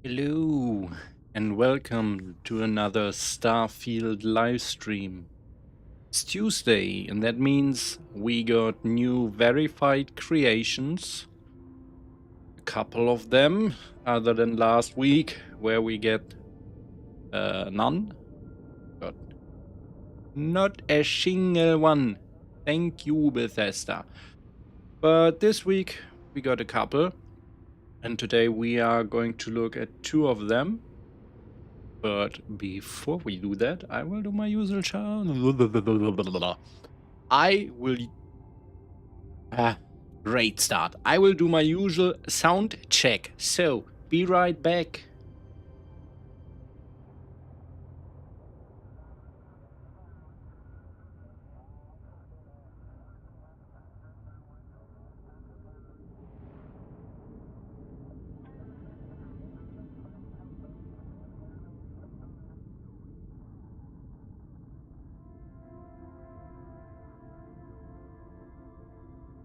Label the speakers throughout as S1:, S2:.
S1: Hello and welcome to another Starfield live stream. It's Tuesday and that means we got new verified creations. A couple of them, other than last week where we get none. Got not a single one. Thank you, Bethesda. But this week we got a couple. And today we are going to look at two of them. But before we do that, I will do my usual great start. I will do my usual sound check. So, be right back.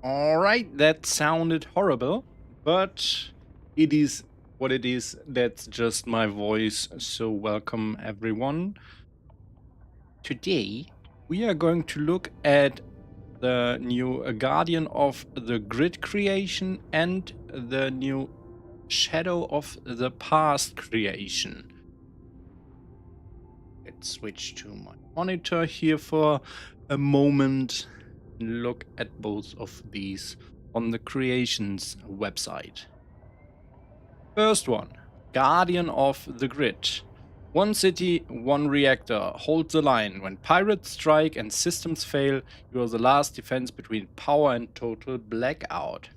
S1: Alright, that sounded horrible, but it is what it is. That's just my voice. So welcome everyone. Today we are going to look at the new Guardian of the Grid creation and the new Shadow of the Past creation. Let's switch to my monitor here for a moment. Look at both of these on the Creations website. First one, Guardian of the Grid. One city, one reactor. Hold the line. When pirates strike and systems fail, you are the last defense between power and total blackout.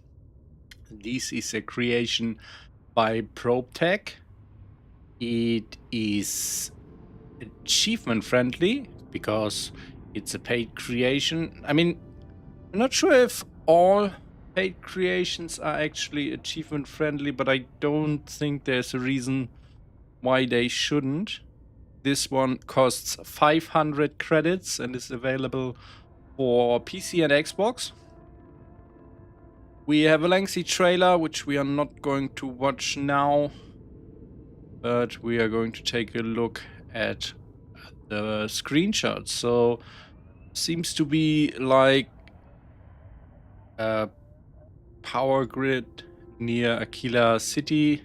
S1: This is a creation by ProbeTech. It is achievement friendly because it's a paid creation. I mean, I'm not sure if all paid creations are actually achievement friendly, but I don't think there's a reason why they shouldn't. This one costs 500 credits and is available for PC and Xbox. We have a lengthy trailer, which we are not going to watch now, but we are going to take a look at the screenshots. So, seems to be like a power grid near Aquila City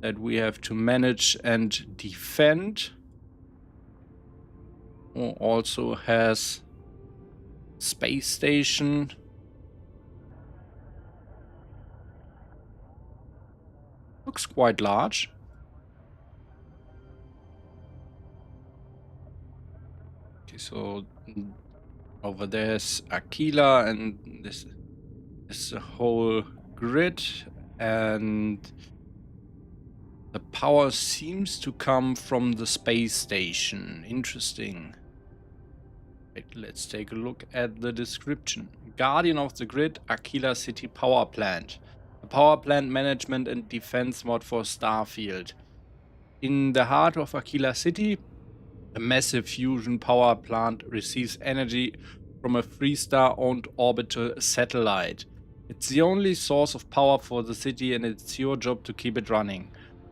S1: that we have to manage and defend. Also has space station. Looks quite large. Okay, so over there's Aquila and this is a whole grid, and the power seems to come from the space station. Interesting. Right, let's take a look at the description. Guardian of the Grid, Aquila City Power Plant. A power plant management and defense mod for Starfield. In the heart of Aquila City, a massive fusion power plant receives energy from a Freestar-owned orbital satellite. It's the only source of power for the city, and it's your job to keep it running.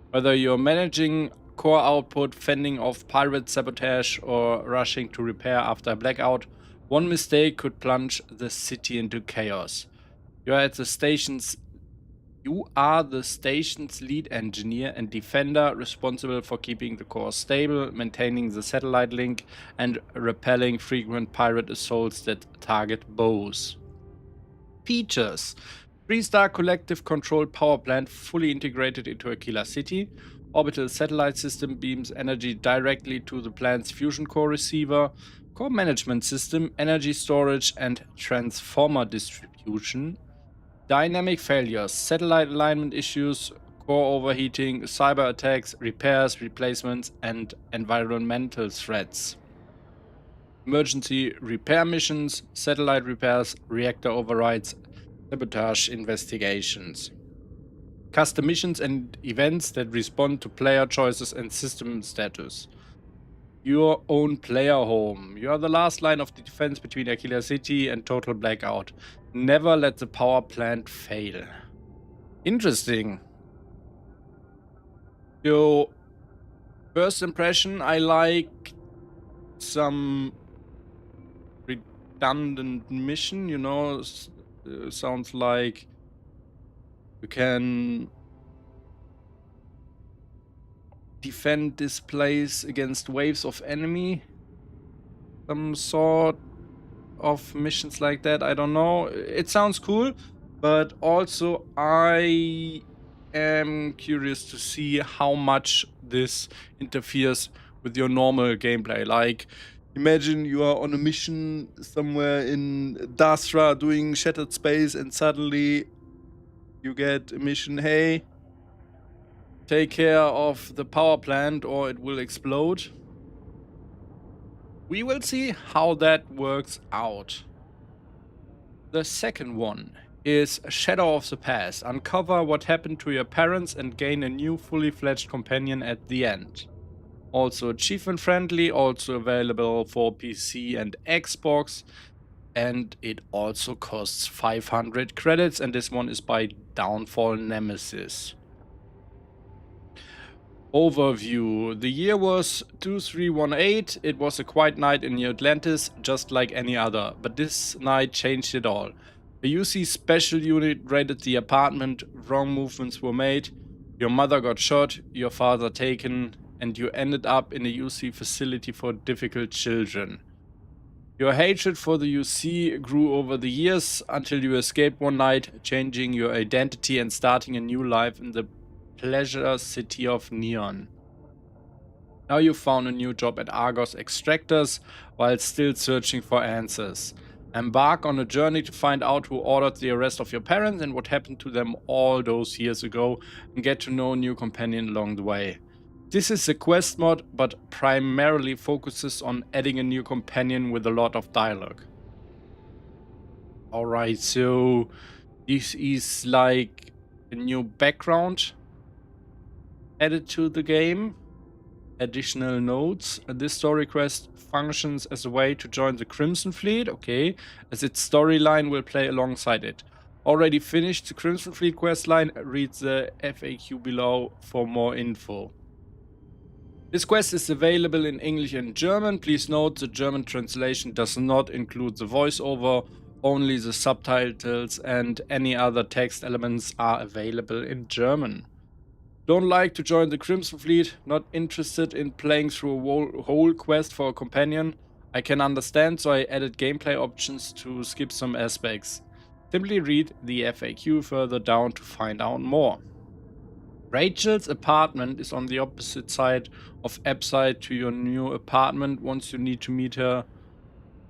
S1: Whether you're managing core output, fending off pirate sabotage, or rushing to repair after a blackout, one mistake could plunge the city into chaos. You are the station's lead engineer and defender, responsible for keeping the core stable, maintaining the satellite link, and repelling frequent pirate assaults that target bows. Features: 3-star collective controlled power plant fully integrated into Aquila City. Orbital satellite system beams energy directly to the plant's fusion core receiver. Core management system, energy storage, and transformer distribution. Dynamic failures, satellite alignment issues, core overheating, cyber attacks, repairs, replacements, and environmental threats. Emergency repair missions, satellite repairs, reactor overrides, sabotage investigations. Custom missions and events that respond to player choices and system status. Your own player home. You are the last line of defense between Aquila City and total blackout. Never let the power plant fail. Interesting. So, first impression, I like some redundant mission, you know, sounds like you can defend this place against waves of enemy. Some sort of missions like that. I don't know. It sounds cool, but also I am curious to see how much this interferes with your normal gameplay. Like, imagine you are on a mission somewhere in Dasra doing Shattered Space, and suddenly you get a mission, hey, take care of the power plant or it will explode. We will see how that works out. The second one is Shadow of the Past. Uncover what happened to your parents and gain a new fully fledged companion at the end. Also achievement friendly, also available for PC and Xbox, and it also costs 500 credits, and this one is by Downfall Nemesis. Overview. The year was 2318. It was a quiet night in New Atlantis, just like any other. But this night changed it all. A UC special unit raided the apartment, wrong movements were made, your mother got shot, your father taken, and you ended up in a UC facility for difficult children. Your hatred for the UC grew over the years until you escaped one night, changing your identity and starting a new life in the pleasure city of Neon. Now you found a new job at Argos Extractors while still searching for answers. Embark on a journey to find out who ordered the arrest of your parents and what happened to them all those years ago, and get to know a new companion along the way. This is a quest mod, but primarily focuses on adding a new companion with a lot of dialogue. Alright, so this is like a new background added to the game. Additional notes. This story quest functions as a way to join the Crimson Fleet, okay, as its storyline will play alongside it. Already finished the Crimson Fleet questline, read the FAQ below for more info. This quest is available in English and German. Please note the German translation does not include the voiceover, only the subtitles and any other text elements are available in German. Don't like to join the Crimson Fleet, not interested in playing through a whole quest for a companion? I can understand, so I added gameplay options to skip some aspects. Simply read the FAQ further down to find out more. Rachel's apartment is on the opposite side of Epside to your new apartment. Once you need to meet her,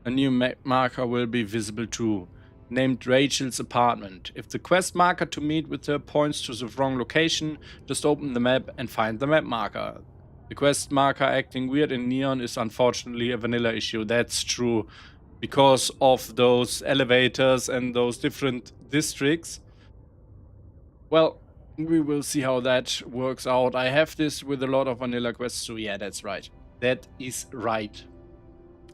S1: a new map marker will be visible too, named Rachel's apartment. If the quest marker to meet with her points to the wrong location, just open the map and find the map marker. The quest marker acting weird in Neon is unfortunately a vanilla issue. That's true. Because of those elevators and those different districts. Well, we will see how that works out. I have this with a lot of vanilla quests, so yeah, that's right. That is right.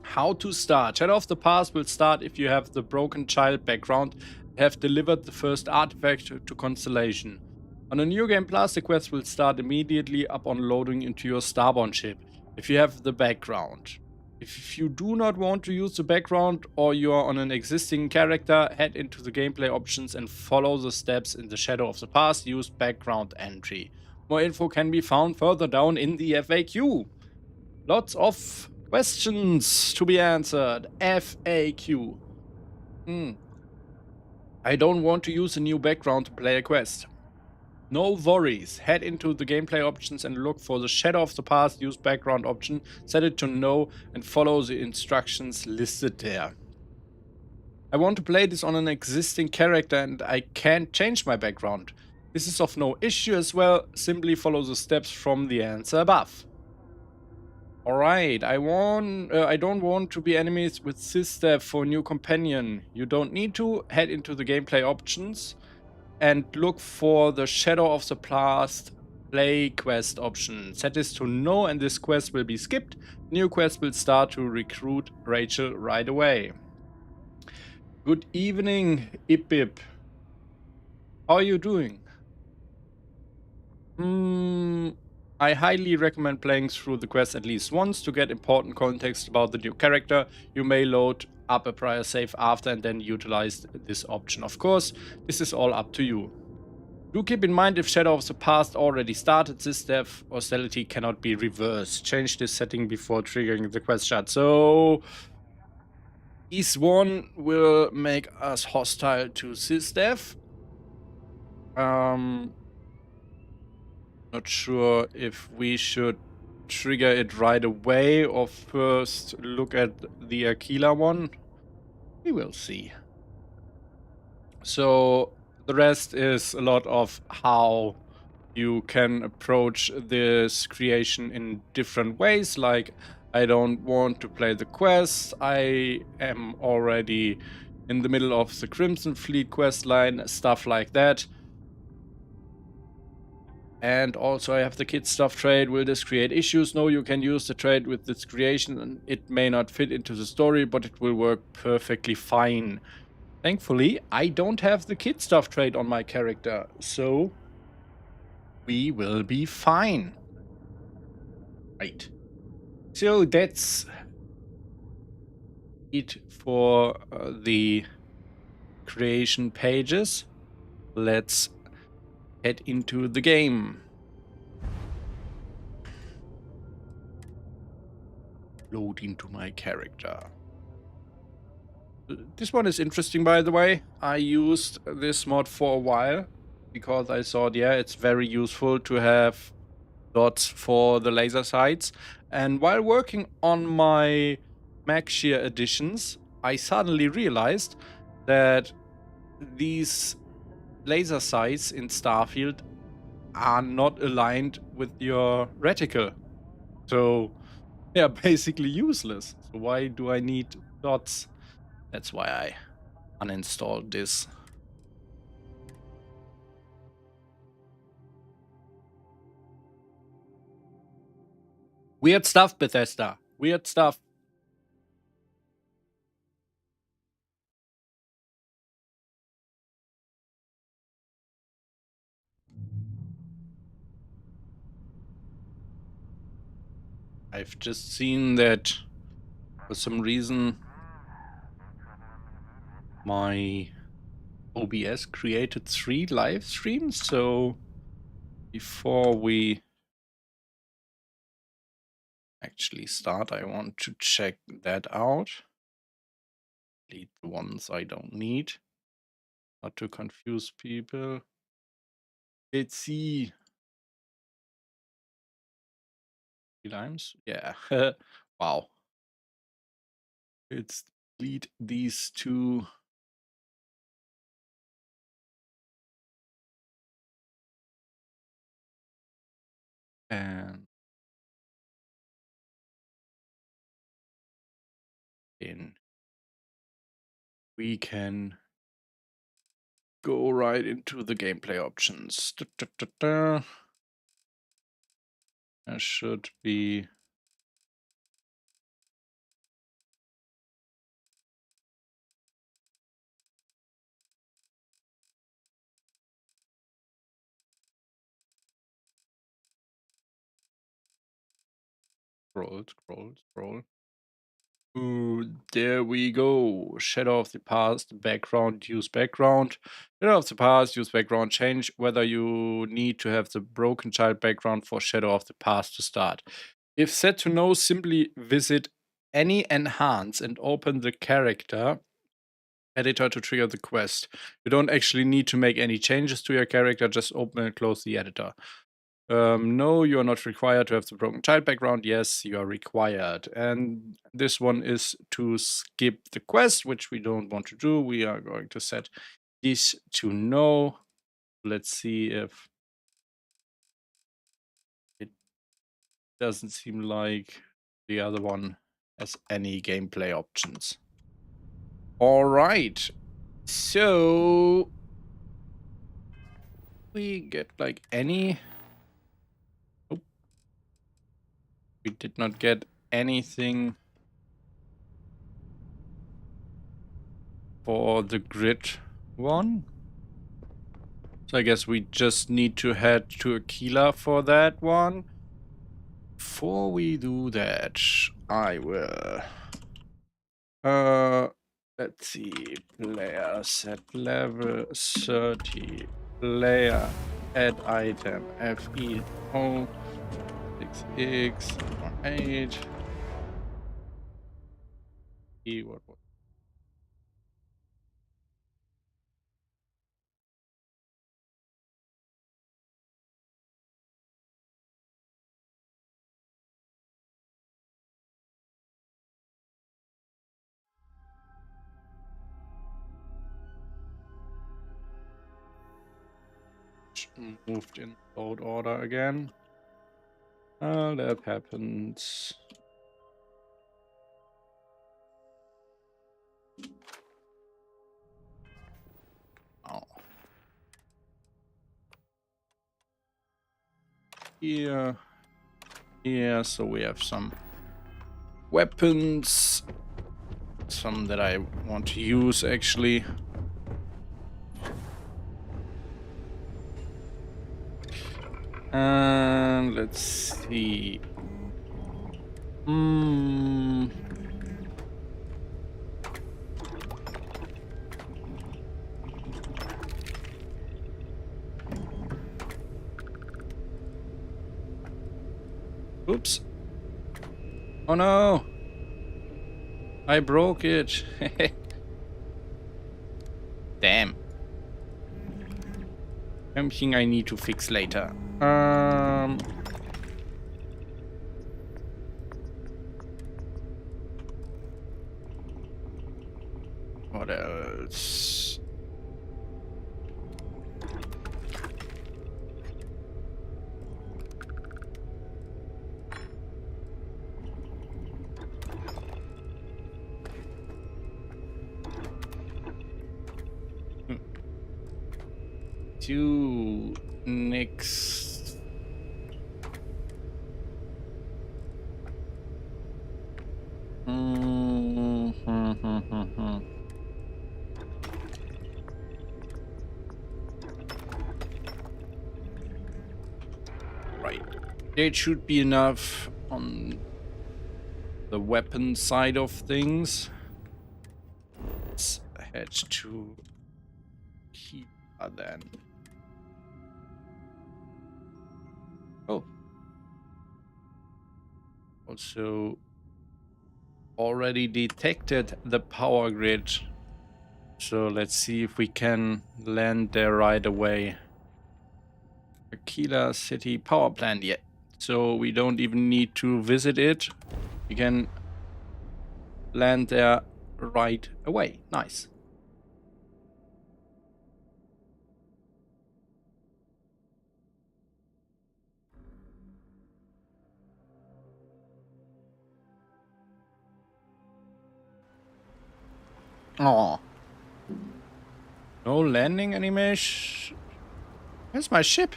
S1: How to start. Shadow of the Past will start if you have the broken child background and have delivered the first artifact to Constellation. On a New Game Plus, the quest will start immediately upon loading into your Starborn ship, if you have the background. If you do not want to use the background or you are on an existing character, head into the gameplay options and follow the steps in the Shadow of the Past. Use background entry. More info can be found further down in the FAQ. Lots of questions to be answered. FAQ. I don't want to use a new background to play a quest. No worries. Head into the gameplay options and look for the Shadow of the Past use background option. Set it to no and follow the instructions listed there. I want to play this on an existing character and I can't change my background. This is of no issue as well. Simply follow the steps from the answer above. Alright, I don't want to be enemies with Sister for new companion. You don't need to. Head into the gameplay options and look for the Shadow of the Past play quest option. Set this to no and this quest will be skipped. New quest will start to recruit Rachel right away. Good evening, Ipip. How are you doing? I highly recommend playing through the quest at least once to get important context about the new character. You may load up a prior save after and then utilize this option. Of course, this is all up to you. Do keep in mind if Shadow of the Past already started, this death hostility cannot be reversed. Change this setting before triggering the quest shot. So this one will make us hostile to SysDev. Not sure if we should trigger it right away or first look at the Aquila one. We will see. So the rest is a lot of how you can approach this creation in different ways. Like, I don't want to play the quest. I am already in the middle of the Crimson Fleet quest line, stuff like that. And also I have the kid stuff trade. Will this create issues? No, you can use the trade with this creation and it may not fit into the story, but it will work perfectly fine. Thankfully, I don't have the kid stuff trade on my character, so we will be fine. Right. So that's it for the creation pages. Let's head into the game. Load into my character. This one is interesting, by the way. I used this mod for a while because I thought, yeah, it's very useful to have dots for the laser sights. And while working on my Maxshear editions, I suddenly realized that these laser sights in Starfield are not aligned with your reticle. So they are basically useless. So why do I need dots? That's why I uninstalled this. Weird stuff, Bethesda. Weird stuff. I've just seen that for some reason my OBS created 3 live streams, so before we actually start, I want to check that out. Delete the ones I don't need, not to confuse people. Let's see. 3 times? Yeah. Wow. Let's delete these 2. And then we can go right into the gameplay options. There should be scroll. Ooh, there we go. Shadow of the Past, background, use background. Shadow of the Past, use background, change whether you need to have the broken child background for Shadow of the Past to start. If set to no, simply visit any enhance and open the character editor to trigger the quest. You don't actually need to make any changes to your character, just open and close the editor. No, you are not required to have the broken child background. Yes, you are required. And this one is to skip the quest, which we don't want to do. We are going to set this to no. Let's see if it doesn't seem like the other one has any gameplay options. All right. So we get like any... Oh, we did not get anything for the grid one. So I guess we just need to head to Aquila for that one. Before we do that, I will let's see, player set level 30, player add item FEO 6X 8 what was moved in load order again. That happens. Oh. Here, so we have some weapons, some that I want to use actually. And let's see. Oops. Oh no. I broke it. Damn. Something I need to fix later. What else? Do next. Right. It should be enough on the weapon side of things. Let's head to here then. Oh. Also already detected the power grid. So let's see if we can land there right away. Aquila City power plant yet. So we don't even need to visit it. We can land there right away. Nice. Oh. No landing animation. Where's my ship?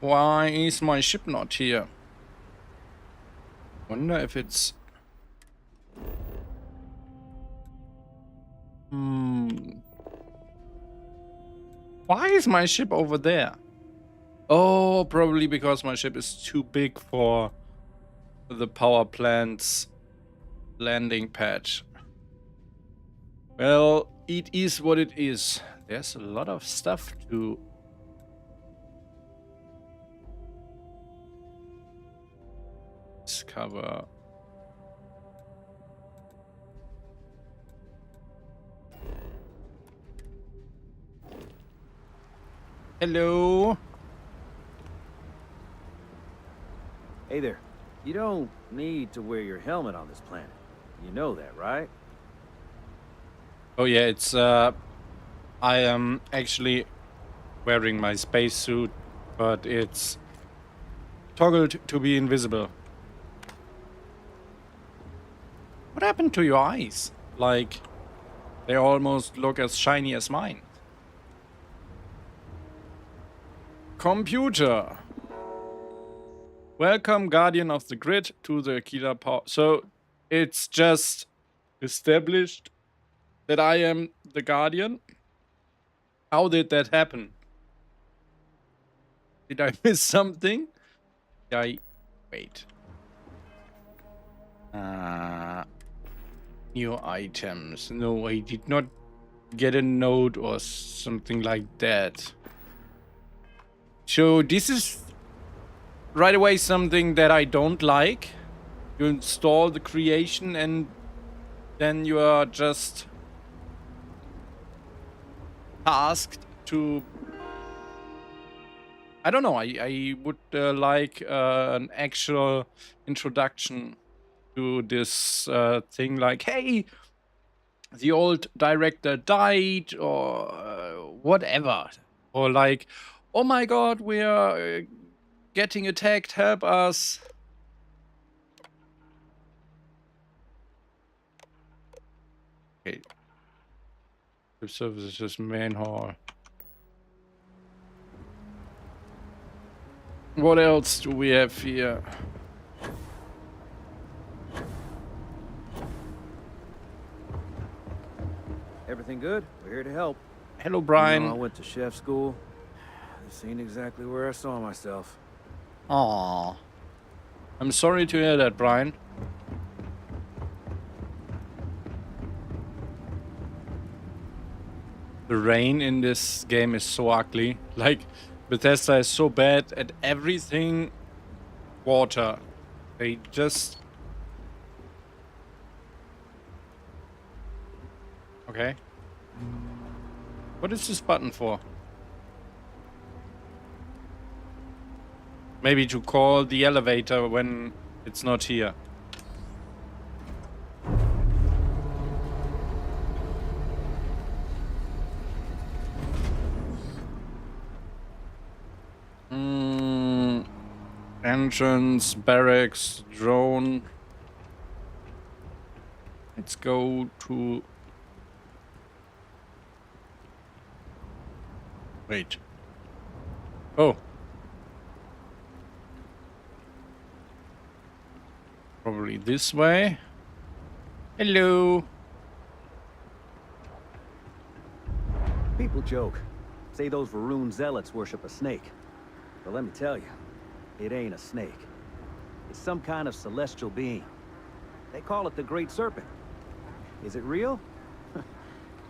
S1: Why is my ship not here? Wonder if it's... Why is my ship over there? Oh, probably because my ship is too big for the power plant's landing pad. Well, it is what it is. There's a lot of stuff to discover. Hello.
S2: Hey there. You don't need to wear your helmet on this planet. You know that, right?
S1: Oh yeah, it's I am actually wearing my spacesuit, but it's toggled to be invisible. What happened to your eyes? Like, they almost look as shiny as mine. Computer. Welcome, Guardian of the Grid, to the Aquila power. So, it's just established that I am the Guardian. How did that happen? Did I miss something? Wait. New items. No, I did not get a note or something like that. So this is right away something that I don't like. You install the creation and then you are just tasked to... I don't know, I would like an actual introduction to this thing, like, hey, the old director died, or whatever. Or like, oh my god, we are getting attacked, help us. Okay. The service is just main hall. What else do we have here?
S2: Everything good? We're here to help.
S1: Hello,
S2: You
S1: Brian.
S2: know, I went to chef school. This ain't exactly where I saw myself.
S1: Aww. I'm sorry to hear that, Brian. The rain in this game is so ugly. Like, Bethesda is so bad at everything water. They just... Okay. What is this button for? Maybe to call the elevator when it's not here. Entrance, barracks, drone. Let's go to... Wait. Oh. Probably this way. Hello.
S2: People joke. Say those Varun zealots worship a snake. But let me tell you, it ain't a snake. It's some kind of celestial being. They call it the Great Serpent. Is it real?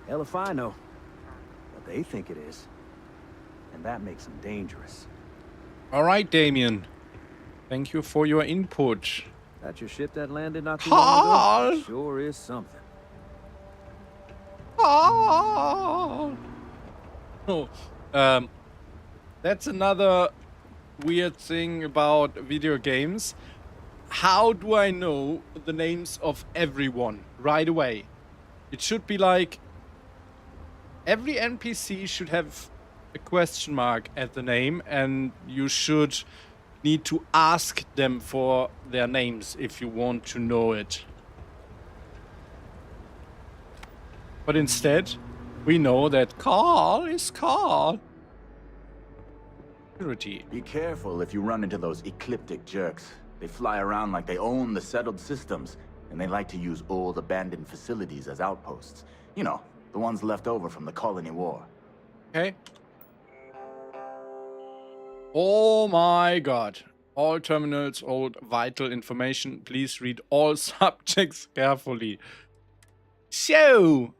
S2: Hell if I know. But they think it is. And that makes them dangerous.
S1: All right, Damien. Thank you for your input.
S2: That your ship that landed not too long ago?
S1: Carl!
S2: Sure is something.
S1: Oh, that's another weird thing about video games. How do I know the names of everyone right away? It should be like every NPC should have a question mark at the name, and you should need to ask them for their names if you want to know it. But instead, we know that Carl is Carl. Security.
S3: Be careful if you run into those ecliptic jerks. They fly around like they own the settled systems, and they like to use old abandoned facilities as outposts. You know, the ones left over from the colony war.
S1: Okay. Oh my god. All terminals hold vital information. Please read all subjects carefully. So,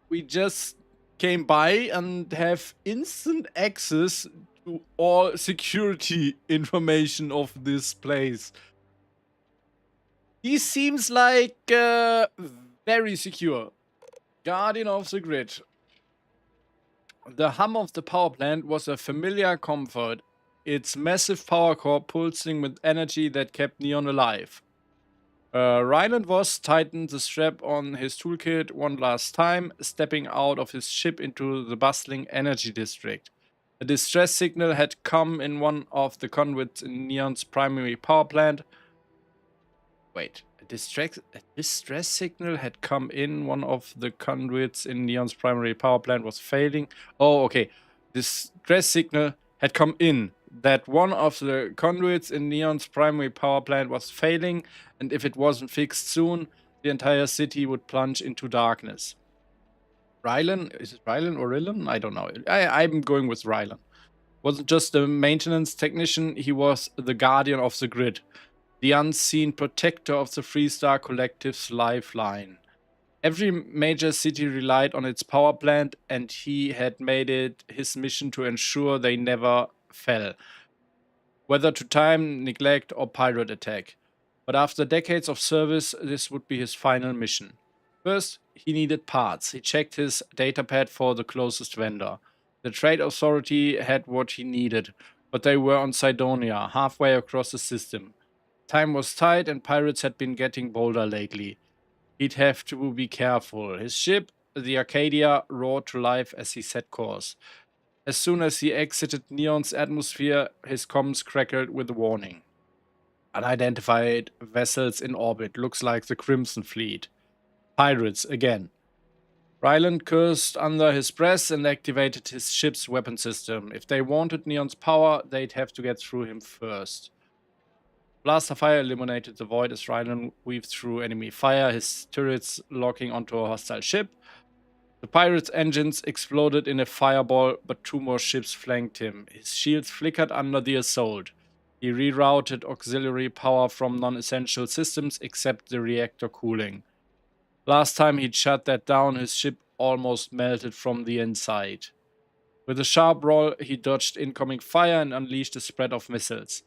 S1: we just came by and have instant access to all security information of this place. He seems like very secure. Guardian of the grid. The hum of the power plant was a familiar comfort. Its massive power core pulsing with energy that kept Neon alive. Ryland Voss tightened the strap on his toolkit one last time, stepping out of his ship into the bustling energy district. A distress signal had come in one of the conduits in Neon's primary power plant. Wait, a distress signal had come in one of the conduits in Neon's primary power plant was failing. Oh, okay. Distress signal had come in that one of the conduits in Neon's primary power plant was failing, and if it wasn't fixed soon, the entire city would plunge into darkness. Rylan? Is it Rylan or Rylan? I don't know. I'm going with Rylan. Wasn't just a maintenance technician, he was the guardian of the grid, the unseen protector of the Freestar Collective's lifeline. Every major city relied on its power plant, and he had made it his mission to ensure they never fell, whether to time, neglect, or pirate attack. But after decades of service, this would be his final mission. First, he needed parts. He checked his datapad for the closest vendor. The trade authority had what he needed, but they were on Cydonia, halfway across the system. Time was tight, and pirates had been getting bolder lately. He'd have to be careful. His ship, the Arcadia, roared to life as he set course. As soon as he exited Neon's atmosphere, his comms crackled with a warning. Unidentified vessels in orbit. Looks like the Crimson Fleet. Pirates again. Ryland cursed under his breath and activated his ship's weapon system. If they wanted Neon's power, they'd have to get through him first. Blaster fire eliminated the void as Ryland weaved through enemy fire, his turrets locking onto a hostile ship. The pirate's engines exploded in a fireball, but 2 more ships flanked him. His shields flickered under the assault. He rerouted auxiliary power from non-essential systems except the reactor cooling. Last time he'd shut that down, his ship almost melted from the inside. With a sharp roll, he dodged incoming fire and unleashed a spread of missiles.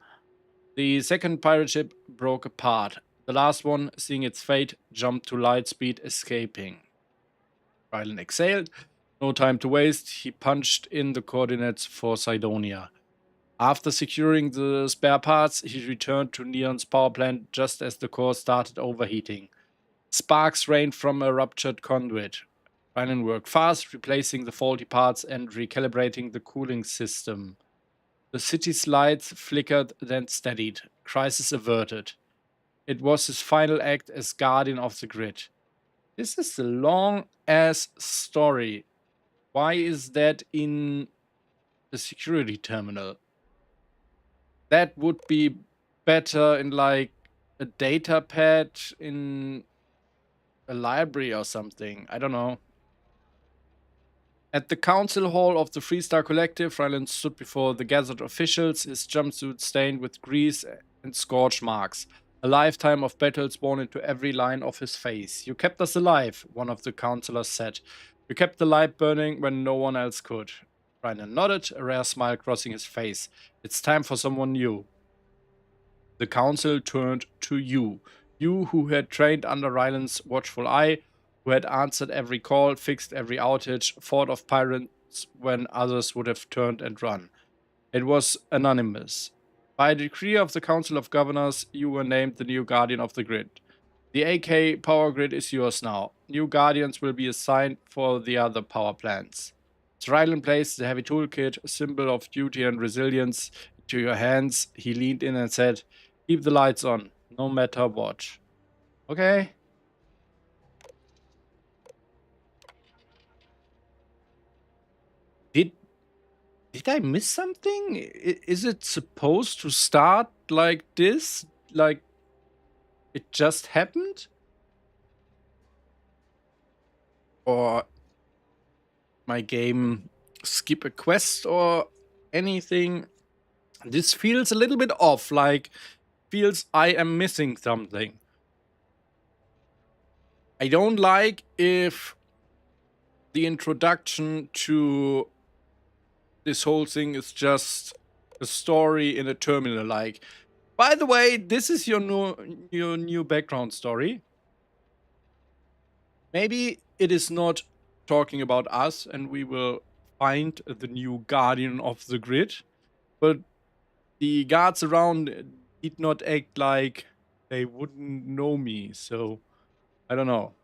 S1: The second pirate ship broke apart. The last one, seeing its fate, jumped to light speed, escaping. Ryland exhaled. No time to waste. He punched in the coordinates for Cydonia. After securing the spare parts, he returned to Neon's power plant just as the core started overheating. Sparks rained from a ruptured conduit. Ryland worked fast, replacing the faulty parts and recalibrating the cooling system. The city's lights flickered, then steadied. Crisis averted. It was his final act as guardian of the grid. This is a long-ass story. Why is that in the security terminal? That would be better in like a data pad in a library or something. I don't know. At the council hall of the Freestar Collective, Ryland stood before the gathered officials, his jumpsuit stained with grease and scorch marks. A lifetime of battles born into every line of his face. You kept us alive, one of the councillors said. You kept the light burning when no one else could. Ryland nodded, a rare smile crossing his face. It's time for someone new. The council turned to you. You who had trained under Ryland's watchful eye, who had answered every call, fixed every outage, fought off pirates when others would have turned and run. It was anonymous. By decree of the Council of Governors, you were named the new Guardian of the Grid. The AK power grid is yours now. New Guardians will be assigned for the other power plants. Ryland placed the heavy toolkit, a symbol of duty and resilience, into your hands. He leaned in and said, "Keep the lights on, no matter what." Okay. Did I miss something? Is it supposed to start like this? Like it just happened? Or my game skip a quest or anything? This feels a little bit off, like feels I am missing something. I don't like if the introduction to this whole thing is just a story in a terminal, like, by the way, this is your new background story. Maybe it is not talking about us and we will find the new guardian of the grid, but the guards around did not act like they wouldn't know me, so I don't know.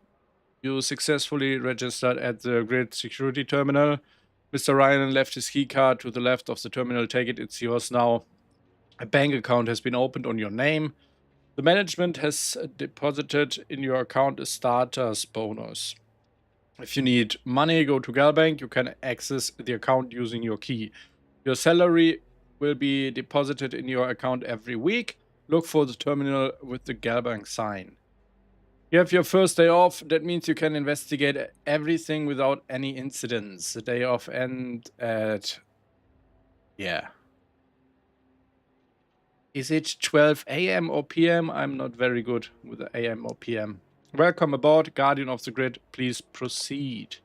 S1: You successfully registered at the grid security terminal. Mr. Ryan left his keycard to the left of the terminal. Take it, it's yours now. A bank account has been opened on your name. The management has deposited in your account a starter's bonus. If you need money, go to Galbank. You can access the account using your key. Your salary will be deposited in your account every week. Look for the terminal with the Galbank sign. You have your first day off. That means you can investigate everything without any incidents. The day off ends at Yeah. Is it 12 a.m. or p.m.? I'm not very good with the a.m. or p.m. Welcome aboard, Guardian of the Grid. Please proceed.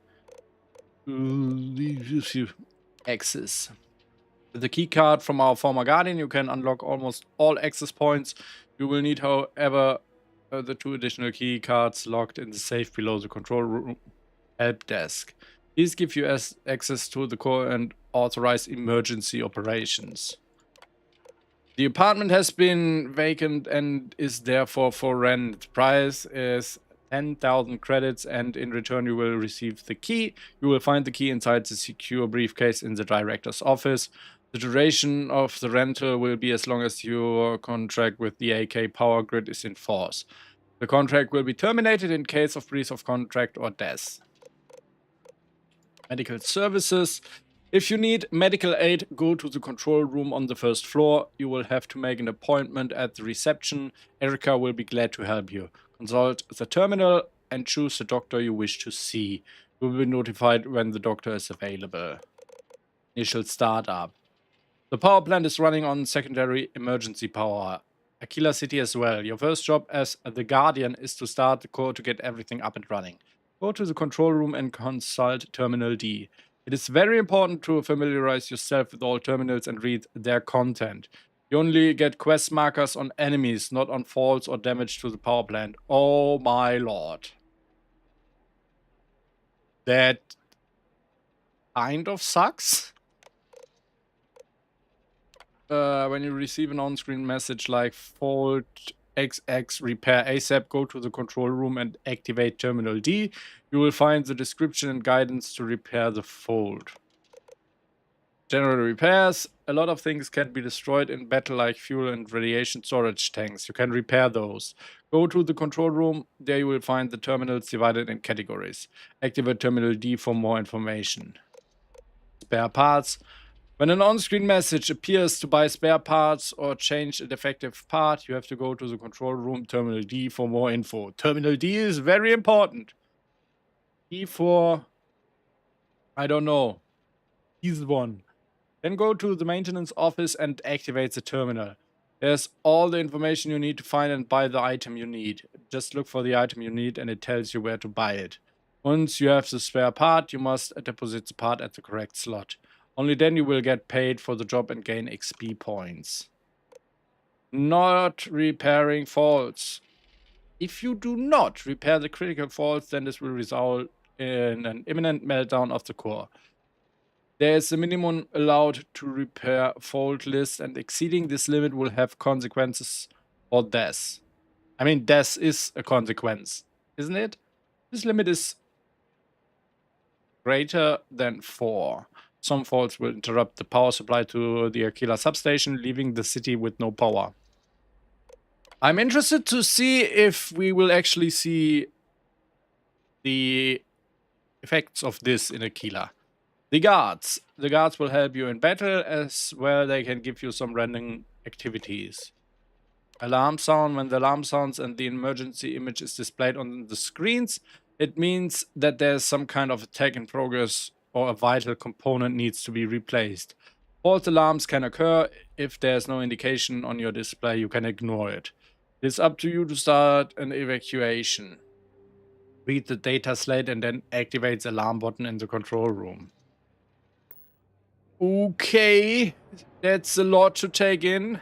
S1: Access. With the key card from our former Guardian, you can unlock almost all access points. You will need, however, the 2 additional key cards locked in the safe below the control room help desk. These give you access to the core and authorize emergency operations. The apartment has been vacant and is therefore for rent. Price is 10,000 credits, and in return you will receive the key. You will find the key inside the secure briefcase in the director's office. The duration of the rental will be as long as your contract with the AK Power Grid is in force. The contract will be terminated in case of breach of contract or death. Medical services. If you need medical aid, go to the control room on the 1st floor. You will have to make an appointment at the reception. Erica will be glad to help you. Consult the terminal and choose the doctor you wish to see. You will be notified when the doctor is available. Initial startup. The power plant is running on secondary emergency power. Aquila City as well. Your first job as the Guardian is to start the core to get everything up and running. Go to the control room and consult Terminal D. It is very important to familiarize yourself with all terminals and read their content. You only get quest markers on enemies, not on faults or damage to the power plant. Oh my lord. That kind of sucks. When you receive an on-screen message like fault XX repair ASAP, go to the control room and activate Terminal D. You will find the description and guidance to repair the fault. General repairs. A lot of things can be destroyed in battle, like fuel and radiation storage tanks. You can repair those. Go to the control room. There you will find the terminals divided in categories. Activate Terminal D for more information. Spare parts. When an on-screen message appears to buy spare parts or change a defective part, you have to go to the control room Terminal D for more info. Terminal D is very important. E for... I don't know. He's one. Then go to the maintenance office and activate the terminal. There's all the information you need to find and buy the item you need. Just look for the item you need and it tells you where to buy it. Once you have the spare part, you must deposit the part at the correct slot. Only then you will get paid for the job and gain XP points. Not repairing faults. If you do not repair the critical faults, then this will result in an imminent meltdown of the core. There is a minimum allowed to repair fault list, and exceeding this limit will have consequences or death. I mean, death is a consequence, isn't it? This limit is greater than 4. Some faults will interrupt the power supply to the Aquila substation, leaving the city with no power. I'm interested to see if we will actually see the effects of this in Aquila. The guards. The guards will help you in battle, as well they can give you some random activities. Alarm sound. When the alarm sounds and the emergency image is displayed on the screens, it means that there's some kind of attack in progress or a vital component needs to be replaced. False alarms can occur. If there's no indication on your display, you can ignore it. It's up to you to start an evacuation. Read the data slate and then activate the alarm button in the control room. Okay, that's a lot to take in.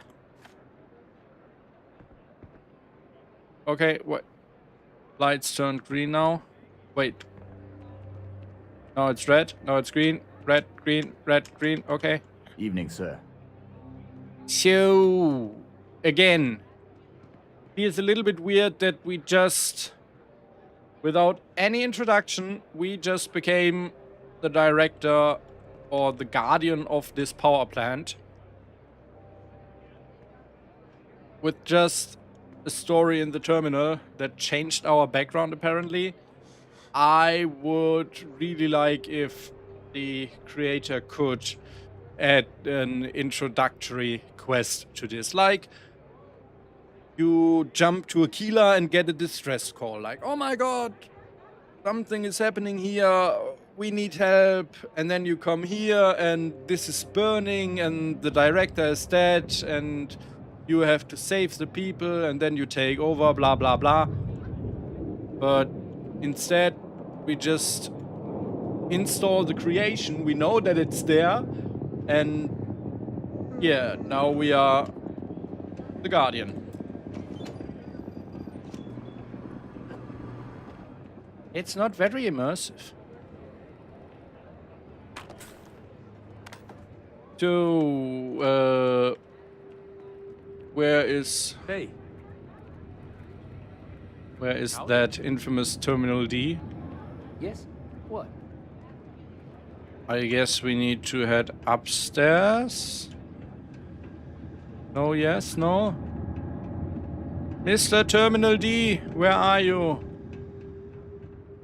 S1: Okay, what? Lights turned green now. Wait. Now it's red. Now it's green. Red, green, red, green. Okay.
S3: Evening, sir.
S1: So, again, feels a little bit weird that we just, without any introduction, we just became the director or the guardian of this power plant. With just a story in the terminal that changed our background, apparently. I would really like if the creator could add an introductory quest to this. Like, you jump to Aquila and get a distress call. Like, oh my god, something is happening here. we need help, and then you come here and this is burning and the director is dead and you have to save the people and then you take over, blah blah blah. But instead we just install the creation, we know that it's there, and yeah, now we are the Guardian. It's not very immersive. So, where is
S4: Howdy.
S1: that infamous Terminal D?
S4: Yes? What?
S1: I guess we need to head upstairs. No, yes, no. Mr. Terminal D, where are you?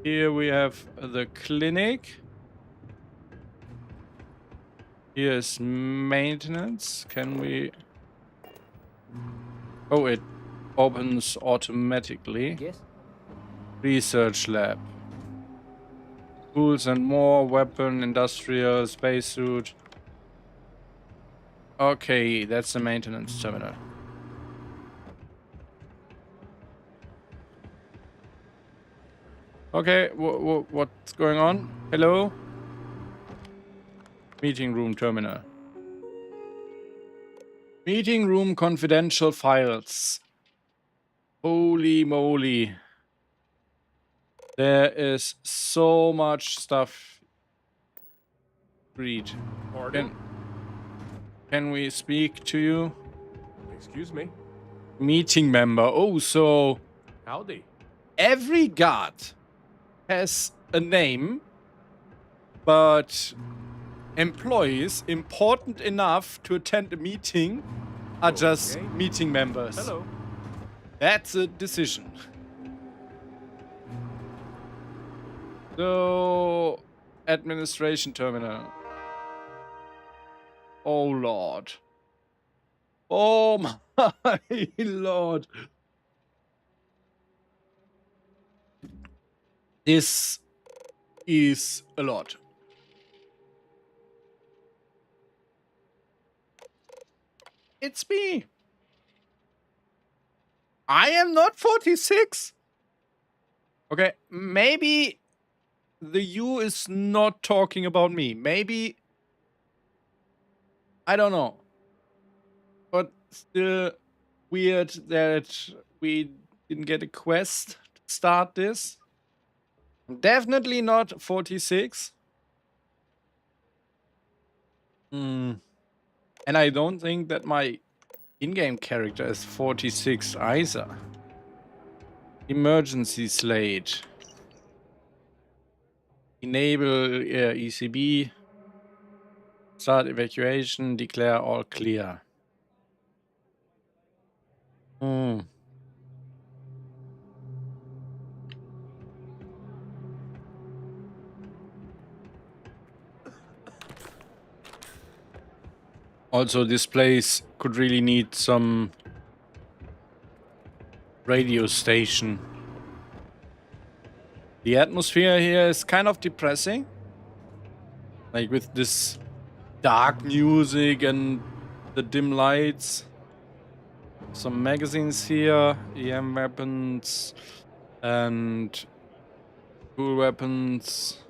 S1: Here we have the clinic. Here's maintenance. Can we... Oh, it opens automatically.
S4: Yes?
S1: Research lab. Tools and more, weapon, industrial, spacesuit. Okay, that's the maintenance terminal. Okay, what's going on? Hello? Meeting room terminal. Meeting room confidential files. Holy moly. There is so much stuff. Read.
S4: Pardon?
S1: Can we speak to you?
S4: Excuse me.
S1: Meeting member. Oh, so
S4: Howdy.
S1: every guard has a name, but employees important enough to attend a meeting are just
S4: Okay.
S1: meeting members.
S4: Hello.
S1: That's a decision. So, administration terminal. Oh Lord. Oh my Lord. This is a lot. It's me. I am not 46. Okay, maybe the U is not talking about me. Maybe, I don't know. But still weird that we didn't get a quest to start this. Definitely not 46. And I don't think that my in-game character is 46 either. Emergency slate. Enable ECB. Start evacuation. Declare all clear. Also, this place could really need some radio station. The atmosphere here is kind of depressing. Like with this dark music and the dim lights. Some magazines here, EM weapons and cool weapons.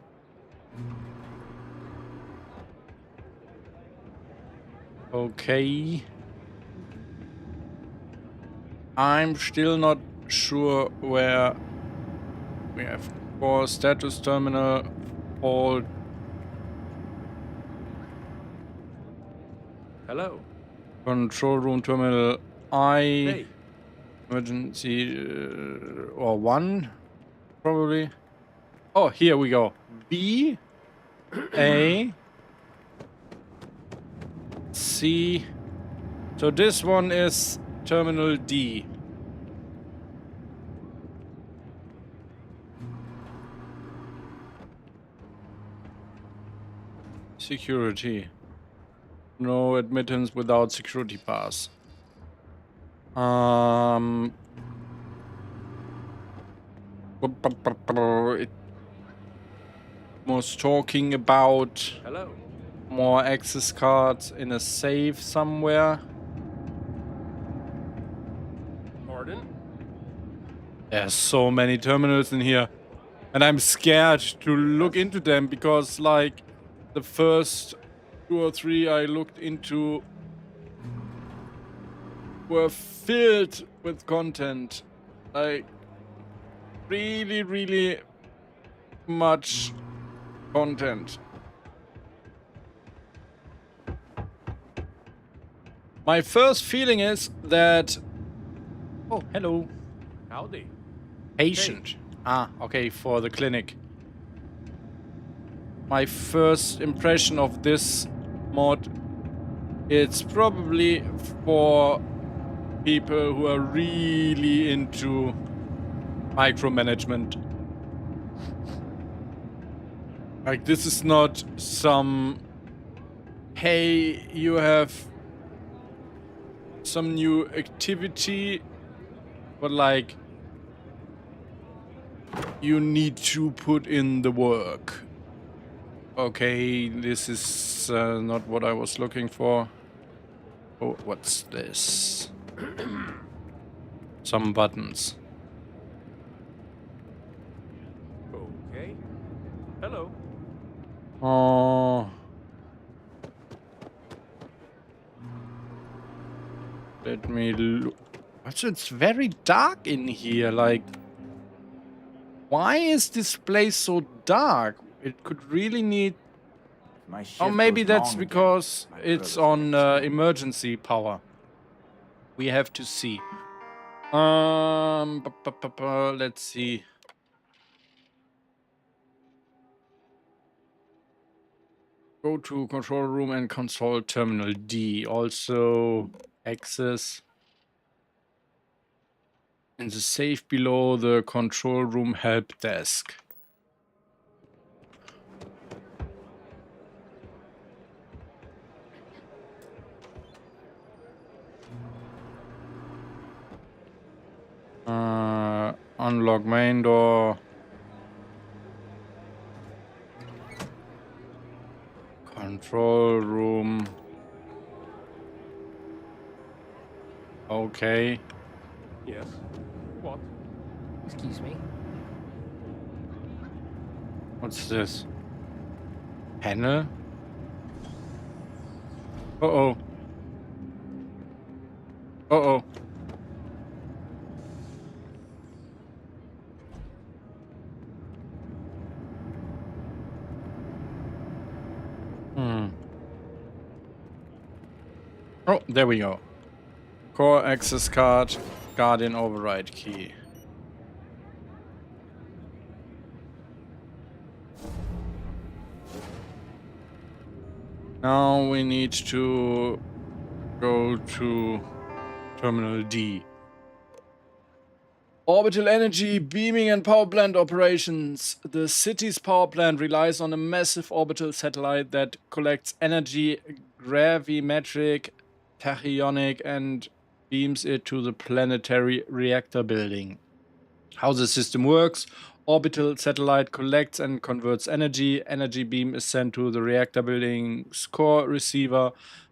S1: Okay. I'm still not sure where we have core status terminal, all.
S4: Hello.
S1: Control room terminal I.
S4: Hey.
S1: Emergency or 1 probably. Oh, here we go. B A C. So this one is terminal D. Security. No admittance without security pass. was talking about
S4: Hello.
S1: more access cards in a safe somewhere.
S4: Pardon?
S1: There's so many terminals in here. And I'm scared to look into them because, like, the first 2 or 3 I looked into were filled with content. Like, really, really much content. My first feeling is that... Oh, hello.
S4: Howdy.
S1: Patient. Ah, okay, for the clinic. My first impression of this mod, it's probably for people who are really into micromanagement. Like, this is not some, hey, you have some new activity, but like, you need to put in the work. Okay, this is not what I was looking for. Oh, what's this? Some buttons.
S4: Okay. Hello.
S1: Oh. Let me look. It's very dark in here. Like, why is this place so dark? It could really need...
S3: My shift
S1: Oh, maybe
S3: goes
S1: that's
S3: long again.
S1: because
S3: My
S1: it's
S3: girl is
S1: on
S3: gonna kill me.
S1: emergency power. We have to see. Let's see. Go to control room and console terminal D. Also access in the safe below the control room help desk. Unlock main door. Control room. Okay.
S4: Yes. What?
S5: Excuse me.
S1: What's this? Panel? Uh-oh. Uh-oh. Oh, there we go. Core access card, Guardian override key. Now we need to go to Terminal D. Orbital energy, beaming and power plant operations. The city's power plant relies on a massive orbital satellite that collects energy, gravimetric, tachyonic, and beams it to the planetary reactor building. How the system works: orbital satellite collects and converts energy. Energy beam is sent to the reactor building's core receiver.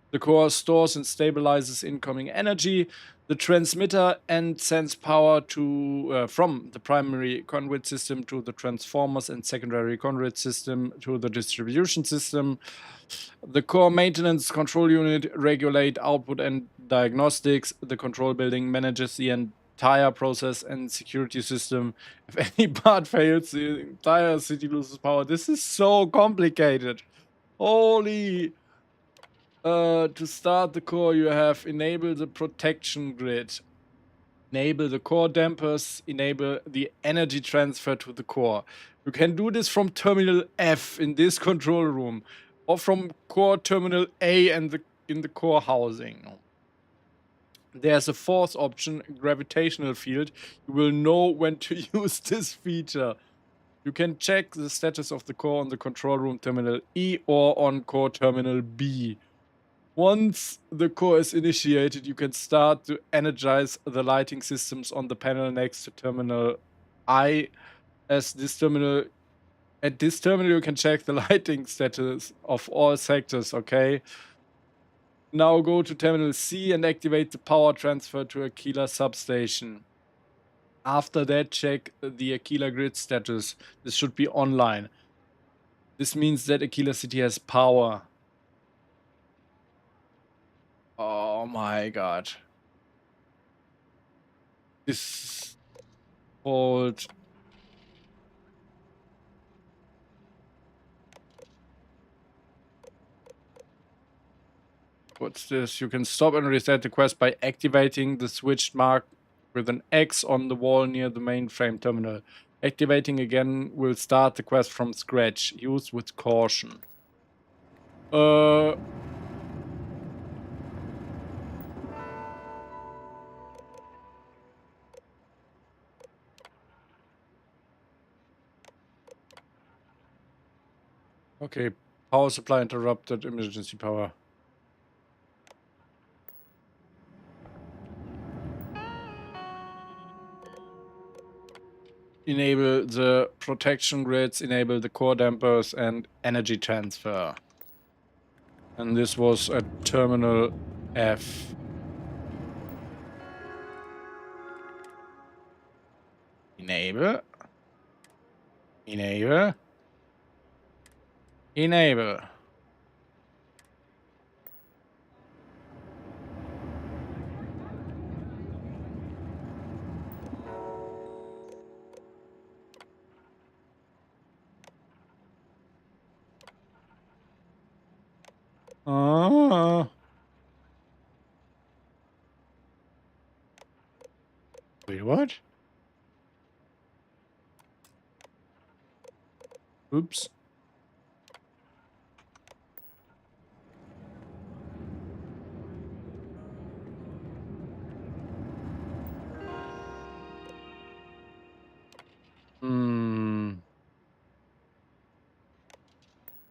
S1: The core stores and stabilizes incoming energy. The transmitter and sends power to from the primary conduit system to the transformers and secondary conduit system to the distribution system. The core maintenance control unit regulate output and diagnostics. The control building manages the entire process and security system. If any part fails, the entire city loses power. This is so complicated. Holy... to start the core, you have enable the protection grid, enable the core dampers, enable the energy transfer to the core. You can do this from terminal F in this control room, or from core terminal A and in the core housing. There's a fourth option, gravitational field. You will know when to use this feature. You can check the status of the core on the control room terminal E or on core terminal B. Once the core is initiated, you can start to energize the lighting systems on the panel next to terminal I, as this terminal At this terminal, you can check the lighting status of all sectors, okay? Now go to terminal C and activate the power transfer to Aquila substation. After that, check the Aquila grid status. This should be online. This means that Aquila City has power. Oh my god. This called... What's this? You can stop and reset the quest by activating the switched mark with an X on the wall near the mainframe terminal. Activating again will start the quest from scratch. Use with caution. Okay, power supply interrupted, emergency power. Enable the protection grids, enable the core dampers and energy transfer. And this was at terminal F. Enable. Enable. Enable. Ah. Wait, what? Oops.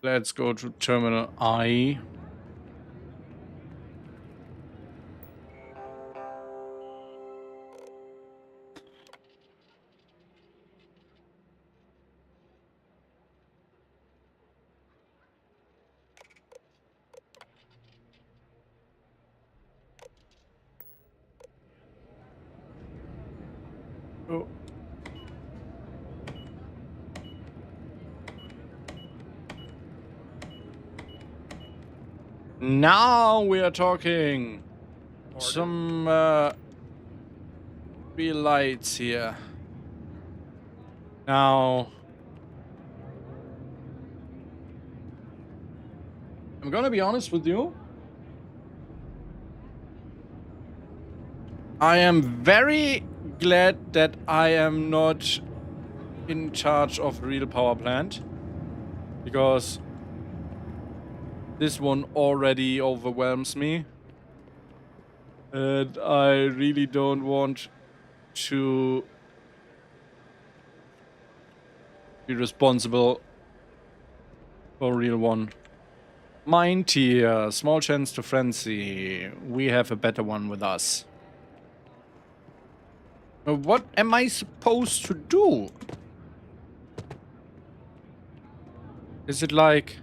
S1: Let's go to terminal I. Oh. Now we are talking. Some real lights here. Now I'm gonna be honest with you. I am very glad that I am not in charge of a real power plant, because this one already overwhelms me. And I really don't want to be responsible for a real one. Mind tier, small chance to frenzy. We have a better one with us. What am I supposed to do? Is it like...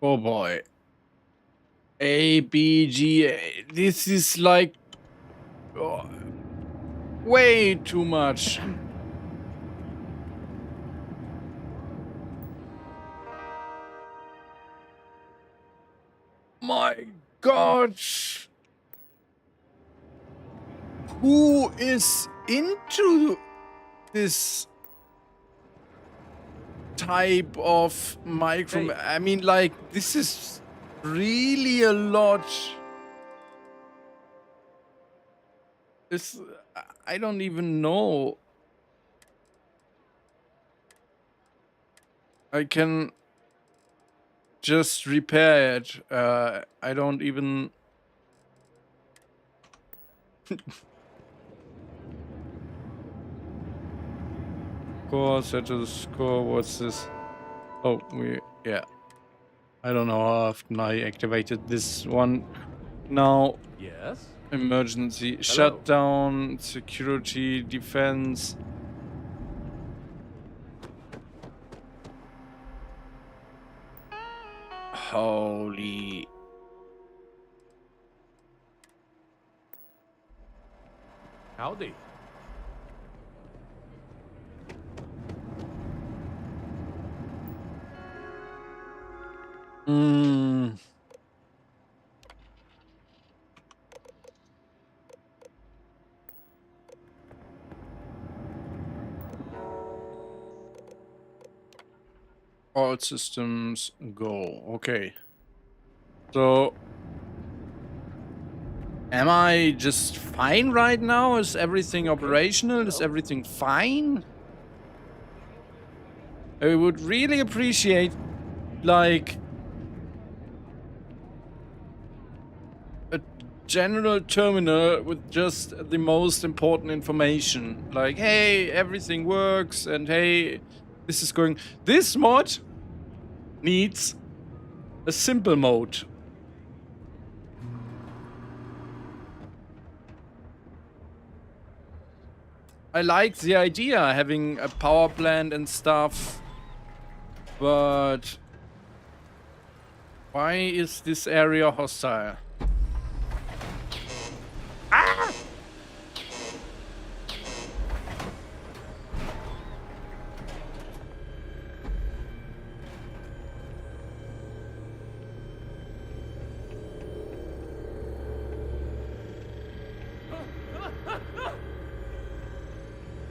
S1: Oh boy. A, B, G, A. This is like... way too much. My God. Who is into this type of micro? Hey. I mean, like, this is really a lot. This, I don't even know. I can just repair it. I don't even... core, status core, what's this? Oh, yeah. I don't know how often I activated this one. Now,
S4: Yes?
S1: emergency, shutdown, security, defense. Holy.
S4: Howdy.
S1: All systems go. Okay. So, am I just fine right now? Is everything operational? Is everything fine? I would really appreciate, like, a general terminal with just the most important information. Like, hey, everything works, and hey, this is going... This mod needs a simple mode. I like the idea, having a power plant and stuff, but why is this area hostile? Ah!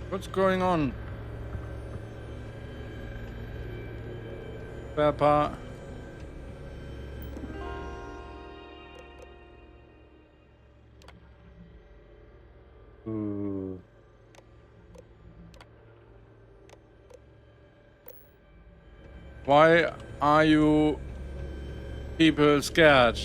S1: What's going on? Peppa. Ooh. Why are you people scared?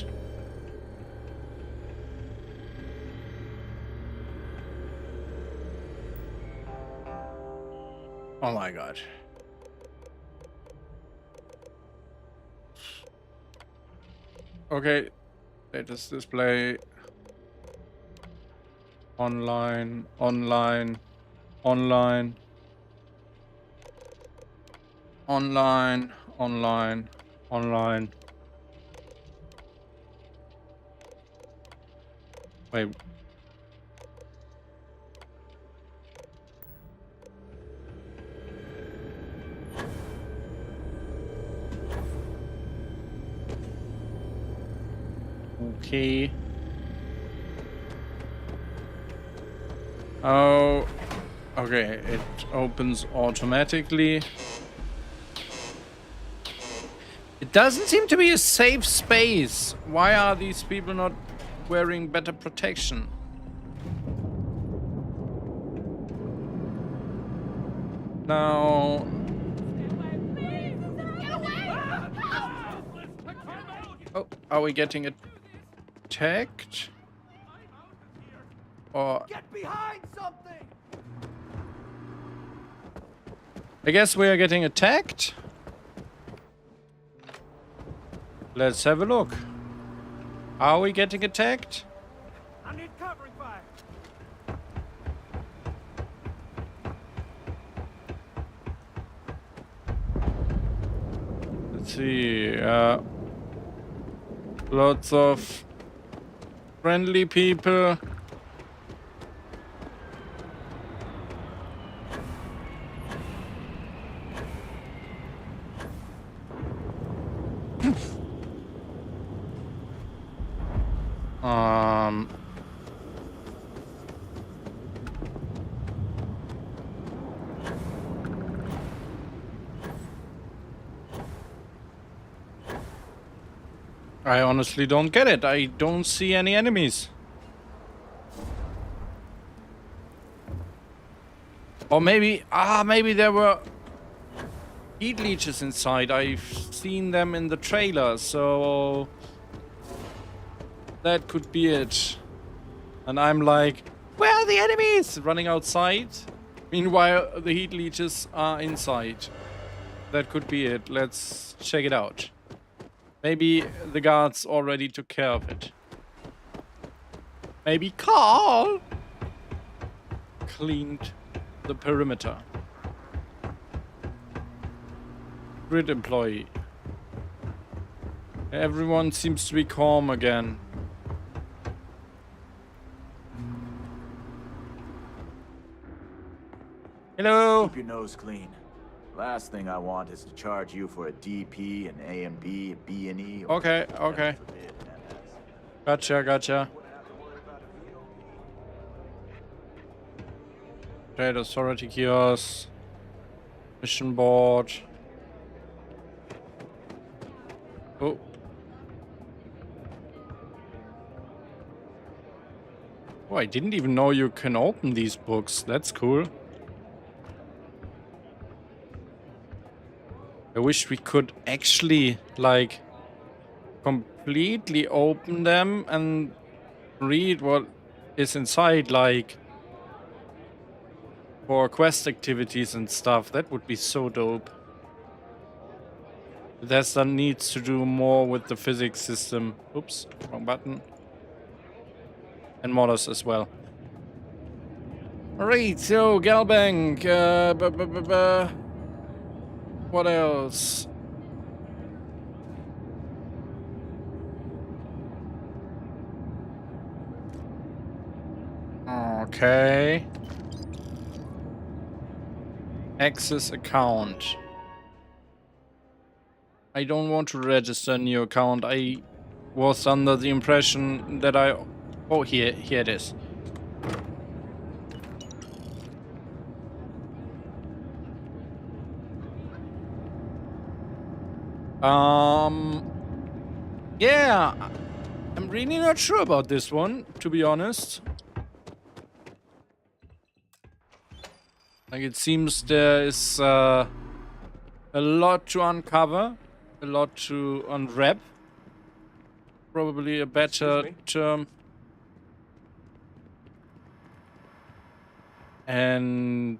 S1: Oh my god. Okay, status display. Online, online, online, online, online, online. Wait. Okay. Oh, okay, it opens automatically. It doesn't seem to be a safe space. Why are these people not wearing better protection? Now... Oh, are we getting attacked? Or...
S2: Get behind something!
S1: I guess we are getting attacked. Let's have a look. Are we getting attacked?
S2: I need covering fire.
S1: Let's see. Lots of friendly people. I honestly don't get it. I don't see any enemies. Or maybe, maybe there were heat leeches inside. I've seen them in the trailer, so that could be it. And I'm like, where are the enemies? Running outside. Meanwhile, the heat leeches are inside. That could be it. Let's check it out. Maybe the guards already took care of it. Maybe Carl cleaned the perimeter. Grid employee. Everyone seems to be calm again. Hello.
S3: Keep your nose clean. Last thing I want is to charge you for a DP, an AMB, a B&E.
S1: Okay, okay. Gotcha, gotcha. Trade authority kiosk. Mission board. Oh. Oh, I didn't even know you can open these books. That's cool. I wish we could actually, like, completely open them and read what is inside, like, for quest activities and stuff. That would be so dope. Bethesda needs to do more with the physics system. Oops, wrong button. And modders as well. Alright, so Galbank, what else? Okay. Access account. I don't want to register a new account. I was under the impression that I... Oh, here it is. Yeah, I'm really not sure about this one, to be honest. Like, it seems there is a lot to uncover, a lot to unwrap. Probably a better term. And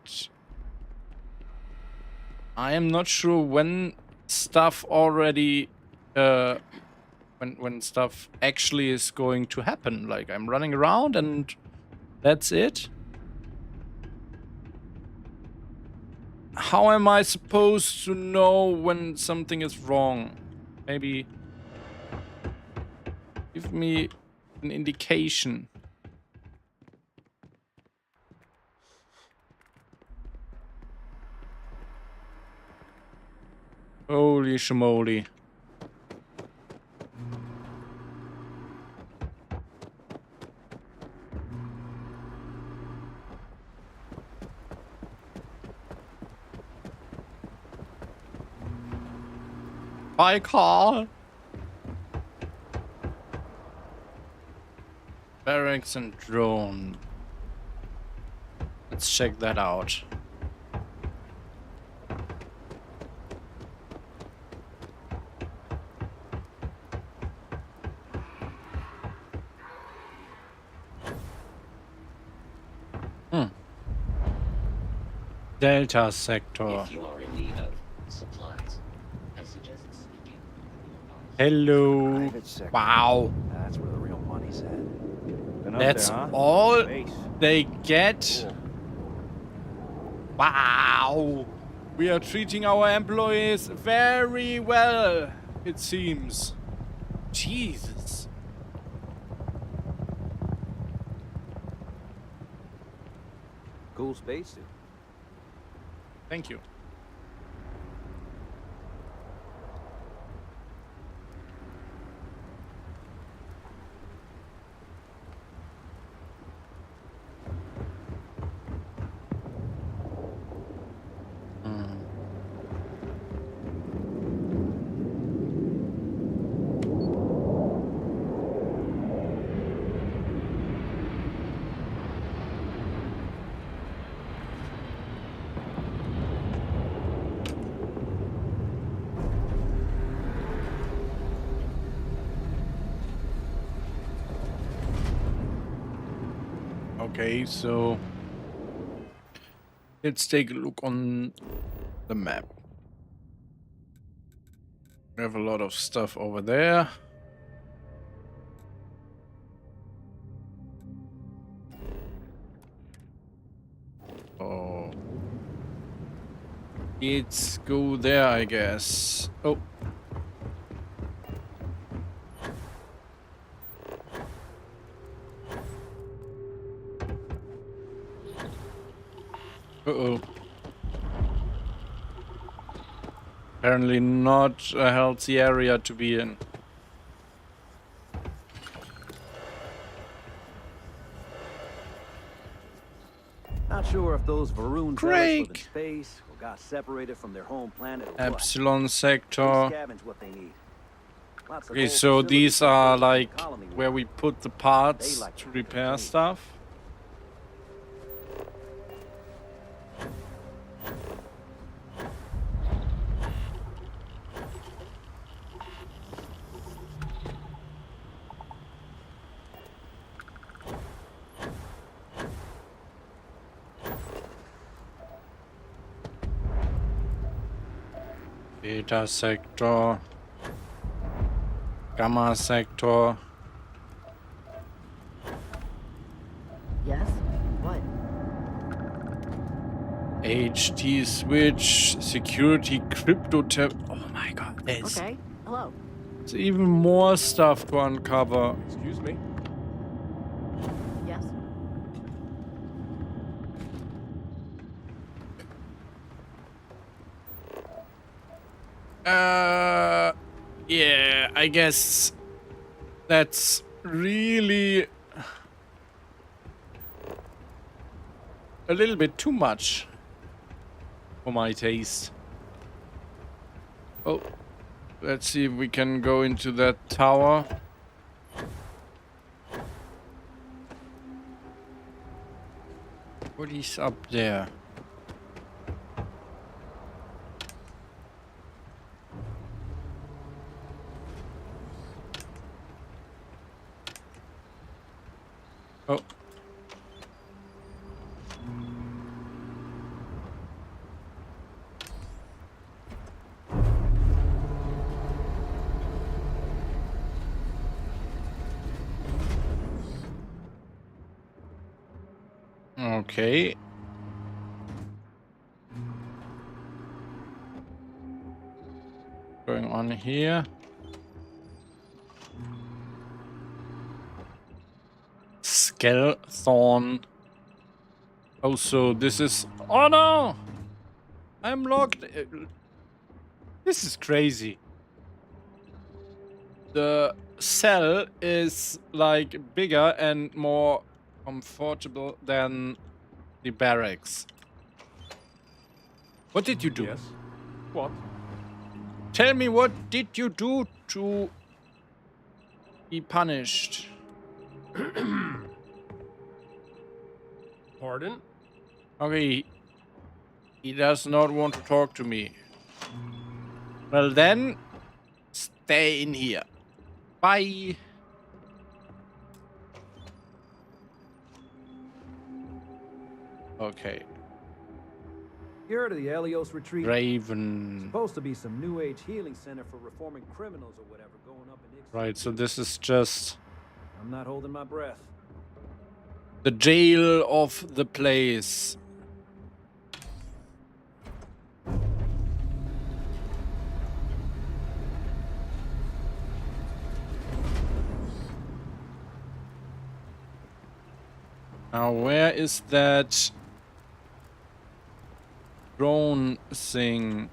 S1: I am not sure when stuff already, when stuff actually is going to happen. Like, I'm running around and that's it. How am I supposed to know when something is wrong? Maybe give me an indication. Holy schmoly. Hi, Carl. Barracks and drone. Let's check that out. Delta sector.
S5: If you are in need of supplies, I suggest seeking.
S1: Hello.
S2: Private sector.
S1: Wow.
S2: That's where the real money's at. Been up
S1: That's
S2: there, huh?
S1: all
S2: Base.
S1: they get.
S2: Cool.
S1: Wow. We are treating our employees very well, it seems. Jesus.
S2: Cool spacesuit.
S1: Thank you. Okay, so Let's take a look on the map. We have a lot of stuff over there. Oh. Let's go there, I guess. Oh. Uh-oh. Apparently not a healthy area to be in.
S2: Not sure if those Varun zealots
S1: Craig!
S2: live in space or got separated from their home planet or what.
S1: Epsilon
S2: They
S1: sector.
S2: scavenge what they need. Lots of
S1: Okay,
S2: old
S1: so these
S2: facilities
S1: are
S2: built in
S1: like
S2: colony
S1: where
S2: war.
S1: we put the parts
S2: They like
S1: to
S2: to
S1: repair
S2: trade.
S1: stuff. Beta sector. Gamma sector.
S6: Yes? What?
S1: HT switch. Security crypto tab. Oh my god. There's
S6: Okay. Hello.
S1: even more stuff to uncover.
S4: Excuse me?
S6: Yes?
S1: Yeah, I guess that's really a little bit too much for my taste. Oh, let's see if we can go into that tower. What is up there? Oh. Okay. Going on here. Skeleton. Oh, so this is... Oh no! I'm locked. This is crazy. The cell is like bigger and more comfortable than the barracks. What did you do?
S4: Yes. What?
S1: Tell me, what did you do to be punished?
S4: Pardon?
S1: Okay, he does not want to talk to me. Well then, stay in here. Bye. Okay,
S2: You heard of the Helios retreat?
S1: Raven.
S2: Supposed to be some new age healing center for reforming criminals or whatever going up in Ixtal.
S1: Right, so this is just
S2: I'm not holding my breath.
S1: the jail of the place. Now, where is that drone thing?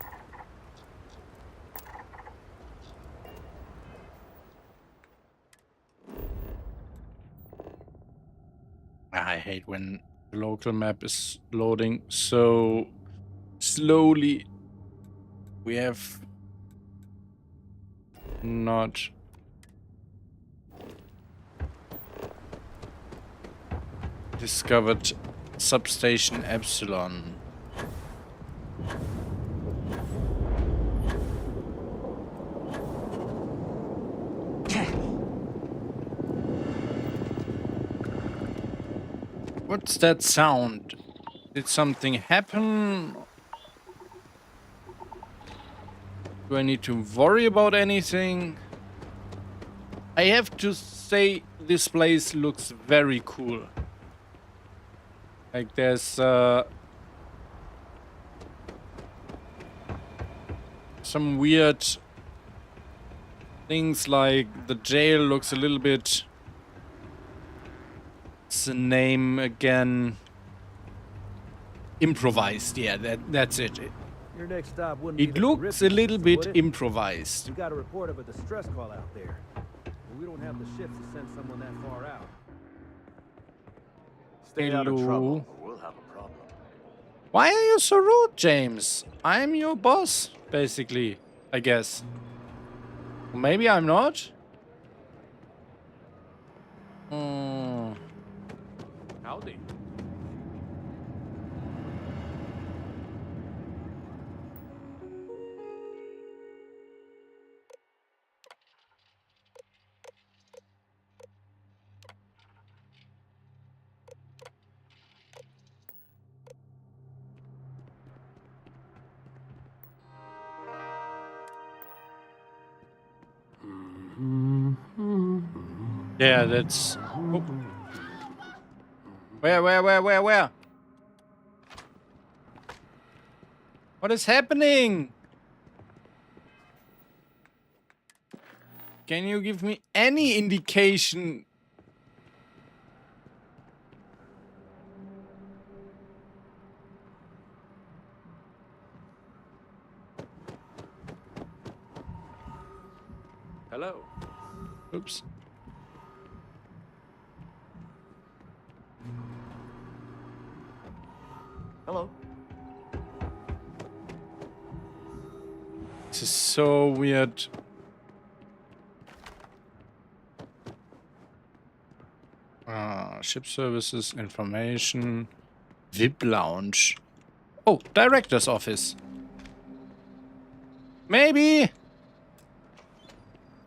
S1: I hate when the local map is loading so slowly. We have not discovered substation Epsilon. What's that sound? Did something happen? Do I need to worry about anything? I have to say this place looks very cool. Like there's some weird things, like the jail looks a little bit... What's the name again? Improvised, yeah, that's it.
S2: Your next stop wouldn't be
S1: It
S2: the
S1: looks a
S2: Caribbean,
S1: little
S2: would
S1: bit
S2: it?
S1: improvised.
S2: We got a report of a distress call out there. But we don't have the ships to send someone that far out.
S3: Stay out of
S1: Hello.
S3: trouble, or we'll have a problem.
S1: Why are you so rude, James? I'm your boss, basically, I guess. Maybe I'm not? Hmm.
S4: Howdy.
S1: Yeah, that's... Oh. Where? What is happening? Can you give me any indication?
S4: Hello.
S1: Oops.
S2: Hello.
S1: This is so weird. Ship services, information, VIP lounge. Oh, director's office. Maybe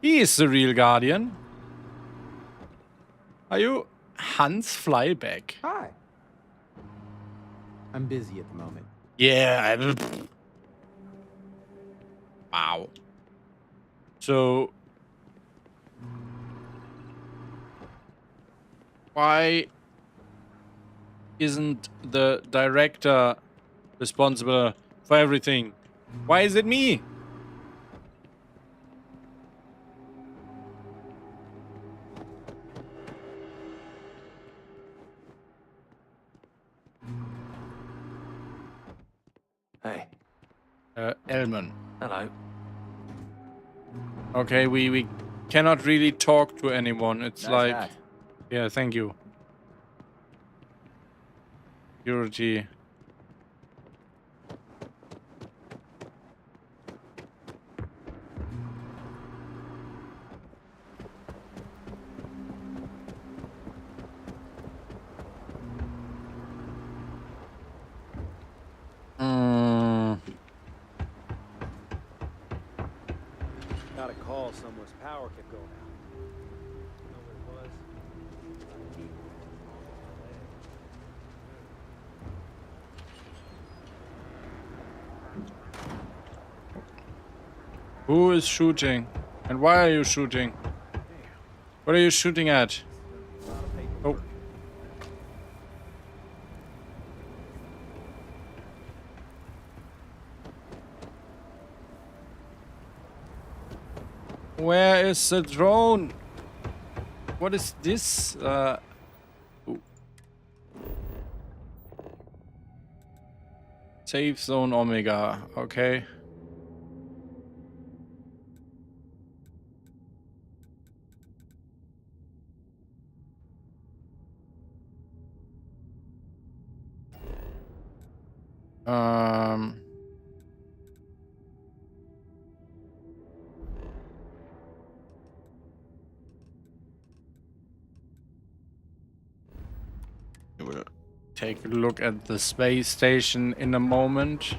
S1: he is the real guardian. Are you Hans Flyback?
S7: Hi. I'm busy at the moment.
S1: Yeah. Wow. So why isn't the director responsible for everything? Why is it me?
S2: Hey.
S1: Elman.
S2: Hello.
S1: Okay, we cannot really talk to anyone. It's
S2: Nice
S1: like...
S2: hat.
S1: Yeah, thank you. Security.
S2: Got a call. Someone's power kept going out. You know what it was?
S1: Who is shooting? And why are you shooting? What are you shooting at? Oh. Where is the drone? What is this? Ooh. Safe zone Omega. Okay. We'll take a look at the space station in a moment.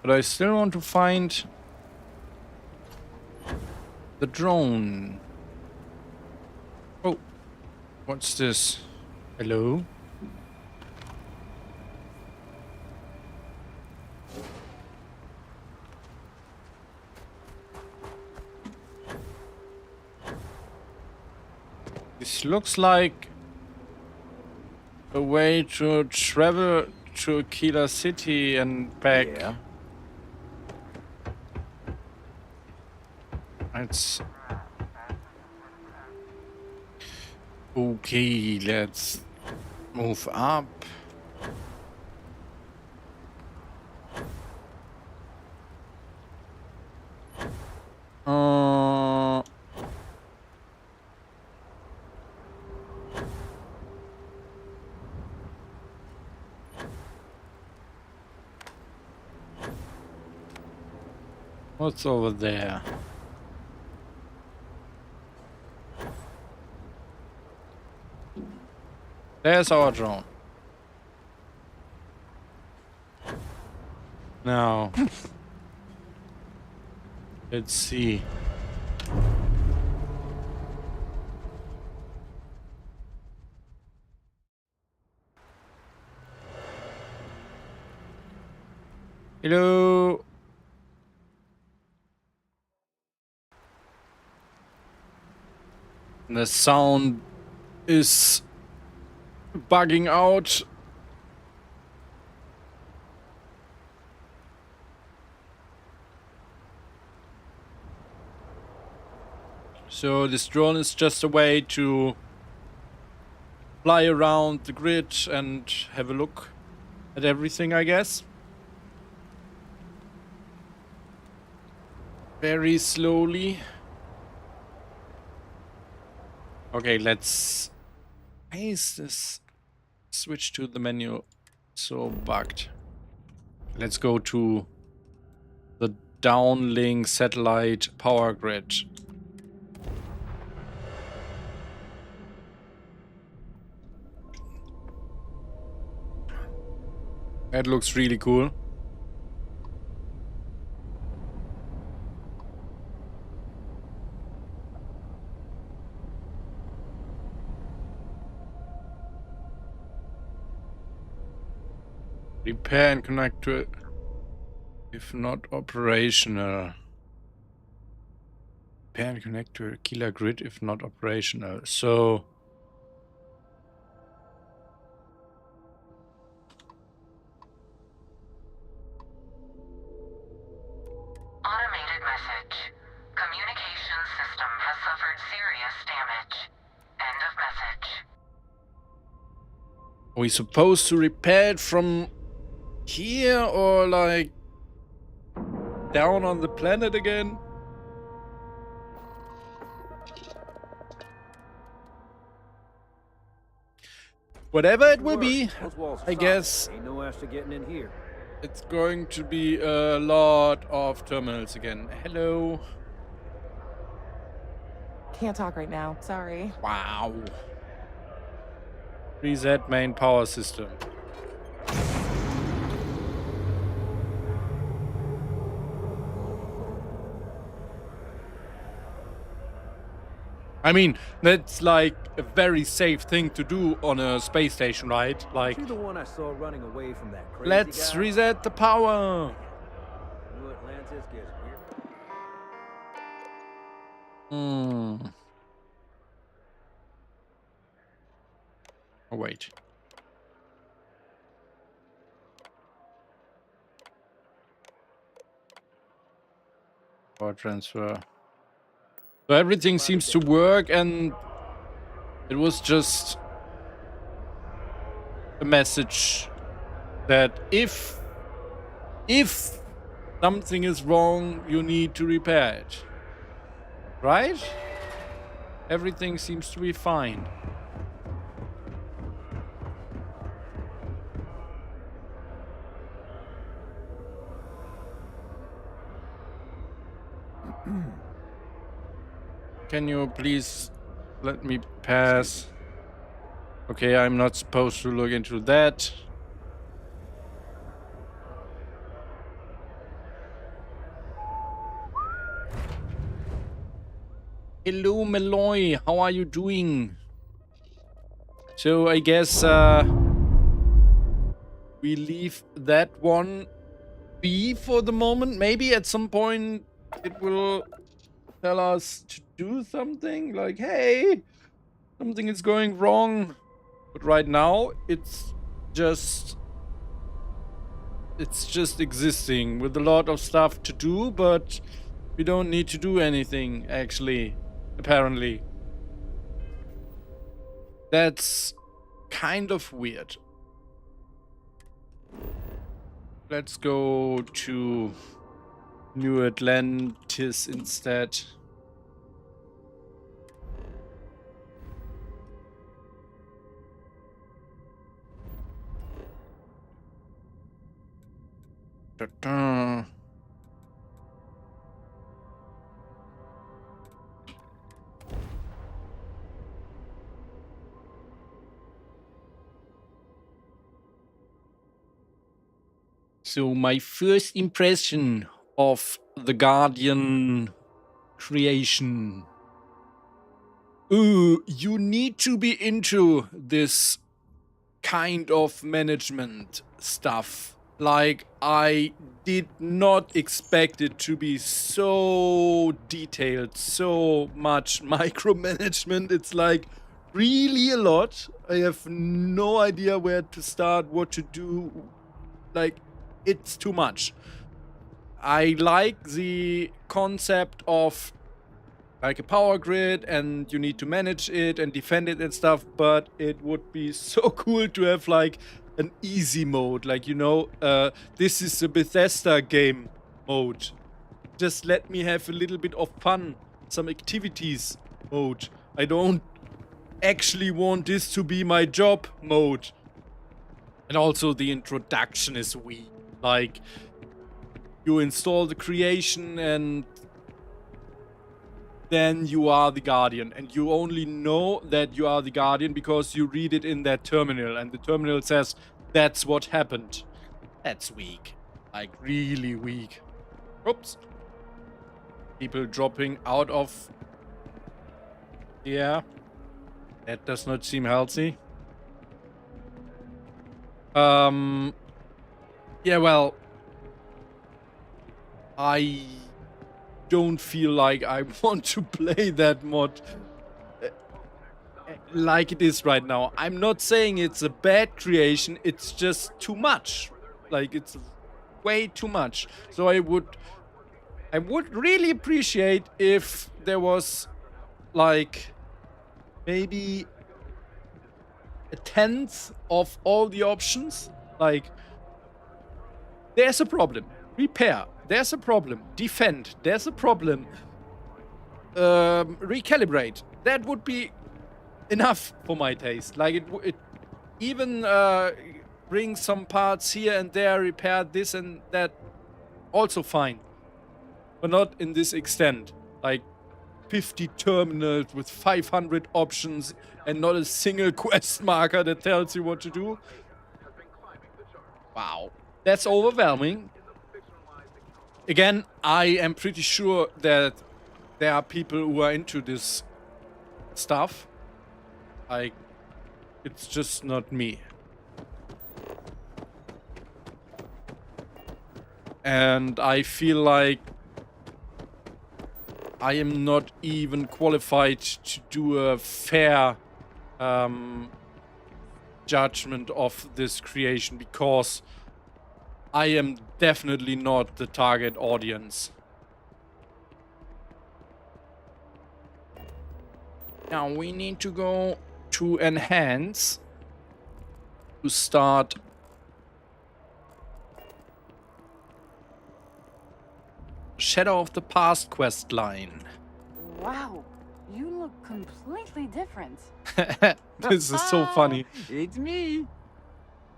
S1: But I still want to find the drone. Oh, what's this? Hello? This looks like a way to travel to Aquila City and back.
S2: Yeah.
S1: It's okay. Let's move up. What's over there? There's our drone. Now, let's see. Hello. The sound is bugging out. So this drone is just a way to fly around the grid and have a look at everything, I guess. Very slowly. Okay, let's... Why is this switch to the menu so bugged? Let's go to the downlink satellite power grid. That looks really cool. Repair and connect to it if not operational. Repair and connect to a killer grid if not operational. So
S7: automated message. Communication system has suffered serious damage. End of message.
S1: are we supposed to repair it from here or like down on the planet again? Whatever it will be,
S2: Those walls are
S1: I
S2: solid.
S1: guess
S2: Ain't no extra getting in here.
S1: it's going to be a lot of terminals again. Hello.
S8: Can't talk right now. Sorry.
S1: Wow. Reset main power system. I mean, that's like a very safe thing to do on a space station, right? Like,
S2: You the one I saw running away from that crazy
S1: let's
S2: guy?
S1: reset the power.
S2: New Atlantis gets weird.
S1: Hmm. Oh, wait. Power transfer. So everything seems to work, and it was just a message that if something is wrong, you need to repair it. Right? Everything seems to be fine. Can you please let me pass? Okay, I'm not supposed to look into that. Hello, Meloy. How are you doing? So I guess we leave that one be for the moment. Maybe at some point it will tell us to do something like, hey, Something is going wrong. But right now, it's just existing with a lot of stuff to do, but we don't need to do anything, actually, apparently. That's kind of weird. Let's go to New Atlantis instead. Ta-da. So my first impression of the Guardian creation. Ooh, you need to be into this kind of management stuff. Like, I did not expect it to be so detailed, so much micromanagement. It's like really a lot. I have no idea where to start, what to do. Like, it's too much. I like the concept of like a power grid and you need to manage it and defend it and stuff, but it would be so cool to have like an easy mode, like, you know, this is a Bethesda game mode. Just let me have a little bit of fun, some activities mode. I don't actually want this to be my job mode. And also the introduction is weak. Like, you install the creation and then you are the Guardian. And you only know that you are the Guardian because you read it in that terminal. And the terminal says, that's what happened. That's weak. Like, really weak. Oops. People dropping out of the air. That does not seem healthy. Yeah, well, I don't feel like I want to play that mod like it is right now. I'm not saying it's a bad creation, it's just too much. Like, it's way too much. So I would really appreciate if there was like maybe a tenth of all the options. Like, there's a problem. Repair. There's a problem. Defend. There's a problem. Recalibrate. That would be enough for my taste. Like, it even bring some parts here and there, repair this and that. Also fine. But not in this extent. Like, 50 terminals with 500 options and not a single quest marker that tells you what to do. Wow. That's overwhelming. Again, I am pretty sure that there are people who are into this stuff. Like, it's just not me. And I feel like I am not even qualified to do a fair judgment of this creation, because I am definitely not the target audience. Now we need to go to enhance to start Shadow of the Past quest line.
S6: Wow, you look completely different.
S1: This is so funny.
S2: It's me.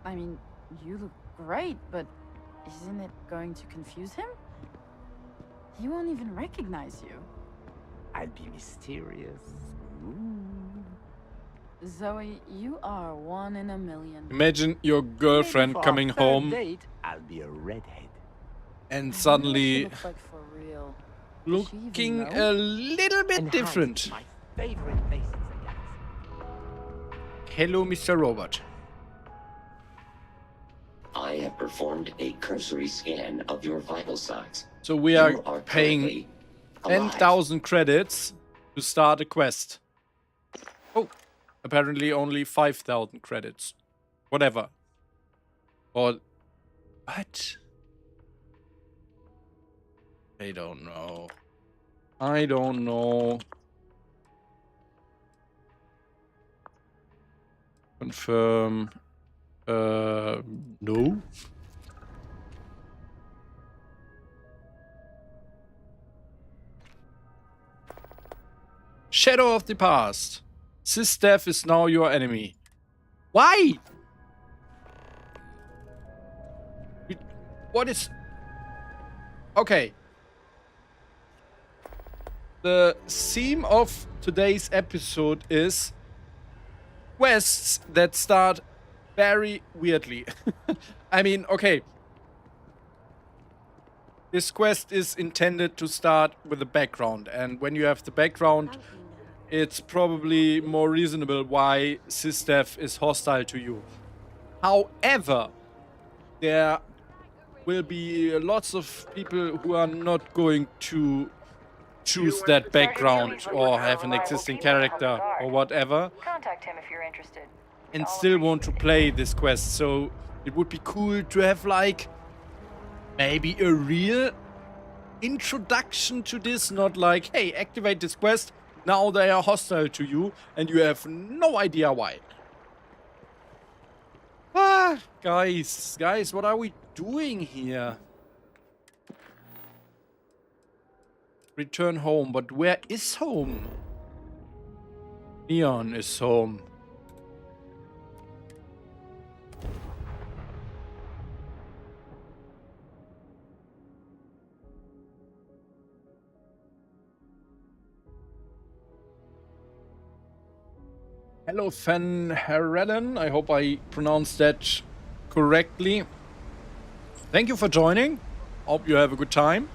S6: I mean, you look great, but isn't it going to confuse him? He won't even recognize you.
S2: I'd be mysterious.
S6: Zoe, you are one in a million.
S1: Imagine your girlfriend coming home
S2: I'll be a redhead.
S1: and
S6: I wonder what she
S1: suddenly
S6: looks like for real. Does she even
S1: looking
S6: know?
S1: a little bit different.
S2: My favorite faces again.
S1: Hello, Mr. Robot.
S5: I have performed a cursory scan of your vital signs.
S1: So we
S5: You
S1: are paying
S5: currently alive.
S1: 10,000 credits to start a quest. Oh, apparently only 5,000 credits. Whatever. Or what? I don't know. I don't know. Confirm. No. Shadow of the past. Sysdev is now your enemy. Why? What is... Okay. The theme of today's episode is quests that start very weirdly. I mean, okay. This quest is intended to start with a background, and when you have the background, it's probably more reasonable why Sysdev is hostile to you. However, there will be lots of people who are not going to choose that background or have an existing character or whatever.
S9: Contact him if you're interested.
S1: And still want to play this quest. So it would be cool to have like maybe a real introduction to this, not like, hey, activate this quest, now they are hostile to you and you have no idea why. Ah, guys, what are we doing here? Return home, but where is home? Neon is home. Hello, Van Herreden. I hope I pronounced that correctly. Thank you for joining. Hope you have a good time.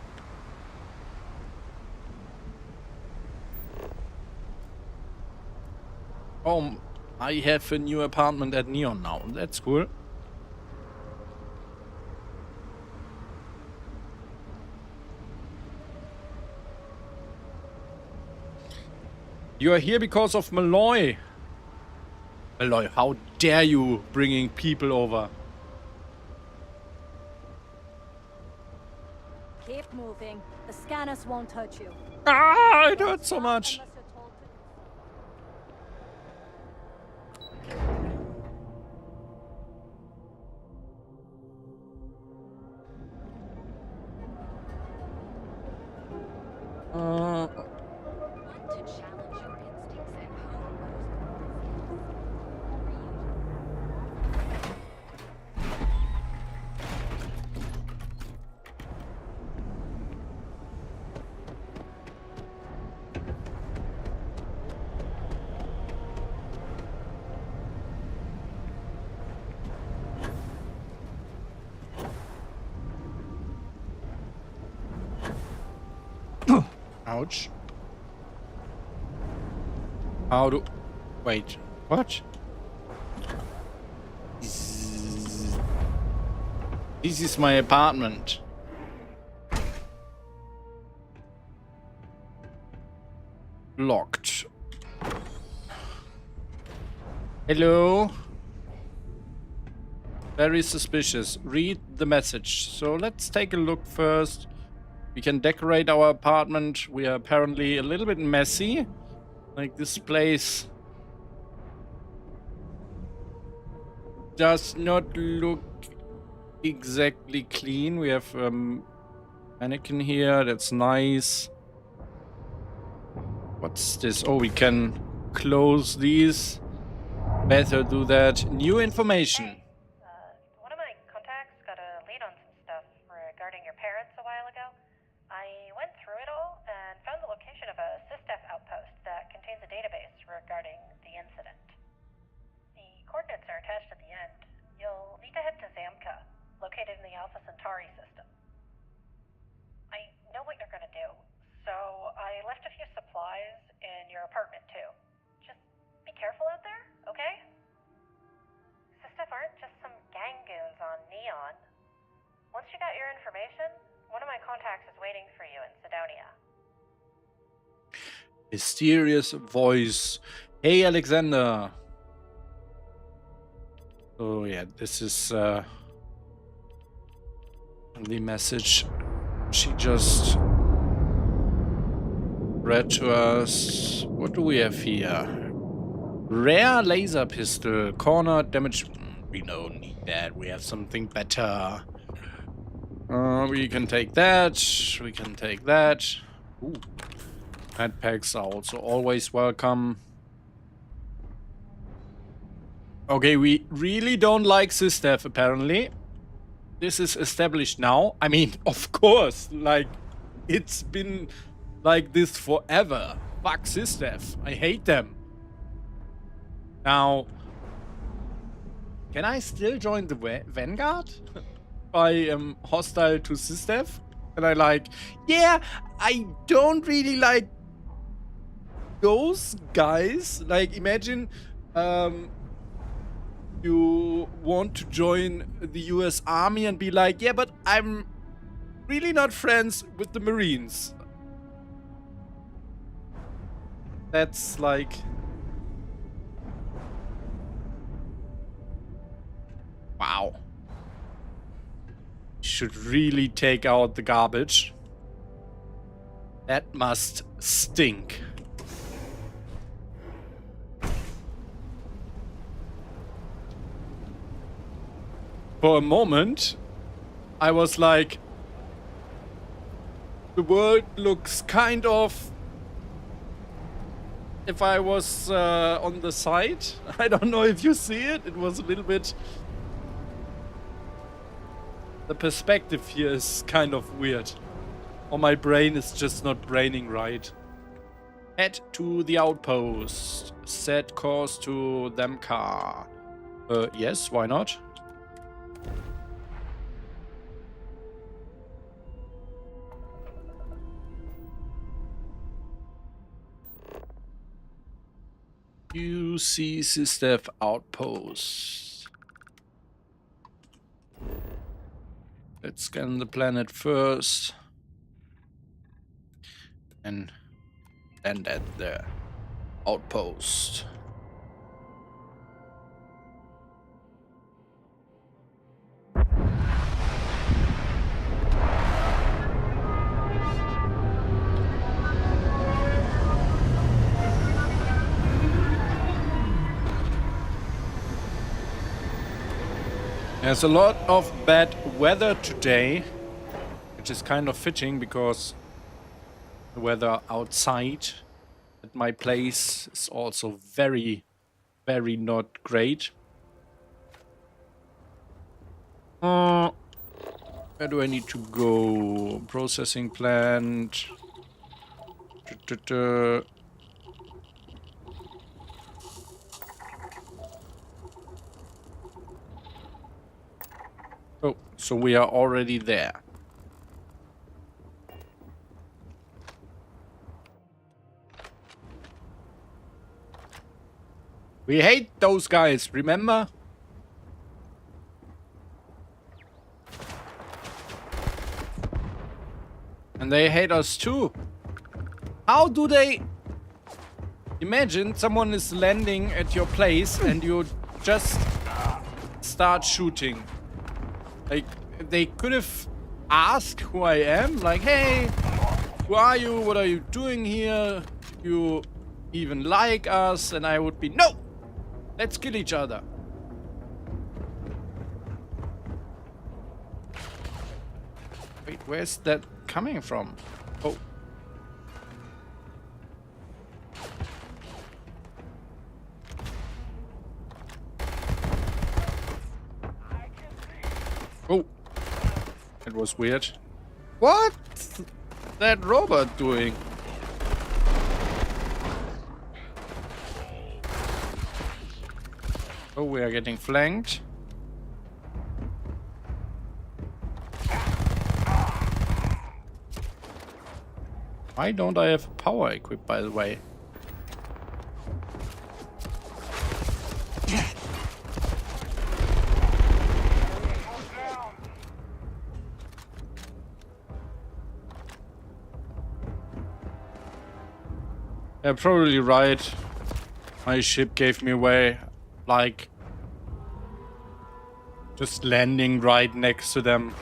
S1: Oh, I have a new apartment at Neon now. That's cool. You are here because of Malloy. Malloy, how dare you bringing people over?
S10: Keep moving. The scanners won't hurt you.
S1: Ah, it hurts so much. Ouch. How do... Wait, what? This is my apartment. Locked. Hello? Very suspicious. Read the message. So let's take a look first. We can decorate our apartment. We are apparently a little bit messy. Like this place does not look exactly clean. We have mannequin here. That's nice. What's this? Oh, we can close these. Better do that. New information.
S9: One of my contacts got a lead on some stuff regarding your parents a while ago. I went through it all and found the location of a Sysdev outpost that contains a database regarding the incident. The coordinates are attached at the end. You'll need to head to Zamka, located in the Alpha Centauri system. I know what you're gonna do, so I left a few supplies in your apartment too. Just be careful out there, okay? Sysdev aren't just some gang goons on Neon. Once you got your information, one of my contacts is waiting for you in Sidonia.
S1: Mysterious voice. Hey, Alexander. Oh yeah, this is the message she just read to us. What do we have here? Rare laser pistol, corner damage. We don't need that. We have something better. We can take that. We can take that. Ooh. Med packs are also always welcome. Okay, we really don't like SysDev apparently. This is established now. I mean, of course, like, it's been like this forever. Fuck SysDev. I hate them. Now, can I still join the Vanguard? I am hostile to SysDev? And I like, yeah, I don't really like those guys. Like, imagine you want to join the US Army and be like, yeah, but I'm really not friends with the Marines. That's like... Wow. Should really take out the garbage. That must stink. For a moment, I was like, the world looks kind of... If I was on the side, I don't know if you see it, it was a little bit... The perspective here is kind of weird. Or my brain is just not braining right. Head to the outpost. Set course to them car. Yes, why not? UC SysDev outpost. Let's scan the planet first. And end at the outpost. There's a lot of bad weather today, which is kind of fitting because the weather outside at my place is also very, very not great. Where do I need to go? Processing plant. Oh, so we are already there. We hate those guys, remember? And they hate us too. How do they... Imagine someone is landing at your place and you just start shooting. Like, they could have asked who I am. Like, hey, who are you? What are you doing here? You even like us? And I would be, no! Let's kill each other. Wait, where's that coming from? Oh. Oh. It was weird. What's that robot doing? Oh, we are getting flanked. Why don't I have power equipped, by the way? Yeah, probably right. My ship gave me away like Just landing right next to them.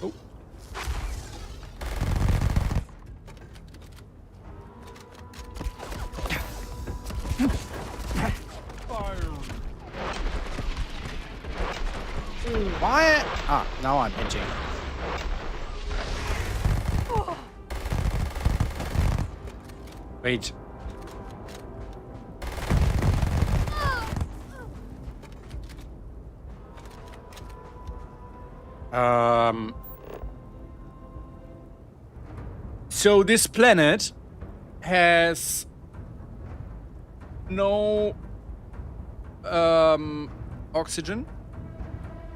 S1: Oh. Why? Ah, now I'm hitting. Wait. So this planet has no oxygen,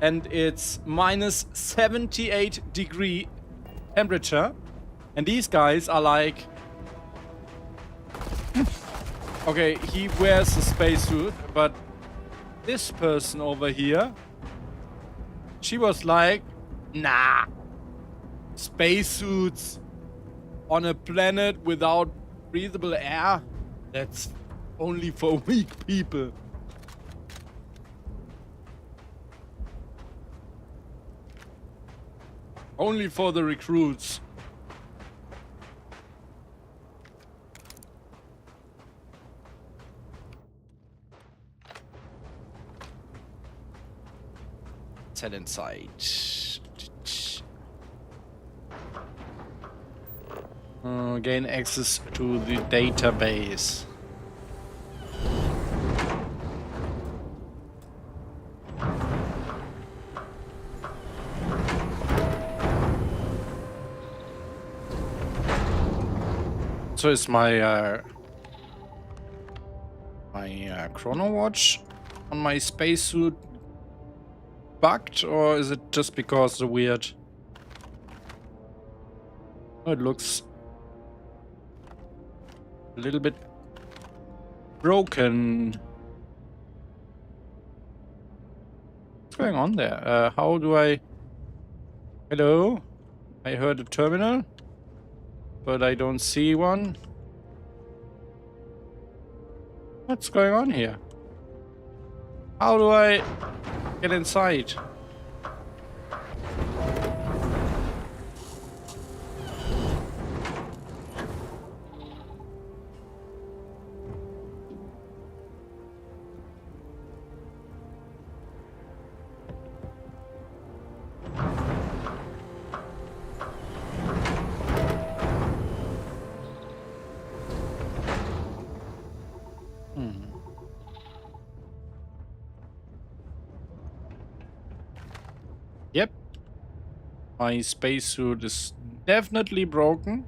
S1: and it's minus 78 degree temperature, and these guys are like, okay, he wears a spacesuit, but this person over here, she was like, nah, spacesuits on a planet without breathable air, that's only for weak people. Only for the recruits. Let's head inside. Gain access to the database. So is my chrono watch on my spacesuit bugged, or is it just because the weird? Oh, it looks a little bit broken. What's going on there? How do I... Hello? I heard a terminal, but I don't see one. What's going on here? How do I get inside? Yep. My spacesuit is definitely broken.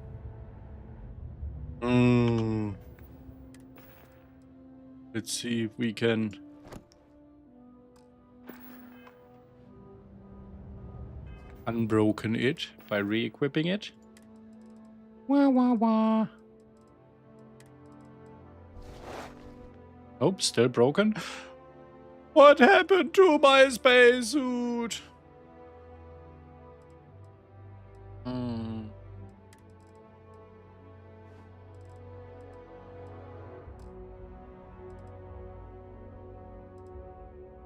S1: Let's see if we can unbroken it by re-equipping it. Wah wah wah. Nope, still broken. What happened to my spacesuit?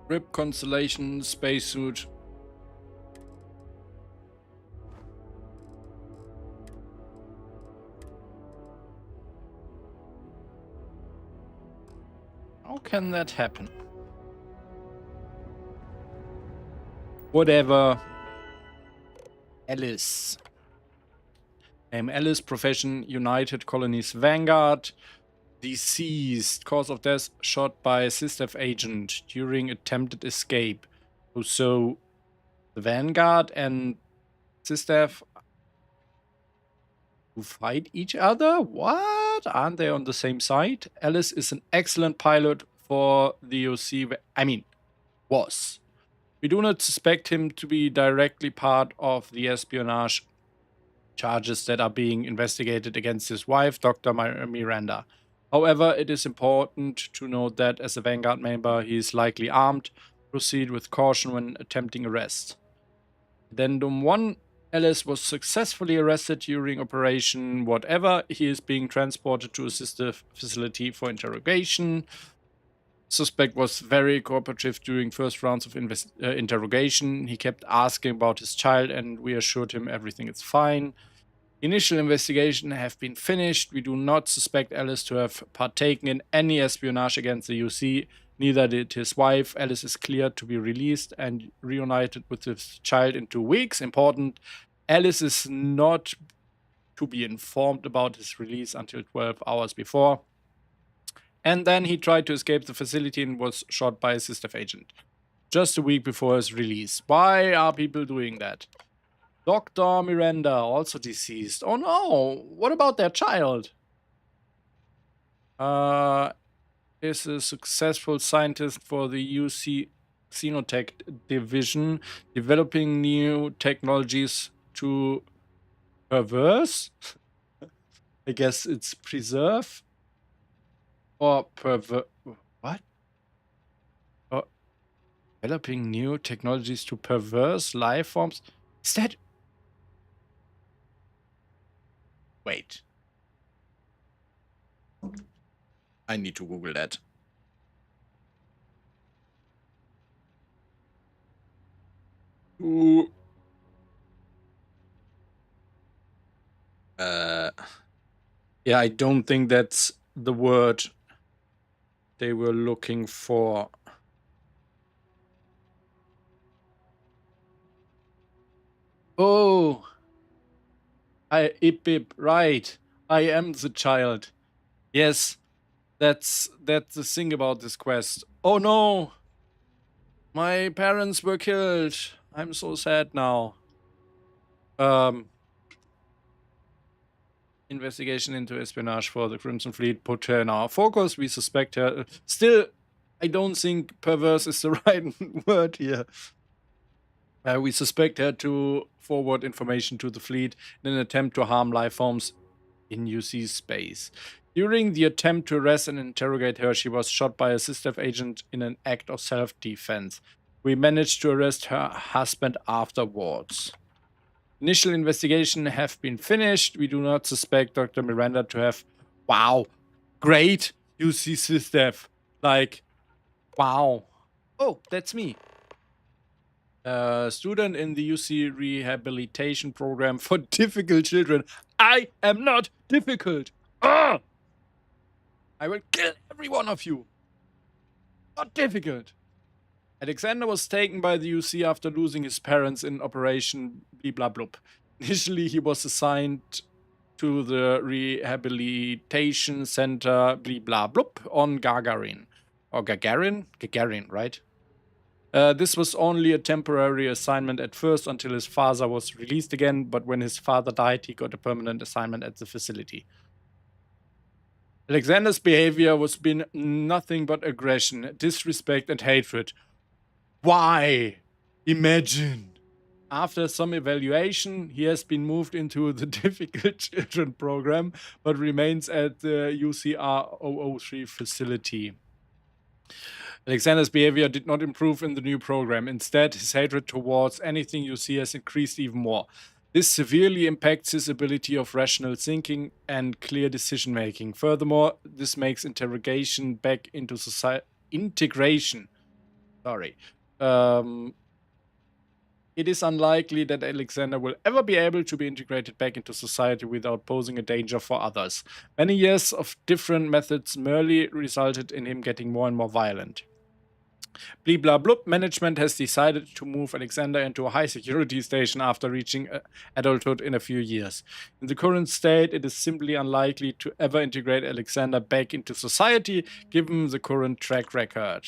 S1: RIP Constellation spacesuit. How can that happen? Whatever. Alice. Name Alice, profession United Colonies Vanguard. Deceased. Cause of death shot by SysDev agent during attempted escape. So the Vanguard and SysDev who fight each other? What? Aren't they on the same side? Alice is an excellent pilot for the OC. I mean, was. We do not suspect him to be directly part of the espionage charges that are being investigated against his wife, Dr. Miranda. However, it is important to note that as a Vanguard member, he is likely armed. Proceed with caution when attempting arrest. Addendum 1. Alice was successfully arrested during Operation Whatever. He is being transported to a sister facility for interrogation. Suspect was very cooperative during first rounds of interrogation. He kept asking about his child and we assured him everything is fine. Initial investigation have been finished. We do not suspect Alice to have partaken in any espionage against the UC. Neither did his wife. Alice is cleared to be released and reunited with his child in 2 weeks. Important, Alice is not to be informed about his release until 12 hours before. And then he tried to escape the facility and was shot by a SysDef agent just a week before his release. Why are people doing that? Dr. Miranda, also deceased. Oh no, what about their child? Is a successful scientist for the UC Xenotech division, developing new technologies to perverse? I guess it's preserve? Or what? Or developing new technologies to perverse life forms? Is that... Wait. I need to Google that. Ooh. Yeah, I don't think that's the word they were looking for. Oh, Ip, right. I am the child. Yes, that's the thing about this quest. Oh no, my parents were killed. I'm so sad now. Investigation into espionage for the Crimson Fleet put her in our focus. We suspect her. Still, I don't think perverse is the right word here. We suspect her to forward information to the fleet in an attempt to harm life forms in UC space. During the attempt to arrest and interrogate her, she was shot by a SysDef agent in an act of self-defense. We managed to arrest her husband afterwards. Initial investigation have been finished. We do not suspect Dr. Miranda to have... Wow. Great UC SysDef. Like, wow. Oh, that's me. Student in the UC rehabilitation program for difficult children. I am not difficult. I will kill every one of you. Not difficult. Alexander was taken by the UC after losing his parents in Operation Bliblablub. Initially, he was assigned to the rehabilitation center Bliblablub on Gagarin. Or Gagarin? Gagarin, right? This was only a temporary assignment at first until his father was released again, but when his father died, he got a permanent assignment at the facility. Alexander's behavior was been nothing but aggression, disrespect, and hatred. Why? Imagine. After some evaluation, he has been moved into the difficult children program, but remains at the UCR 003 facility. Alexander's behavior did not improve in the new program. Instead, his hatred towards anything UC has increased even more. This severely impacts his ability of rational thinking and clear decision-making. Furthermore, this makes integration back into society... Integration. Sorry. It is unlikely that Alexander will ever be able to be integrated back into society without posing a danger for others. Many years of different methods merely resulted in him getting more and more violent. Bliblablub management has decided to move Alexander into a high-security station after reaching adulthood in a few years. In the current state, it is simply unlikely to ever integrate Alexander back into society, given the current track record.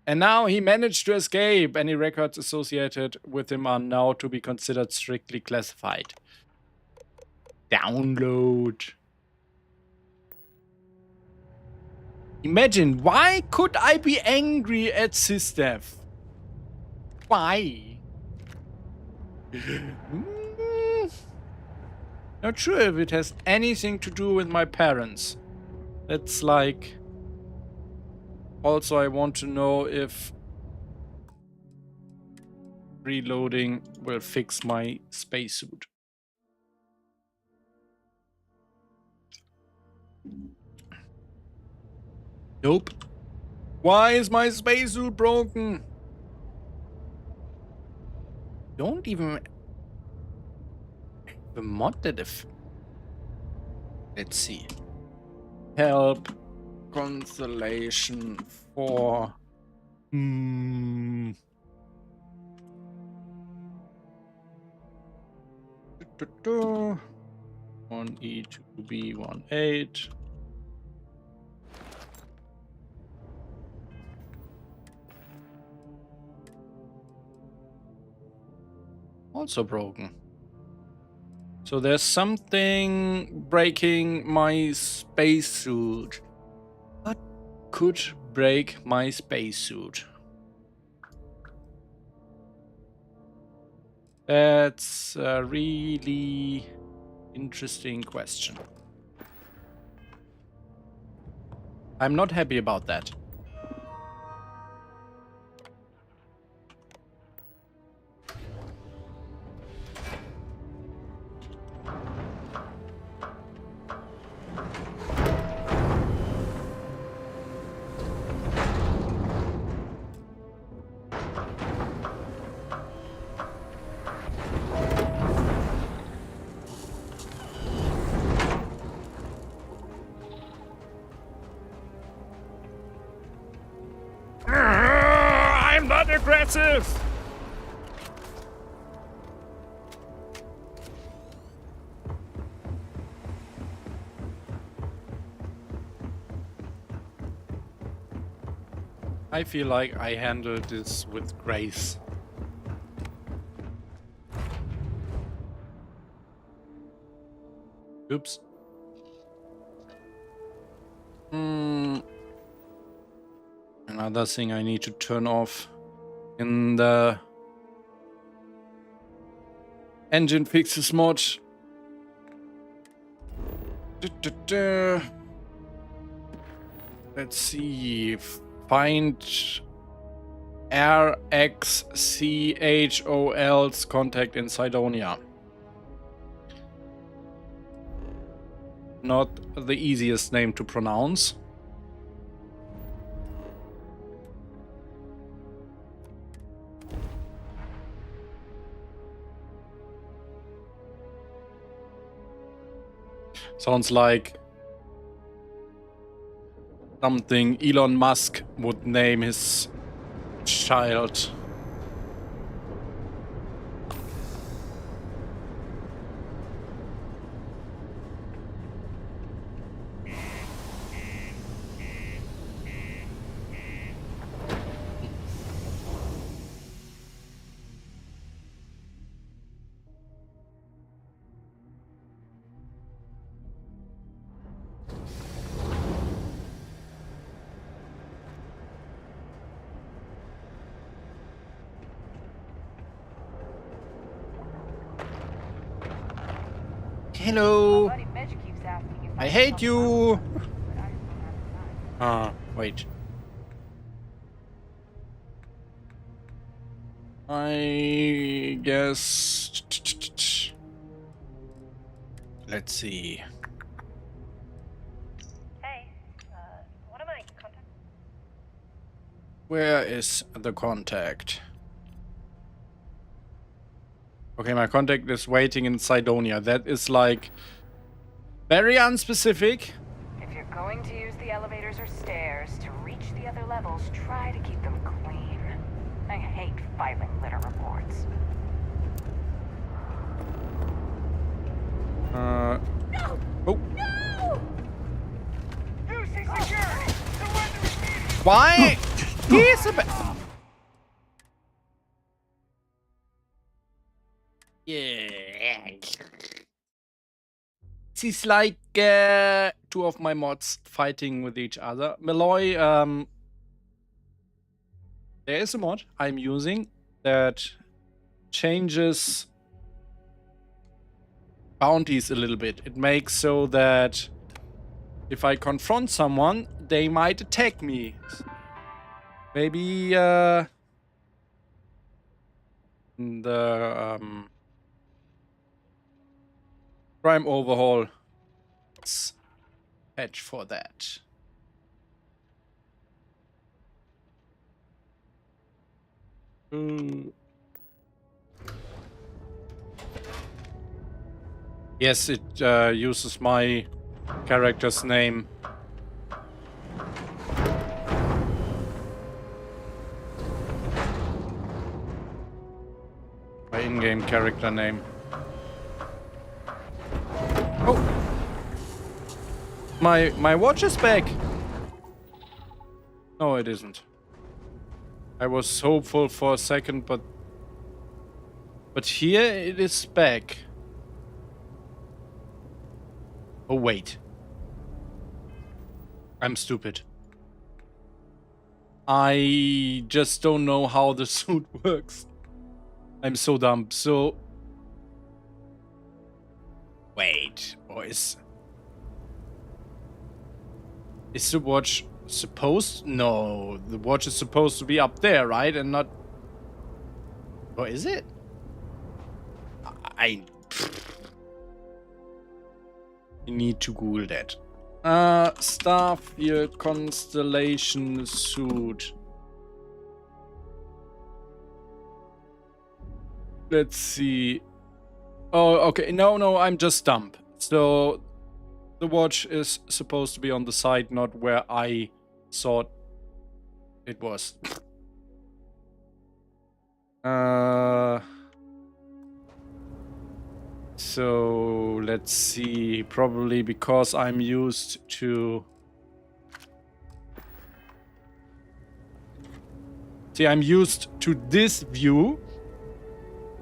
S1: And now he managed to escape. Any records associated with him are now to be considered strictly classified. Download. Imagine, why could I be angry at SysDef? Why? Not sure if it has anything to do with my parents. That's like... Also, I want to know if Reloading will fix my spacesuit. Nope. Why is my spacesuit broken? Don't even mod that if. Let's see. Help constellation for. One E2B18. Also broken. So there's something breaking my spacesuit. What could break my spacesuit? That's a really interesting question. I'm not happy about that. I'm not aggressive! I feel like I handled this with grace. Oops. Another thing I need to turn off in the engine fixes mod. Let's see. Find RXCHOL's contact in Cydonia. Not the easiest name to pronounce. Sounds like something Elon Musk would name his child. Hello. I hate you. Wait. I guess. Let's see.
S9: Hey, one of my contacts.
S1: Where is the contact? Okay, my contact is waiting in Cydonia. That is like very unspecific.
S7: If you're going to use the elevators or stairs to reach the other levels, try to keep them clean. I hate filing litter reports.
S1: No! Oh.
S7: No! Security!
S1: Why? He's a bit. Yeah. It's like two of my mods fighting with each other. Malloy, there is a mod I'm using that changes bounties a little bit. It makes so that if I confront someone, they might attack me. Maybe the crime overhaul patch for that. Yes, it uses my character's name. My in-game character name. Oh! My watch is back! No, it isn't. I was hopeful for a second, but here it is back. Oh, wait. I'm stupid. I just don't know how the suit works. I'm so dumb. So... Wait, boys. Is the watch supposed... No, the watch is supposed to be up there, right? And not... Or is it? I need to Google that. Starfield Constellation Suit. Let's see. Oh, okay. No, I'm just dumb. So, the watch is supposed to be on the side, not where I thought it was. So, let's see. Probably because I'm used to... See, I'm used to this view.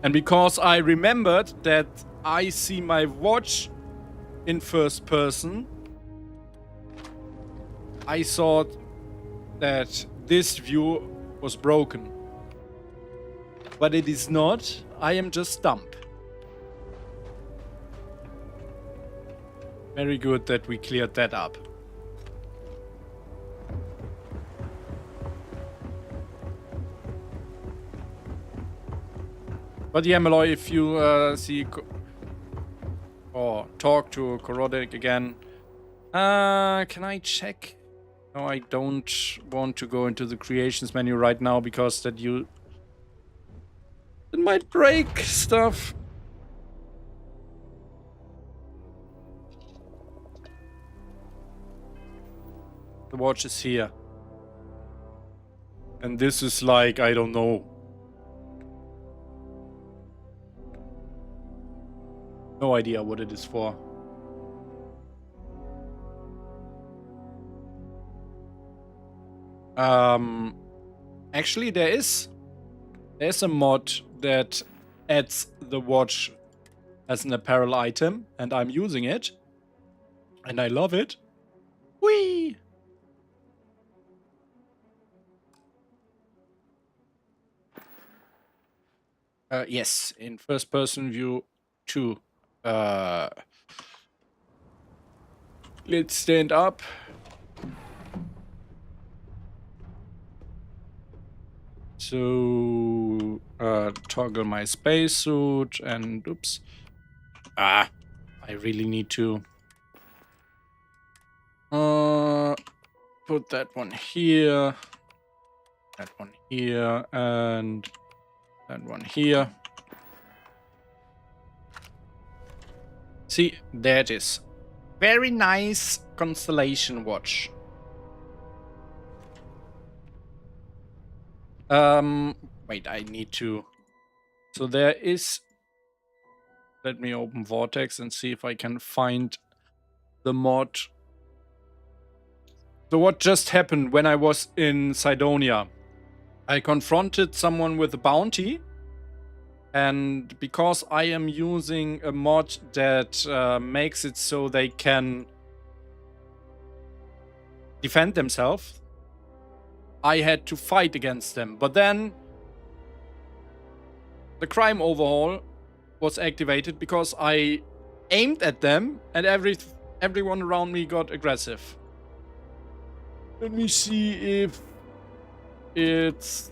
S1: And because I remembered that I see my watch in first person, I thought that this view was broken. But it is not. I am just dumb. Very good that we cleared that up. But yeah, Malloy, if you see or talk to Korodic again, can I check? No, I don't want to go into the creations menu right now because it might break stuff. The watch is here. And this is like, I don't know. No idea what it is for. Actually there's a mod that adds the watch as an apparel item, and I'm using it. And I love it. Whee! Yes, in first person view too. Let's stand up. So, toggle my spacesuit and oops. I really need to put that one here, that one here, and that one here. See, there it is. Very nice constellation watch. Wait, I need to... So there is... Let me open Vortex and see if I can find the mod. So what just happened when I was in Cydonia? I confronted someone with a bounty. And because I am using a mod that makes it so they can defend themselves, I had to fight against them. But then the crime overhaul was activated because I aimed at them and everyone around me got aggressive. Let me see if it's...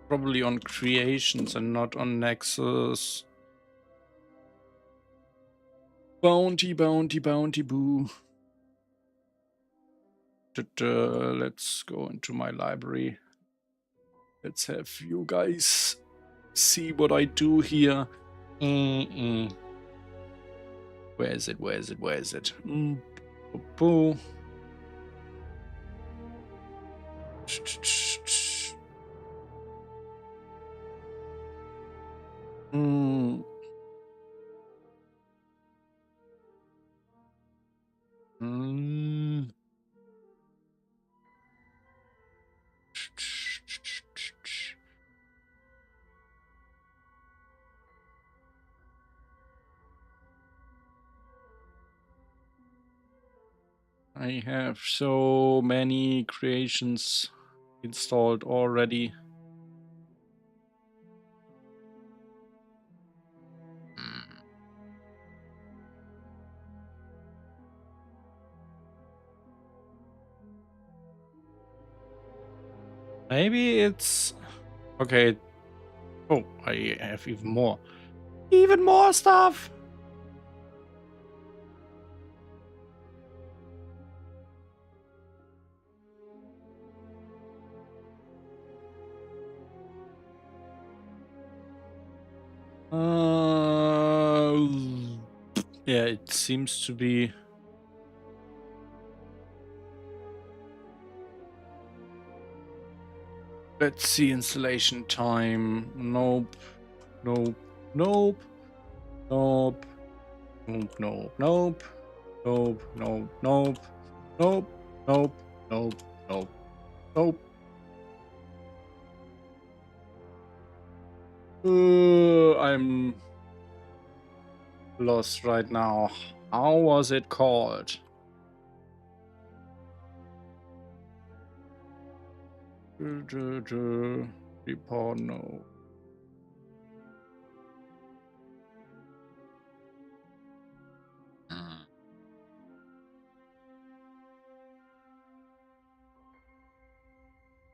S1: probably on creations and not on Nexus. Bounty, bounty, bounty, boo. Let's go into my library. Let's have you guys see what I do here. Where is it? Where is it? Where is it? Boo. I have so many creations installed already. Maybe it's okay. Oh, I have even more. Even more stuff. Yeah, it seems to be. Let's see installation time. Nope. Nope. Nope. Nope. Nope. Nope. Nope. Nope. Nope. Nope. Nope. Nope. Nope. Nope. Nope. I'm lost right now. How was it called? Report no.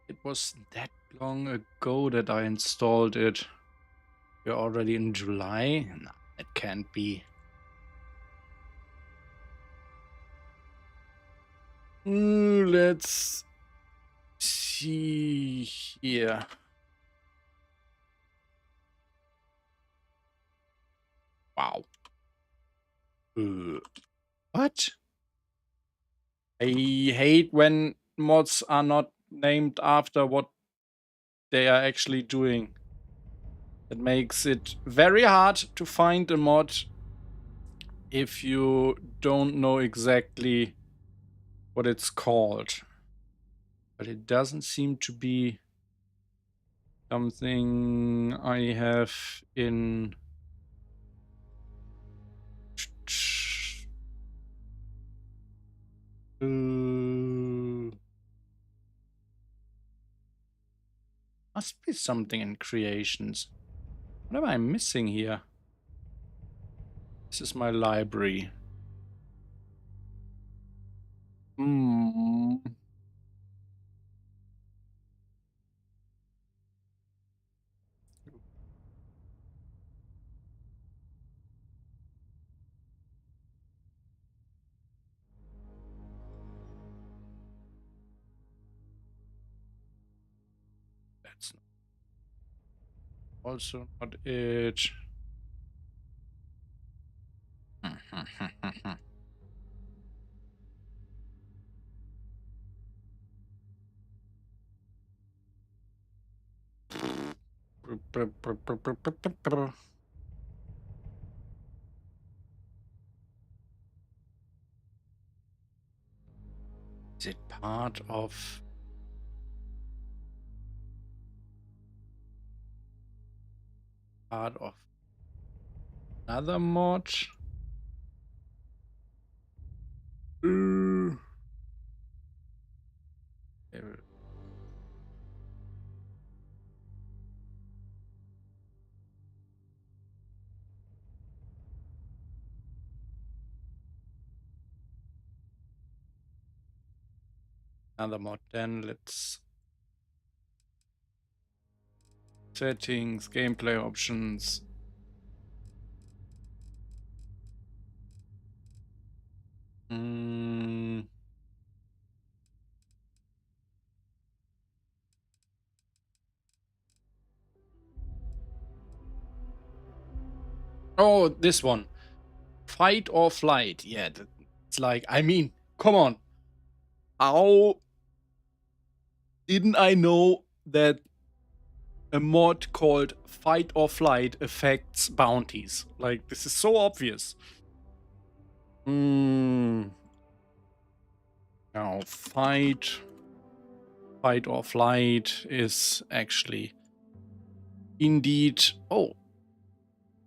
S1: It was that long ago that I installed it. We're already in July? No, that can't be. Let's see here. Wow. What? I hate when mods are not named after what they are actually doing. It makes it very hard to find a mod if you don't know exactly what it's called. But it doesn't seem to be something I have in... Must be something in creations. What am I missing here? This is my library. That's also not it. Is it part of another mod? Another mod, then let's settings, gameplay options. Oh, this one. Fight or flight. Yeah, it's like, I mean, come on. How didn't I know that a mod called Fight or Flight affects bounties? Like, this is so obvious. Now, Fight or Flight is actually indeed... Oh,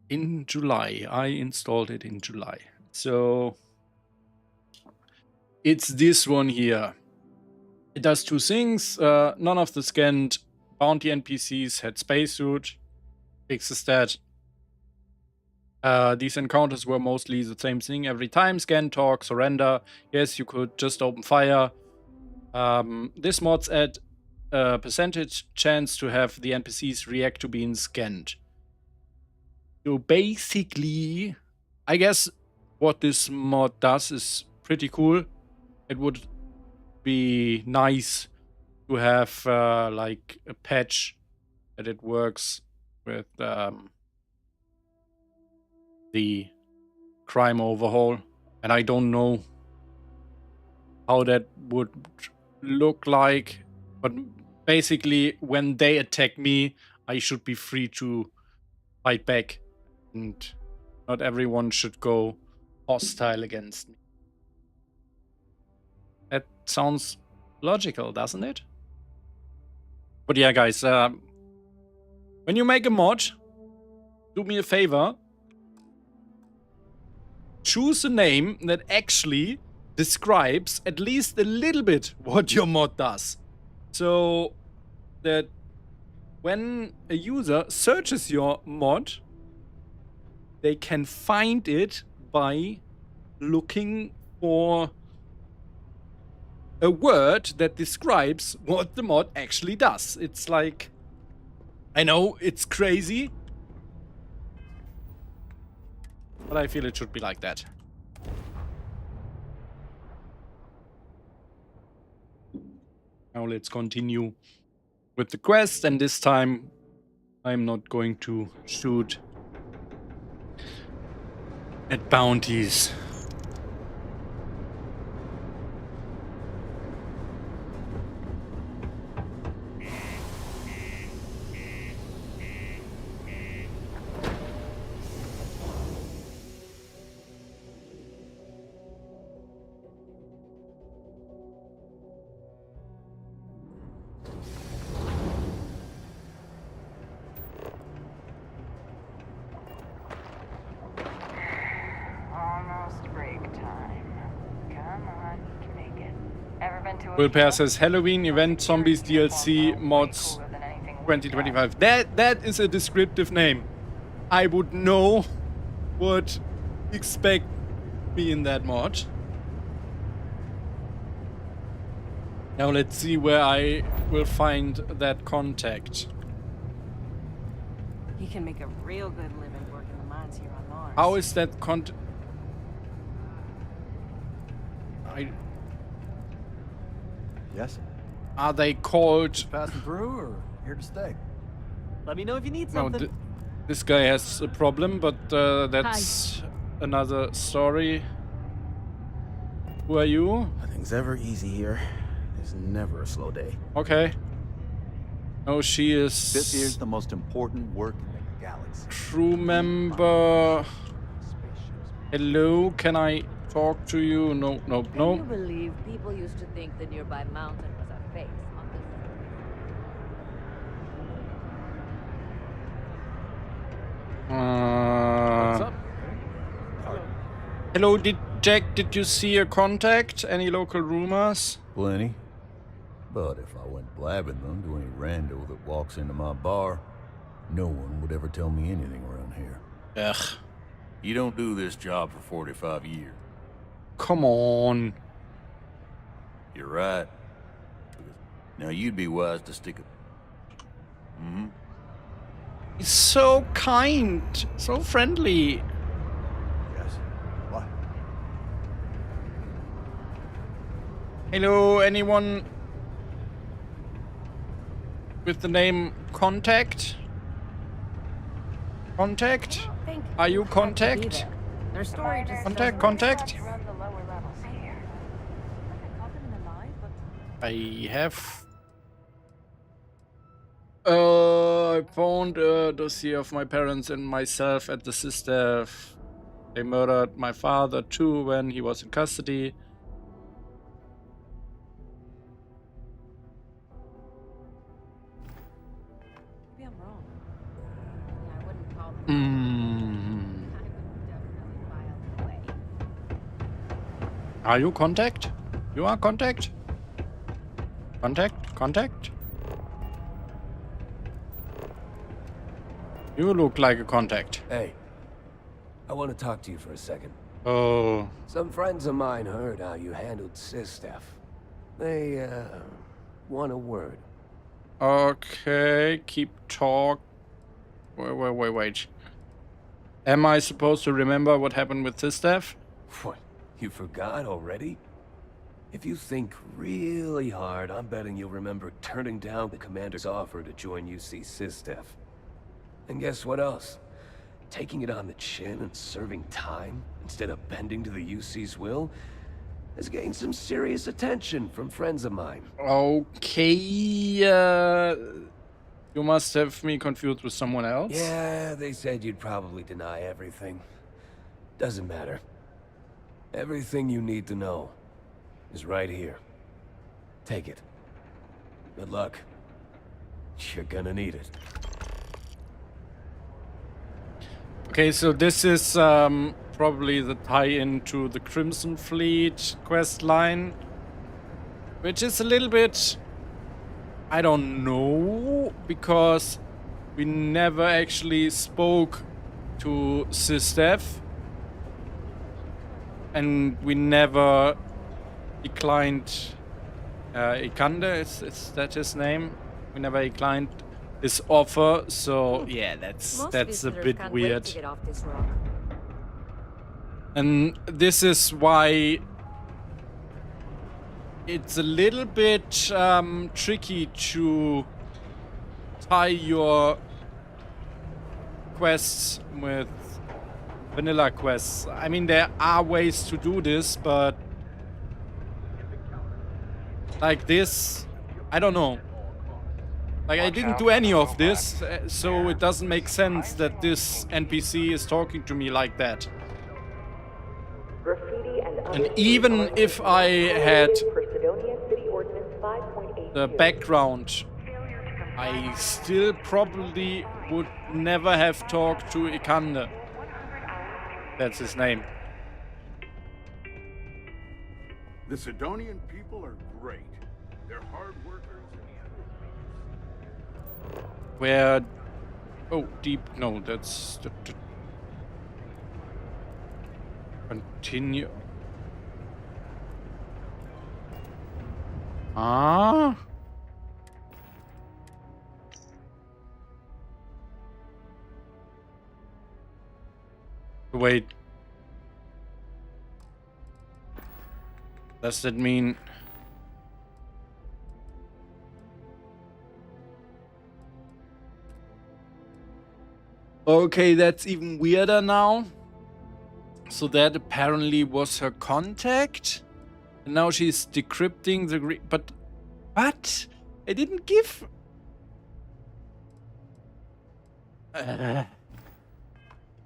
S1: in July. I installed it in July. So, it's this one here. It does two things. None of the scanned bounty NPCs had spacesuit. Fixes that. These encounters were mostly the same thing every time. Scan, talk, surrender. Yes, you could just open fire. This mod's add a percentage chance to have the NPCs react to being scanned. So basically, I guess what this mod does is pretty cool. It would be nice to have like a patch that it works with the crime overhaul, and I don't know how that would look like, but basically when they attack me, I should be free to fight back, and not everyone should go hostile against me. That sounds logical, doesn't it? But yeah, guys, when you make a mod, do me a favor. Choose a name that actually describes at least a little bit what your mod does. So that when a user searches your mod, they can find it by looking for a word that describes what the mod actually does. It's like, I know it's crazy, but I feel it should be like that. Now let's continue with the quest, and this time I'm not going to shoot at bounties. Will says Halloween event zombies DLC mods 2025. That is a descriptive name. I would know what expect me in that mod. Now let's see where I will find that contact.
S8: You can make a real good living working the mines here on Mars.
S1: How is that
S2: Yes?
S1: Are they called...
S2: Passing through or here to stay? Let me know if you need something.
S1: No, this guy has a problem, but that's another story. Who are you?
S11: Nothing's ever easy here. There's never a slow day.
S1: Okay. Oh, she is...
S2: This here's the most important work in the galaxy.
S1: Crew member... Hello, can I talk to you? No.
S12: Can you believe people used to think the nearby mountain was a face on this?
S1: What's up? Hello, Jack, did you see a contact? Any local rumors?
S11: Plenty. But if I went blabbing them to any rando that walks into my bar, no one would ever tell me anything around here.
S1: Ugh.
S11: You don't do this job for 45 years.
S1: Come on.
S11: You're right. Now you'd be wise to stick a...
S1: He's so kind, so friendly.
S11: Yes. What?
S1: Hello, anyone with the name Contact? Contact? Are you Contact?
S8: Their story just
S1: Contact,
S8: doesn't
S1: contact?
S7: Run the lower levels here.
S1: I have. I found a dossier of my parents and myself at the Sysdev. They murdered my father too when he was in custody.
S8: Maybe I'm wrong. Yeah, I wouldn't call them. I would definitely file away.
S1: Are you Contact? You are Contact? Contact? Contact? You look like a Contact.
S13: Hey, I want to talk to you for a second.
S1: Oh.
S13: Some friends of mine heard how you handled Sysdev. They, want a word.
S1: Okay, keep talk. Wait. Am I supposed to remember what happened with Sysdev?
S13: What, you forgot already? If you think really hard, I'm betting you'll remember turning down the commander's offer to join UC Sysdev. And guess what else? Taking it on the chin and serving time, instead of bending to the UC's will, has gained some serious attention from friends of mine.
S1: Okay, you must have me confused with someone else.
S13: Yeah, they said you'd probably deny everything. Doesn't matter. Everything you need to know is right here. Take it. Good luck. You're gonna need it.
S1: Okay, so this is probably the tie-in to the Crimson Fleet quest line, which is a little bit, I don't know, because we never actually spoke to Sysdev, and we never declined Ikande, is that his name? We never declined his offer, so yeah, that's a bit weird.
S12: To get off this rock.
S1: And this is why it's a little bit tricky to tie your quests with vanilla quests. I mean, there are ways to do this, but like this, I don't know. Like, I didn't do any of this, so it doesn't make sense that this NPC is talking to me like that. And even if I had the background, I still probably would never have talked to Ikande. That's his name.
S14: The Sidonian people are great. They're hard workers.
S1: Where... Oh, deep... No, that's... Continue... Ah? Wait. Does that mean... Okay, that's even weirder now. So that apparently was her contact. And now she's decrypting the... But... What? I didn't give...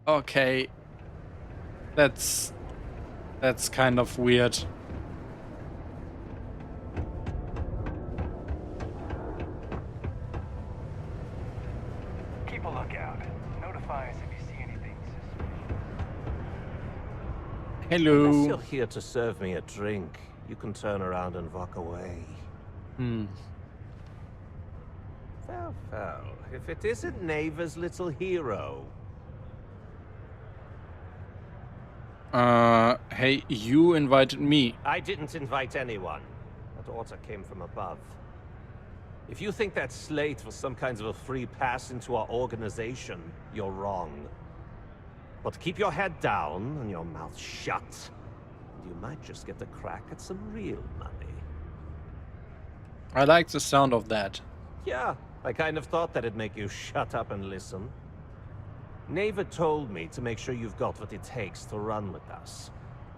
S1: Okay. That's kind of weird.
S15: Keep a lookout. Notify us if you see anything suspicious.
S1: Hello.
S16: Unless you're here to serve me a drink, you can turn around and walk away. Well, if it isn't Neva's little hero.
S1: Hey, you invited me.
S16: I didn't invite anyone. That order came from above. If you think that slate was some kind of a free pass into our organization, you're wrong. But keep your head down and your mouth shut, and you might just get a crack at some real money.
S1: I like the sound of that.
S16: Yeah, I kind of thought that'd make you shut up and listen. Neva told me to make sure you've got what it takes to run with us.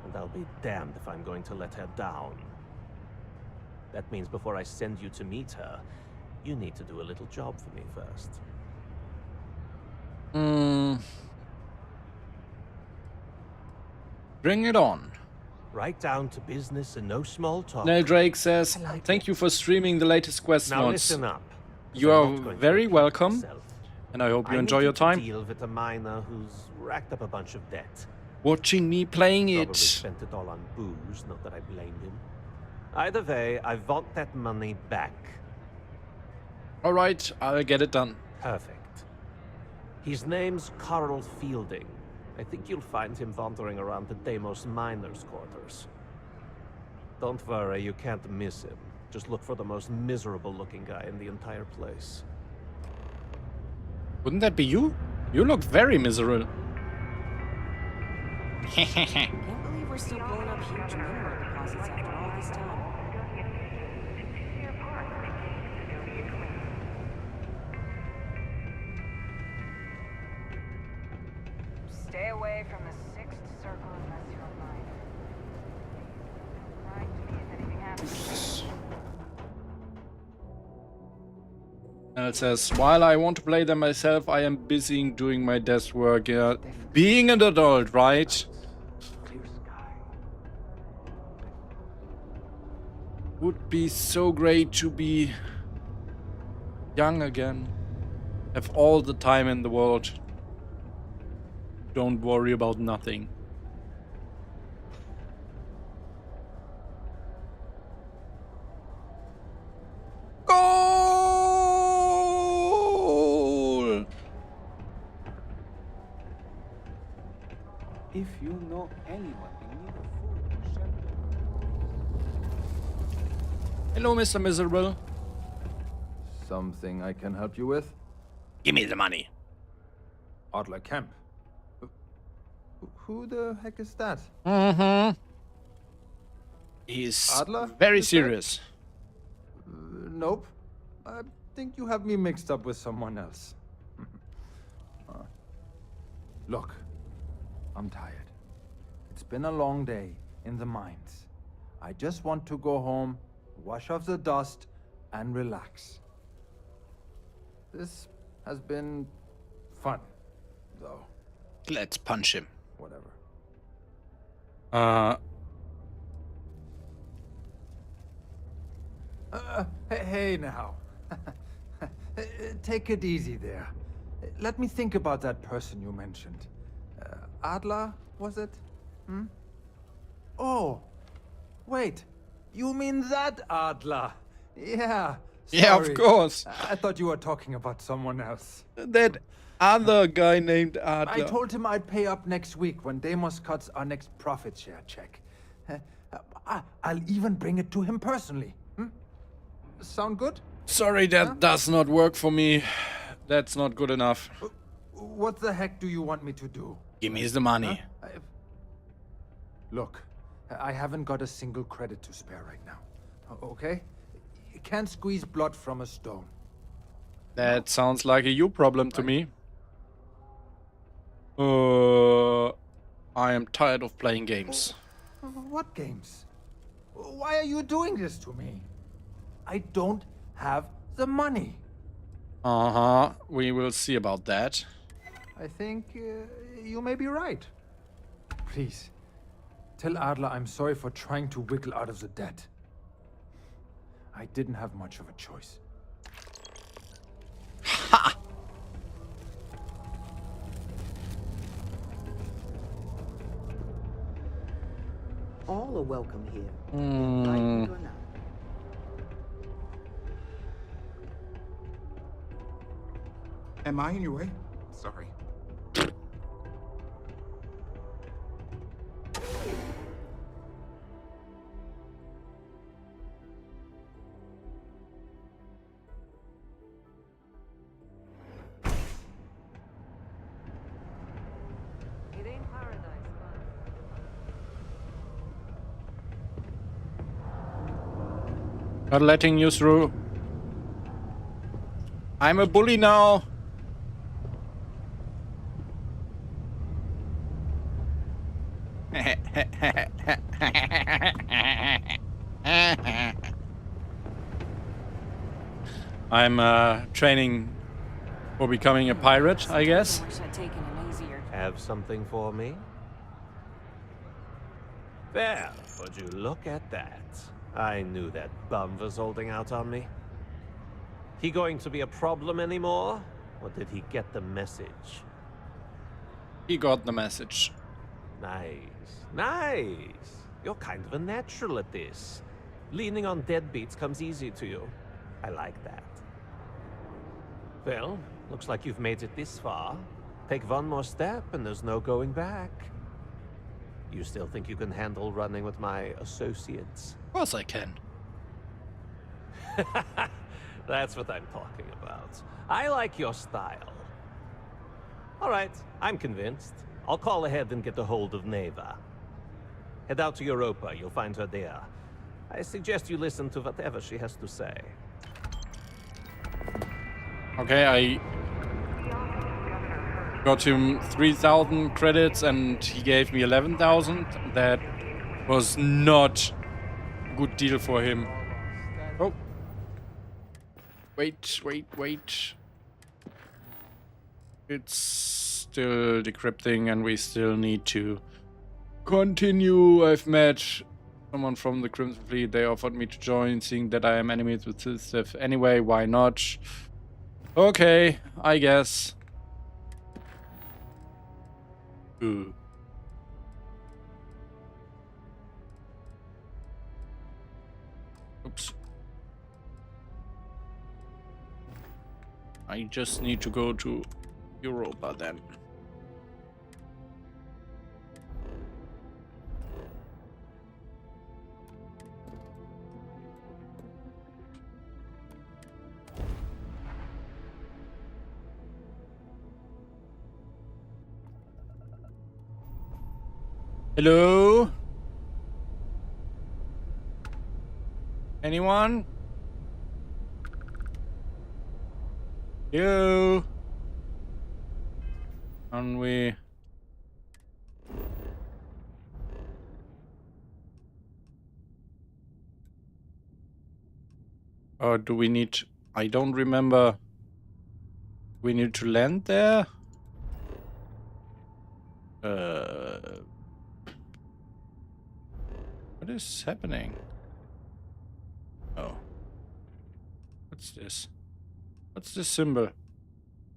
S16: And I'll be damned if I'm going to let her down. That means before I send you to meet her, you need to do a little job for me first.
S1: Bring it on.
S16: Right down to business and no small talk.
S1: Nell Drake says, thank you for streaming the latest Quest
S16: Now
S1: mods.
S16: listen up.
S1: You are very welcome, and I hope you enjoy your time.
S16: Deal with a miner who's racked up a bunch of debt.
S1: Watching me playing
S16: Probably
S1: it.
S16: spent it all on booze, not that I blame him. Either way, I want that money back.
S1: Alright, I'll get it done.
S16: Perfect. His name's Carl Fielding. I think you'll find him wandering around the Deimos miners' quarters. Don't worry, you can't miss him. Just look for the most miserable-looking guy in the entire place.
S1: Wouldn't that be you? You look very miserable.
S17: Can't believe we're still pulling up huge mineral deposits after all this time.
S7: Stay away from the sixth circle unless you're a miner. Right to me if anything happens.
S1: And it says, while I want to play them myself, I am busy doing my desk work. Yeah. Being an adult, right? Would be so great to be young again. Have all the time in the world. Don't worry about nothing. Goal!
S18: If you know anyone in need of food or shelter.
S1: Hello, Mr. Miserable.
S19: Something I can help you with?
S1: Give me the money.
S19: Adler Kemp. Who the heck is that?
S1: He's
S19: Adler?
S1: very
S19: Is that-
S1: serious.
S19: Nope. I think you have me mixed up with someone else. Look, I'm tired. It's been a long day in the mines. I just want to go home, wash off the dust, and relax. This has been fun, though.
S1: Let's punch him.
S19: Whatever. Hey now. Take it easy there. Let me think about that person you mentioned. Adler, was it? Oh, wait. You mean that Adler? Yeah.
S1: Yeah, of
S19: sorry.
S1: course.
S19: I thought you were talking about someone else.
S1: That other guy named Adler.
S19: I told him I'd pay up next week when Deimos cuts our next profit share check. I'll even bring it to him personally. Sound good?
S1: Sorry, that does not work for me. That's not good enough.
S19: What the heck do you want me to do?
S1: Give me the money.
S19: Look, I haven't got a single credit to spare right now. Okay? You can't squeeze blood from a stone.
S1: That sounds like a you problem to me. I am tired of playing games.
S19: What games? Why are you doing this to me? I don't have the money.
S1: We will see about that.
S19: I think you may be right. Please, tell Adler I'm sorry for trying to wiggle out of the debt. I didn't have much of a choice.
S1: Ha!
S17: All are welcome here.
S1: Hmm.
S17: Enlightened or not.
S20: Am I in your way? Sorry.
S1: Not letting you through. I'm a bully now. I'm training for becoming a pirate, I guess.
S17: Wish I'd taken an easier.
S16: Have something for me? Well, would you look at that? I knew that bum was holding out on me. He going to be a problem anymore? Or did he get the message?
S1: He got the message.
S16: Nice. Nice. You're kind of a natural at this. Leaning on deadbeats comes easy to you. I like that. Well, looks like you've made it this far. Take one more step and there's no going back. You still think you can handle running with my associates?
S1: Of course I can.
S16: That's what I'm talking about. I like your style. All right, I'm convinced. I'll call ahead and get a hold of Neva. Head out to Europa, you'll find her there. I suggest you listen to whatever she has to say.
S1: Okay, I got him 3,000 credits and he gave me 11,000. That was not a good deal for him. Oh. Wait. It's still decrypting and we still need to continue. I've met someone from the Crimson Fleet. They offered me to join, seeing that I am enemies with this stuff. Anyway, why not? Okay, I guess. Ooh. Oops. I just need to go to Europa then. Hello? Anyone? You? And we... Or do we need... I don't remember. We need to land there? What is happening? Oh. What's this? What's this symbol?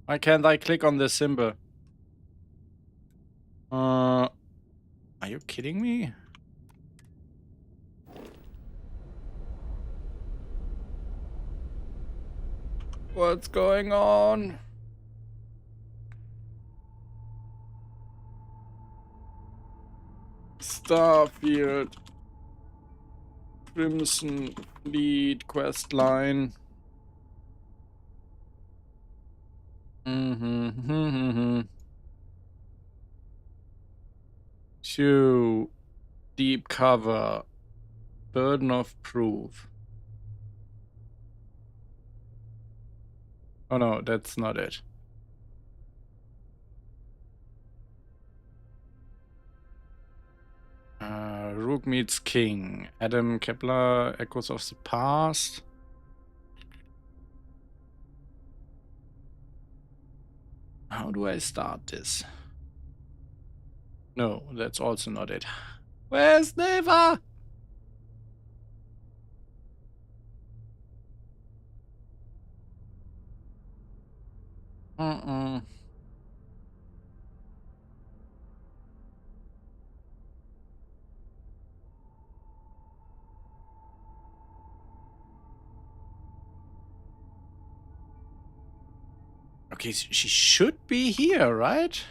S1: Why can't I click on this symbol? Are you kidding me? What's going on? Starfield. Crimson Fleet quest line. Two. Deep cover. Burden of proof. Oh no, that's not it. Rook meets King. Adam Kepler, Echoes of the Past. How do I start this? No, that's also not it. Where's Neva? Okay, she should be here, right?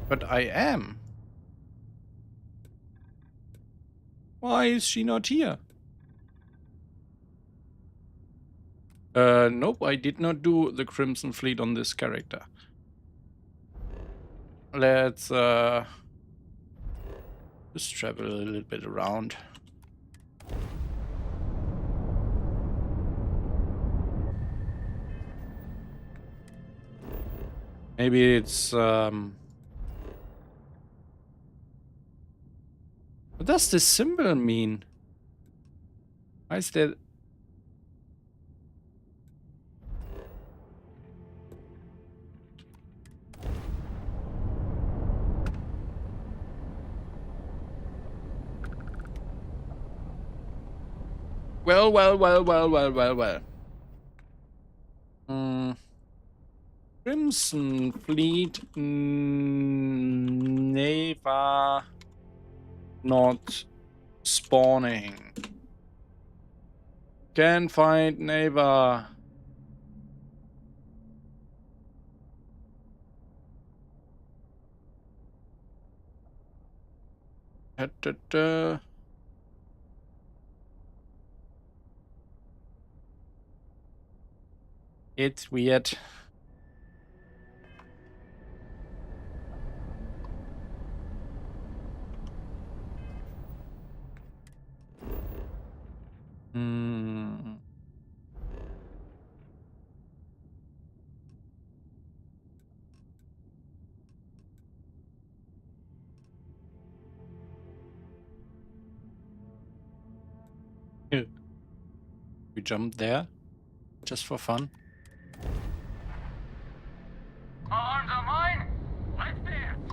S1: But I am. Why is she not here? Nope, I did not do the Crimson Fleet on this character. Let's Just travel a little bit around. Maybe it's what does this symbol mean? Why is there? Well. Crimson Fleet Neva not spawning. Can't find Neva. It's weird. We jump there just for fun.
S15: Arms are mine. Let's dance.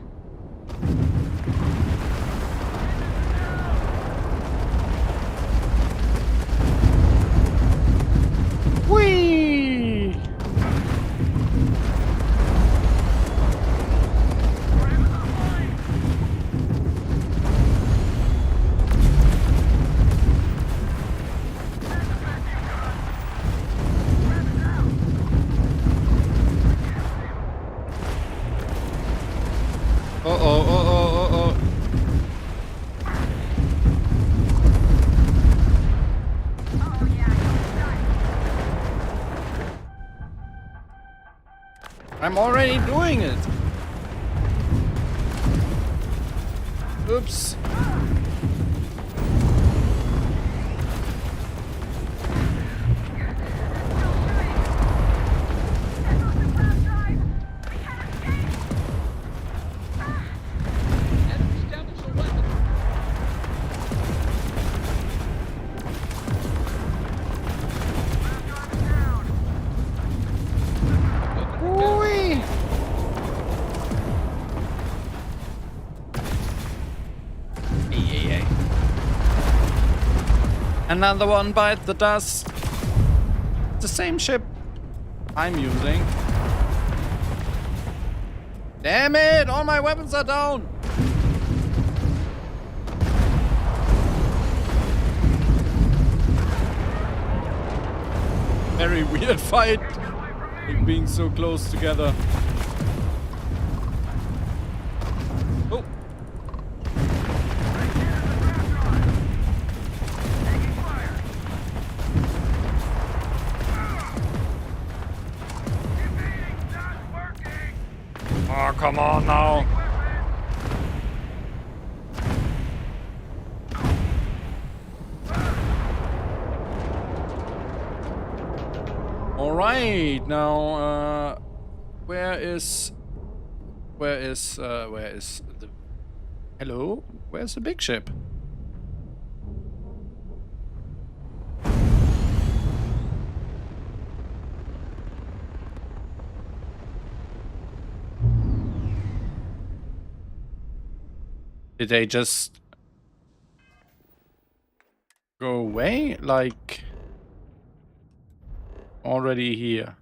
S1: Whee! Uh-oh. I'm already doing it. Oops. Another one bite the dust. The same ship I'm using. Damn it! All my weapons are down! Very weird fight. Being so close together. Oh. Oh, come on now. All right, now where is the hello? Where's the big ship? Did they just go away? Like already here?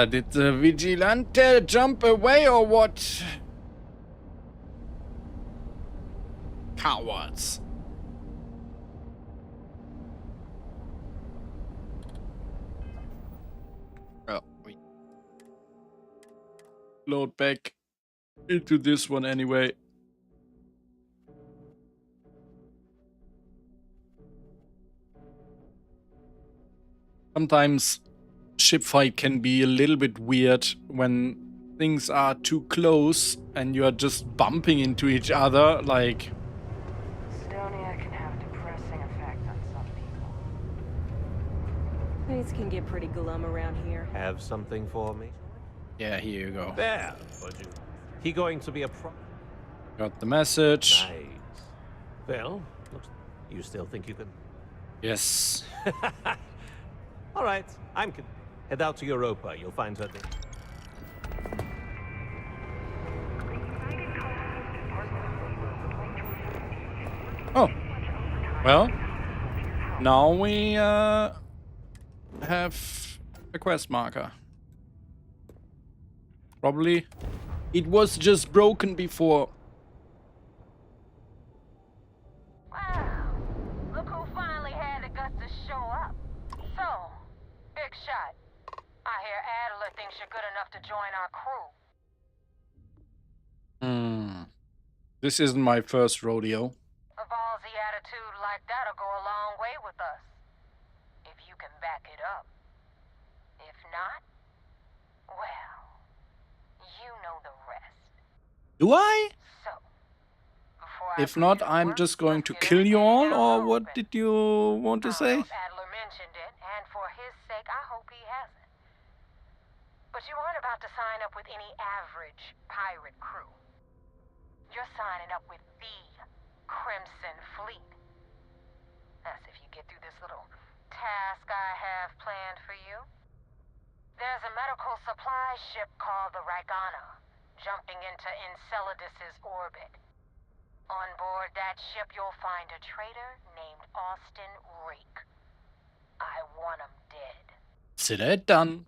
S1: Did the Vigilante jump away or what? Cowards. Oh, wait. Load back into this one anyway. Sometimes ship fight can be a little bit weird when things are too close and you are just bumping into each other, like...
S7: Cydonia can have a depressing effect on some people.
S17: Things can get pretty glum around here.
S16: Have something for me?
S1: Yeah, here you go.
S16: There, would you? He going to be a pro...
S1: Got the message.
S16: Nice. Well, looks... You still think you can...
S1: Yes.
S16: All right, head out to Europa. You'll find her there.
S1: Oh. Well, now we have a quest marker. Probably it was just broken before.
S7: Look who finally had the guts to show up. So, big shot. I hear Adler thinks you're good enough to join our crew.
S1: This isn't my first rodeo.
S7: A ballsy attitude like that'll go a long way with us. If you can back it up. If not, well, you know the rest.
S1: Do I?
S7: So,
S1: if not, I'm just going to kill you all, or what did you want to say?
S7: Adler mentioned it, and for his sake, I hope he hasn't. But you aren't about to sign up with any average pirate crew. You're signing up with the Crimson Fleet. That's if you get through this little task I have planned for you. There's a medical supply ship called the Ragana, jumping into Enceladus's orbit. On board that ship, you'll find a traitor named Austin Rake. I want him dead.
S1: Consider it done.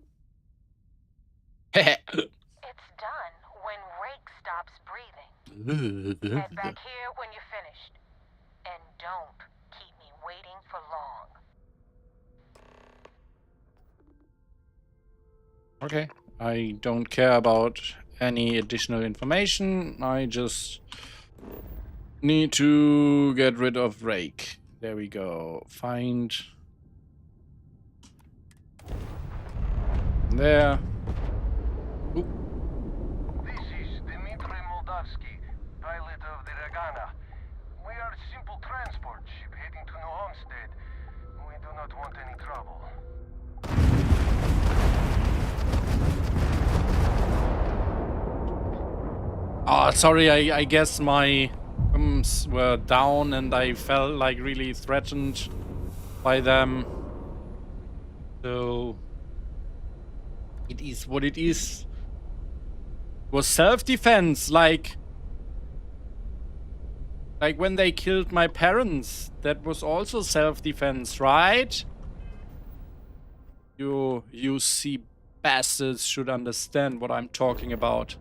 S7: It's done when Rake stops breathing. Head back here when you're finished. And don't keep me waiting for long.
S1: Okay. I don't care about any additional information. I just need to get rid of Rake. There we go. Find. There. Ooh.
S15: Pilot of the Ragana. We are a simple transport ship heading to New Homestead. We do not want any trouble.
S1: Oh, sorry, I guess my thumbs were down and I felt like really threatened by them. So it is what it is. It was self-defense, like when they killed my parents. That was also self-defense, right? You UC bastards should understand what I'm talking about.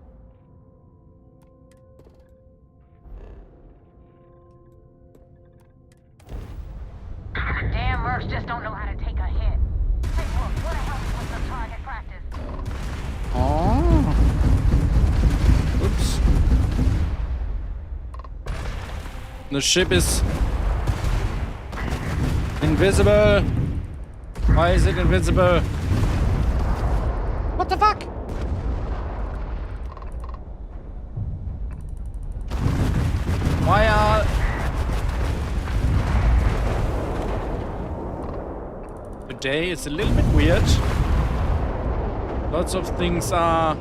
S7: Damn mercs just don't know how to take a hit. Hey, look, what the hell was the target practice?
S1: Oh. Oops. The ship is invisible. Why is it invisible? What the fuck? Why are... Today is a little bit weird. Lots of things are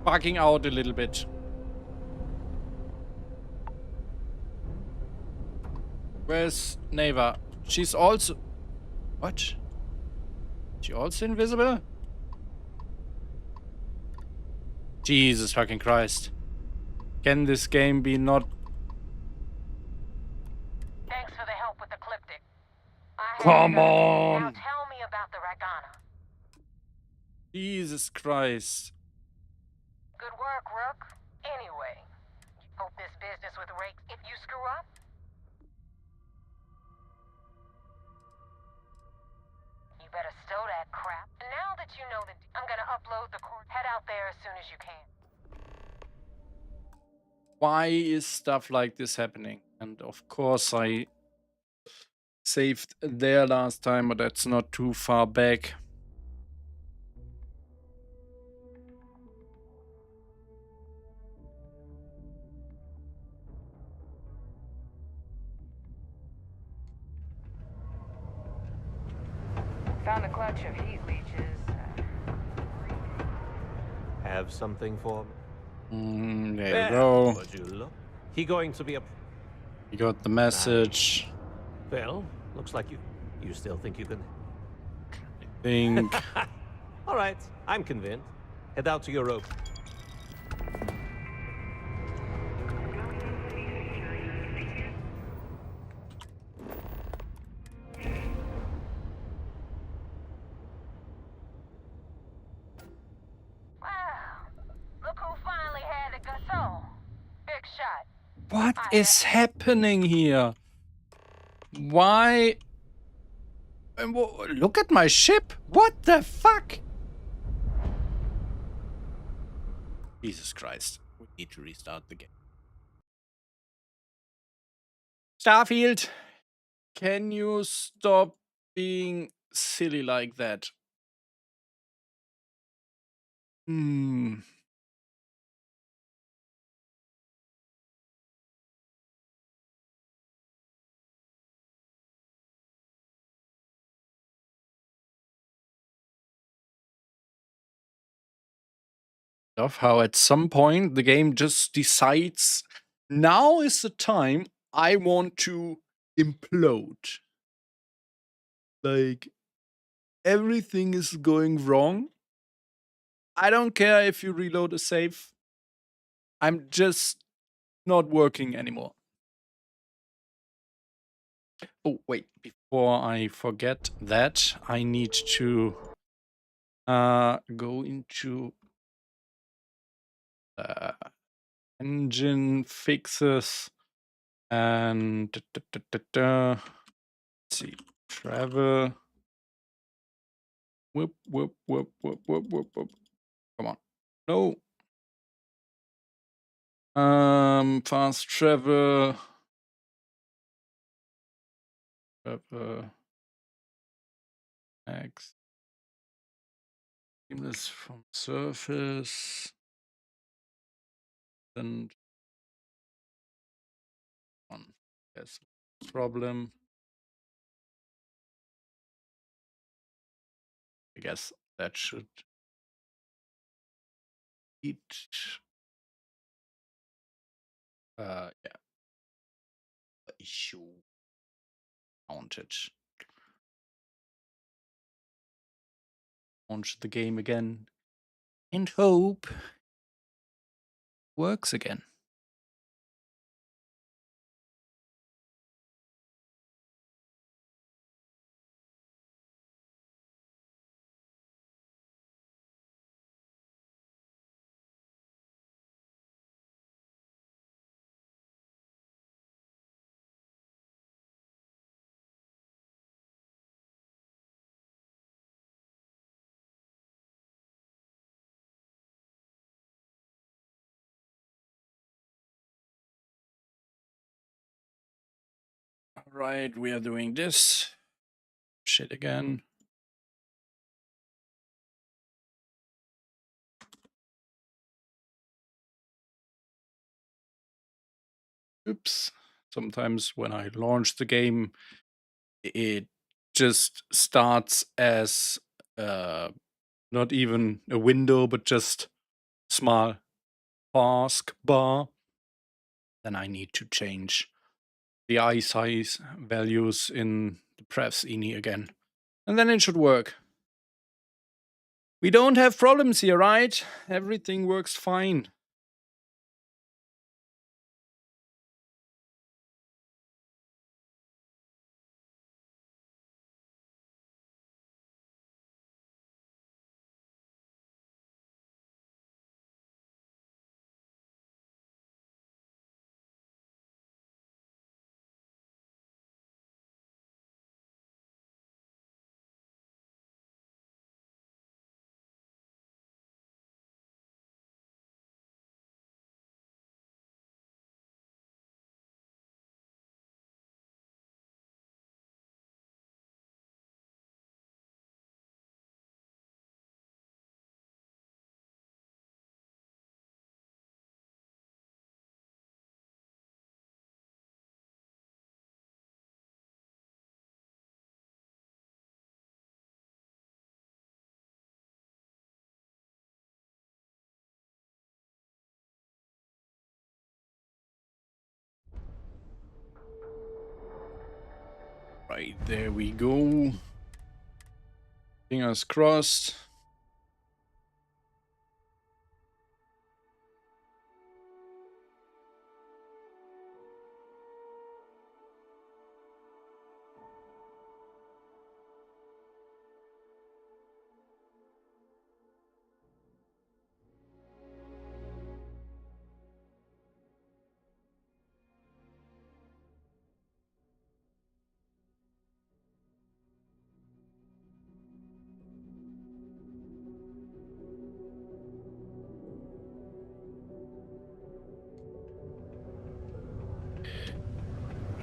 S1: bugging out a little bit. Where's Neva? She's also... What? She also invisible? Jesus fucking Christ. Can this game be not...
S7: Thanks for the help with the Ecliptic.
S1: Come on!
S7: Now tell me about the Ragana.
S1: Jesus Christ.
S7: Good work, Rook. Anyway, hope this business with Rake, if you screw up, you better stow that crap. And now that you know that, I'm gonna upload the court. Head out there as soon as you can.
S1: Why is stuff like this happening? And of course I saved there last time, but that's not too far back.
S7: Found a clutch of heat leeches.
S16: Have something for me?
S1: There you go.
S16: Would you look? He going to be a...
S1: You got the message.
S16: Well, looks like you still think you can...
S1: Think.
S16: All right, I'm convinced. Head out to your rope.
S7: Look who finally had the gazelle. Big shot.
S1: What is happening here? Why? Look at my ship. What the fuck? Jesus Christ. We need to restart the game. Starfield, can you stop being silly like that? Of how at some point the game just decides now is the time I want to implode. Like everything is going wrong. I don't care if you reload a save. I'm just not working anymore. Oh, wait, before I forget that, I need to go into engine fixes and let's see, travel. Whoop, whoop, whoop, whoop, whoop, whoop, whoop. Come on. No. Fast travel. X. Seamless from surface. And one. Yes. Problem. I guess that should eat. Yeah. Issue counted. Launch the game again and hope works again. All right, we are doing this shit again. Oops. Sometimes when I launch the game, it just starts as not even a window, but just small task bar. Then I need to change the eye size values in the prefs ini again. And then it should work. We don't have problems here, right? Everything works fine. Right, there we go. Fingers crossed.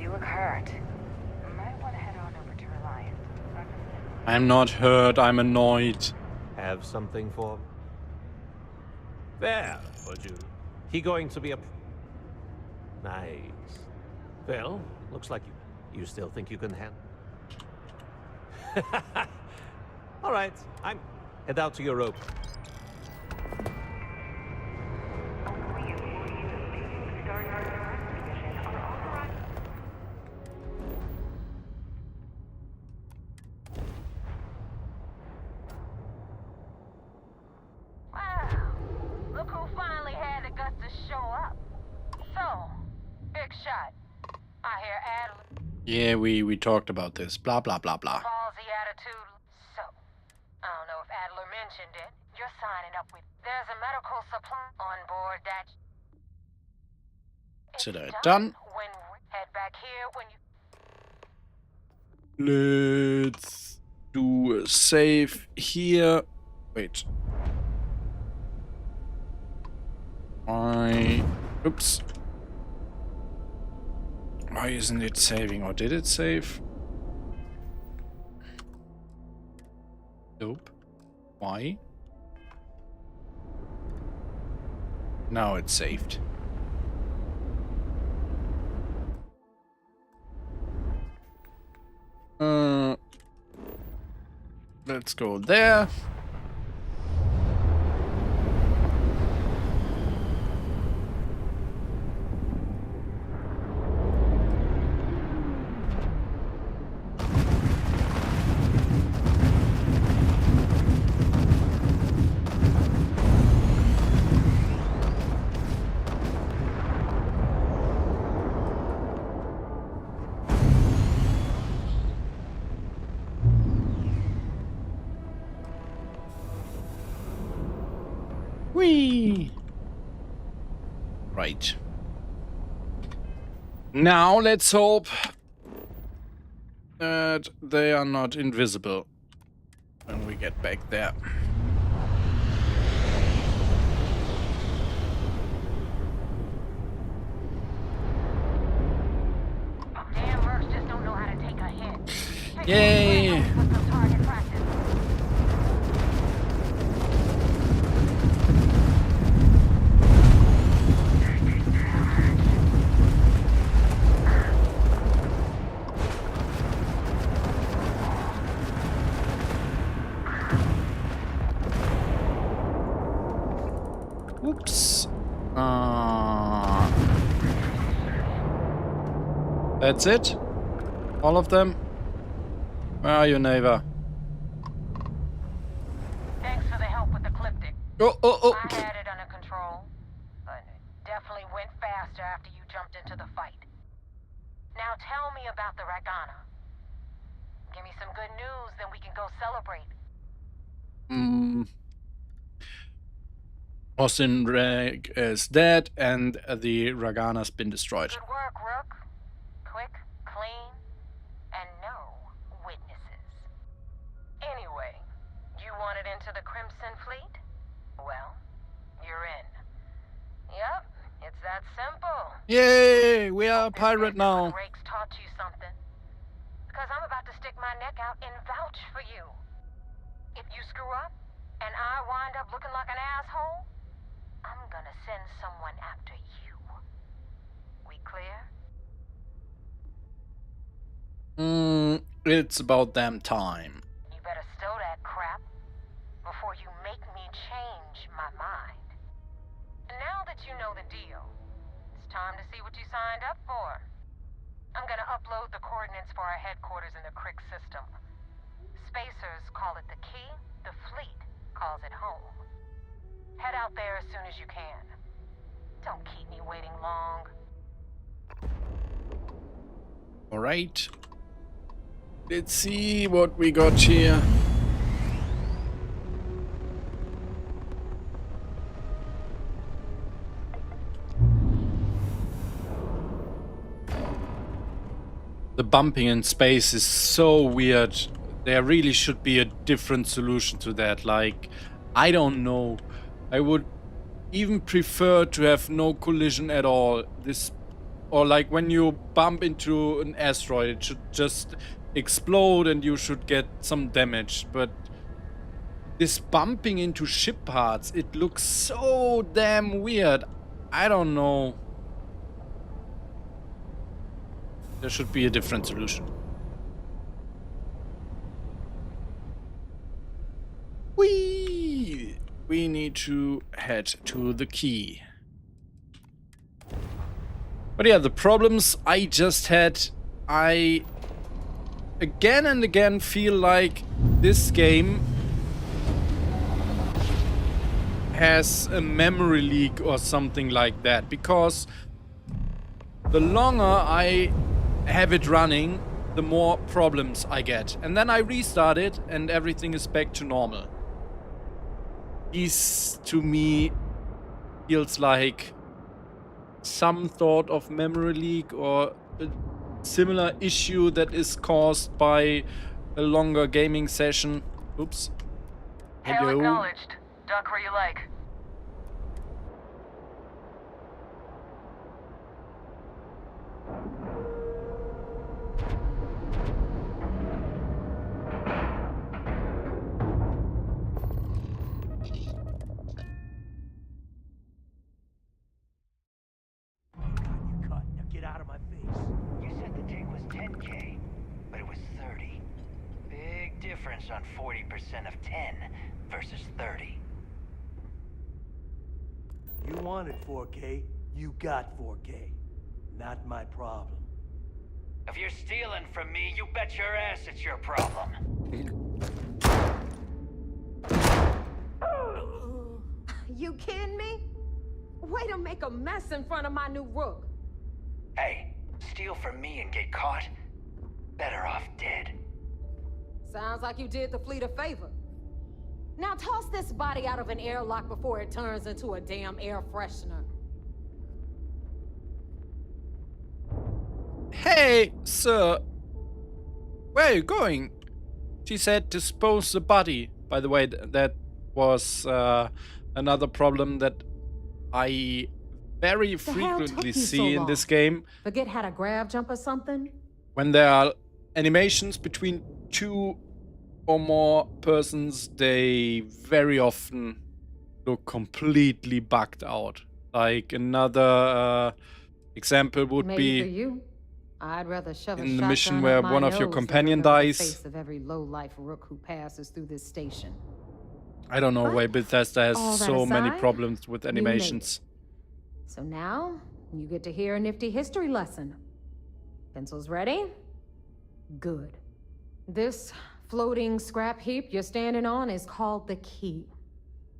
S7: You look hurt. Might want to head on over to Reliant.
S1: I'm not hurt, I'm annoyed.
S16: Have something for me? There, would you? He going to be a... Nice. Well, looks like you still think you can handle... All right, head out to your rope.
S7: Look who finally had the guts to show up. So, big shot. I hear Adler.
S1: Yeah, we talked about this. Blah, blah, blah, blah.
S7: Ballsy attitude. So, I don't know if Adler mentioned it. You're signing up with... There's a medical supply on board that...
S1: Consider it done.
S7: When we head back here, when you...
S1: Let's do a save here. Wait. Oops. Why isn't it saving? Or did it save? Nope. Why? Now it's saved. Let's go there. Whee! Right. Now let's hope that they are not invisible when we get back there.
S7: Damn mercs just don't know how to take a hit.
S1: Yay! Oops. That's it? All of them? Where are you, neighbor?
S7: Thanks for the help with the Ecliptic.
S1: Oh.
S7: I had it under control, but it definitely went faster after you jumped into the fight. Now tell me about the Ragana. Give me some good news, then we can go celebrate.
S1: Austin Reg is dead, and the Ragana's been destroyed.
S7: Good work, Rook. Quick, clean, and no witnesses. Anyway, you wanted into the Crimson Fleet? Well, you're in. Yep, it's that simple.
S1: Yay! We are a pirate now.
S7: Rake's taught you something. Because I'm about to stick my neck out and vouch for you. If you screw up, and I wind up looking like an asshole, I'm gonna send someone after you. We clear?
S1: It's about damn time.
S7: You better stow that crap before you make me change my mind. Now that you know the deal, it's time to see what you signed up for. I'm gonna upload the coordinates for our headquarters in the Crick system. Spacers call it the key, the fleet calls it home. Head out there as soon as you can. Don't keep me waiting long.
S1: Alright. Let's see what we got here. The bumping in space is so weird. There really should be a different solution to that. Like, I don't know. I would even prefer to have no collision at all. Or like when you bump into an asteroid, it should just explode and you should get some damage. But this bumping into ship parts, it looks so damn weird. I don't know. There should be a different solution. We need to head to the key. But yeah, the problems I just had, I again and again feel like this game has a memory leak or something like that, because the longer I have it running, the more problems I get. And then I restart it and everything is back to normal. This, to me, feels like some sort of memory leak or a similar issue that is caused by a longer gaming session. Oops.
S7: Hail acknowledged. Duck where you like.
S21: Get out of my face. You said the dig was 10K, but it was 30. Big difference on 40% of 10 versus 30.
S22: You wanted 4K, you got 4K. Not my problem.
S21: If you're stealing from me, you bet your ass it's your problem.
S23: You kidding me? Way to make a mess in front of my new rook.
S21: Hey, steal from me and get caught? Better off dead.
S23: Sounds like you did the fleet a favor. Now toss this body out of an airlock before it turns into a damn air freshener.
S1: Hey, sir. Where are you going? She said dispose the body. By the way, that was another problem that I very frequently see in this game.
S23: Forget how to grab jump or something?
S1: When there are animations between two or more persons, they very often look completely bugged out. Like another example would
S23: Maybe
S1: be
S23: for you. I'd rather shove
S1: in the
S23: a
S1: mission
S23: shotgun
S1: where
S23: up my
S1: one of your
S23: nose
S1: companion
S23: than rip out the
S1: dies.
S23: face of every low-life rook who passes through this station.
S1: I don't know why Bethesda has
S23: all that
S1: so many
S23: aside,
S1: problems with
S23: you made
S1: animations.
S23: So now, you get to hear a nifty history lesson. Pencils ready? Good. This floating scrap heap you're standing on is called the Key.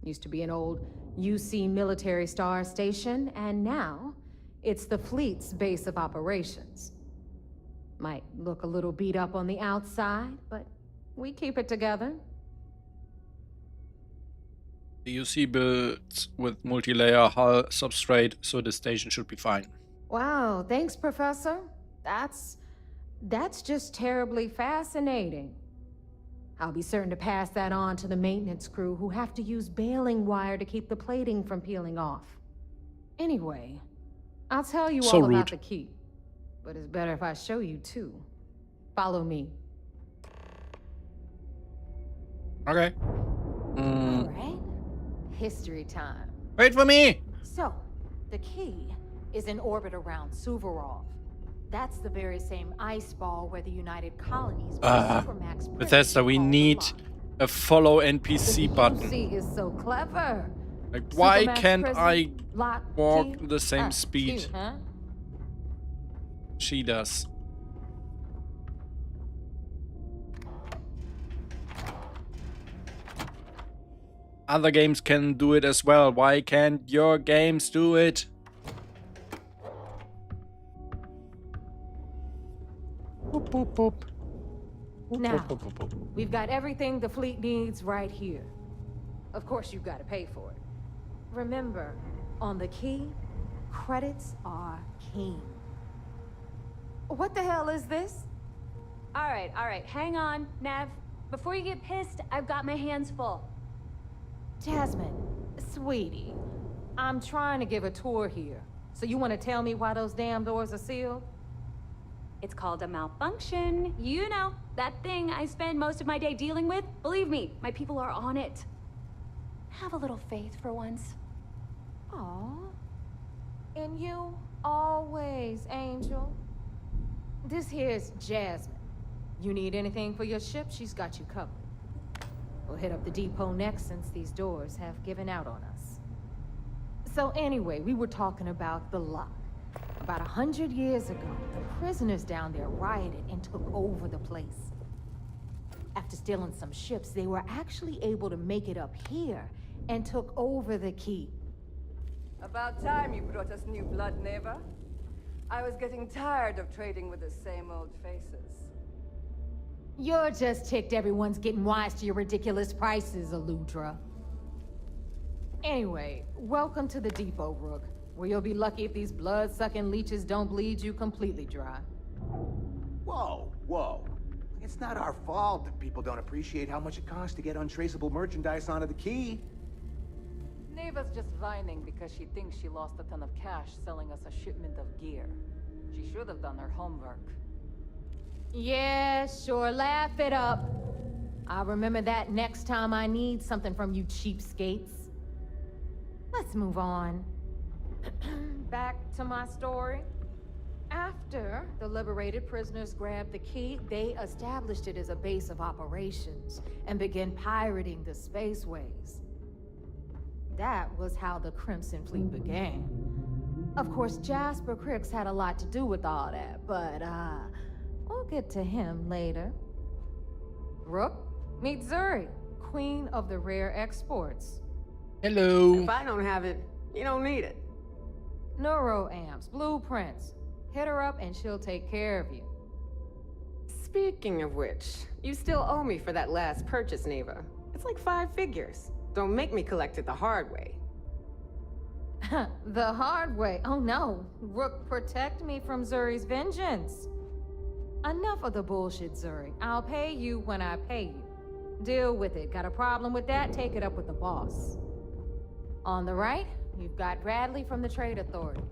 S23: Used to be an old UC military star station, and now it's the fleet's base of operations. Might look a little beat up on the outside, but we keep it together.
S1: The UC builds with multi-layer hull substrate, so the station should be fine.
S23: Wow, thanks, Professor. That's just terribly fascinating. I'll be certain to pass that on to the maintenance crew who have to use baling wire to keep the plating from peeling off. Anyway, I'll tell you all about the key. But it's better if I show you too. Follow me.
S1: Okay.
S23: All right. History time.
S1: Wait for me!
S23: So, the Key is in orbit around Suvorov. That's the very same ice ball where the United Colonies Supermax
S1: Bethesda, we need a follow NPC button.
S23: UC is so clever.
S1: Like, why
S23: Supermax
S1: can't
S23: prison,
S1: I
S23: lock,
S1: walk
S23: key?
S1: the same
S23: Ah,
S1: speed
S23: cute, huh?
S1: she does? Other games can do it as well. Why can't your games do it? Boop, boop, boop.
S23: Now, we've got everything the fleet needs right here. Of course, you've got to pay for it. Remember, on the key, credits are king. What the hell is this?
S3: All right, hang on, Nav. Before you get pissed, I've got my hands full.
S23: Jasmine, sweetie, I'm trying to give a tour here. So you want to tell me why those damn doors are sealed?
S3: It's called a malfunction. You know, that thing I spend most of my day dealing with. Believe me, my people are on it. Have a little faith for once.
S23: Aw. And you always, Angel. This here's Jasmine. You need anything for your ship, she's got you covered. We'll hit up the depot next since these doors have given out on us. So anyway, we were talking about the lock. About 100 years ago, the prisoners down there rioted and took over the place. After stealing some ships, they were actually able to make it up here and took over the keep.
S4: About time you brought us new blood, Neva. I was getting tired of trading with the same old faces.
S23: You're just ticked everyone's getting wise to your ridiculous prices, Aludra. Anyway, welcome to the depot, Rook, where you'll be lucky if these blood-sucking leeches don't bleed you completely dry.
S6: Whoa, whoa. It's not our fault that people don't appreciate how much it costs to get untraceable merchandise onto the key.
S4: Neva's just whining because she thinks she lost a ton of cash selling us a shipment of gear. She should have done her homework.
S23: Yeah, sure, laugh it up. I'll remember that next time I need something from you cheapskates. Let's move on. Back to my story. After the liberated prisoners grabbed the key, they established it as a base of operations and began pirating the spaceways. That was how the Crimson Fleet began. Of course, Jasper Cricks had a lot to do with all that, but we'll get to him later. Rook, meet Zuri, queen of the rare exports.
S1: Hello.
S4: If I don't have it, you don't need it.
S23: Neuroamps, blueprints. Hit her up and she'll take care of you.
S4: Speaking of which, you still owe me for that last purchase, Neva. It's like 5 figures. Don't make me collect it the hard way.
S23: The hard way? Oh no. Rook, protect me from Zuri's vengeance. Enough of the bullshit, Zuri. I'll pay you when I pay you. Deal with it. Got a problem with that? Take it up with the boss. On the right, you've got Bradley from the Trade Authority.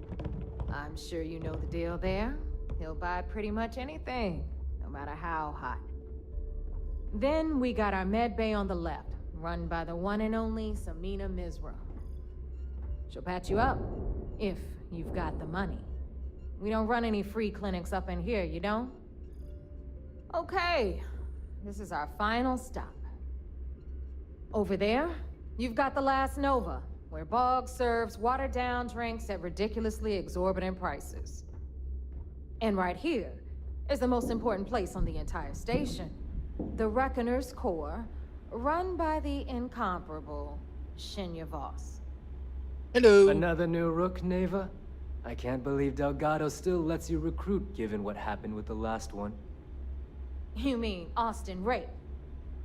S23: I'm sure you know the deal there. He'll buy pretty much anything, no matter how hot. Then we got our med bay on the left, run by the one and only Samina Mizra. She'll patch you up, if you've got the money. We don't run any free clinics up in here, you don't? Okay, this is our final stop. Over there, you've got the Last Nova, where Bog serves watered-down drinks at ridiculously exorbitant prices. And right here is the most important place on the entire station, the Reckoner's Core, run by the incomparable Shinya Voss.
S1: Hello.
S24: Another new Rook, Neva? I can't believe Delgado still lets you recruit, given what happened with the last one.
S23: You mean Austin Rape?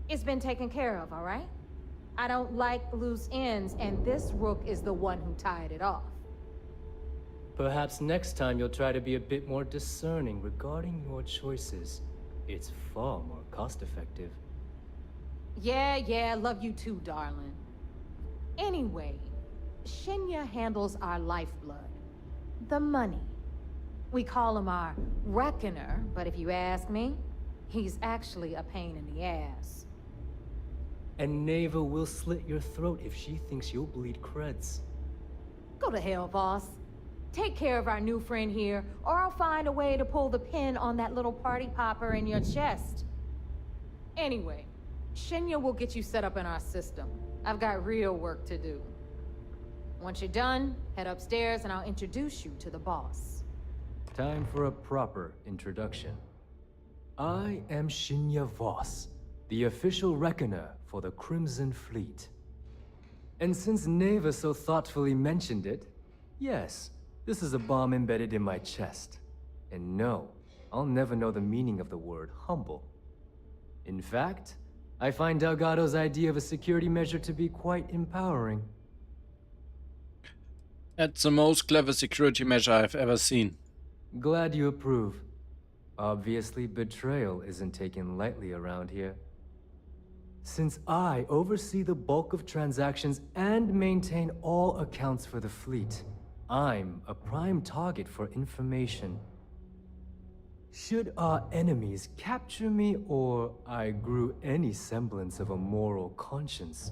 S23: It's been taken care of, all right? I don't like loose ends, and this Rook is the one who tied it off.
S24: Perhaps next time you'll try to be a bit more discerning regarding your choices. It's far more cost-effective.
S23: Yeah, love you too, darling. Anyway, Shinya handles our lifeblood. The money. We call him our Reckoner, but if you ask me, he's actually a pain in the ass.
S24: And Neva will slit your throat if she thinks you'll bleed creds.
S23: Go to hell, boss. Take care of our new friend here, or I'll find a way to pull the pin on that little party popper in your chest. Anyway, Shinya will get you set up in our system. I've got real work to do. Once you're done, head upstairs and I'll introduce you to the boss.
S24: Time for a proper introduction. I am Shinya Voss, the official Reckoner for the Crimson Fleet. And since Neva so thoughtfully mentioned it, yes, this is a bomb embedded in my chest. And no, I'll never know the meaning of the word humble. In fact, I find Delgado's idea of a security measure to be quite empowering.
S1: That's the most clever security measure I've ever seen.
S24: Glad you approve. Obviously, betrayal isn't taken lightly around here. Since I oversee the bulk of transactions and maintain all accounts for the fleet, I'm a prime target for information. Should our enemies capture me or I grew any semblance of a moral conscience,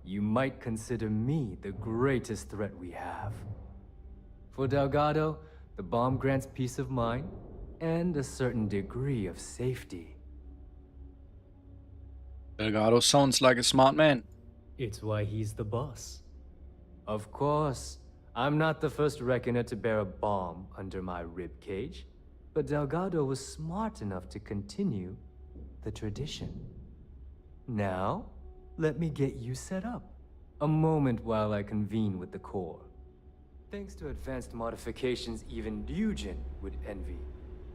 S24: you might consider me the greatest threat we have. For Delgado, the bomb grants peace of mind and a certain degree of safety.
S1: Delgado sounds like a smart man.
S24: It's why he's the boss. Of course, I'm not the first reckoner to bear a bomb under my ribcage, but Delgado was smart enough to continue the tradition. Now, let me get you set up. A moment while I convene with the core. Thanks to advanced modifications even Ryujin would envy,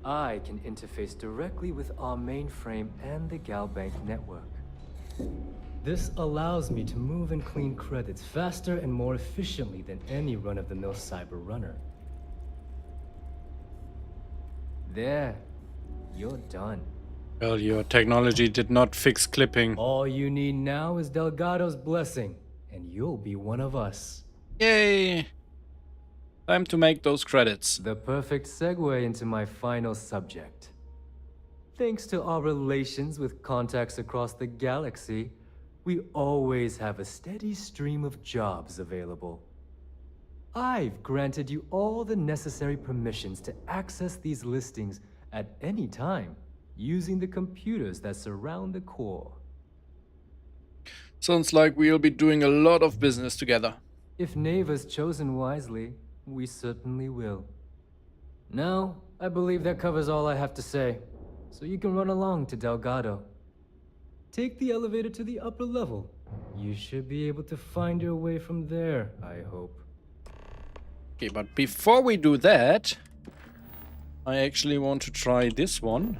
S24: I can interface directly with our mainframe and the Galbank network. This allows me to move and clean credits faster and more efficiently than any run-of-the-mill cyber runner. There, you're done.
S1: Well, your technology did not fix clipping.
S24: All you need now is Delgado's blessing, and you'll be one of us.
S1: Yay! Time to make those credits.
S24: The perfect segue into my final subject. Thanks to our relations with contacts across the galaxy, we always have a steady stream of jobs available. I've granted you all the necessary permissions to access these listings at any time, using the computers that surround the core.
S1: Sounds like we'll be doing a lot of business together.
S24: If Neva's chosen wisely, we certainly will. Now, I believe that covers all I have to say, so you can run along to Delgado. Take the elevator to the upper level. You should be able to find your way from there, I hope.
S1: Okay, but before we do that, I actually want to try this one.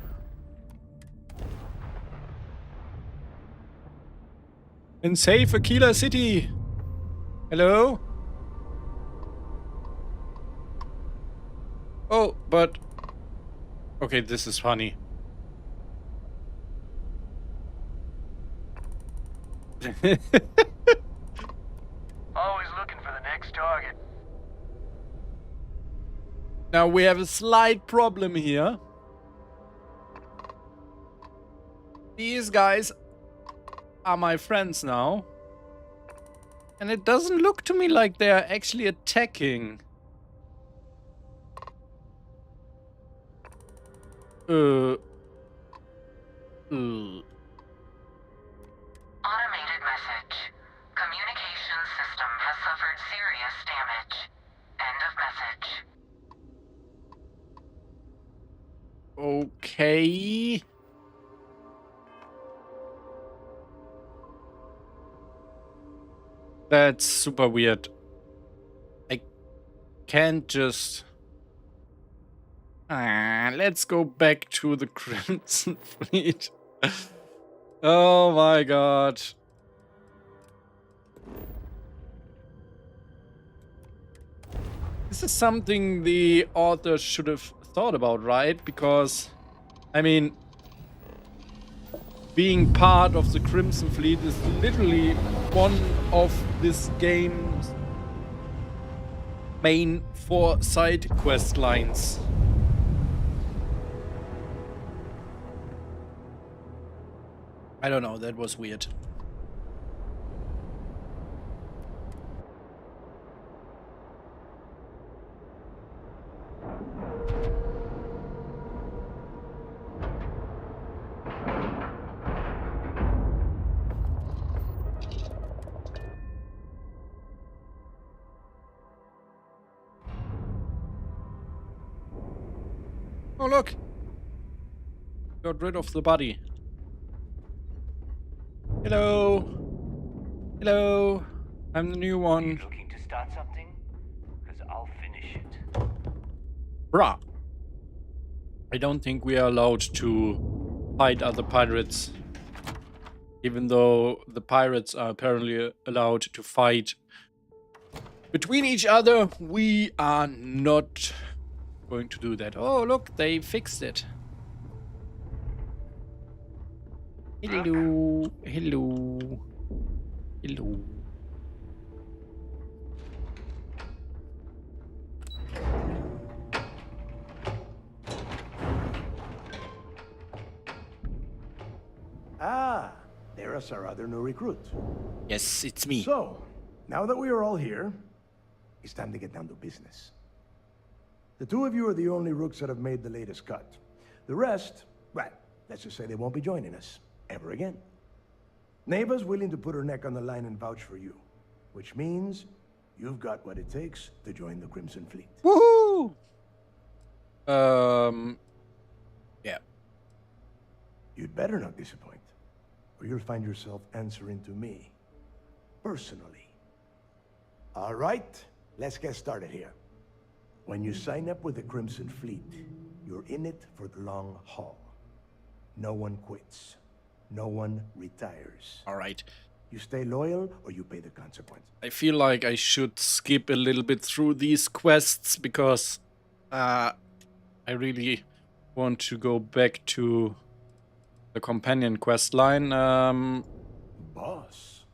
S1: And save Aquila City! Hello? Oh, but... Okay, this is funny.
S15: Always looking for the next target.
S1: Now we have a slight problem here. These guys are my friends now. And it doesn't look to me like they're actually attacking.
S7: Automated message. Communications system has suffered serious damage. End of message.
S1: Okay. That's super weird. I can't just... let's go back to the Crimson Fleet. Oh my god. This is something the author should have thought about, right? Because, I mean, being part of the Crimson Fleet is literally one of this game's main 4 side quest lines. I don't know, that was weird. Oh look! Got rid of the body. Hello. Hello. I'm the new one.
S21: You looking to start something? Because I'll finish it.
S1: Bruh. I don't think we are allowed to fight other pirates. Even though the pirates are apparently allowed to fight between each other, we are not going to do that. Oh, look, they fixed it. Hello, hello, hello.
S2: Ah, there's our other new recruit.
S1: Yes, it's me.
S2: So, now that we are all here, it's time to get down to business. The two of you are the only rooks that have made the latest cut. The rest, well, let's just say they won't be joining us ever again. Neva's willing to put her neck on the line and vouch for you, which means you've got what it takes to join the Crimson Fleet.
S1: Woohoo! Yeah.
S2: You'd better not disappoint, or you'll find yourself answering to me, personally. All right, let's get started here. When you sign up with the Crimson Fleet, you're in it for the long haul. No one quits. No one retires.
S1: All right.
S2: You stay loyal or you pay the consequence.
S1: I feel like I should skip a little bit through these quests because I really want to go back to the companion quest line.
S2: Boss.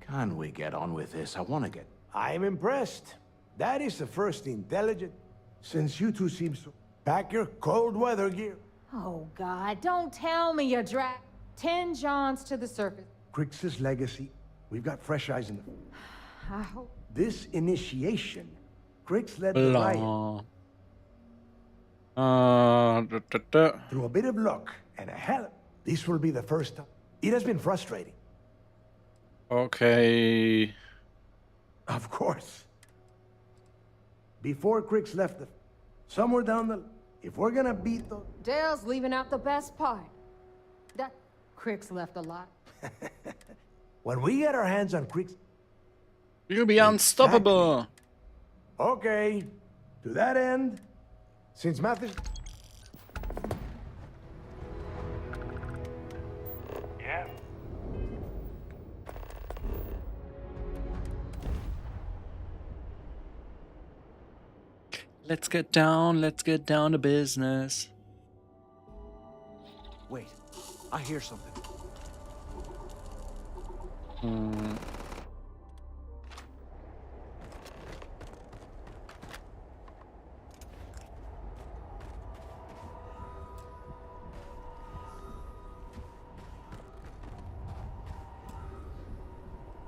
S6: Can we get on with this? I want to get...
S2: I'm impressed. That is the first intelligent... Since you two seem so... Pack your cold weather gear.
S23: Oh, God, don't tell me you dragged 10 Johns to the surface.
S2: Crix's legacy. We've got fresh eyes in the...
S23: I hope...
S2: This initiation, Crix led the riot. Through a bit of luck and a hell, this will be the first time. It has been frustrating.
S1: Okay.
S2: Of course. Before Crix left the... Somewhere down the... If we're gonna beat the...
S23: Dale's leaving out the best part. That Crix left a lot.
S2: When we get our hands on Crix...
S1: You'll be unstoppable.
S2: Okay. To that end, since math is...
S21: Yeah?
S1: Let's get down to business.
S6: Wait, I hear something.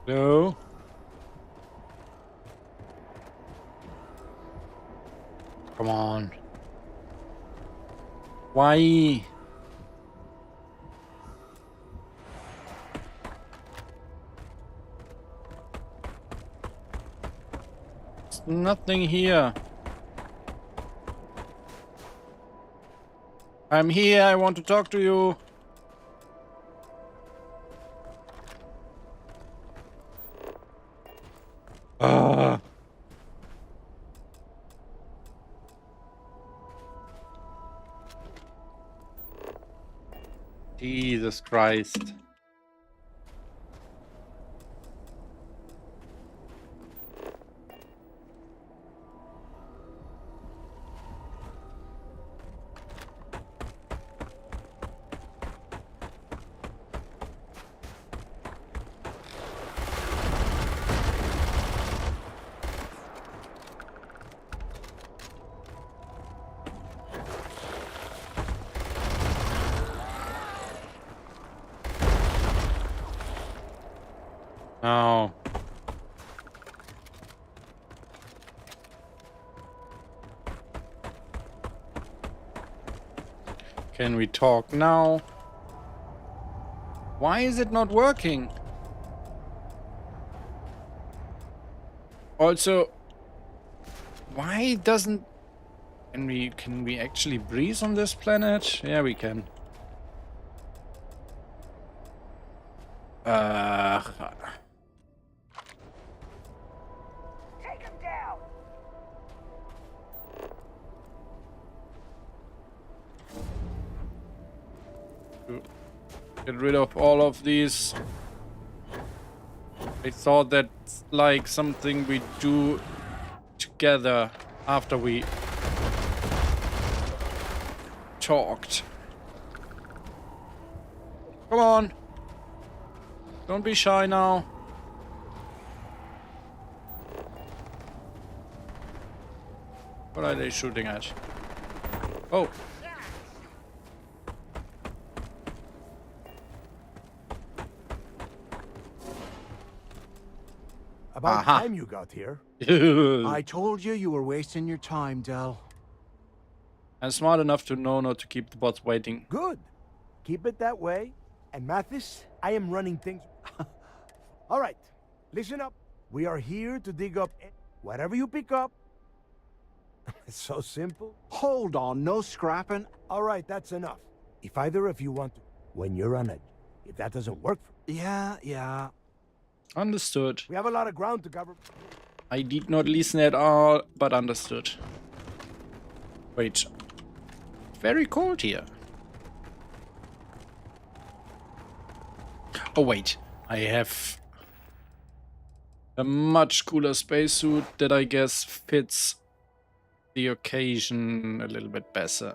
S1: No. Come on. Why? There's nothing here. I'm here, I want to talk to you. Jesus Christ. Oh. Can we talk now? Why is it not working? Also, why doesn't... Can we actually breathe on this planet? Yeah, we can. to get rid of all of these. I thought that's like something we do together after we talked. Come on. Don't be shy now. What are they shooting at? Oh.
S2: About
S1: Aha.
S2: time you got here.
S6: I told you you were wasting your time, Del.
S1: I'm smart enough to know not to keep the bots waiting.
S2: Good. Keep it that way. And Mathis, I am running things. All right, listen up. We are here to dig up whatever you pick up. It's so simple.
S6: Hold on, no scrapping.
S2: All right, that's enough. If either of you want to, when you're on it, if that doesn't work for
S6: Yeah.
S1: Understood.
S2: we have a lot of ground to cover.
S1: I did not listen at all, but understood. Wait. Very cold here. Oh wait, I have a much cooler spacesuit that I guess fits the occasion a little bit better.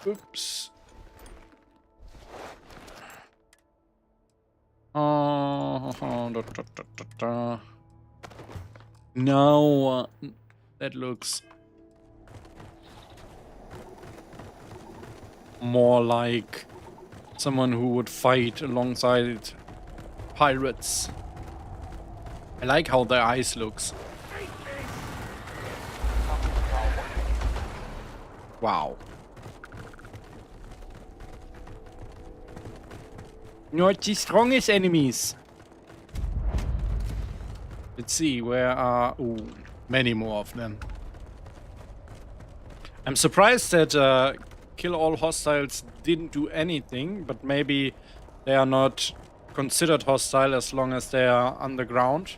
S1: Oops. No, that looks more like someone who would fight alongside pirates. I like how their eyes looks. Wow. Not the strongest enemies. Let's see, where are... Ooh, many more of them. I'm surprised that kill all hostiles didn't do anything, but maybe they are not considered hostile as long as they are underground.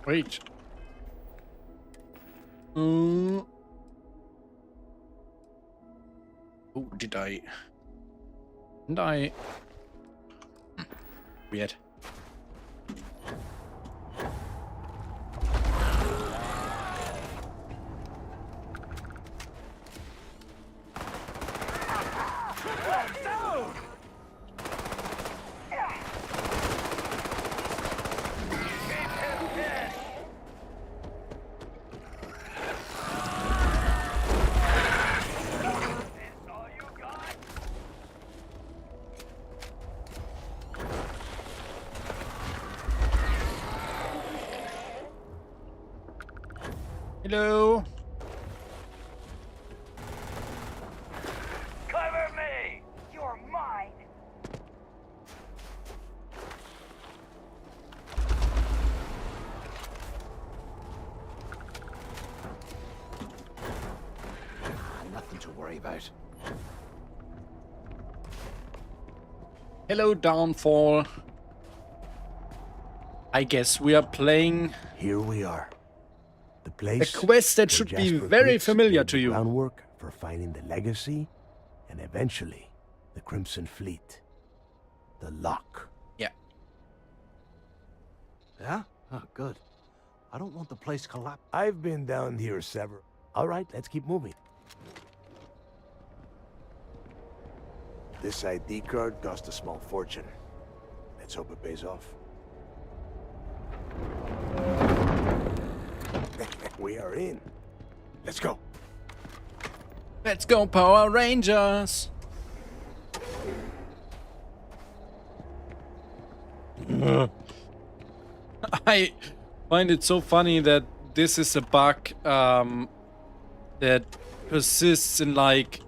S1: Wait. Oh, did I? Didn't I? Weird. Hello.
S21: Cover me! You're mine!
S6: Nothing to worry about.
S1: Hello, Downfall. I guess we are playing...
S2: Here we are. The place
S1: a quest that should be very familiar to you.
S2: Groundwork for finding the legacy and eventually the Crimson Fleet. The lock.
S1: Yeah.
S6: Yeah? Oh, good. I don't want the place collapsed.
S2: I've been down here several. All right, let's keep moving. This ID card cost a small fortune. Let's hope it pays off. We are in. Let's go.
S1: Let's go, Power Rangers. I find it so funny that this is a bug that persists in like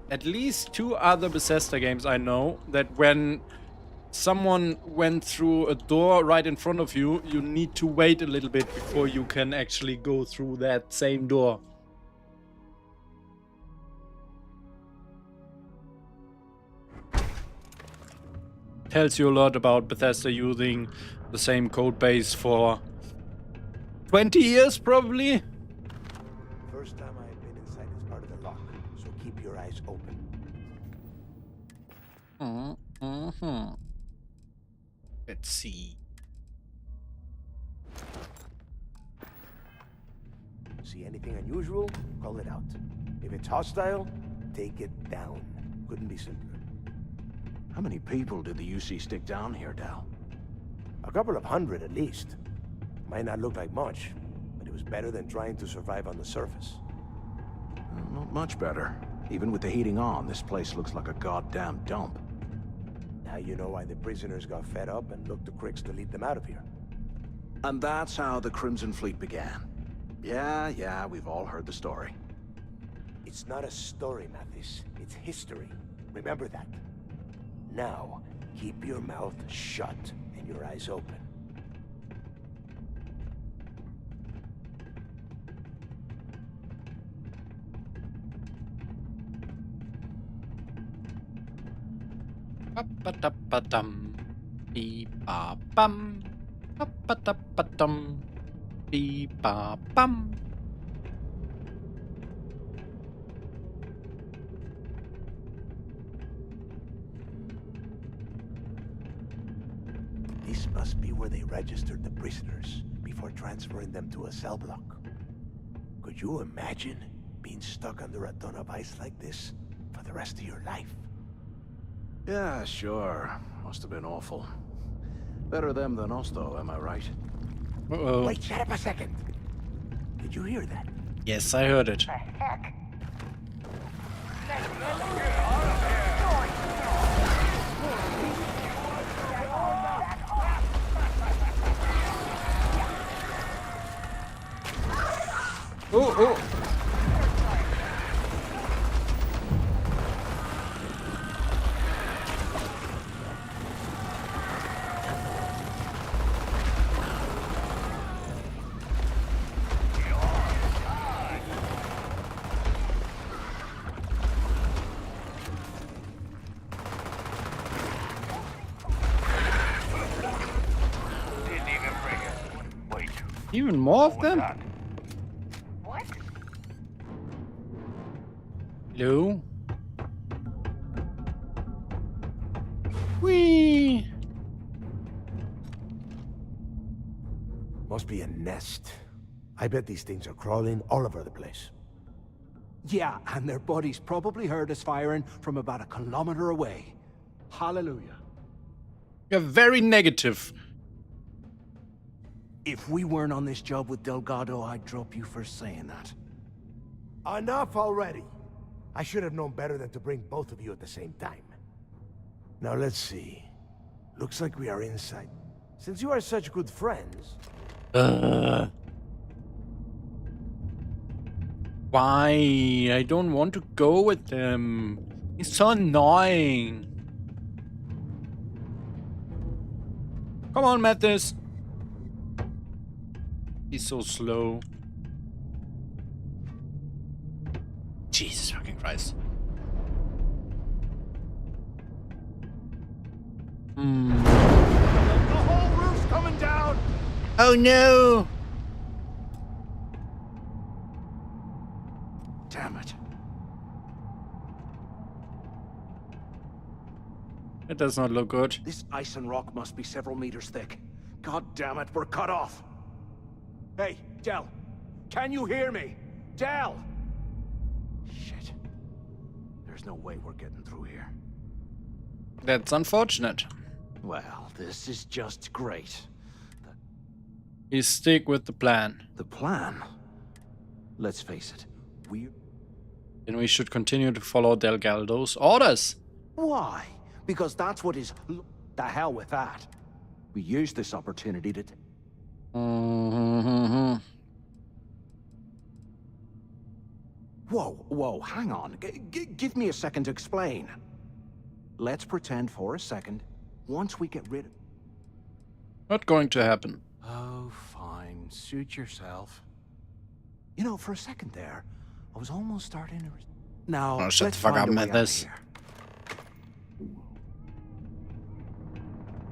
S1: at least 2 other Bethesda games I know, that when someone went through a door right in front of you, you need to wait a little bit before you can actually go through that same door. tells you a lot about Bethesda using the same code base for 20 years, probably.
S2: First time I have been inside this part of the lock, so keep your eyes open.
S1: Let's see.
S2: See anything unusual? Call it out. If it's hostile, take it down. Couldn't be simpler.
S6: How many people did the UC stick down here, Dal?
S2: A couple of hundred at least. Might not look like much, but it was better than trying to survive on the surface.
S6: Not much better. Even with the heating on, this place looks like a goddamn dump.
S2: Now you know why the prisoners got fed up and looked to Crix to lead them out of here.
S6: And that's how the Crimson Fleet began. Yeah, we've all heard the story.
S2: It's not a story, Mathis. It's history. Remember that. Now, keep your mouth shut and your eyes open.
S1: Ba-ba-da-ba-dum. Bee-ba-bum. Ba-ba-da-ba-dum. Bee-ba-bum.
S2: This must be where they registered the prisoners before transferring them to a cell block. Could you imagine being stuck under a ton of ice like this for the rest of your life?
S6: Yeah, sure. Must have been awful. Better them than us, though, am I right?
S1: Uh-oh.
S2: Wait, shut up a second. Did you hear that?
S1: Yes, I heard it.
S21: Heck?
S1: Oh. Even more of them?
S21: What?
S1: Hello? Whee!
S2: Must be a nest. I bet these things are crawling all over the place.
S6: Yeah, and their buddies probably heard us firing from about a kilometer away. Hallelujah.
S1: You're very negative.
S6: If we weren't on this job with Delgado, I'd drop you for saying that.
S2: Enough already. I should have known better than to bring both of you at the same time. Now let's see. Looks like we are inside. Since you are such good friends...
S1: Why? I don't want to go with them. It's so annoying. Come on, Mathis. He's so slow. Jesus fucking Christ.
S6: The whole roof's coming down!
S1: Oh no!
S6: Damn it.
S1: It does not look good.
S6: This ice and rock must be several meters thick. God damn it, we're cut off. Hey, Del. Can you hear me? Del! Shit. There's no way we're getting through here.
S1: That's unfortunate.
S6: Well, this is just great.
S1: You stick with the plan.
S6: The plan? Let's face it,
S1: Then we should continue to follow Delgado's orders.
S6: Why? Because that's what is... The hell with that. We used this opportunity to... Whoa, hang on. Give me a second to explain. Let's pretend for a second, once we get rid of...
S1: Not going to happen.
S6: Oh, fine. Suit yourself. You know, for a second there, I was almost starting to... Now,
S1: Oh, shut the fuck up, Mathis.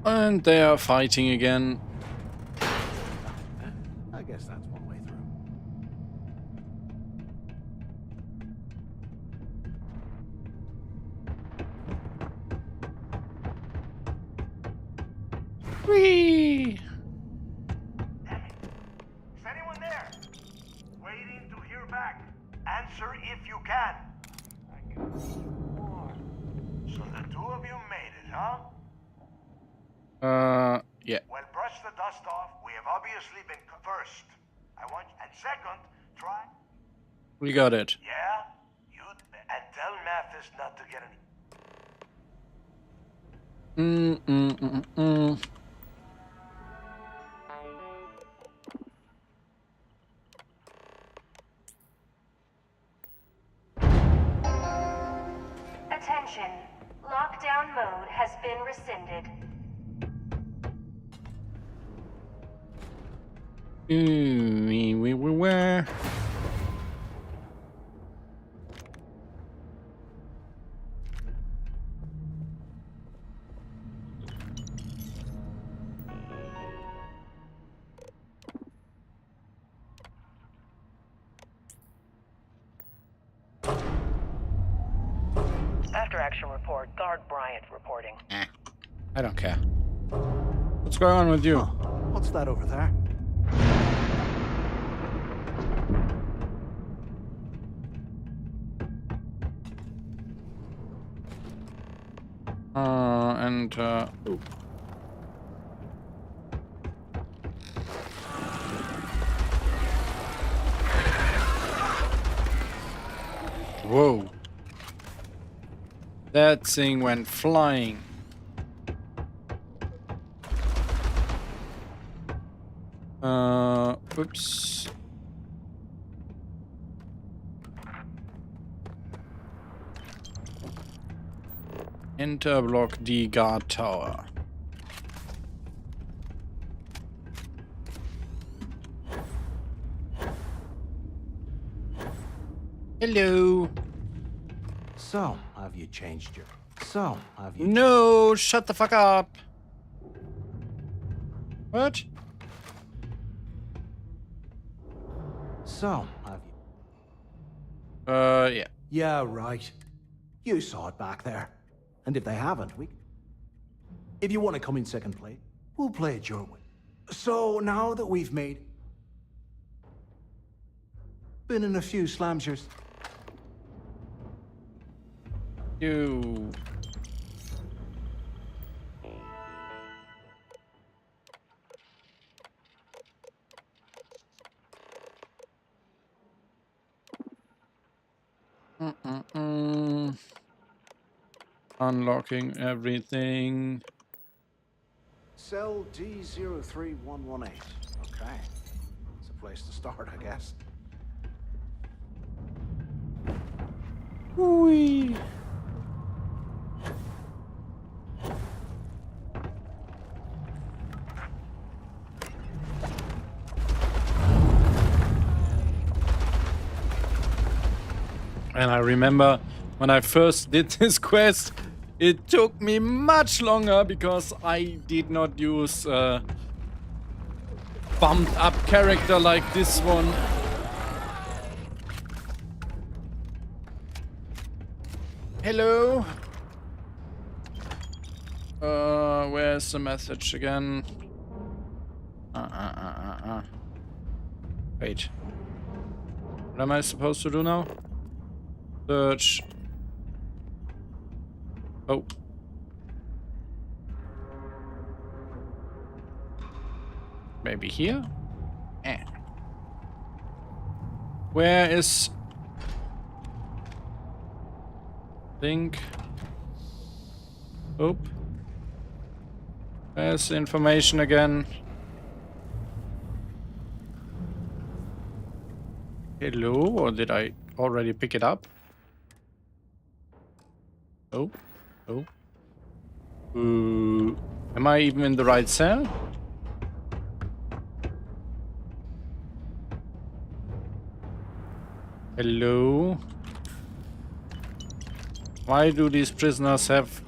S1: And they are fighting again.
S6: I guess that's one way through.
S1: Whee!
S22: Damn it. Is anyone there? Waiting to hear back. Answer if you can. I can see more. So the two of you made it, huh?
S1: Yeah.
S22: Well, brush the dust off. We have obviously been first. And second, try.
S1: We got it.
S22: Yeah? And tell Mathis not to get any.
S5: Attention. Lockdown mode has been rescinded.
S1: Where?
S21: After action report, Guard Bryant reporting.
S1: I don't care. What's going on with you?
S6: Huh. What's that over there?
S1: Oh. Whoa. That thing went flying. Oops. Enter block D guard tower. Hello.
S6: So, have you changed your...
S1: No, shut the fuck up. What?
S6: So, have you...
S1: Yeah.
S6: Yeah, right. You saw it back there. And if they haven't, if you want to come in second place, we'll play it your way. So, now that we've made... Been in a few slamshers.
S1: You... Unlocking everything.
S6: Cell D03118. Okay. It's a place to start, I guess.
S1: Whee. And I remember when I first did this quest, it took me much longer because I did not use a bumped up character like this one. Hello? Where's the message again? Wait. What am I supposed to do now? Search. Oh. Maybe here? Where is... Link? Oh. Where's the information again? Hello? Or did I already pick it up? Oh. Oh. Am I even in the right cell? Hello? Why do these prisoners have...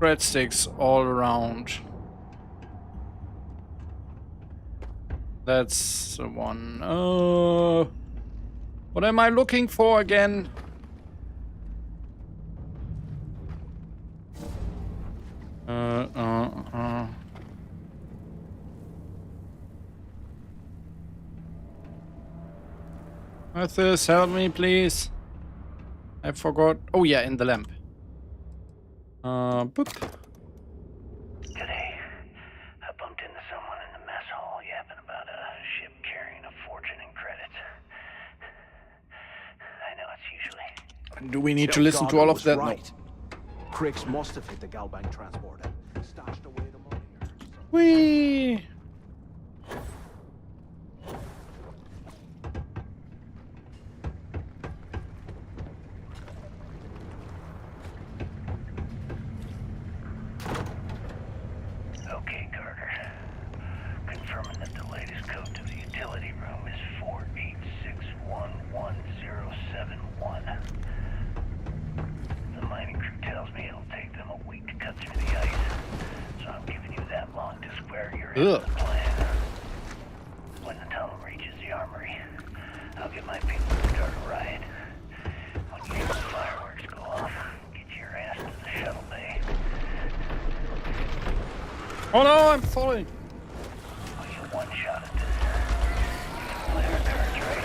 S1: breadsticks all around. That's the one. What am I looking for again? Arthur, help me, please. I forgot. Oh yeah, in the lamp. Boop.
S21: Today, I bumped into someone in the mess hall yapping about a ship carrying a fortune in credits. I know it's usually...
S1: Do we need to listen to all of that?
S6: Right. Cricks must have hit the Galbank transport and stashed away the money.
S1: Whee!
S21: Okay, Carter. Confirming that the latest code to the utility room is 486111071. The mining crew tells me it'll take them a week to cut through the ice, so I'm giving you that long to square your end of the plan. When the tunnel reaches the armory, I'll get my people to start a riot. When you hear the fireworks go off, get your ass to the shuttle bay.
S1: Oh no, I'm falling.
S21: We'll get one shot at this. You can play our cards right.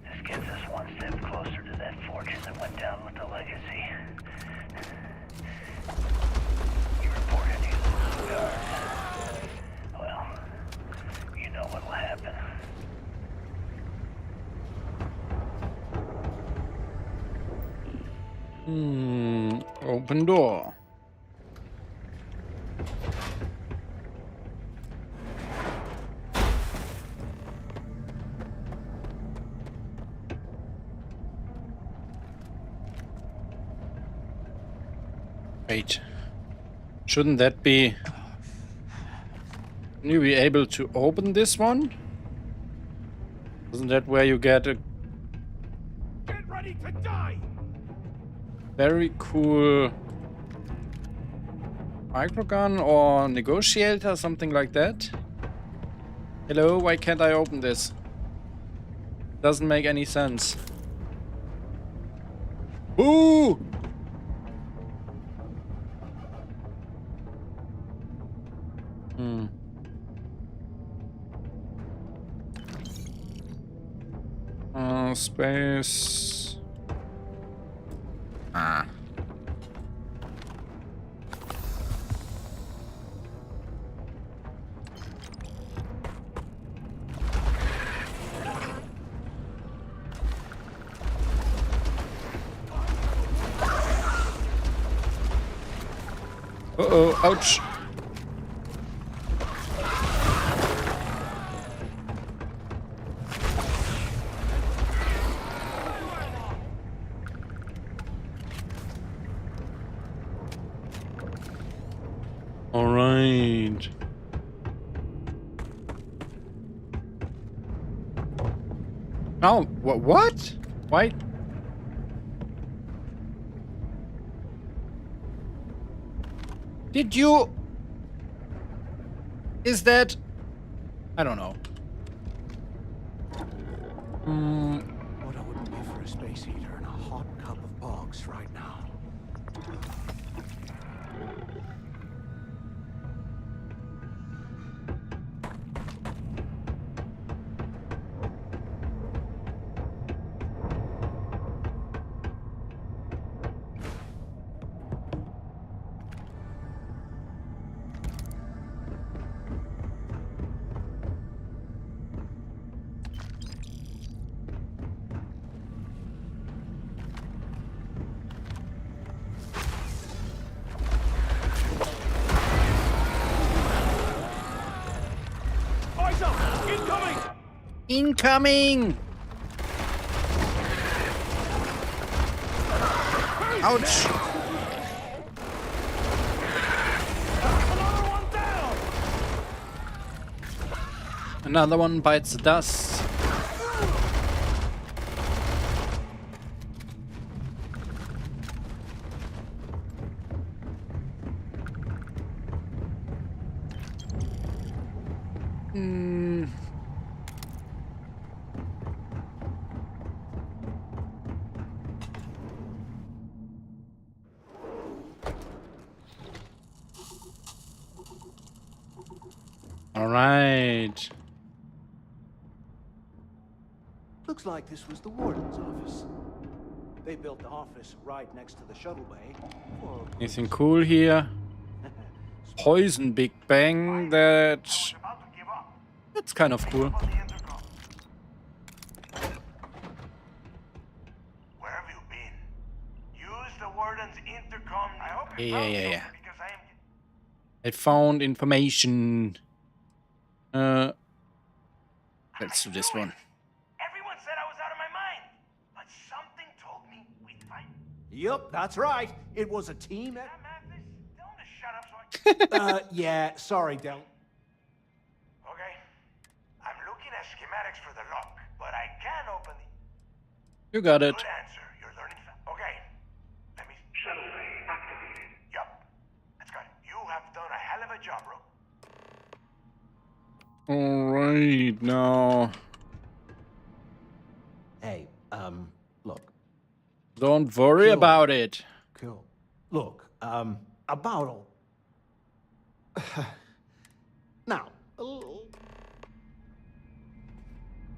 S21: This gets us one step closer to that fortune that went down with the legacy. You reported using the guards. Well, you know what'll happen.
S1: Open door. Wait. Shouldn't that be... Can you be able to open this one? Isn't that where you get a...
S6: Get ready to die!
S1: Very cool... microgun or negotiator, something like that? Hello, why can't I open this? Doesn't make any sense. Ooh! Space. Ah. Uh-oh, ouch. All right. Oh, what? Why? Did you... Is that... I don't know.
S6: What I wouldn't give for a space heater and a hot cup of bogs right now.
S1: Incoming! Ouch! Another one bites the dust. All right.
S6: Looks like this was the warden's office. They built the office right next to the shuttle bay.
S1: Anything cool here? Poison Big Bang. That's kind of cool.
S22: Where have you been? Use the warden's intercom. I hope you found something because I am...
S1: I found information. Let's do this one.
S22: Everyone said I was out of my mind, but something told me we'd fight.
S6: Yup, that's right. It was a team effort.
S22: Shut up so I...
S6: Yeah, sorry, Del.
S22: Okay. I'm looking at schematics for the lock, but I can open the...
S1: You got it.
S22: Good answer. You're learning fast. Okay. Let me... Shuttle bay activated. Yup. That's good. You have done a hell of a job, bro.
S1: All right, now.
S6: Hey, look.
S1: Don't worry about it.
S6: Cool. Look, about all... Now,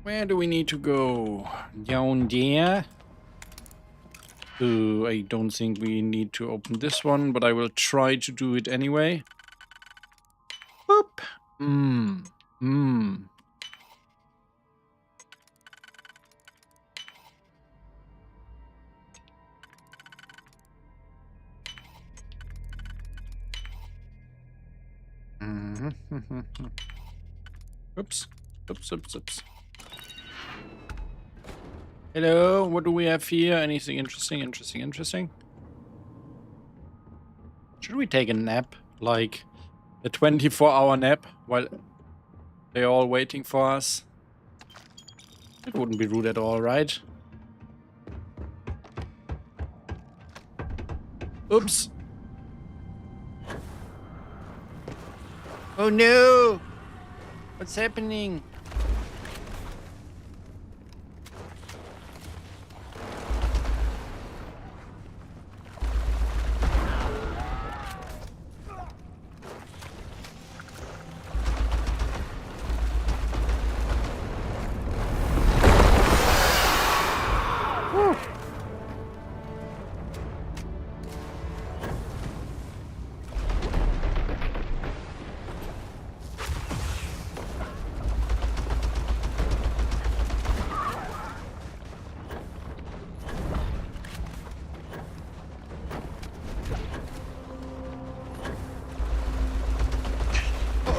S1: Where do we need to go? Down there? I don't think we need to open this one, but I will try to do it anyway. Boop. Oops. Oops. Hello, what do we have here? Anything interesting? Should we take a nap? Like a 24-hour nap while they're all waiting for us? It wouldn't be rude at all, right? Oops. Oh no! What's happening?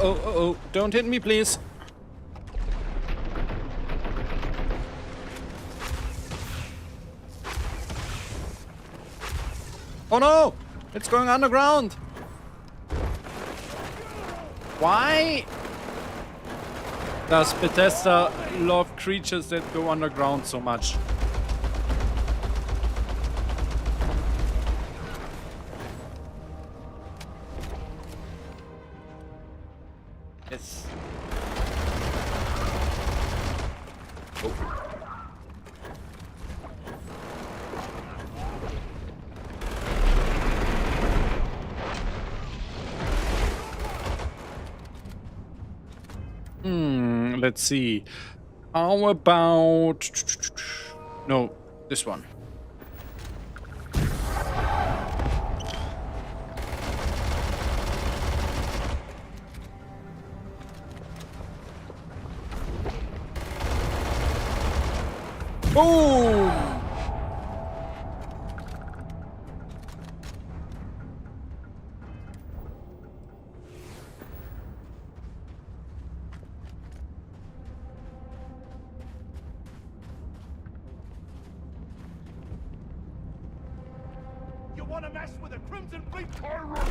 S1: Oh, don't hit me, please. Oh no! It's going underground! Why does Bethesda love creatures that go underground so much? Yes. Let's see. How about... No, this one. Boom!
S22: You want to mess with a Crimson Fleet pirate?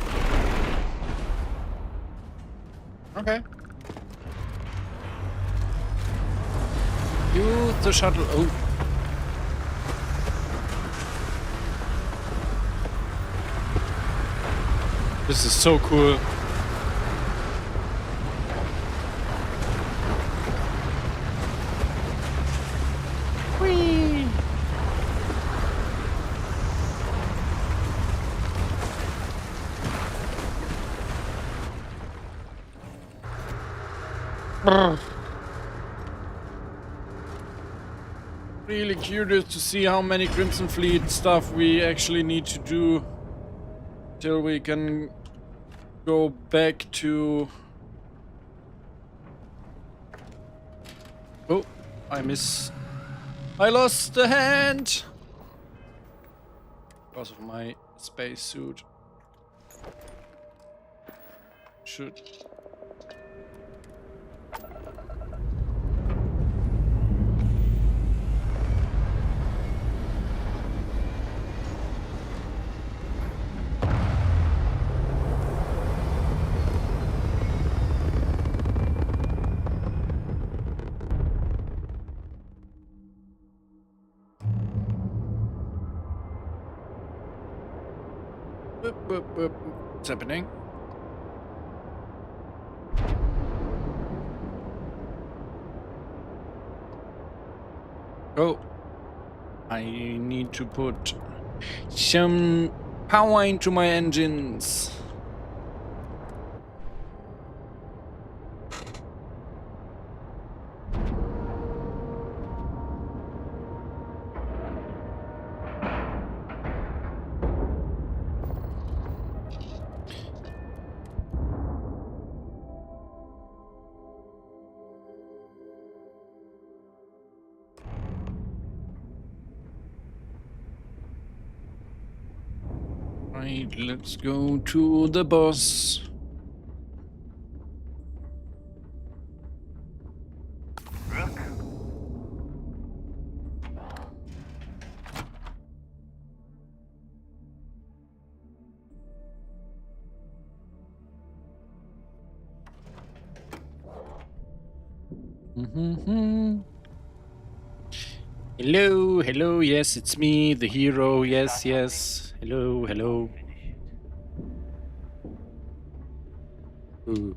S1: Okay. Use the shuttle. Oh. This is so cool. Really curious to see how many Crimson Fleet stuff we actually need to do till we can go back to... Oh, I lost the hand because of my spacesuit. Should. What's happening? Oh, I need to put some power into my engines. Right, let's go to the boss.
S21: Rook?
S1: Hello, yes, it's me, the hero, yes. Hello. Ooh.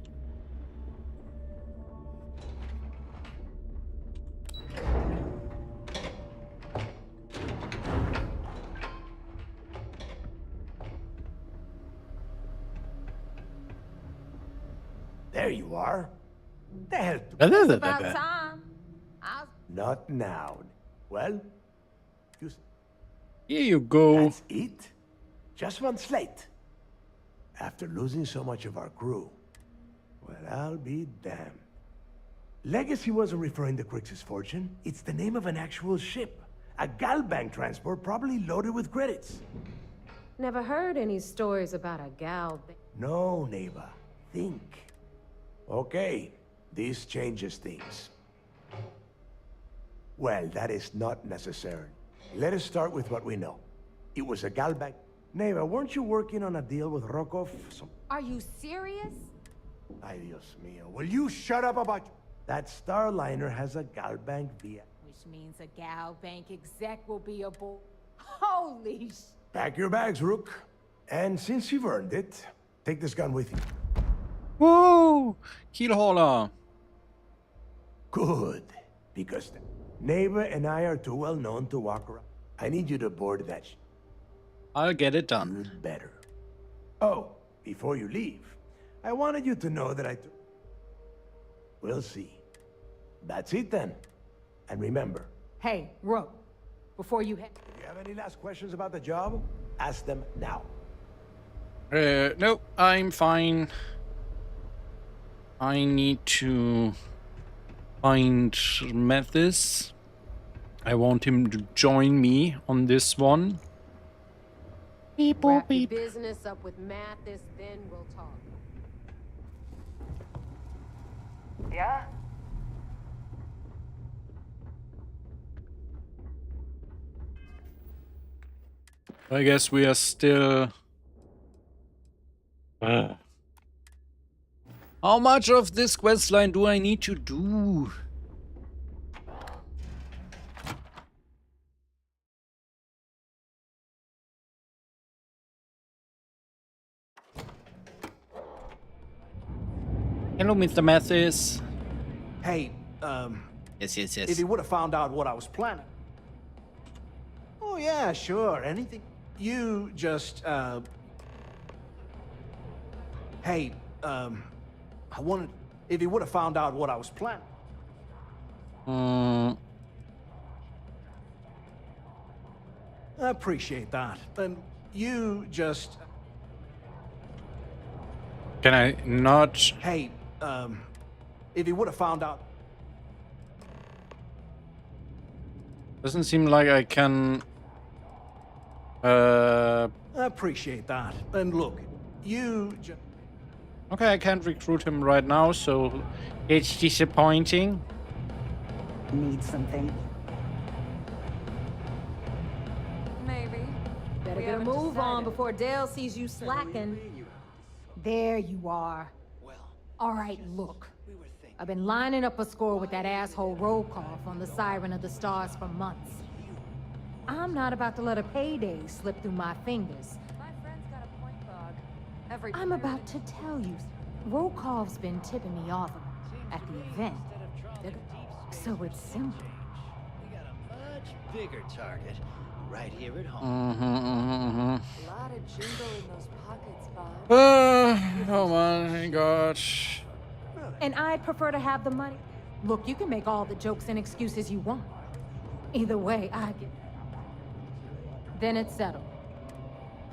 S2: There you are. The hell?
S23: It's about time.
S2: Not now. Well,
S1: here you go.
S2: That's it? Just one slate. After losing so much of our crew. Well, I'll be damned. Legacy wasn't referring to Crix's fortune. It's the name of an actual ship. A Galbank transport probably loaded with credits.
S23: Never heard any stories about a gal.
S2: No, neighbor. Think. Okay, this changes things. Well, that is not necessary. Let us start with what we know. It was a Galbank. Neighbor, weren't you working on a deal with Rokov?
S23: Are you serious?
S2: Ay, Dios mío. Will you shut up about... That Starliner has a Galbank via...
S8: Which means a Galbank exec will be aboard. Holy sh...
S2: Pack your bags, Rook. And since you've earned it, take this gun with you.
S1: Woo! Keelhauler.
S2: Good. Because the neighbor and I are too well known to walk around. I need you to board that
S1: I'll get it done.
S2: Better. Oh, before you leave, I wanted you to know that I... We'll see. That's it then. And remember...
S8: Hey, Rook, before you head...
S2: If you have any last questions about the job, ask them now.
S1: No, I'm fine. I need to find Mathis. I want him to join me on this one. Beep, boop,
S23: Wrap your
S1: beep.
S23: business up with Mathis, then we'll talk.
S8: Yeah?
S1: I guess we are still... How much of this questline do I need to do? Hello, Mr. Mathis.
S6: Hey,
S1: Yes.
S6: if you would have found out what I was planning. Oh, yeah, sure, anything. You just, Hey, I wanted... if he would have found out what I was planning. I appreciate that. And you just...
S1: Can I not?
S6: Hey, if he would have found out...
S1: Doesn't seem like I can...
S6: I appreciate that. And look, you just...
S1: Okay, I can't recruit him right now, so it's disappointing.
S9: Need something?
S23: Maybe. Better get a move on before Dale sees you slacking.
S8: There you are. All right, look. I've been lining up a score with that asshole Rokoff on the Siren of the Stars for months. I'm not about to let a payday slip through my fingers.
S12: My friend's got a point bug.
S8: I'm about to tell you, Rokoff's been tipping me off at the event. So it's simple.
S21: We got a much bigger target right here at home.
S12: A lot of jingle in those pockets, Bob.
S1: Oh my gosh.
S8: And I'd prefer to have the money. Look, you can make all the jokes and excuses you want. Either way, I get... Then it's settled.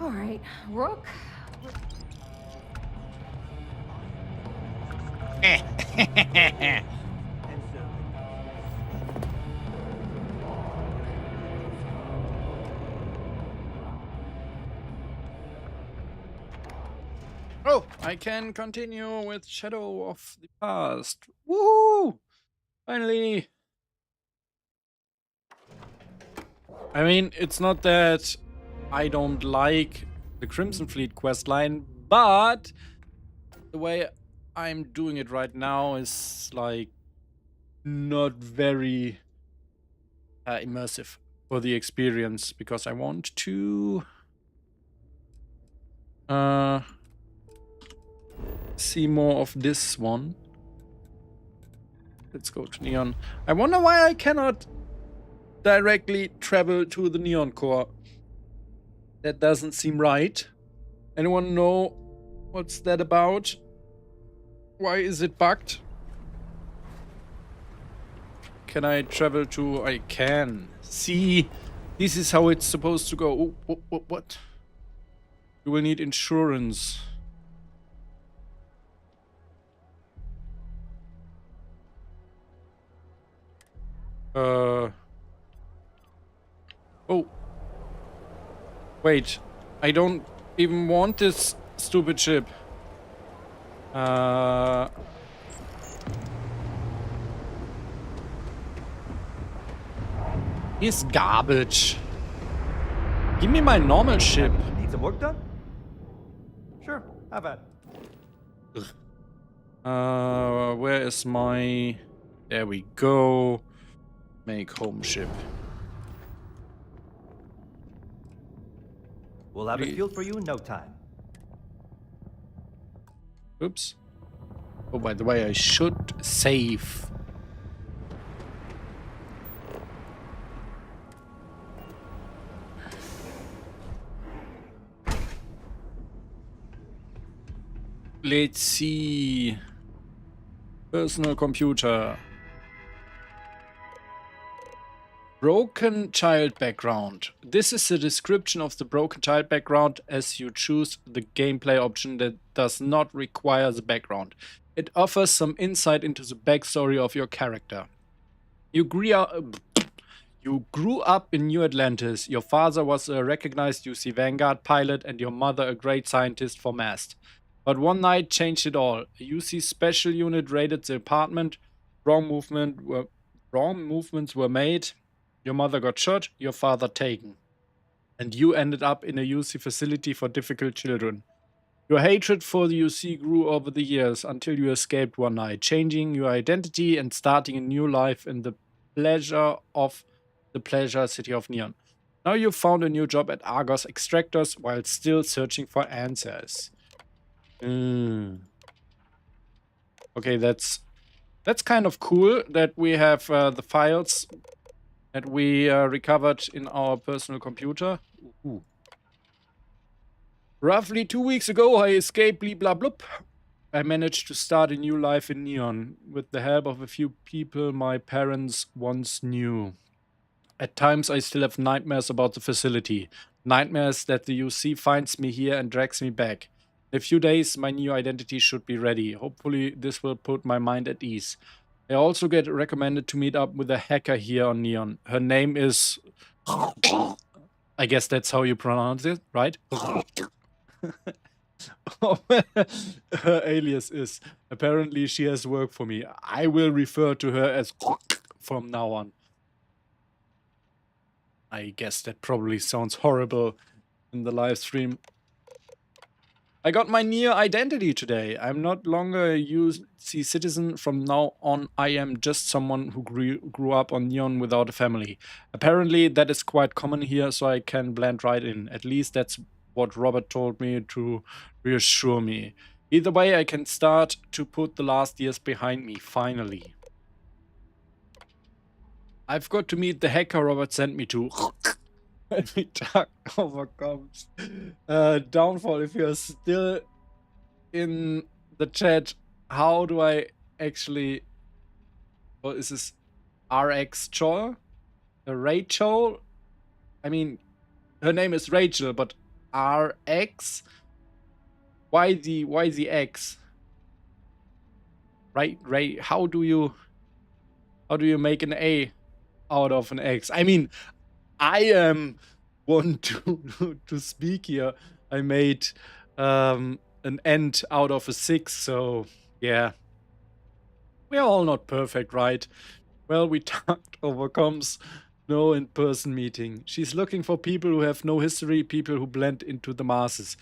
S8: All right, Rook.
S1: Oh, I can continue with Shadow of the Past. Woo! Finally. I mean, it's not that I don't like the Crimson Fleet questline, but the way I'm doing it right now is like not very immersive for the experience, because I want to see more of this one. Let's go to Neon. I wonder why I cannot directly travel to the Neon Core. That doesn't seem right. Anyone know what's that about? Why is it bugged? Can I travel to... I can. See, this is how it's supposed to go. Oh, what? You will need insurance. Oh. Wait. I don't even want this stupid ship. It's garbage. Give me my normal ship.
S10: Need some work done? Sure, have at it.
S1: Where is my... There we go. Make home ship.
S10: We'll have it fueled for you in no time.
S1: Oops. Oh, by the way, I should save. Let's see. Personal computer. Broken child background. This is the description of the broken child background as you choose the gameplay option that does not require the background. It offers some insight into the backstory of your character. You grew up in New Atlantis. Your father was a recognized UC Vanguard pilot and your mother a great scientist for MAST. But one night changed it all. A UC special unit raided the apartment. Wrong movements were made. Your mother got shot, your father taken. And you ended up in a UC facility for difficult children. Your hatred for the UC grew over the years until you escaped one night, changing your identity and starting a new life in the pleasure city of Neon. Now you've found a new job at Argos Extractors while still searching for answers. Okay, that's kind of cool that we have the files that we recovered in our personal computer. Ooh. Roughly 2 weeks ago, I escaped blah blah bloop. I managed to start a new life in Neon with the help of a few people my parents once knew. At times I still have nightmares about the facility. Nightmares that the UC finds me here and drags me back. In a few days my new identity should be ready. Hopefully this will put my mind at ease. I also get recommended to meet up with a hacker here on Neon. Her name is... I guess that's how you pronounce it, right? Her alias is. Apparently she has work for me. I will refer to her as from now on. I guess that probably sounds horrible in the live stream. I got my Neon identity today. I'm not longer a UC citizen. From now on, I am just someone who grew up on Neon without a family. Apparently, that is quite common here, so I can blend right in. At least that's what Robert told me to reassure me. Either way, I can start to put the last years behind me, finally. I've got to meet the hacker Robert sent me to. When we talk overcomes. Downfall, if you're still in the chat, how do I actually... What is this? RX Chol? Rachel? I mean, her name is Rachel, but RX? Why the X? Right, how do you make an A out of an X? I mean, I am one to speak here. I made an end out of a 6, so yeah. We're all not perfect, right? Well, we talked over comms. No in-person meeting. She's looking for people who have no history, people who blend into the masses.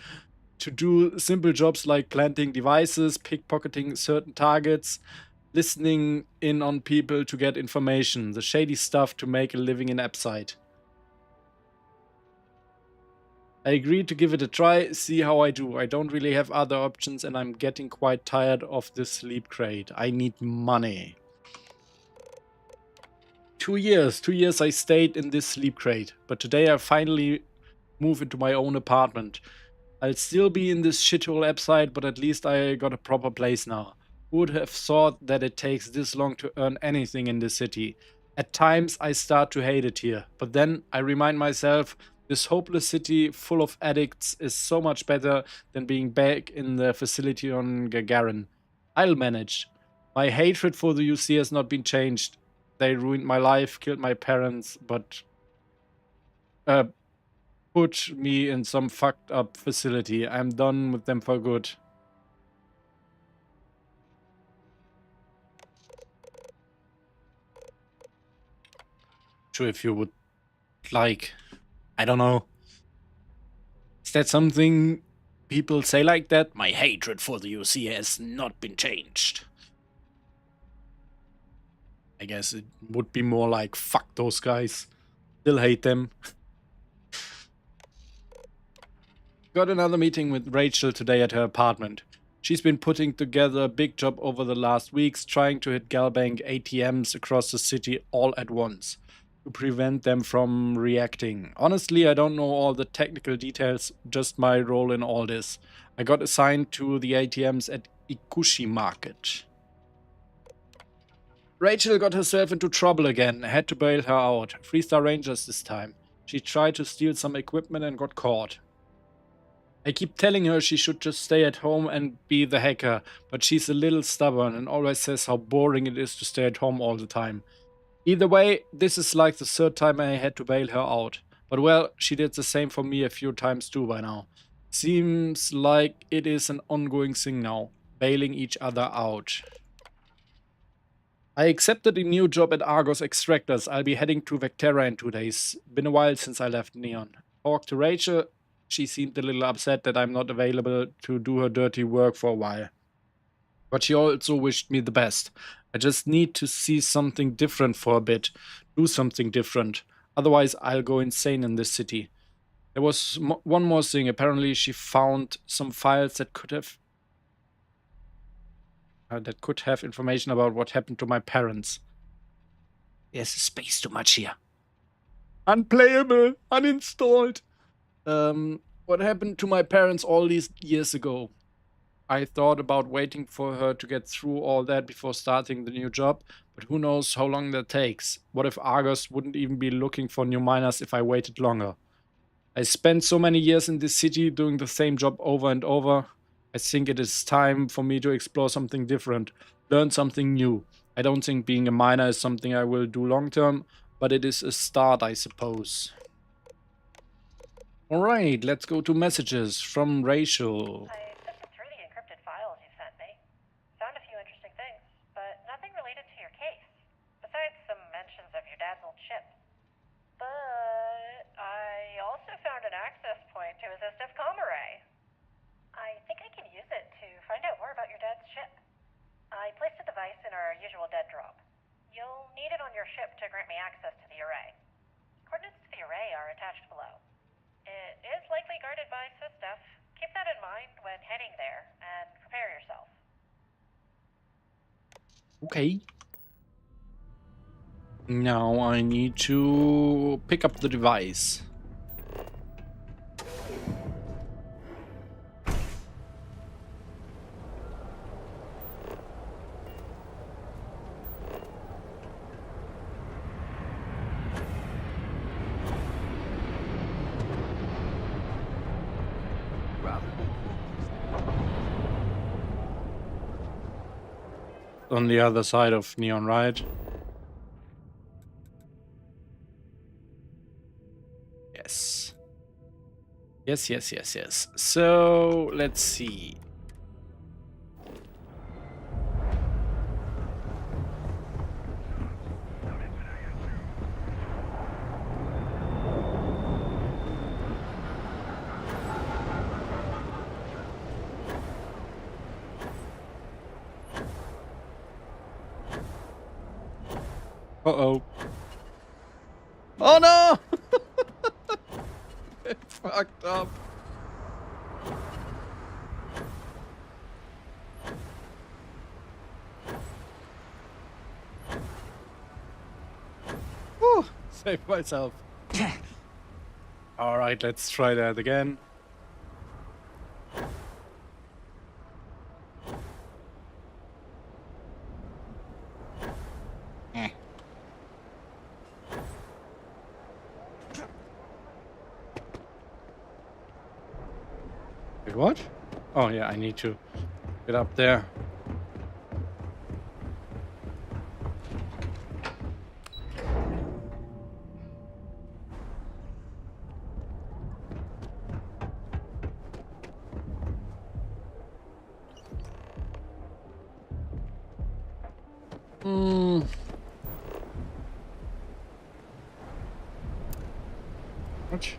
S1: To do simple jobs like planting devices, pickpocketing certain targets, listening in on people to get information, the shady stuff to make a living in AppSite. I agreed to give it a try, see how I do. I don't really have other options and I'm getting quite tired of this sleep crate. I need money. 2 years. 2 years I stayed in this sleep crate. But today I finally move into my own apartment. I'll still be in this shithole AppSite, but at least I got a proper place now. Who would have thought that it takes this long to earn anything in this city? At times I start to hate it here. But then I remind myself, this hopeless city full of addicts is so much better than being back in the facility on Gagarin. I'll manage. My hatred for the UC has not been changed. They ruined my life, killed my parents, but put me in some fucked up facility. I'm done with them for good. Sure, if you would like... I don't know. Is that something people say like that? My hatred for the UC has not been changed. I guess it would be more like, fuck those guys. Still hate them. Got another meeting with Rachel today at her apartment. She's been putting together a big job over the last weeks, trying to hit Galbank ATMs across the city all at once, to prevent them from reacting. Honestly, I don't know all the technical details, just my role in all this. I got assigned to the ATMs at Ikushi Market. Rachel got herself into trouble again. I had to bail her out. 3-star Rangers this time. She tried to steal some equipment and got caught. I keep telling her she should just stay at home and be the hacker, but she's a little stubborn and always says how boring it is to stay at home all the time. Either way, this is like the 3rd time I had to bail her out. But well, she did the same for me a few times too by now. Seems like it is an ongoing thing now, bailing each other out. I accepted a new job at Argos Extractors. I'll be heading to Vectera in 2 days. Been a while since I left Neon. Talked to Rachel. She seemed a little upset that I'm not available to do her dirty work for a while. But she also wished me the best. I just need to see something different for a bit. Do something different. Otherwise, I'll go insane in this city. There was one more thing. Apparently, she found some files that could have information about what happened to my parents. There's space too much here. Unplayable. Uninstalled. What happened to my parents all these years ago? I thought about waiting for her to get through all that before starting the new job, but who knows how long that takes. What if Argos wouldn't even be looking for new miners if I waited longer? I spent so many years in this city doing the same job over and over. I think it is time for me to explore something different, learn something new. I don't think being a miner is something I will do long term, but it is a start, I suppose. Alright, let's go to messages from Rachel.
S7: I sifted through the encrypted files you sent me. Found a few interesting things, but nothing related to your case, besides some mentions of your dad's old ship. But I also found an access point to his SDEF-COM array. I think I can use it to find out more about your dad's ship. I placed a device in our usual dead drop. You'll need it on your ship to grant me access to the array. Coordinates to the array are attached below. It is likely guarded by SysDef. Keep that in mind when heading there, and prepare yourself.
S1: Okay. Now I need to pick up the device. On the other side of Neon, right? Yes. Yes. So, let's see. Uh-oh. Oh no! It fucked up. Whew, save myself. Alright, let's try that again. Wait, what? Oh yeah, I need to get up there. What?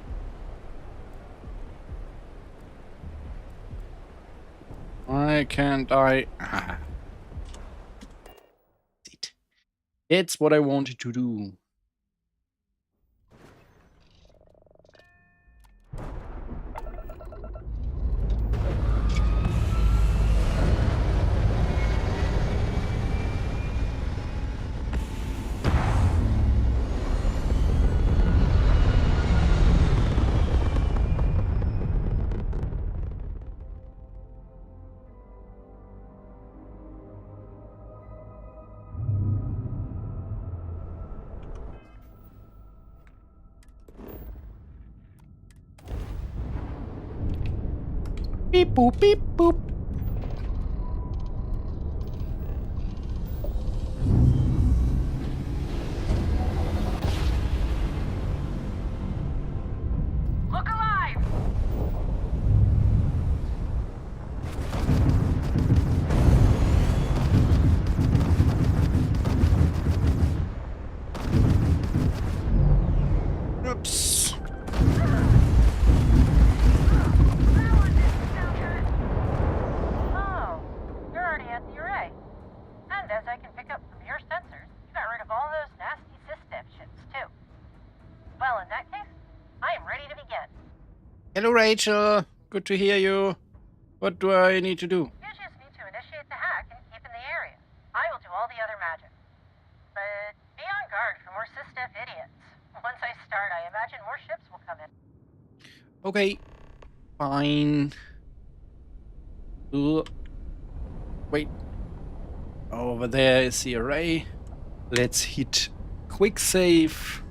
S1: Why can't I? It's what I wanted to do. Beep boop, beep boop.
S7: Look alive!
S1: Oops. Hello, Rachel. Good to hear you. What do I need to do?
S7: You just need to initiate the hack and keep in the area. I will do all the other magic. But be on guard for more SysDef idiots. Once I start, I imagine more ships will come in.
S1: Okay. Fine. Wait. Over there is the array. Let's hit quick save.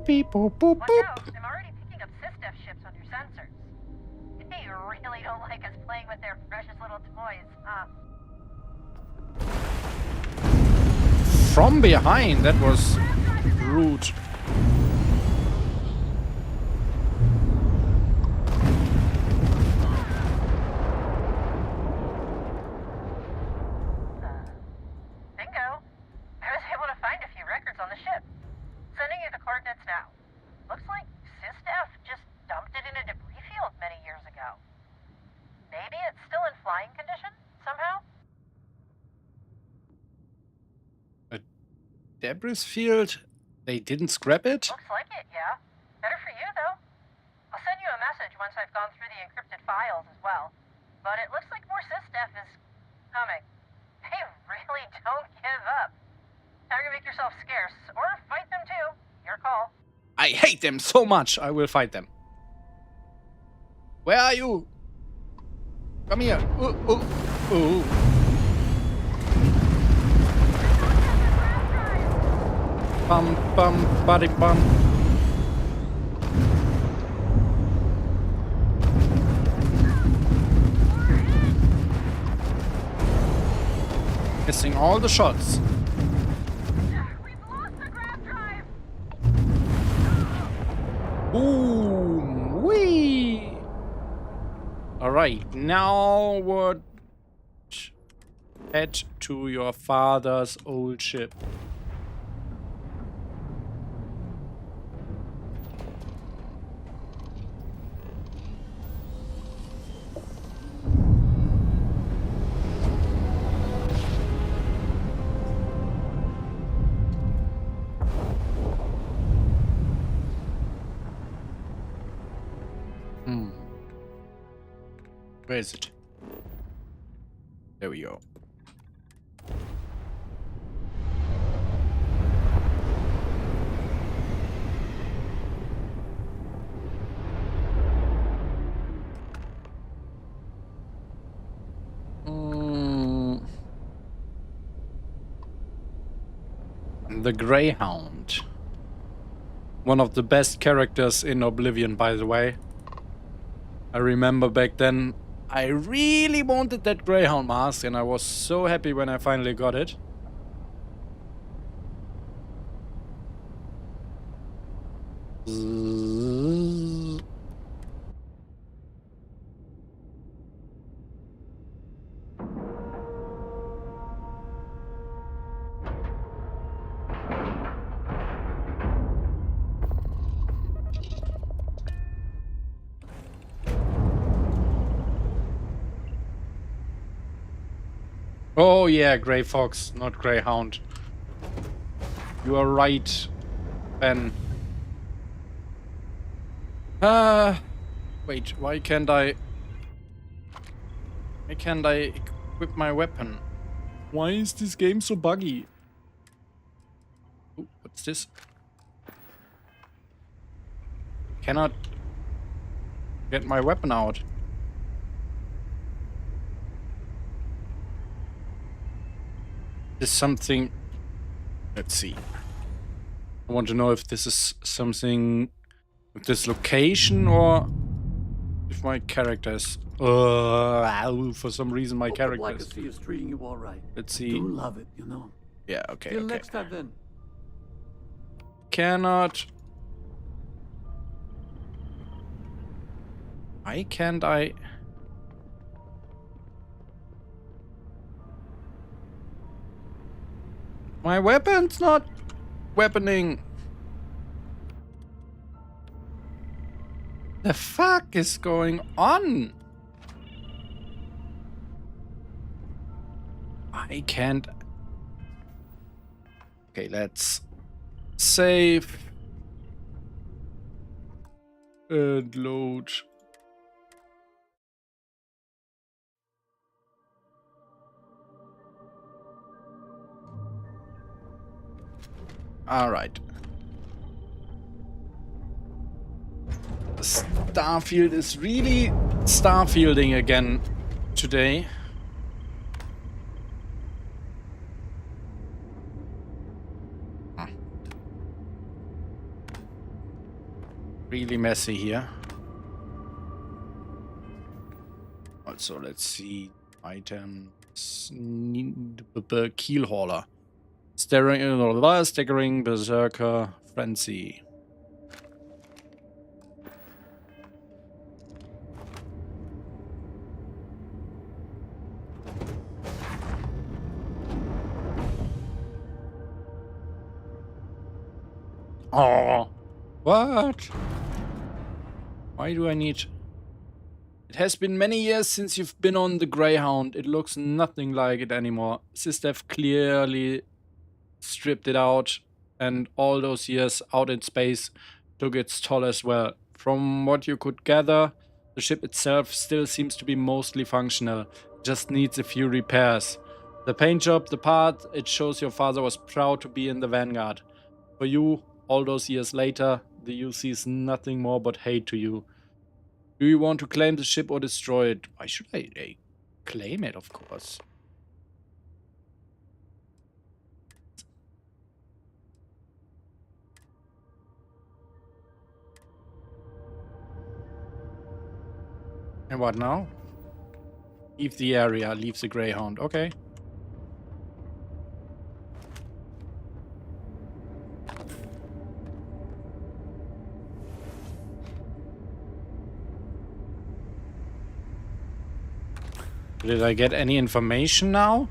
S1: Boop, boop, boop,
S7: Watch
S1: boop.
S7: out, I'm already picking up SysDef ships on your sensors. They really don't like us playing with their precious little toys, huh?
S1: From behind, that was rude.
S7: Bingo. I was able to find a few records on the ship. Sending you the coordinates now. Looks like SysDef just dumped it in a debris field many years ago. Maybe it's still in flying condition, somehow?
S1: A debris field? They didn't scrap it?
S7: Looks like it, yeah. Better for you, though. I'll send you a message once I've gone through the encrypted files as well. But it looks like more SysDef is coming. They really don't give up. Time to make yourself scarce, or fight them too. Your call.
S1: I hate them so much. I will fight them. Where are you? Come here. Ooh. Bum, bum, body bum. Missing all the shots. Boom! Wee! Alright, now what? Head to your father's old ship. Where is it? There we go. The Greyhound. One of the best characters in Oblivion, by the way. I remember back then I really wanted that Greyhound mask and I was so happy when I finally got it. Oh yeah, Grey Fox, not Greyhound. You are right, Ben. Wait, why can't I equip my weapon? Why is this game so buggy? Ooh, what's this? Cannot get my weapon out. Is something... Let's see. I want to know if this is something with this location or if my character is... for some reason my character is
S11: treating you all right.
S1: Let's see.
S11: You love it, you know.
S1: Yeah, okay,
S11: Till
S1: okay.
S11: next time then.
S1: Cannot... Why can't I... My weapon's not weaponing. The fuck is going on? I can't... Okay, let's save. And load. Alright. Starfield is really Starfielding again today. Really messy here. Also, let's see items. Keel hauler. Staggering berserker frenzy. Oh, what? Why do I need... It has been many years since you've been on the Greyhound. It looks nothing like it anymore. Systef clearly stripped it out, and all those years out in space took its toll as well. From what you could gather, the ship itself still seems to be mostly functional. Just needs a few repairs. The paint job, the part, it shows your father was proud to be in the Vanguard. For you, all those years later, the UC is nothing more but hate to you. Do you want to claim the ship or destroy it? Why should I claim it, of course. And what now? Leave the area, leave the Greyhound. Okay. Did I get any information now?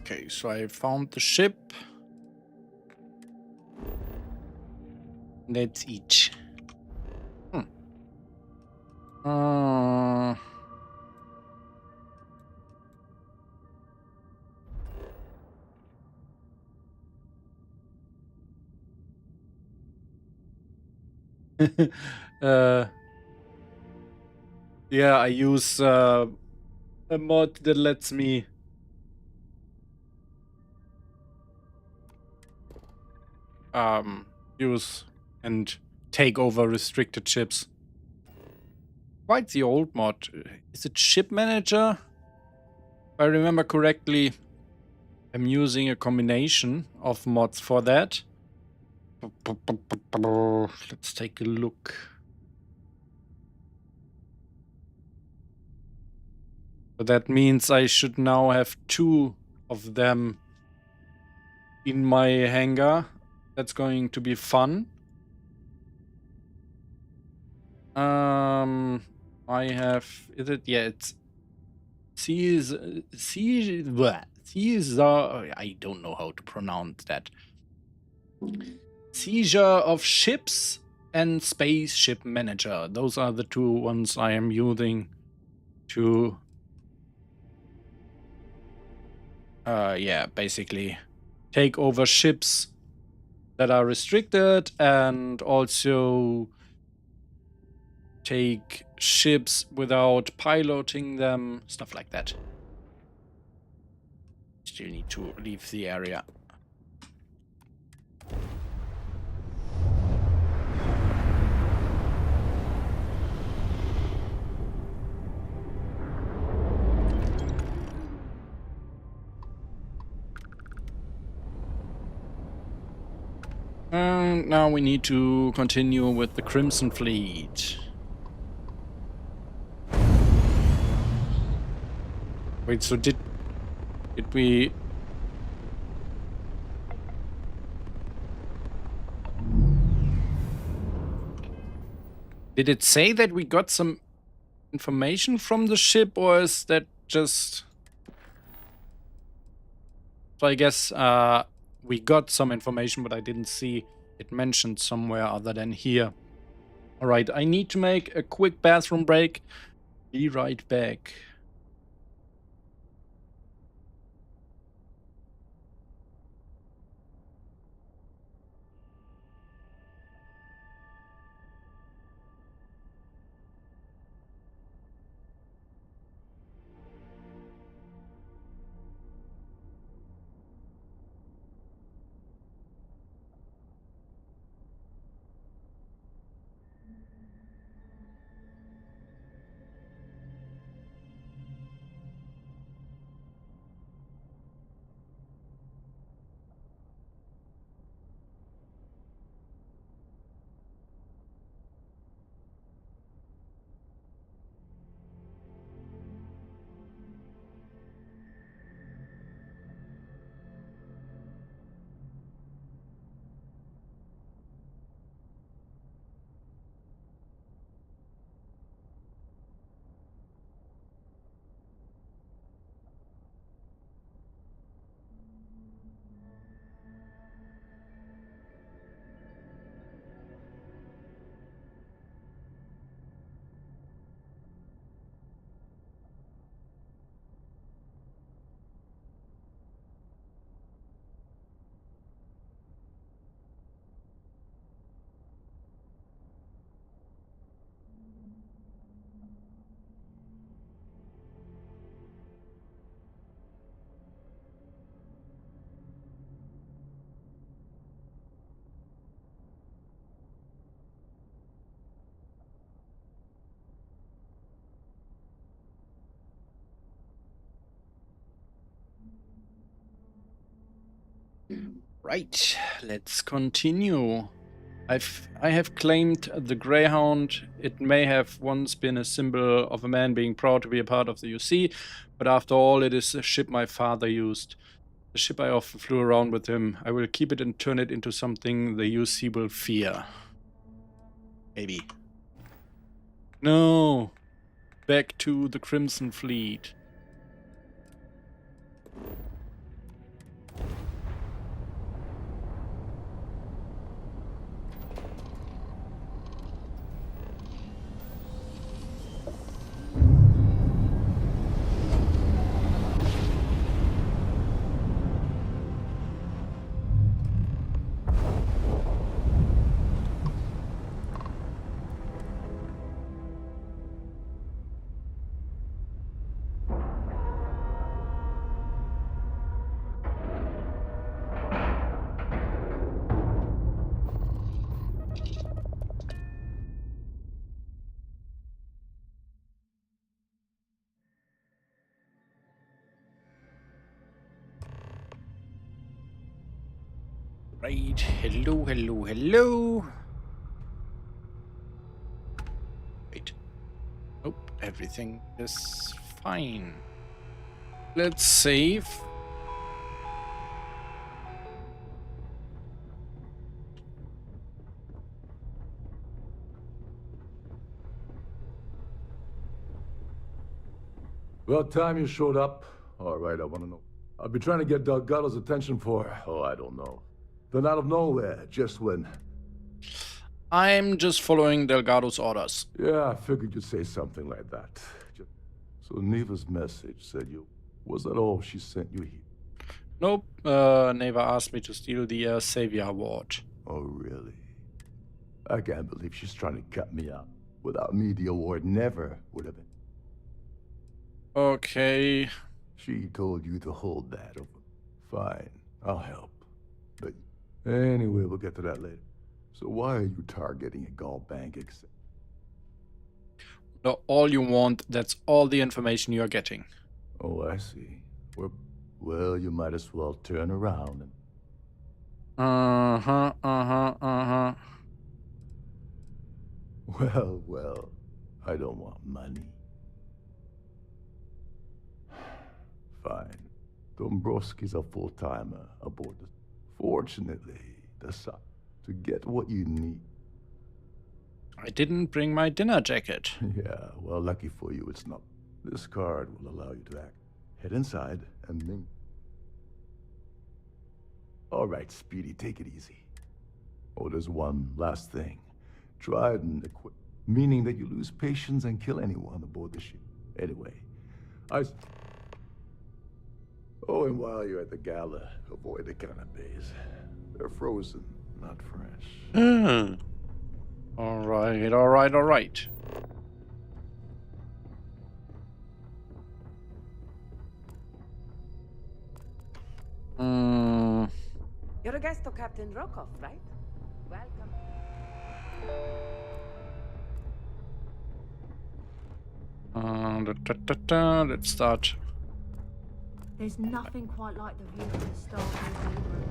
S1: Okay, so I found the ship. That's each. Yeah, I use a mod that lets me use and take over restricted ships. Quite the old mod. Is it Ship Manager? If I remember correctly, I'm using a combination of mods for that. Let's take a look. So that means I should now have 2 of them in my hangar. That's going to be fun. I have... Is it? Yeah, it's... Caesar... I don't know how to pronounce that. Seizure of Ships and Spaceship Manager. Those are the 2 ones I am using to... yeah, basically take over ships that are restricted and also take ships without piloting them, stuff like that. Still need to leave the area. And now we need to continue with the Crimson Fleet. Wait, so did we... Did it say that we got some information from the ship, or is that just... So I guess we got some information, but I didn't see it mentioned somewhere other than here. Alright, I need to make a quick bathroom break. Be right back. Right, let's continue. I have claimed the Greyhound. It may have once been a symbol of a man being proud to be a part of the UC, but after all, it is a ship my father used. The ship I often flew around with him. I will keep it and turn it into something the UC will fear. Maybe. No! Back to the Crimson Fleet. Right, hello, hello, hello. Wait. Nope, everything is fine. Let's save.
S11: About time you showed up. All right, I want to know. I've been trying to get Delgado's attention for, I don't know. Then out of nowhere, just when...
S1: I'm just following Delgado's orders.
S11: Yeah, I figured you'd say something like that. So Neva's message said you... Was that all she sent you here?
S1: Nope, Neva asked me to steal the Savior Award.
S11: Oh, really? I can't believe she's trying to cut me out. Without me, the award never would have been.
S1: Okay.
S11: She told you to hold that over. Fine, I'll help. But anyway, we'll get to that later. So why are you targeting a Gall bank except?
S1: No, all you want, that's all the information you're getting.
S11: Oh, I see. Well, you might as well turn around and... Well, I don't want money. Fine. Dombrowski's a full-timer aboard the... Fortunately, to get what you need.
S1: I didn't bring my dinner jacket.
S11: Yeah, well, lucky for you, it's not. This card will allow you to act. Head inside and ming. All right, Speedy, take it easy. Oh, there's one last thing. Trident equip, meaning that you lose patience and kill anyone aboard the ship. Anyway, Oh, and while you're at the gala, avoid the canapes. They're frozen, not fresh.
S1: All right, all right, all right.
S17: You're a guest of Captain Rokov, right? Welcome.
S1: Let's start.
S8: There's nothing quite like the view of the Starfield room.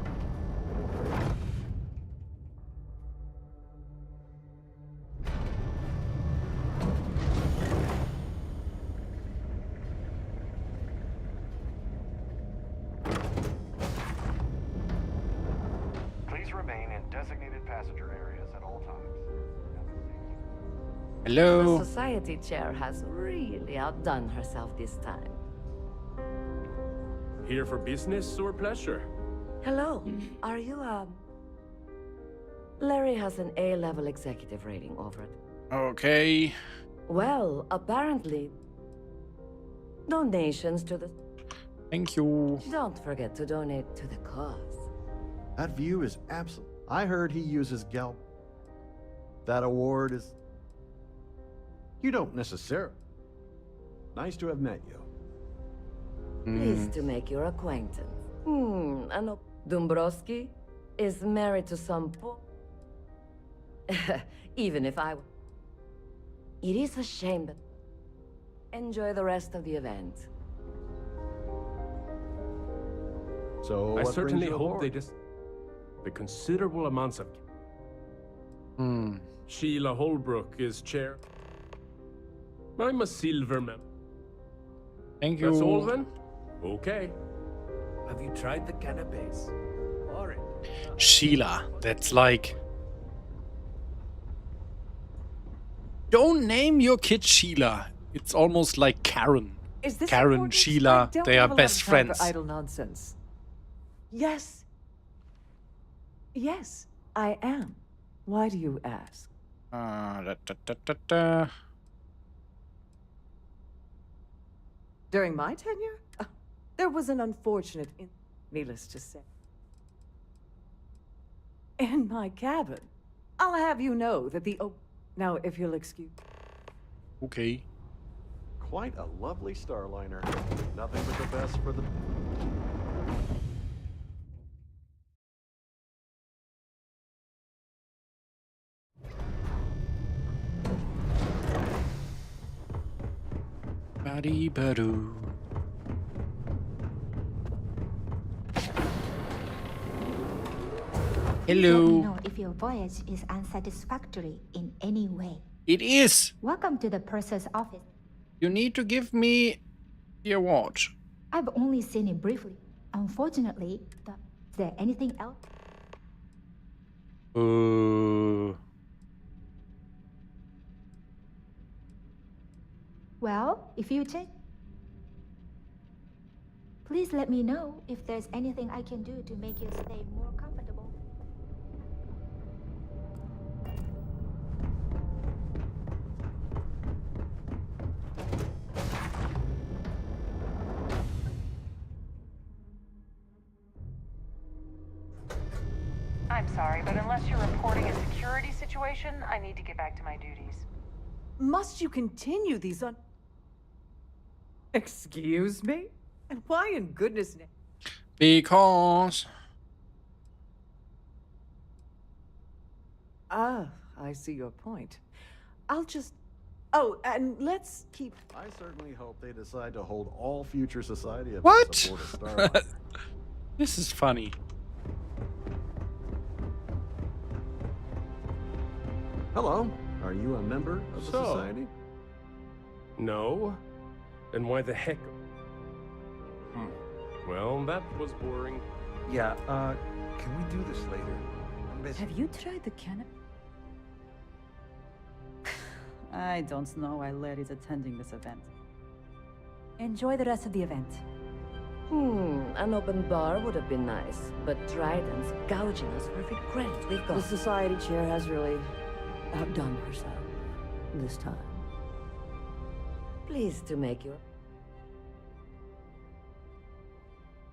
S13: Please remain in designated passenger areas at all times.
S1: Hello.
S12: The society chair has really outdone herself this time.
S14: Here for business or pleasure?
S12: Hello, are you, Larry has an A-level executive rating over it.
S1: Okay.
S12: Well, apparently, donations to the...
S1: Thank you.
S12: Don't forget to donate to the cause.
S18: That view is absolute. I heard he uses Galp. That award is... You don't necessarily. Nice to have met you.
S12: Pleased to make your acquaintance. And Dombrowski is married to some even if I... It is a shame, but... Enjoy the rest of the event.
S18: So,
S14: I
S18: what
S14: certainly
S18: brings you
S14: hope
S18: aboard?
S14: they just... The considerable amounts of... Sheila Holbrook is chair. I'm a silver member.
S1: Thank you.
S14: That's all then? Okay.
S10: Have you tried the canapes? Orange.
S1: Sheila. That's like... Don't name your kid Sheila. It's almost like Karen.
S17: Is this
S1: Karen,
S17: important?
S1: Sheila,
S17: I don't
S1: they are
S17: have a lot
S1: best
S17: of time
S1: friends.
S17: for idle nonsense. Yes. Yes, I am. Why do you ask? During my tenure, there was an unfortunate, needless to say. In my cabin, I'll have you know that the now, if you'll excuse.
S1: Okay.
S18: Quite a lovely Starliner. Nothing but the best for the...
S1: Ba-dee-ba-doo.
S19: Let me
S1: Hello.
S19: know if your voyage is unsatisfactory in any way.
S1: It is.
S19: Welcome to the purser's office.
S1: You need to give me the award.
S19: I've only seen it briefly. Unfortunately, is there anything else? Well, if you change, please let me know if there's anything I can do to make your stay more comfortable.
S7: I'm sorry, but unless you're reporting a security situation, I need to get back to my duties.
S17: Must you continue these Excuse me? And why in goodness name?
S1: Because...
S17: Ah, I see your point. I'll just... Oh, and let's keep...
S18: I certainly hope they decide to hold all future society events
S1: What?
S18: aboard a Starliner.
S1: This is funny.
S18: Hello. Are you a member of the society?
S14: No. Then why the heck? Well, that was boring.
S10: Yeah, can we do this later? I'm busy.
S25: Have you tried the canopy? I don't know why Larry's attending this event. Enjoy the rest of the event.
S12: An open bar would have been nice, but Dryden's gouging us for every credit we've got.
S17: The society chair has really outdone herself this time.
S12: Pleased to make you.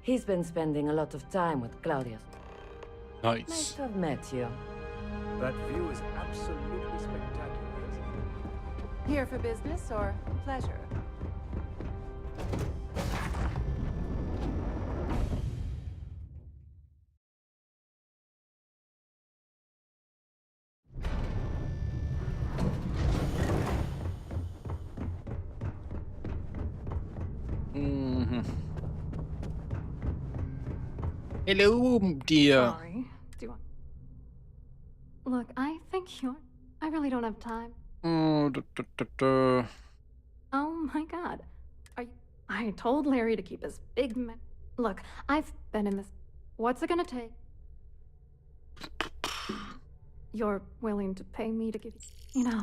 S12: He's been spending a lot of time with Claudius.
S1: Nice.
S12: Nice to have met you.
S6: That view is absolutely spectacular, isn't it?
S17: Here for business or pleasure?
S1: Hello, dear.
S3: Sorry. Do you want... Look, I think you're... I really don't have time.
S1: Oh,
S3: Oh my god. I told Larry to keep his big Look, I've been in this... What's it gonna take? You're willing to pay me to give you... You know,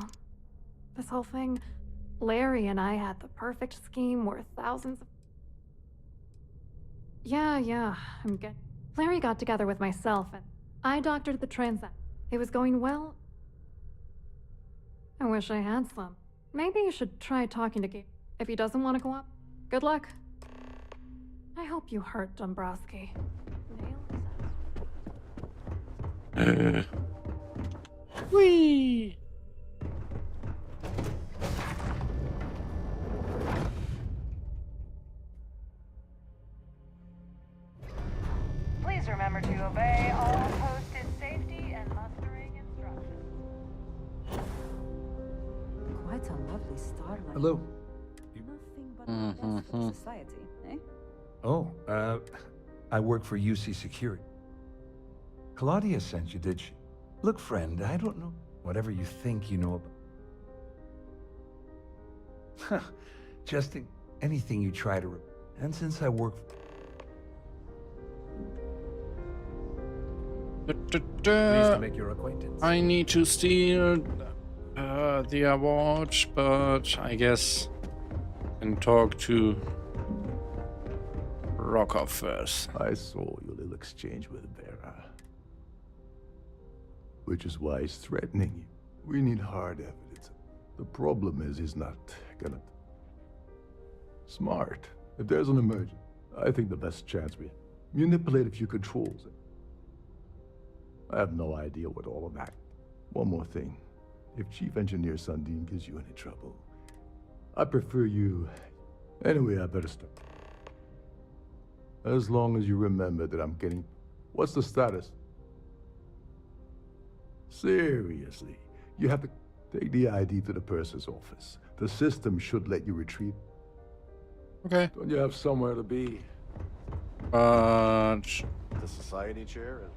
S3: this whole thing... Larry and I had the perfect scheme worth thousands of... Yeah, I'm good. Larry got together with myself and I doctored the transaction. It was going well. I wish I had some. Maybe you should try talking to Gabe. If he doesn't want to go up, good luck. I hope you hurt Dombrowski.
S1: Whee!
S7: Please remember to obey all posted safety and mustering instructions.
S25: Quite a lovely starlight.
S10: Hello.
S25: Nothing but the best of society, eh?
S4: Oh, I work for UC Security. Claudia sent you, did she? Look, friend, I don't know. Whatever you think you know about... Just anything you try to... And since I work...
S6: Pleased to make your acquaintance.
S1: I need to steal the watch, but I guess I can talk to Rokov first.
S11: I saw your little exchange with Vera. Which is why he's threatening you. We need hard evidence. The problem is he's not gonna... Smart. If there's an emergency, I think the best chance we have. Manipulate a few controls. I have no idea what all of that. One more thing. If Chief Engineer Sundin gives you any trouble, I prefer you... Anyway, I better stop. As long as you remember that I'm getting... What's the status? Seriously, you have to take the ID to the purser's office. The system should let you retrieve.
S1: Okay.
S11: Don't you have somewhere to be?
S1: But...
S18: The society chair is...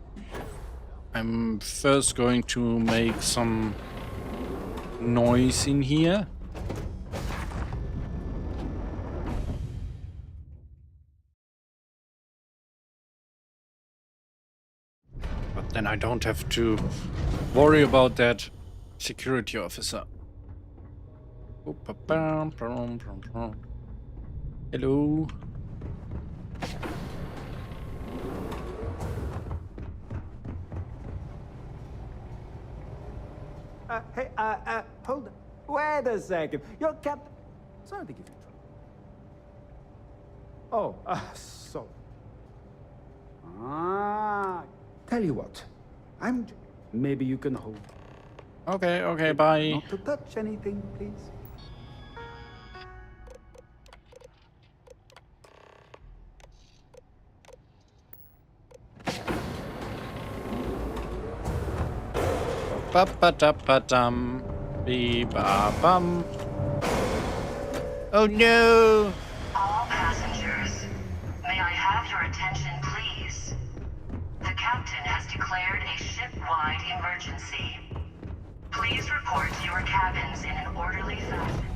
S1: I'm first going to make some noise in here. But then I don't have to worry about that security officer. Hello.
S10: Hey, hold on. Wait a second. Your captain... Sorry to give you trouble. Oh, so... Tell you what. Maybe you can hold...
S1: Okay, bye.
S10: Not to touch anything, please.
S1: Ba-ba-da-ba-dum. Be-ba-bum. Oh no!
S5: All passengers, may I have your attention, please? The captain has declared a ship-wide emergency. Please report to your cabins in an orderly fashion.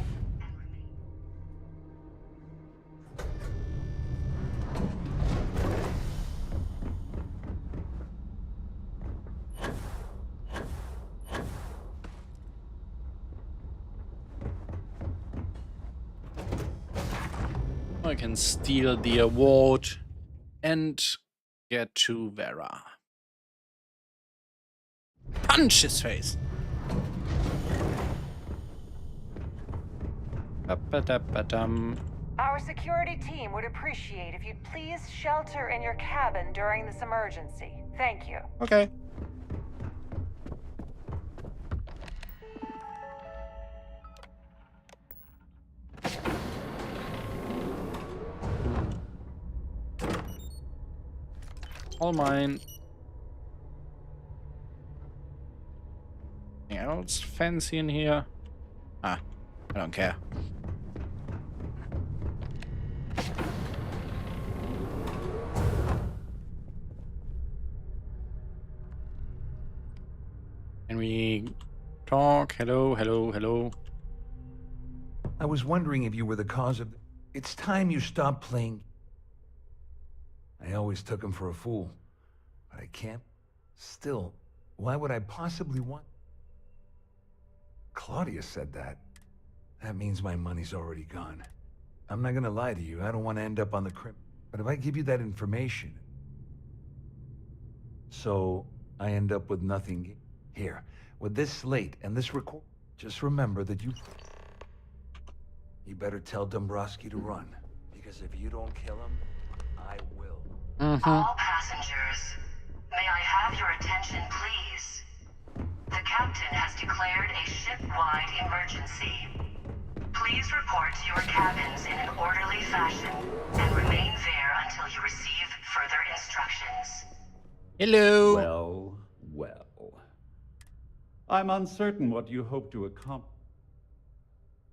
S1: I can steal the award and get to Vera. Punch his face. Ba-ba-da-ba-dum.
S7: Our security team would appreciate if you'd please shelter in your cabin during this emergency. Thank you.
S1: Okay. All mine. Anything else fancy in here? Ah, I don't care. Can we talk? Hello, hello, hello.
S4: I was wondering if you were the cause of... It's time you stopped playing... I always took him for a fool. But I can't... Still, why would I possibly want... Claudia said that. That means my money's already gone. I'm not gonna lie to you, I don't want to end up on the crim... But if I give you that information... So, I end up with nothing... Here, with this slate and this record... Just remember that you... You better tell Dombrowski to run. Because if you don't kill him, I will.
S5: All passengers, may I have your attention, please? The captain has declared a ship-wide emergency. Please report to your cabins in an orderly fashion and remain there until you receive further instructions.
S1: Hello.
S15: Well, well. I'm uncertain what you hope to accomplish.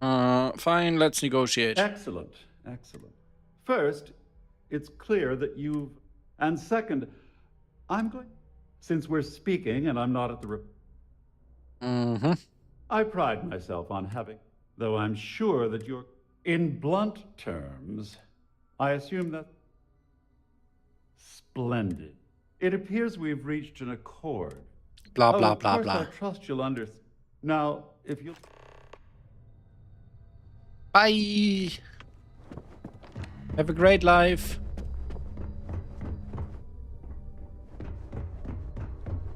S1: Fine, let's negotiate.
S15: Excellent, excellent. First, it's clear that you've... And second, I'm going... Since we're speaking and I'm not at the... I pride myself on having... Though I'm sure that you're... In blunt terms, I assume that... Splendid. It appears we've reached an accord.
S1: Blah, blah,
S15: of
S1: blah,
S15: course,
S1: blah.
S15: I trust you'll understand. Now, if you...
S1: Bye. Have a great life.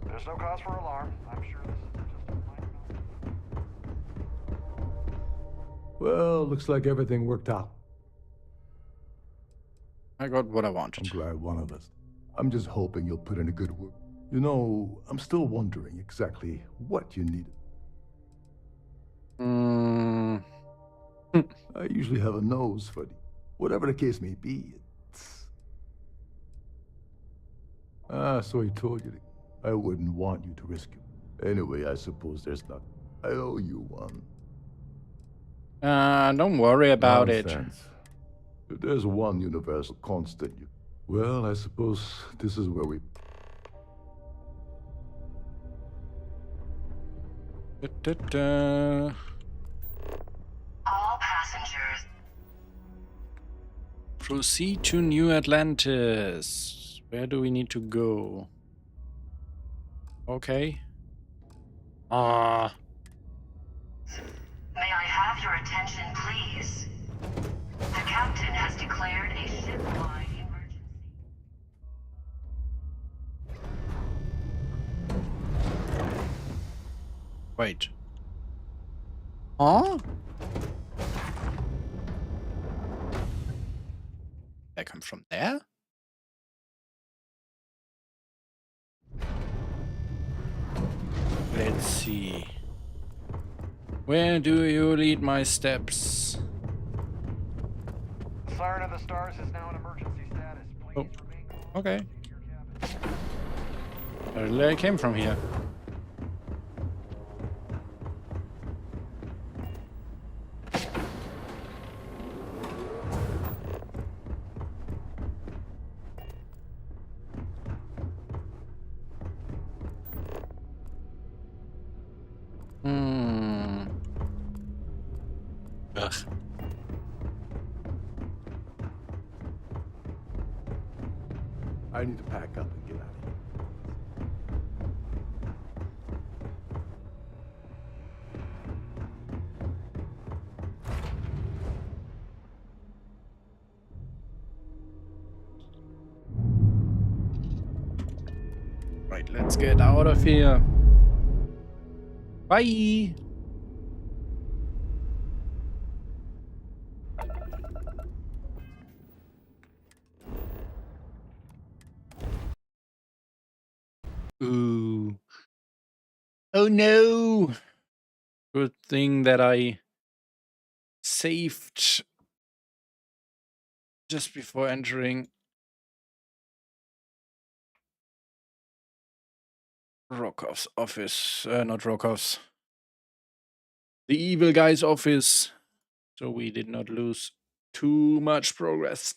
S13: There's no cause for alarm. I'm sure this is just a minor malfunction.
S11: Well, looks like everything worked out.
S1: I got what I wanted.
S11: I'm glad one of us. I'm just hoping you'll put in a good work. You know, I'm still wondering exactly what you needed. I usually have a nose for the... Whatever the case may be, it's... so he told you that I wouldn't want you to risk it. Anyway, I suppose there's not... I owe you one.
S1: Don't worry about
S11: Nonsense. If there's one universal constant, well, I suppose this is where we...
S5: All passengers.
S1: Proceed to New Atlantis. Where do we need to go? Okay.
S5: May I have your attention, please? The captain has declared a ship-wide emergency.
S1: Wait. Huh? That come from there? Let's see. Where do you lead my steps?
S13: The Siren of the Stars is now in emergency status. Please remain calm.
S1: Okay.
S13: Stick to your cabin.
S1: Apparently I came from here. Ugh.
S11: I need to pack up and get out of here.
S1: let's get out of here. Bye. Ooh. Oh no. Good thing that I saved just before entering Rokov's office. Not Rokov's. The evil guy's office. So we did not lose too much progress.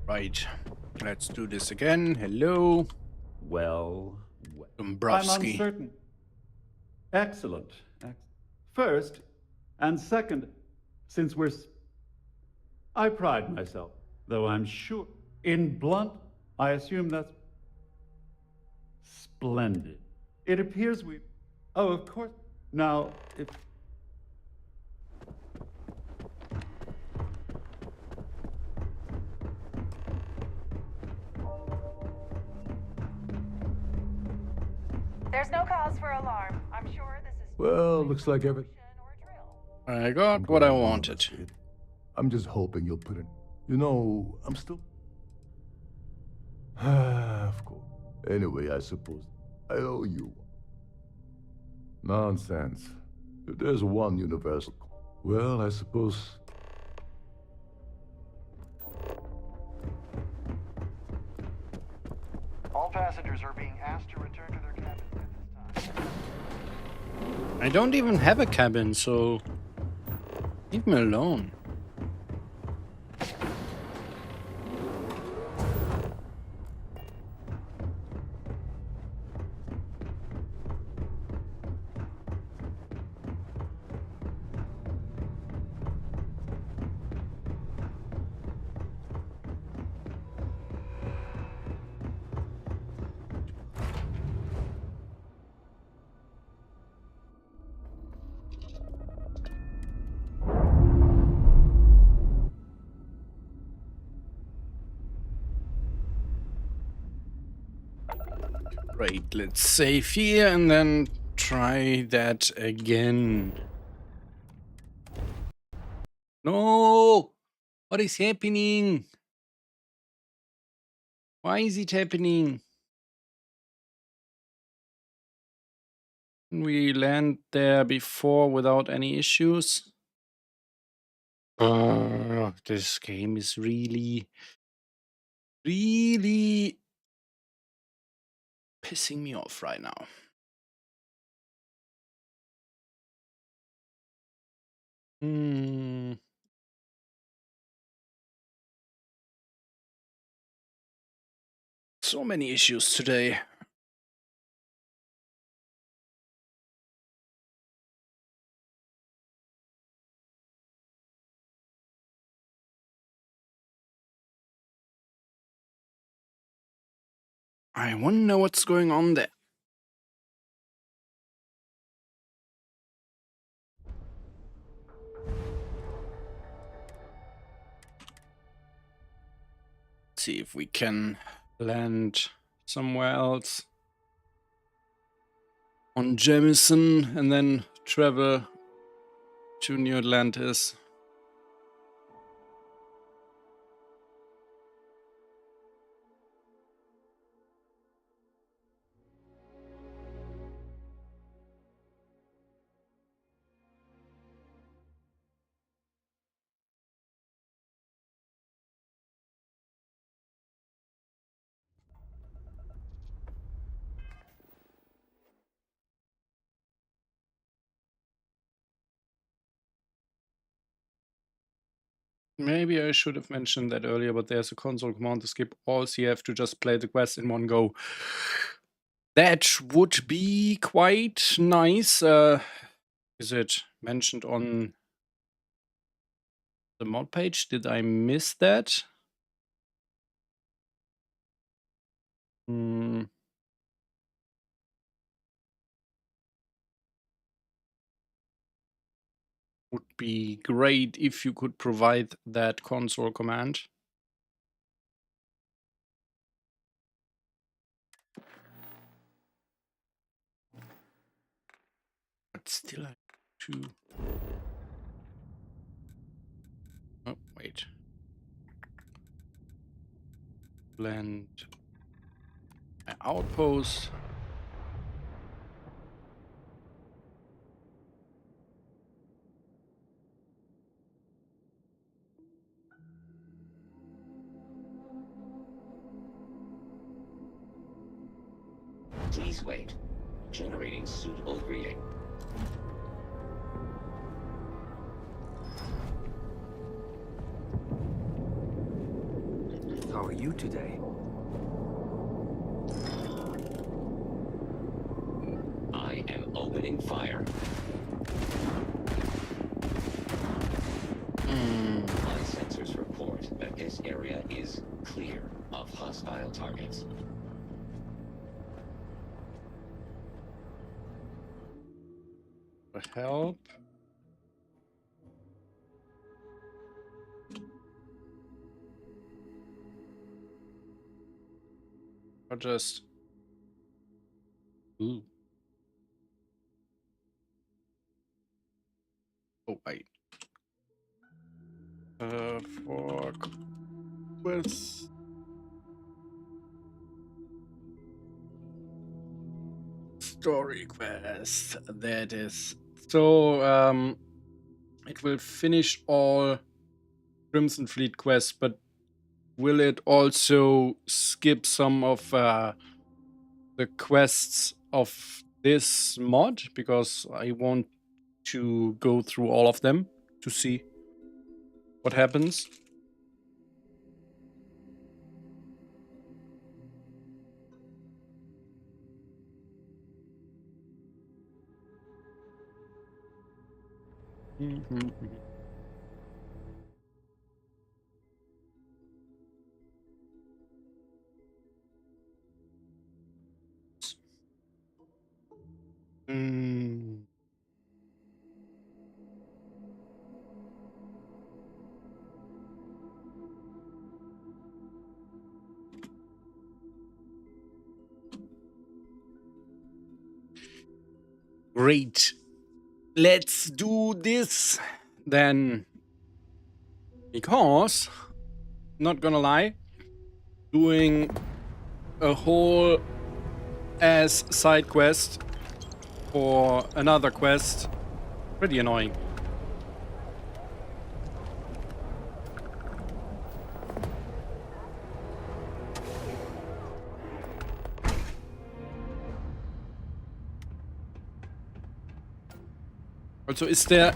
S1: Right, let's do this again. Hello.
S15: Well, I'm
S1: Dombrowski.
S15: uncertain. Excellent. First, and second, since I pride myself, though I'm sure, in blunt, I assume that's splendid. It appears we... Oh, of course. Now, if...
S7: There's no cause for alarm. I'm sure this is...
S11: Well, looks like everything.
S1: I got what I wanted.
S11: I'm just hoping you'll put it. You know, I'm still... Of course. Anyway, I suppose I owe you. Nonsense. If there's one universal... Well, I suppose...
S13: All passengers are being asked to return to their cabins at this time.
S1: I don't even have a cabin, so leave me alone. Great, let's save here and then try that again. No! What is happening? Why is it happening? We land there before without any issues. This game is really pissing me off right now. So many issues today. I wonder what's going on there. See if we can land somewhere else. on Jamison and then travel to New Atlantis. Maybe I should have mentioned that earlier, but there's a console command to skip all, so you have to just play the quest in one go. That would be quite nice. Is it mentioned on the mod page? Did I miss that? Would be great if you could provide that console command. But still, I have to. Oh, wait. Blend my outpost.
S2: Please wait. Generating suitable greeting.
S10: How are you today?
S2: I am opening fire. My sensors report that this area is clear of hostile targets.
S1: Help. Or just. Ooh. Oh, wait. For quests. Story quest. That is. So, it will finish all Crimson Fleet quests, but will it also skip some of the quests of this mod? Because I want to go through all of them to see what happens. Great. Let's do this then. Because, not gonna lie, doing a whole ass side quest for another quest, pretty annoying. Also, is there...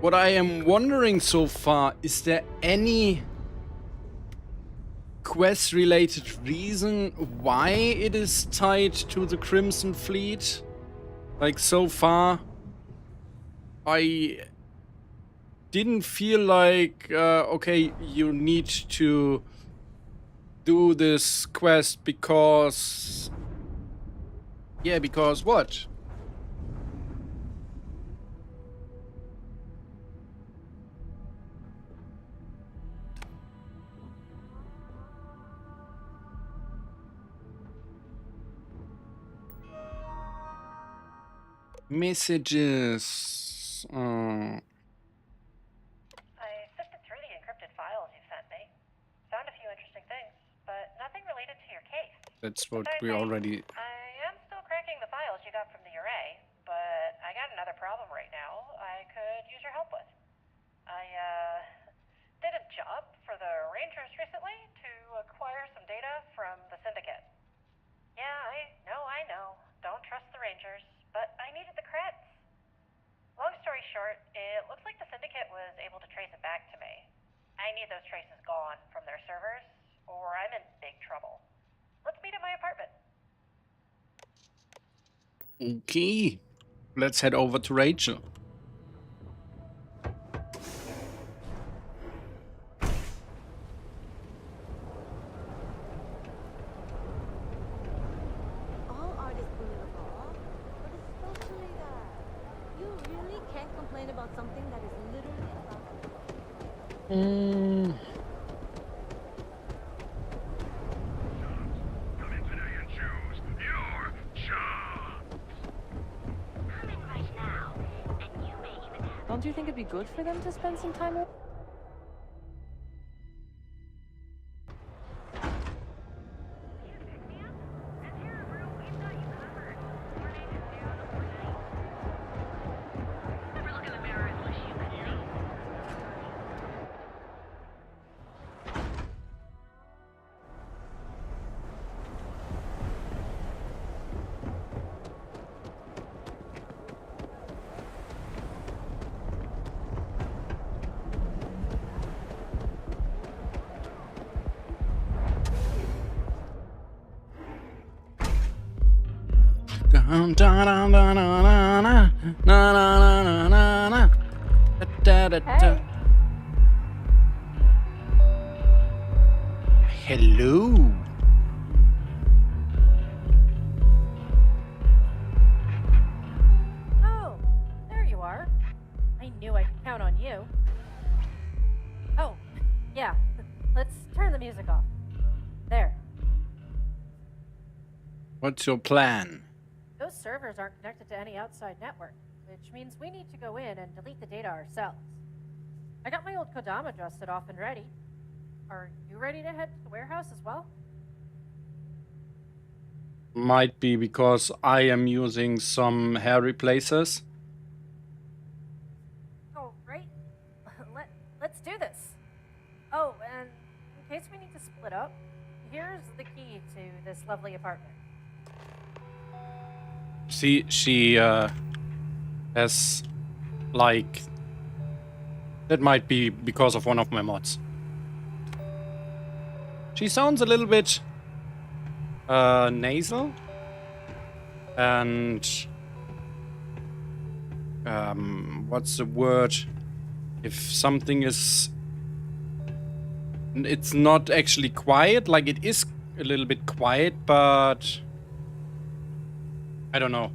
S1: What I am wondering so far, is there any quest-related reason why it is tied to the Crimson Fleet? Like, so far, I didn't feel like, okay, you need to do this quest because... Yeah, because what? Messages.
S7: I sifted through the encrypted files you sent me. Found a few interesting things, but nothing related to your case.
S1: That's what we already.
S7: I am still cracking the files you got from the array, but I got another problem right now I could use your help with. I did a job for the Rangers recently to acquire some data from the Syndicate. Yeah, I know. Don't trust the Rangers, but I needed the creds. Long story short, it looks like the Syndicate was able to trace it back to me. I need those traces gone from their servers, or I'm in big trouble. Let's meet at my apartment.
S1: Okay. Let's head over to Rachel.
S9: All art is believable, but especially that. You really can't complain about something that is literally about
S1: Mm.
S17: Don't you think it'd be good for them to spend some time with?
S1: Dun, dun, dun, dun, dun, dun, na, na, na, na, na, na. Da, da, da. Hello.
S7: Oh, there you are. I knew I could count on you. Oh, yeah. Let's turn the music off. There.
S1: What's your plan?
S7: Those servers aren't connected to any outside network, which means we need to go in and delete the data ourselves. I got my old Kodama dusted off and ready. Are you ready to head to the warehouse as well?
S1: Might be because I am using some hair replacers.
S7: Oh, right. Let's do this. Oh, and in case we need to split up, here's the key to this lovely apartment.
S1: See, she has like, that might be because of one of my mods. She sounds a little bit nasal and what's the word? If something is, it's not actually quiet, like it is a little bit quiet, but I don't know.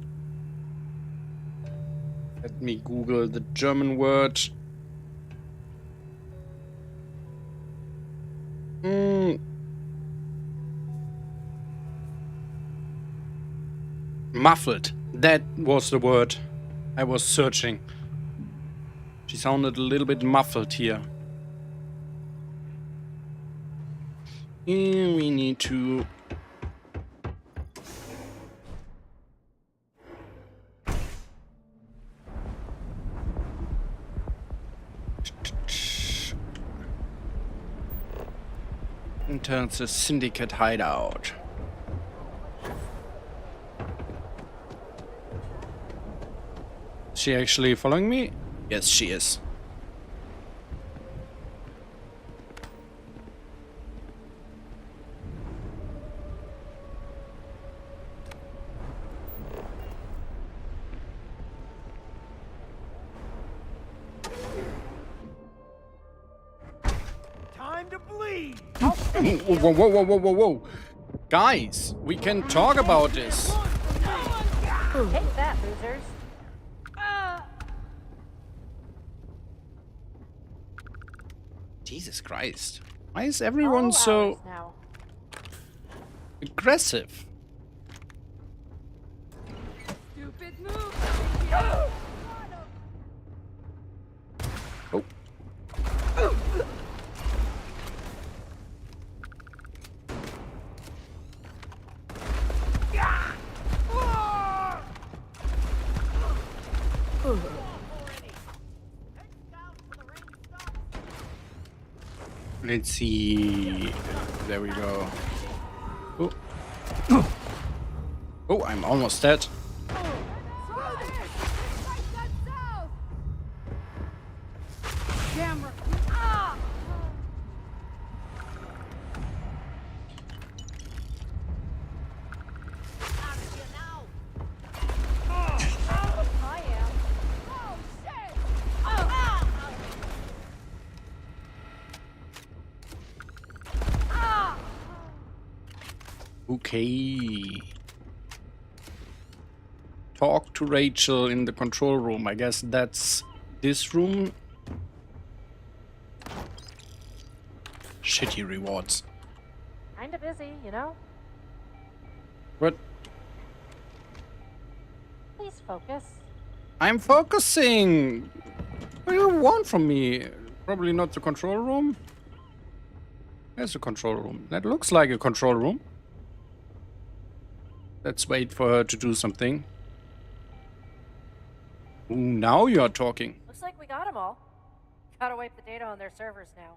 S1: Let me Google the German word. Muffled. That was the word I was searching. She sounded a little bit muffled here. And we need to... enter the Syndicate hideout. Is she actually following me? Yes, she is.
S6: Time to bleed!
S1: Whoa, whoa, whoa, whoa, whoa, whoa. Guys, we can talk about this.
S7: Take that, losers.
S1: Jesus Christ. Why is everyone so aggressive?
S9: stupid move.
S1: Oh. Let's see. There we go. Oh. Oh, I'm almost dead.
S7: Camera.
S1: Okay. Talk to Rachel in the control room. I guess that's this room. Shitty rewards.
S7: Kinda busy, you know?
S1: What?
S7: Please focus.
S1: I'm focusing. What do you want from me? Probably not the control room. There's a control room. That looks like a control room. Let's wait for her to do something. Ooh, now you're talking.
S7: Looks like we got them all. Gotta wipe the data on their servers now.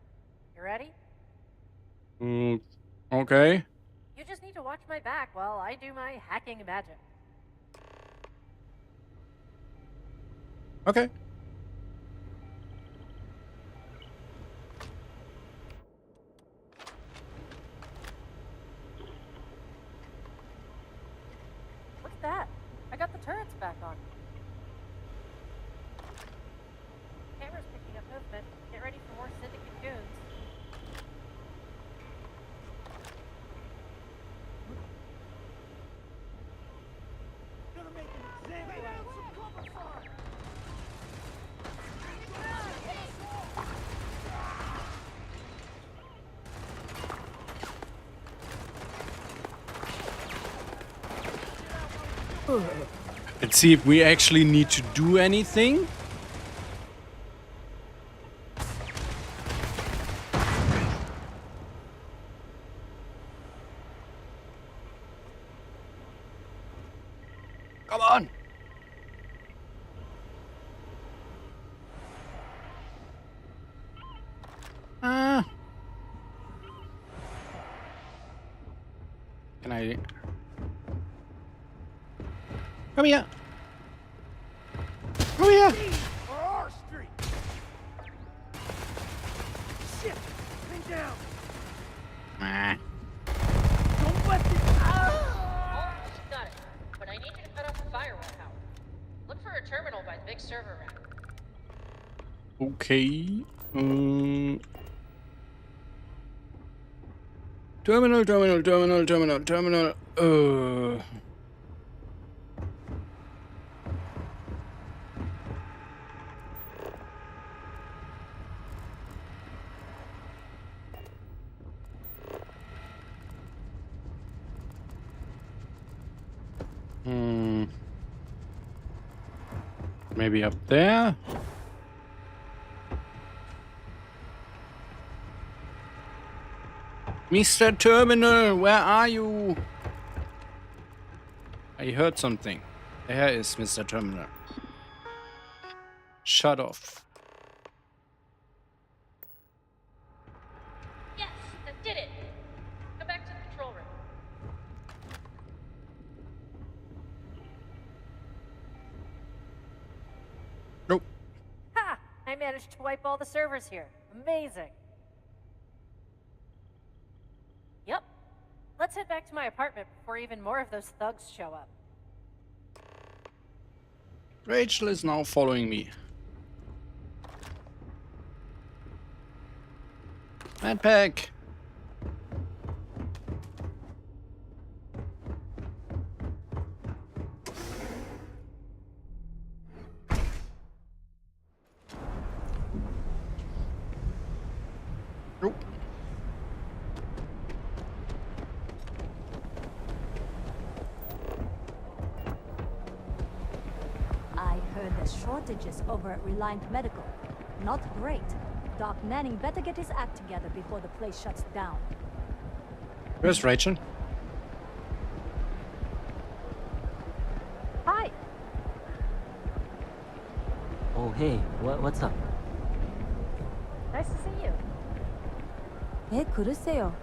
S7: You ready?
S1: Okay.
S7: You just need to watch my back while I do my hacking magic.
S1: Okay.
S7: Look at that. I got the turrets back on. Camera's picking up movement. Get ready for more syndicate goons.
S6: Gonna make an example out of some cover fire.
S1: Let's see if we actually need to do anything. Come on. Can I? Come here. Come here.
S6: Or our street. Shit! Pin down.
S7: Don't let this out! Almost got it. But I need you to cut off the firewall power. Look for a terminal by the big server rack.
S1: Okay. Terminal. Maybe up there. Mr. Terminal, where are you? I heard something. There is Mr. Terminal. Shut off.
S7: Yes, that did it. Come back to the control room.
S1: Nope.
S7: Ha! I managed to wipe all the servers here. Amazing. Yep. Let's head back to my apartment before even more of those thugs show up.
S1: Rachel is now following me. Medpack. Nope.
S19: I
S9: heard there's shortages over at Reliant Medical. Not great. Doc Manning better get his act together before the place shuts down.
S1: Where's Rachel?
S9: Hi.
S16: Oh, hey, what's up?
S9: Nice to see you. 네, 그러세요.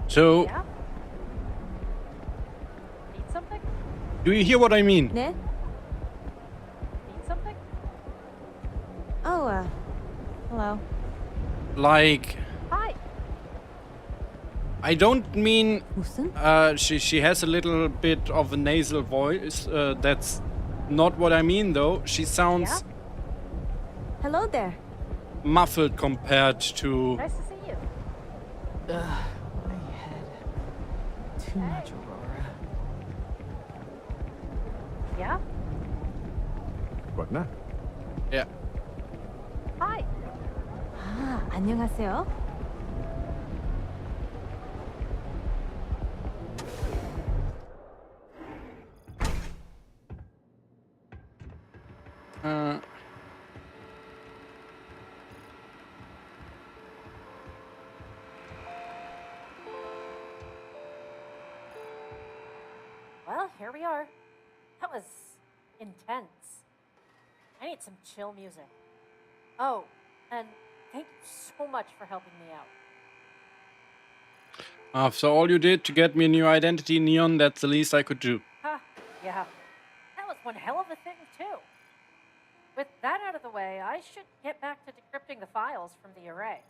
S1: So,
S9: Yeah? Need something?
S1: do you hear what I mean?
S9: 네? Need something? Oh, hello.
S1: Like,
S9: Hi.
S1: I don't mean she has a little bit of a nasal voice. That's not what I mean, though. She sounds
S9: Yeah? Hello there.
S1: muffled compared to.
S9: Nice to see you.
S16: My head. Too much Aurora.
S9: Yeah?
S11: What now?
S1: Yeah.
S9: Hi. 아, 안녕하세요.
S20: Well, here we are. That was intense. I need some chill music. Oh, and thank you so much for helping me out.
S1: After all you did to get me a new identity, Neon, that's the least I could do.
S20: Ha, yeah. That was one hell of a thing, too. With that out of the way, I should get back to decrypting the files from the array.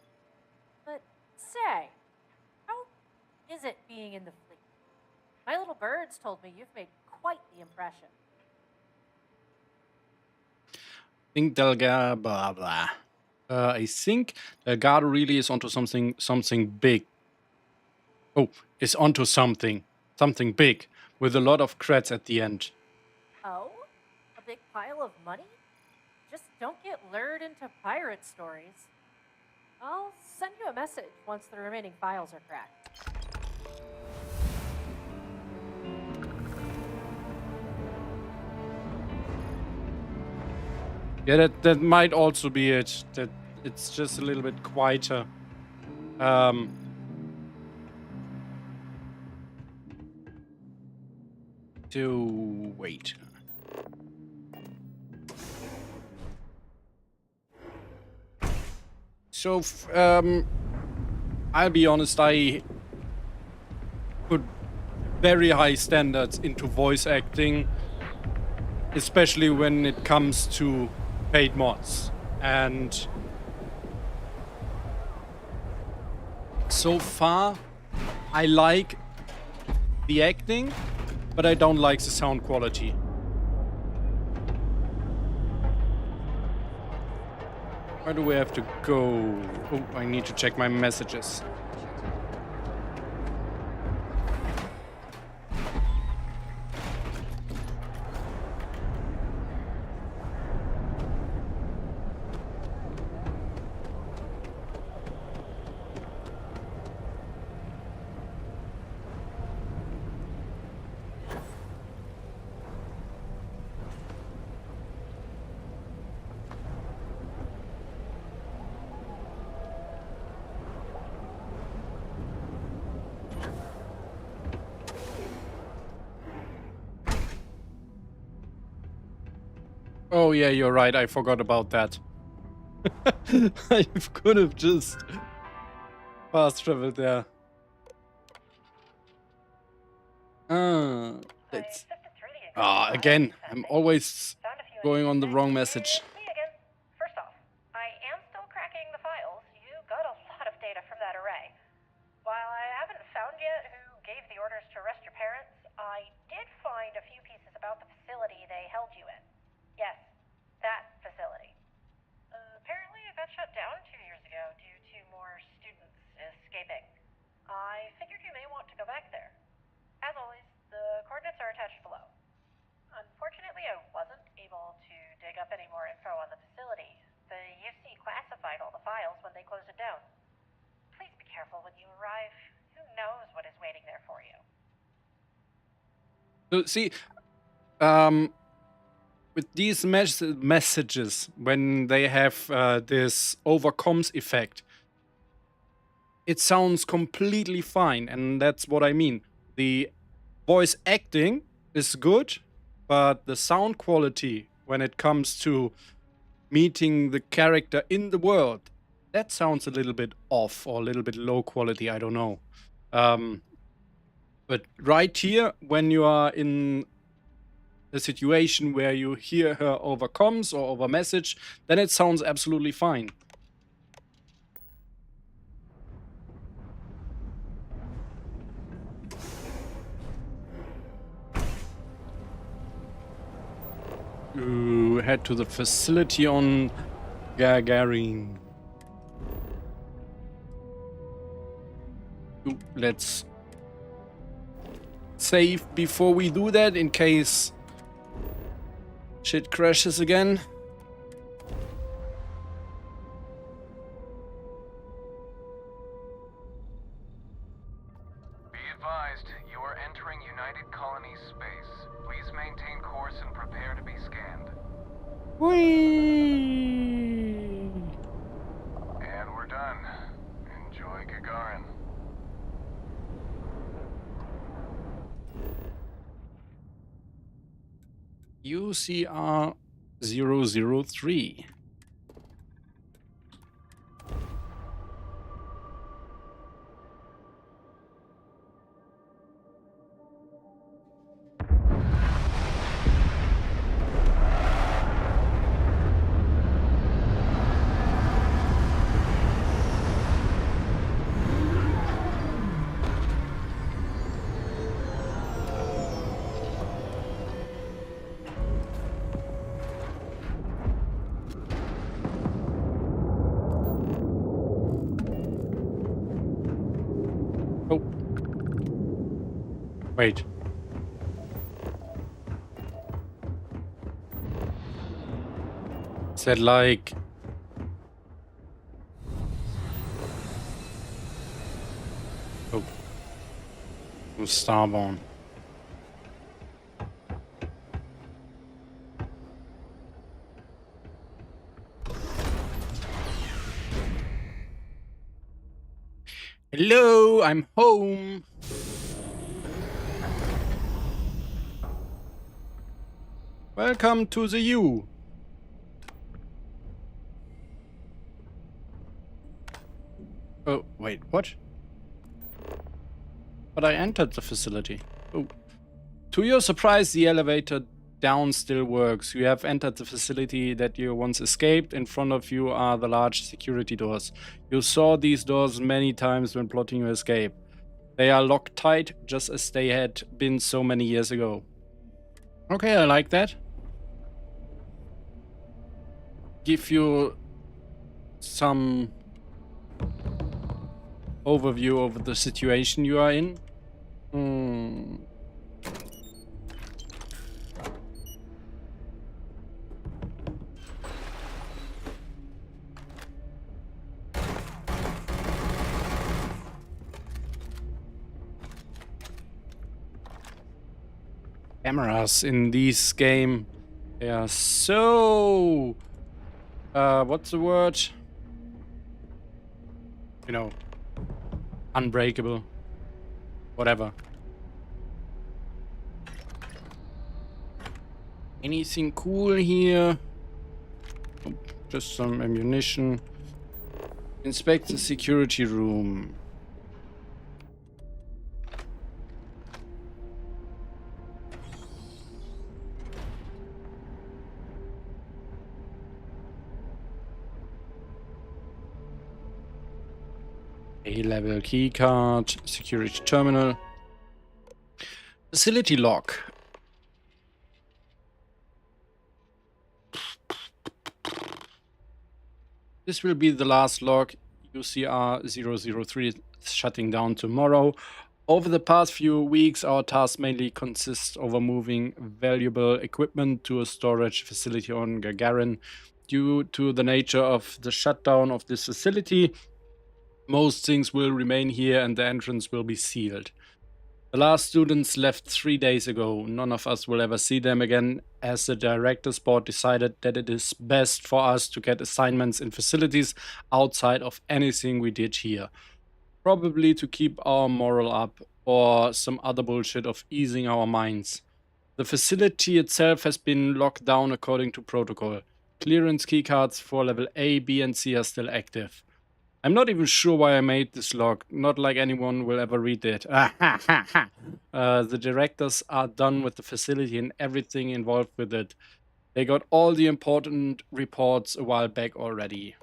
S20: But say, how is it being in the fleet? My little birds told me you've made quite the impression.
S1: I think Delgado, blah blah. I think Delgado really is onto something big. Oh, is onto something big with a lot of creds at the end.
S20: Oh? A big pile of money? Just don't get lured into pirate stories. I'll send you a message once the remaining files are cracked.
S1: Yeah, that might also be it. That it's just a little bit quieter. To wait. So, I'll be honest, I put very high standards into voice acting, especially when it comes to paid mods. And so far, I like the acting, but I don't like the sound quality. Where do we have to go? Oh, I need to check my messages. Oh yeah, you're right. I forgot about that. I could have just fast traveled there. Let's. Again, I'm always going on the wrong message.
S20: First off, I am still cracking the files. You got a lot of data from that array. While I haven't found yet who gave the orders to arrest your parents, I did find a few pieces about the facility they held you in. Yes, that facility. Apparently it got shut down 2 years ago due to more students escaping. I figured you may want to go back there. As always, the coordinates are attached below. Unfortunately, I wasn't able to dig up any more info on the facility. The UC classified all the files when they closed it down. Please be careful when you arrive. Who knows what is waiting there for you?
S1: So, see, with these messages, when they have this overcomes effect, it sounds completely fine, and that's what I mean. The voice acting is good, but the sound quality when it comes to meeting the character in the world, that sounds a little bit off or a little bit low quality, I don't know. But right here, when you are in a situation where you hear her over comms or over message, then it sounds absolutely fine. You head to the facility on Gagarin. Let's save before we do that in case shit crashes again.
S8: Be advised, you are entering United Colonies space. Please maintain course and prepare to be scanned.
S1: Whee!
S8: And we're done. Enjoy Gagarin.
S1: UCR 003. Oh. Wait. Is that like... Oh. Starborn. Hello, I'm home. Welcome to the U. Oh, wait, what? But I entered the facility. Oh. To your surprise, the elevator down still works. You have entered the facility that you once escaped. In front of you are the large security doors. You saw these doors many times when plotting your escape. They are locked tight, just as they had been so many years ago. Okay, I like that. Give you some overview of the situation you are in. Cameras in this game, they are so what's the word? You know, unbreakable. Whatever. Anything cool here? Oh, just some ammunition. Inspect the security room. A-level keycard, security terminal. Facility log. This will be the last log. UCR 003 is shutting down tomorrow. Over the past few weeks, our task mainly consists of moving valuable equipment to a storage facility on Gagarin. Due to the nature of the shutdown of this facility, most things will remain here and the entrance will be sealed. The last students left 3 days ago. None of us will ever see them again, as the director's board decided that it is best for us to get assignments in facilities outside of anything we did here. Probably to keep our morale up, or some other bullshit of easing our minds. The facility itself has been locked down according to protocol. Clearance keycards for level A, B, and C are still active. I'm not even sure why I made this log, not like anyone will ever read it. The directors are done with the facility and everything involved with it. They got all the important reports a while back already.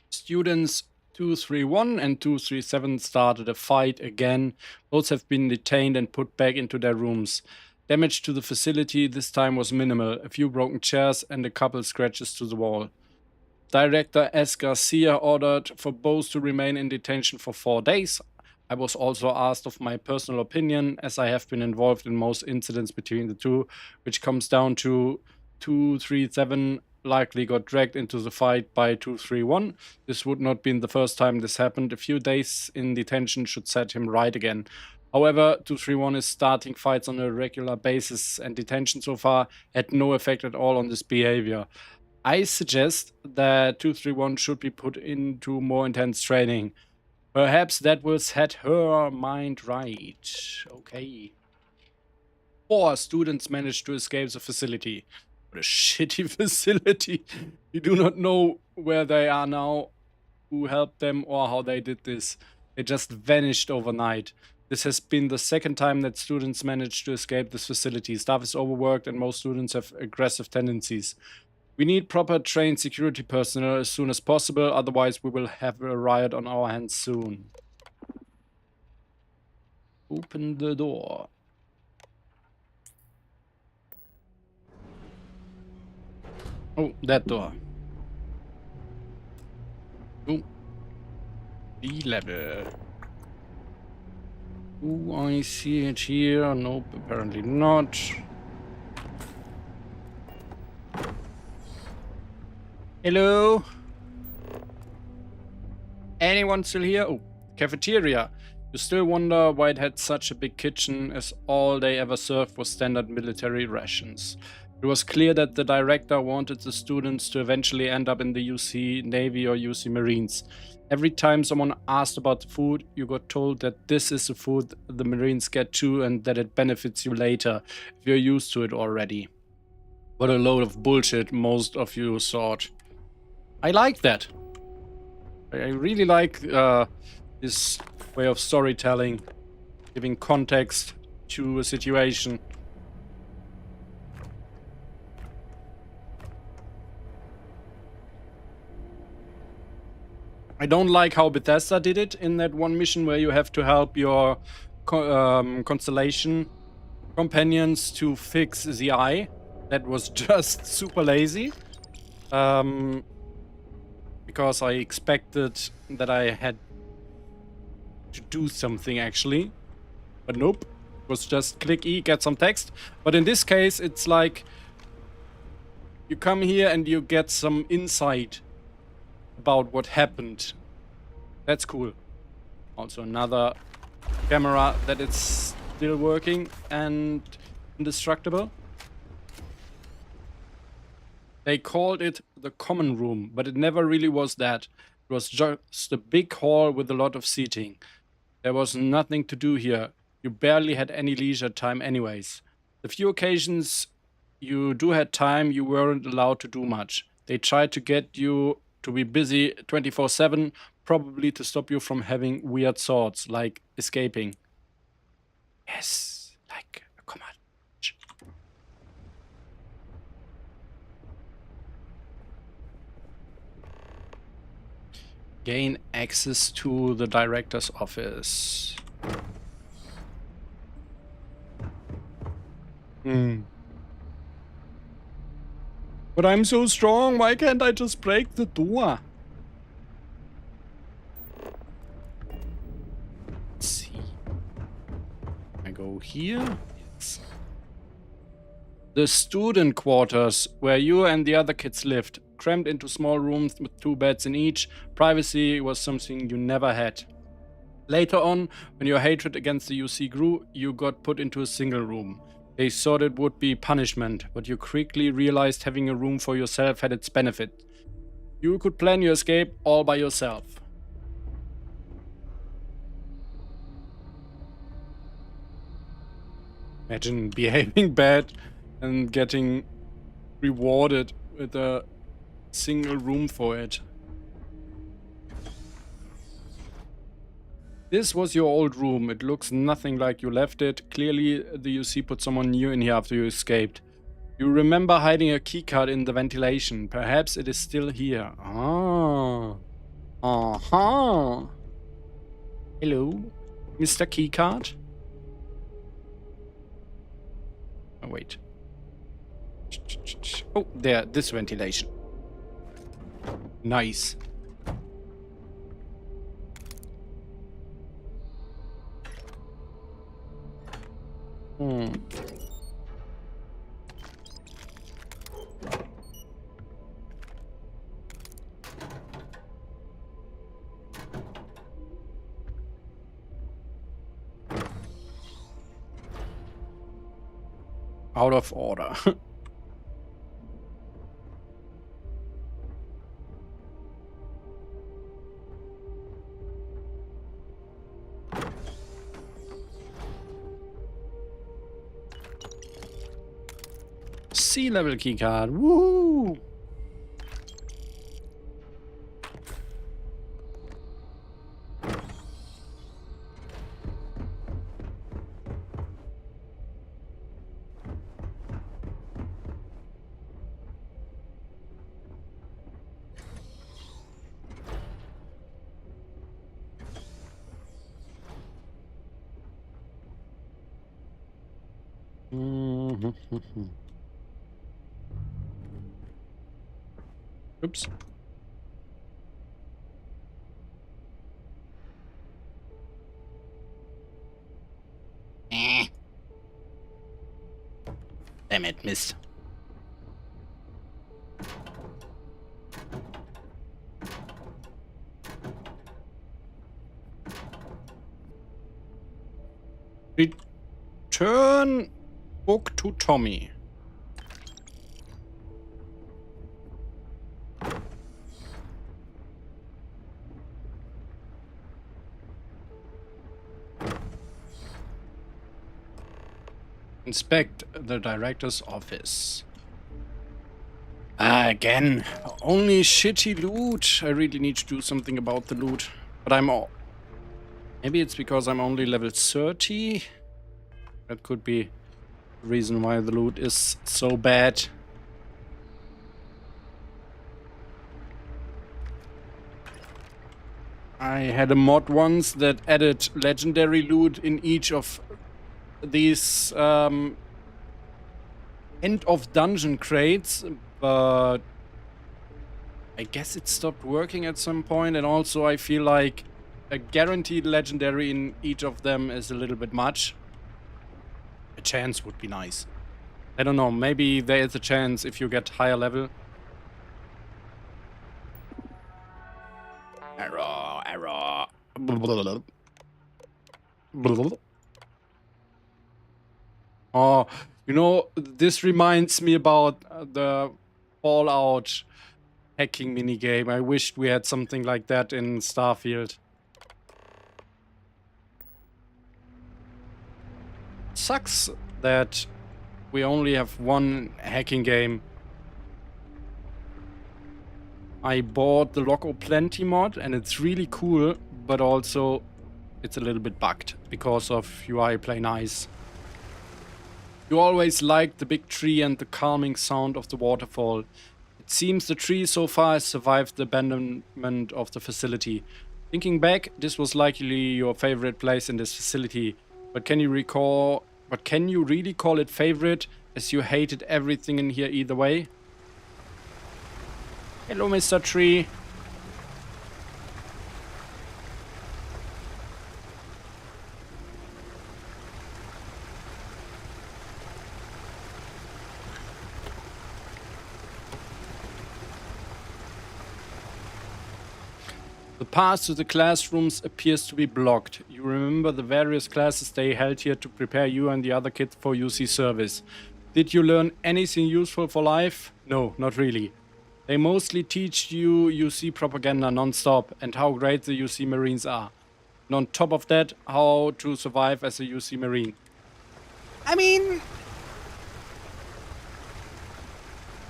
S1: Students 231 and 237 started a fight again. Both have been detained and put back into their rooms. Damage to the facility this time was minimal, a few broken chairs and a couple scratches to the wall. Director S. Garcia ordered for both to remain in detention for 4 days. I was also asked of my personal opinion, as I have been involved in most incidents between the two, which comes down to 237 likely got dragged into the fight by 231. This would not be the first time this happened. A few days in detention should set him right again. However, 231 is starting fights on a regular basis, and detention so far had no effect at all on this behavior. I suggest that 231 should be put into more intense training. Perhaps that will set her mind right. Okay. 4 students managed to escape the facility. What a shitty facility. We do not know where they are now, who helped them, or how they did this. They just vanished overnight. This has been the second time that students managed to escape this facility. Staff is overworked and most students have aggressive tendencies. We need proper trained security personnel as soon as possible, otherwise we will have a riot on our hands soon. Open the door. Oh, that door. Oh. B level. Do I see it here? Nope, apparently not. Hello? Anyone still here? Oh, cafeteria. You still wonder why it had such a big kitchen, as all they ever served was standard military rations. It was clear that the director wanted the students to eventually end up in the UC Navy or UC Marines. Every time someone asked about the food, you got told that this is the food the Marines get too and that it benefits you later, if you're used to it already. What a load of bullshit, most of you thought. I like that. I really like this way of storytelling, giving context to a situation. I don't like how Bethesda did it in that one mission where you have to help your Constellation companions to fix the eye. That was just super lazy. Because I expected that I had to do something actually. But nope. It was just click E, get some text. But in this case, it's like you come here and you get some insight about what happened. That's cool. Also another camera that is still working and indestructible. They called it the common room, but it never really was that. It was just a big hall with a lot of seating. There was nothing to do here. You barely had any leisure time anyways. The few occasions you do had time, you weren't allowed to do much. They tried to get you to be busy 24/7, probably to stop you from having weird thoughts, like escaping. Yes, like a command. Gain access to the director's office. But I'm so strong, why can't I just break the door? Let's see. I go here. Yes. The student quarters, where you and the other kids lived, crammed into small rooms with 2 beds in each. Privacy was something you never had. Later on, when your hatred against the UC grew, you got put into a single room. They thought it would be punishment, but you quickly realized having a room for yourself had its benefit. You could plan your escape all by yourself. Imagine behaving bad and getting rewarded with a single room for it. This was your old room. It looks nothing like you left it. Clearly, the UC put someone new in here after you escaped. You remember hiding a keycard in the ventilation. Perhaps it is still here. Ah. Aha. Hello, Mr. Keycard. Oh, wait. Oh, there, this ventilation. Nice. Hmm. Out of order. Sea-level keycard. Woo! Oops. Damn it, missed. Return book to Tommy. Inspect the director's office. Again, only shitty loot. I really need to do something about the loot. But I'm all... Maybe it's because I'm only level 30. That could be the reason why the loot is so bad. I had a mod once that added legendary loot in each of these end of dungeon crates, but I guess it stopped working at some point, and also I feel like a guaranteed legendary in each of them is a little bit much. A chance would be nice. I don't know, maybe there is a chance if you get higher level. Error, error. Oh, you know, this reminds me about the Fallout hacking minigame. I wished we had something like that in Starfield. Sucks that we only have one hacking game. I bought the Loco Plenty mod and it's really cool, but also it's a little bit bugged because of UI Play Nice. You always liked the big tree and the calming sound of the waterfall. It seems the tree so far has survived the abandonment of the facility. Thinking back, this was likely your favorite place in this facility, but can you really call it favorite, as you hated everything in here either way? Hello, Mr. Tree. The path to the classrooms appears to be blocked. You remember the various classes they held here to prepare you and the other kids for UC service. Did you learn anything useful for life? No, not really. They mostly teach you UC propaganda non-stop and how great the UC Marines are. And on top of that, how to survive as a UC Marine. I mean,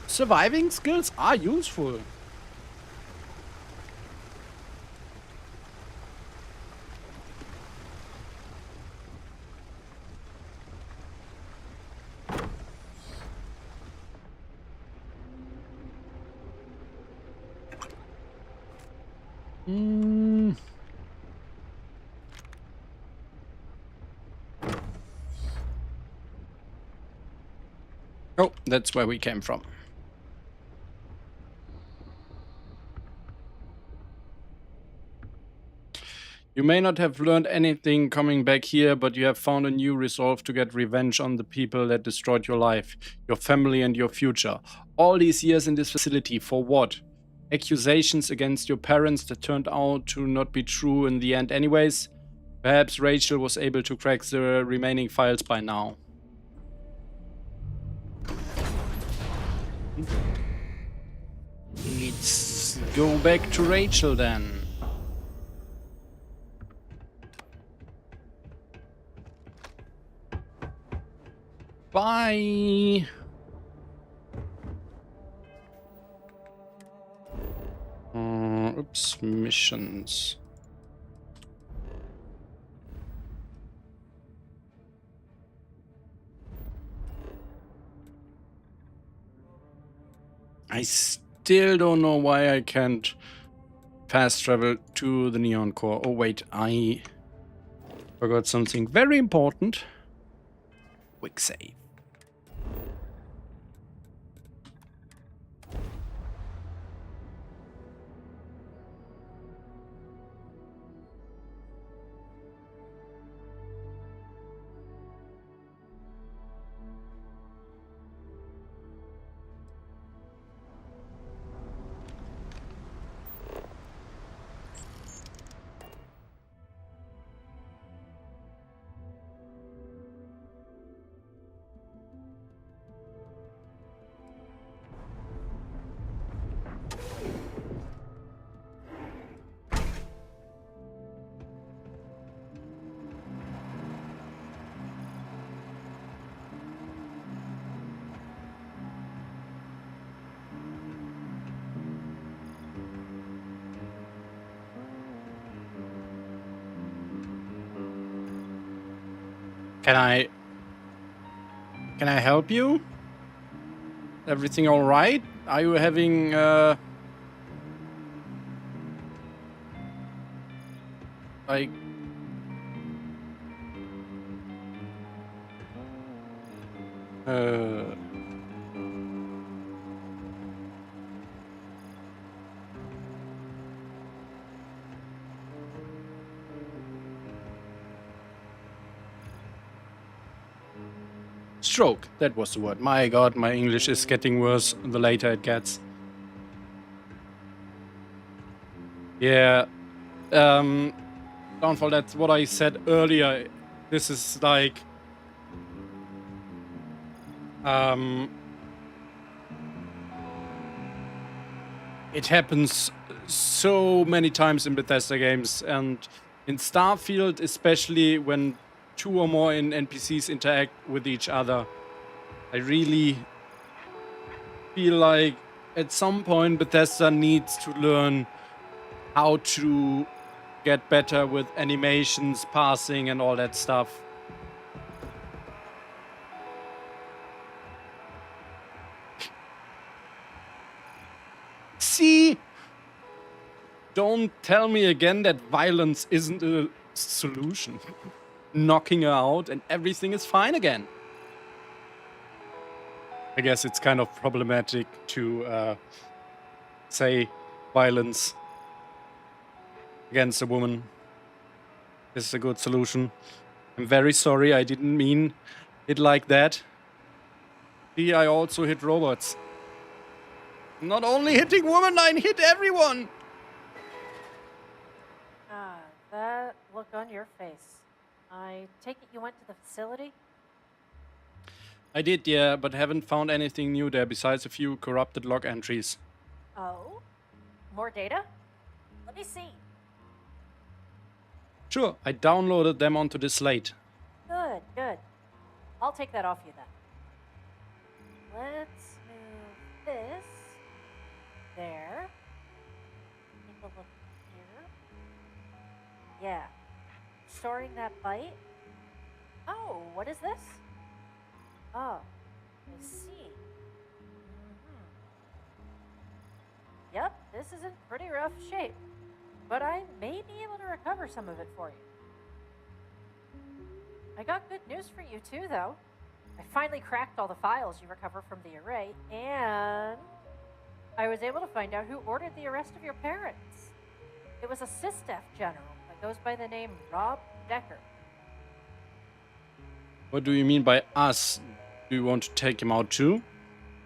S1: surviving skills are useful. Oh, that's where we came from. You may not have learned anything coming back here, but you have found a new resolve to get revenge on the people that destroyed your life, your family and your future. All these years in this facility, for what? Accusations against your parents that turned out to not be true in the end anyways? Perhaps Rachel was able to crack the remaining files by now. Let's go back to Rachel then. Bye. Oops, missions. I still don't know why I can't fast travel to the Neon Core. Oh wait, I forgot something very important. Quick save. Can I help you? Everything all right? Are you having like stroke, that was the word. My god, my English is getting worse the later it gets. Yeah. Downfall, that's what I said earlier. This is like it happens so many times in Bethesda games, and in Starfield especially, when 2 or more NPCs interact with each other. I really feel like at some point Bethesda needs to learn how to get better with animations, parsing and all that stuff. See? Don't tell me again that violence isn't a solution. Knocking her out and everything is fine again. I guess it's kind of problematic to say violence against a woman is a good solution. I'm very sorry, I didn't mean it like that. See, I also hit robots. Not only hitting women, I hit everyone!
S7: that look on your face? I take it you went to the facility?
S1: I did, yeah, but haven't found anything new there besides a few corrupted log entries.
S7: Oh? More data? Let me see.
S1: Sure, I downloaded them onto the slate.
S7: Good, good. I'll take that off you then. Let's move this there. Take a look here. Yeah. Storing that byte. Oh, what is this? Oh, I see. Yep, this is in pretty rough shape, but I may be able to recover some of it for you. I got good news for you too, though. I finally cracked all the files you recover from the array, and I was able to find out who ordered the arrest of your parents. It was a SysDef general that goes by the name Rob Decker.
S1: What do you mean by us? Do you want to take him out too?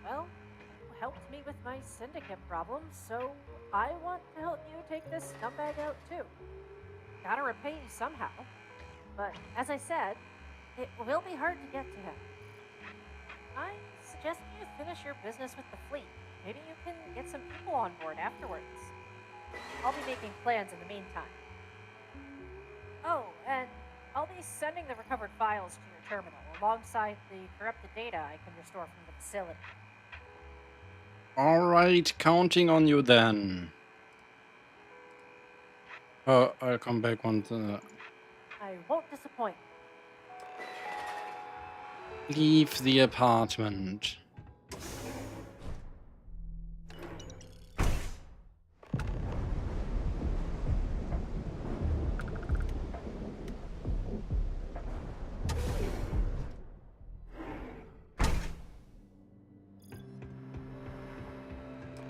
S7: Well, you helped me with my syndicate problem, so I want to help you take this scumbag out too. Gotta repay you somehow. But as I said, it will be hard to get to him. I suggest you finish your business with the fleet. Maybe you can get some people on board afterwards. I'll be making plans in the meantime. Oh, and I'll be sending the recovered files to your terminal, alongside the corrupted data I can restore from the facility.
S1: Alright, counting on you then. I'll come back once.
S7: I won't disappoint.
S1: Leave the apartment.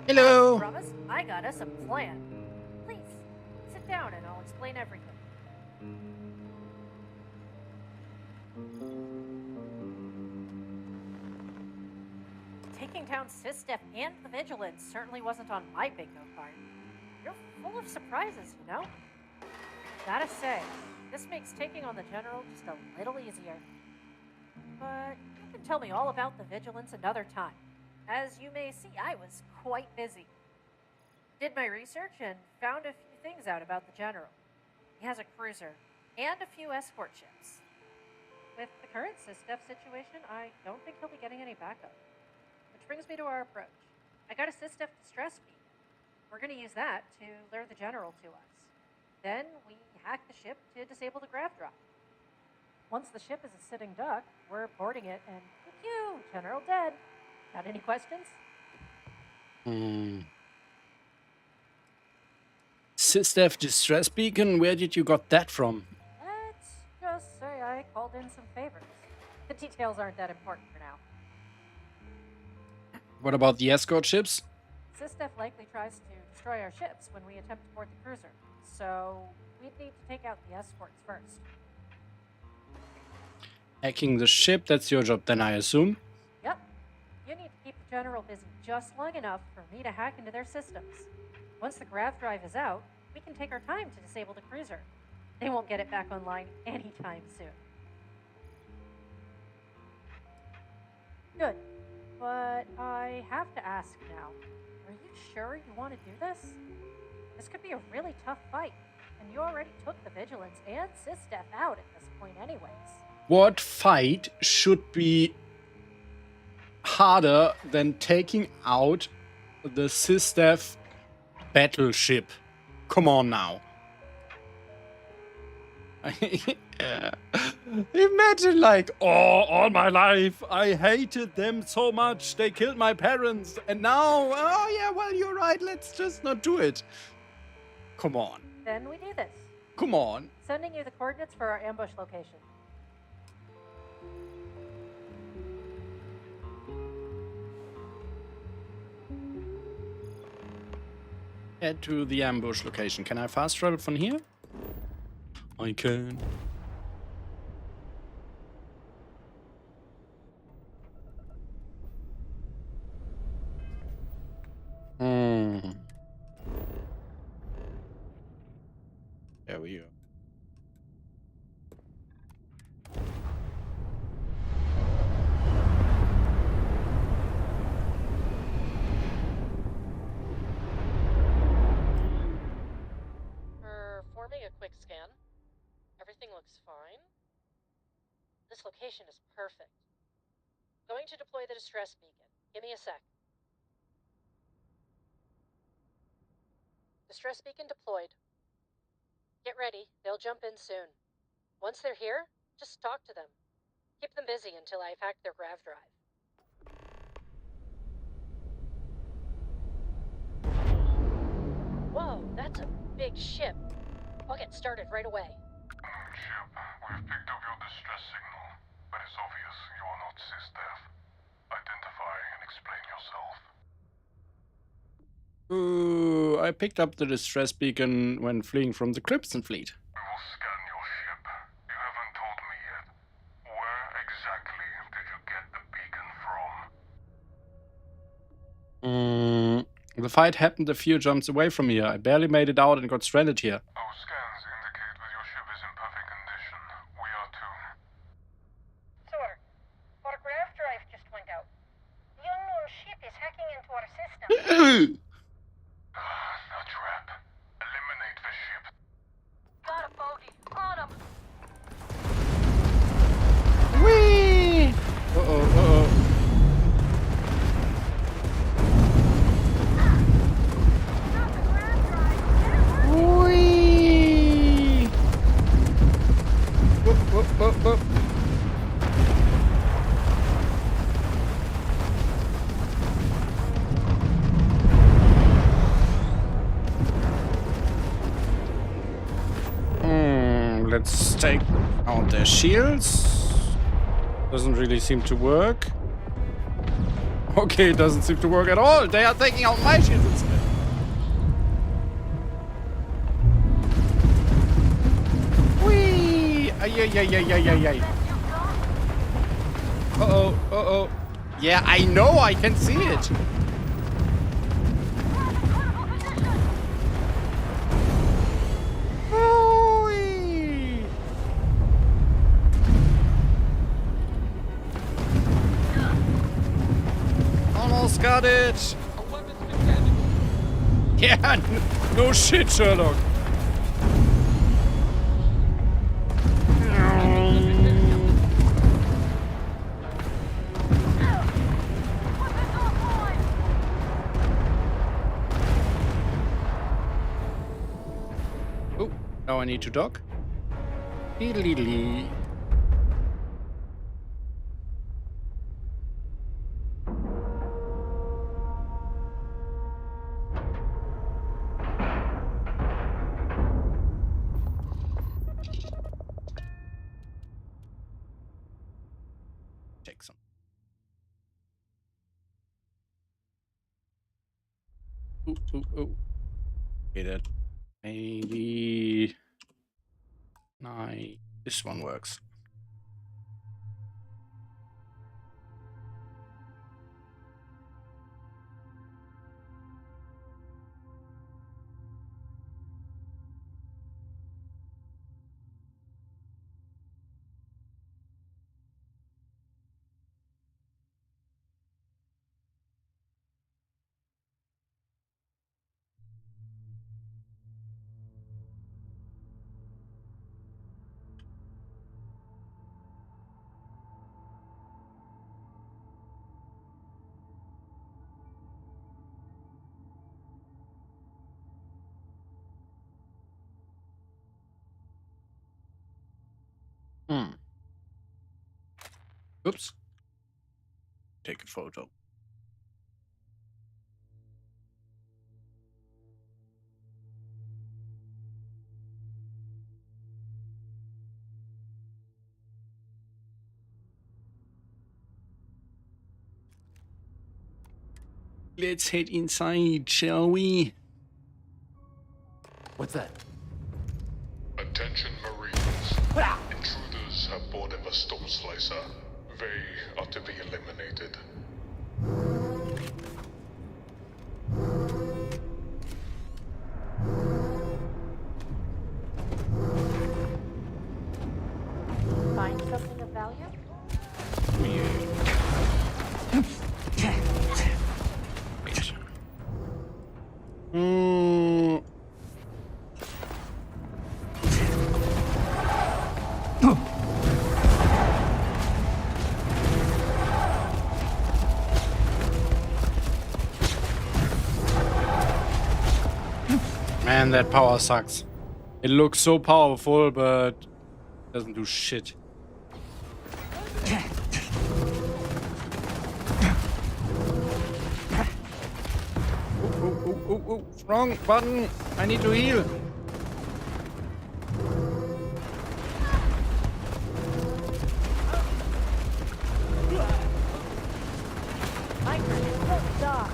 S1: Hello.
S7: I promise I got us a plan. Please, sit down and I'll explain everything. Taking down SysDef and the Vigilance certainly wasn't on my bingo card. You're full of surprises, you know? Gotta say, this makes taking on the General just a little easier. But you can tell me all about the Vigilance another time. As you may see, I was quite busy. Did my research and found a few things out about the General. He has a cruiser and a few escort ships. With the current SysDef situation, I don't think he'll be getting any backup. Which brings me to our approach. I got a SysDef distress beacon. We're going to use that to lure the General to us. Then we hack the ship to disable the grav drop. Once the ship is a sitting duck, we're boarding it and pew, General dead. Got any questions?
S1: SysDef distress beacon, where did you got that from?
S7: Let's just say I called in some favors. The details aren't that important for now.
S1: What about the escort ships?
S7: SysDef likely tries to destroy our ships when we attempt to board the cruiser, so we'd need to take out the escorts first.
S1: Hacking the ship, that's your job then, I assume?
S7: Yep. You need to keep the General busy just long enough for me to hack into their systems. Once the grav drive is out, we can take our time to disable the cruiser. They won't get it back online anytime soon. Good. But I have to ask now, are you sure you want to do this? This could be a really tough fight, and you already took the Vigilance and SysDef out at this point anyways.
S1: What fight should be harder than taking out the SysDef battleship? Come on now. Imagine like, oh, all my life I hated them so much. They killed my parents. And now, oh yeah, well, you're right. Let's just not do it. Come on.
S7: Then we do this.
S1: Come on.
S7: Sending you the coordinates for our ambush location.
S1: Head to the ambush location. Can I fast travel from here? I can. There we go.
S14: this location is perfect. Going to deploy the distress beacon. Give me a sec. Distress beacon deployed. Get ready, they'll jump in soon. Once they're here, just talk to them. Keep them busy until I've hacked their grav drive. Whoa, that's a big ship. I'll get started right away.
S8: Ship, we've picked up your distress signal, but it's obvious you are not SysDev. Identify and explain yourself.
S1: Ooh, I picked up the distress beacon when fleeing from the Crimson Fleet.
S8: We will scan your ship. You haven't told me yet. Where exactly did you get the beacon from?
S1: The fight happened a few jumps away from here. I barely made it out and got stranded here.
S8: Our scans indicate that your ship is in perfect condition. We are too.
S7: Sir, our grav drive just went out. The unknown ship is hacking into our system.
S8: A trap. Eliminate the ship.
S7: Got a bogey. On him.
S1: Whee! Uh-oh. Whee! Whoop. Let's take out their shields. Doesn't really seem to work. Okay, it doesn't seem to work at all. They are taking out my shields instead. Whee! Ay. Uh-oh. Yeah, I know, I can see it. Almost got it. Yeah, no shit, Sherlock. Oh, now I need to dock. Diddly-dee. Take some. Ooh. Okay, that maybe. Nice. This one works. Oops. Take a photo. Let's head inside, shall we?
S21: What's that?
S8: Attention Marines. Intruders have boarded the Storm Slicer. They are to be eliminated.
S7: Find something of value?
S1: Man, that power sucks. It looks so powerful, but doesn't do shit. Oh, wrong button. I need to heal.
S9: Don't die.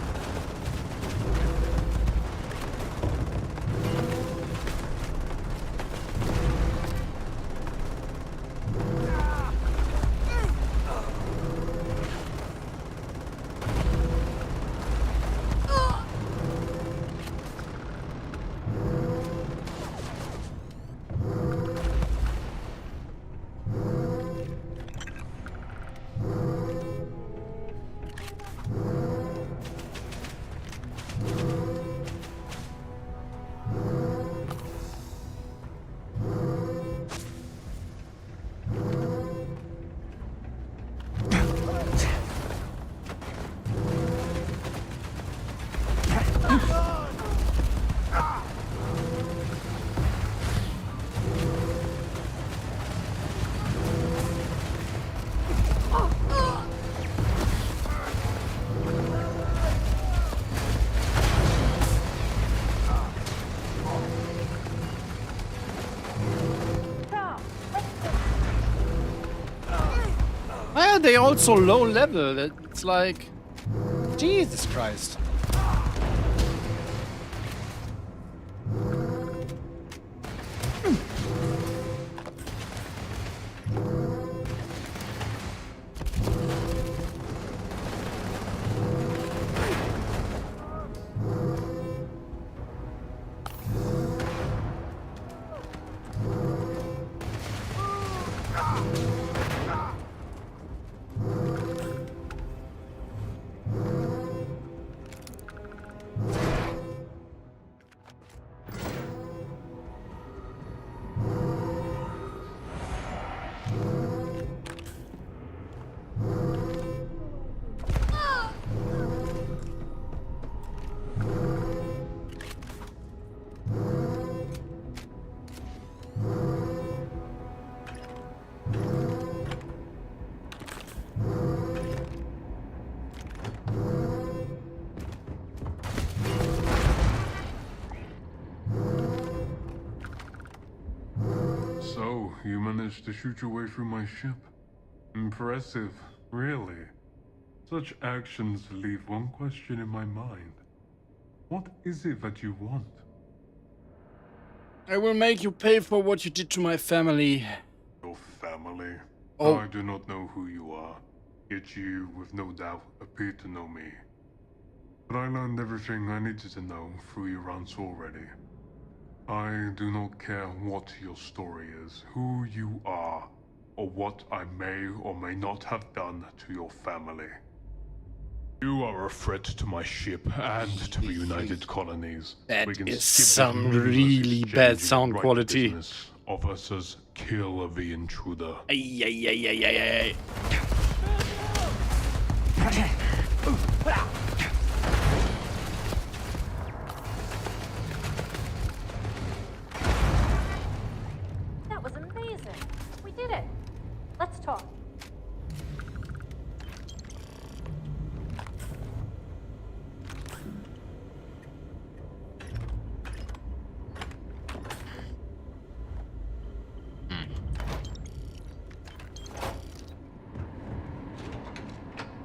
S1: Why are they all so low level? It's like, Jesus Christ.
S8: So, you managed to shoot your way through my ship. Impressive, really. Such actions leave one question in my mind. What is it that you want?
S1: I will make you pay for what you did to my family.
S8: Your family?
S1: Oh.
S8: I do not know who you are, yet you, with no doubt, appear to know me. But I learned everything I needed to know through your answer already. I do not care what your story is, who you are, or what I may or may not have done to your family. You are a threat to my ship and to the United Colonies.
S1: That
S8: We can
S1: is
S8: skip this
S1: some
S8: meaningless
S1: really bad
S8: exchanging
S1: sound
S8: right
S1: quality.
S8: business of us as kill the intruder.
S1: Ay, ay, ay, ay, ay, ay.
S14: That was amazing. We did it. Let's talk.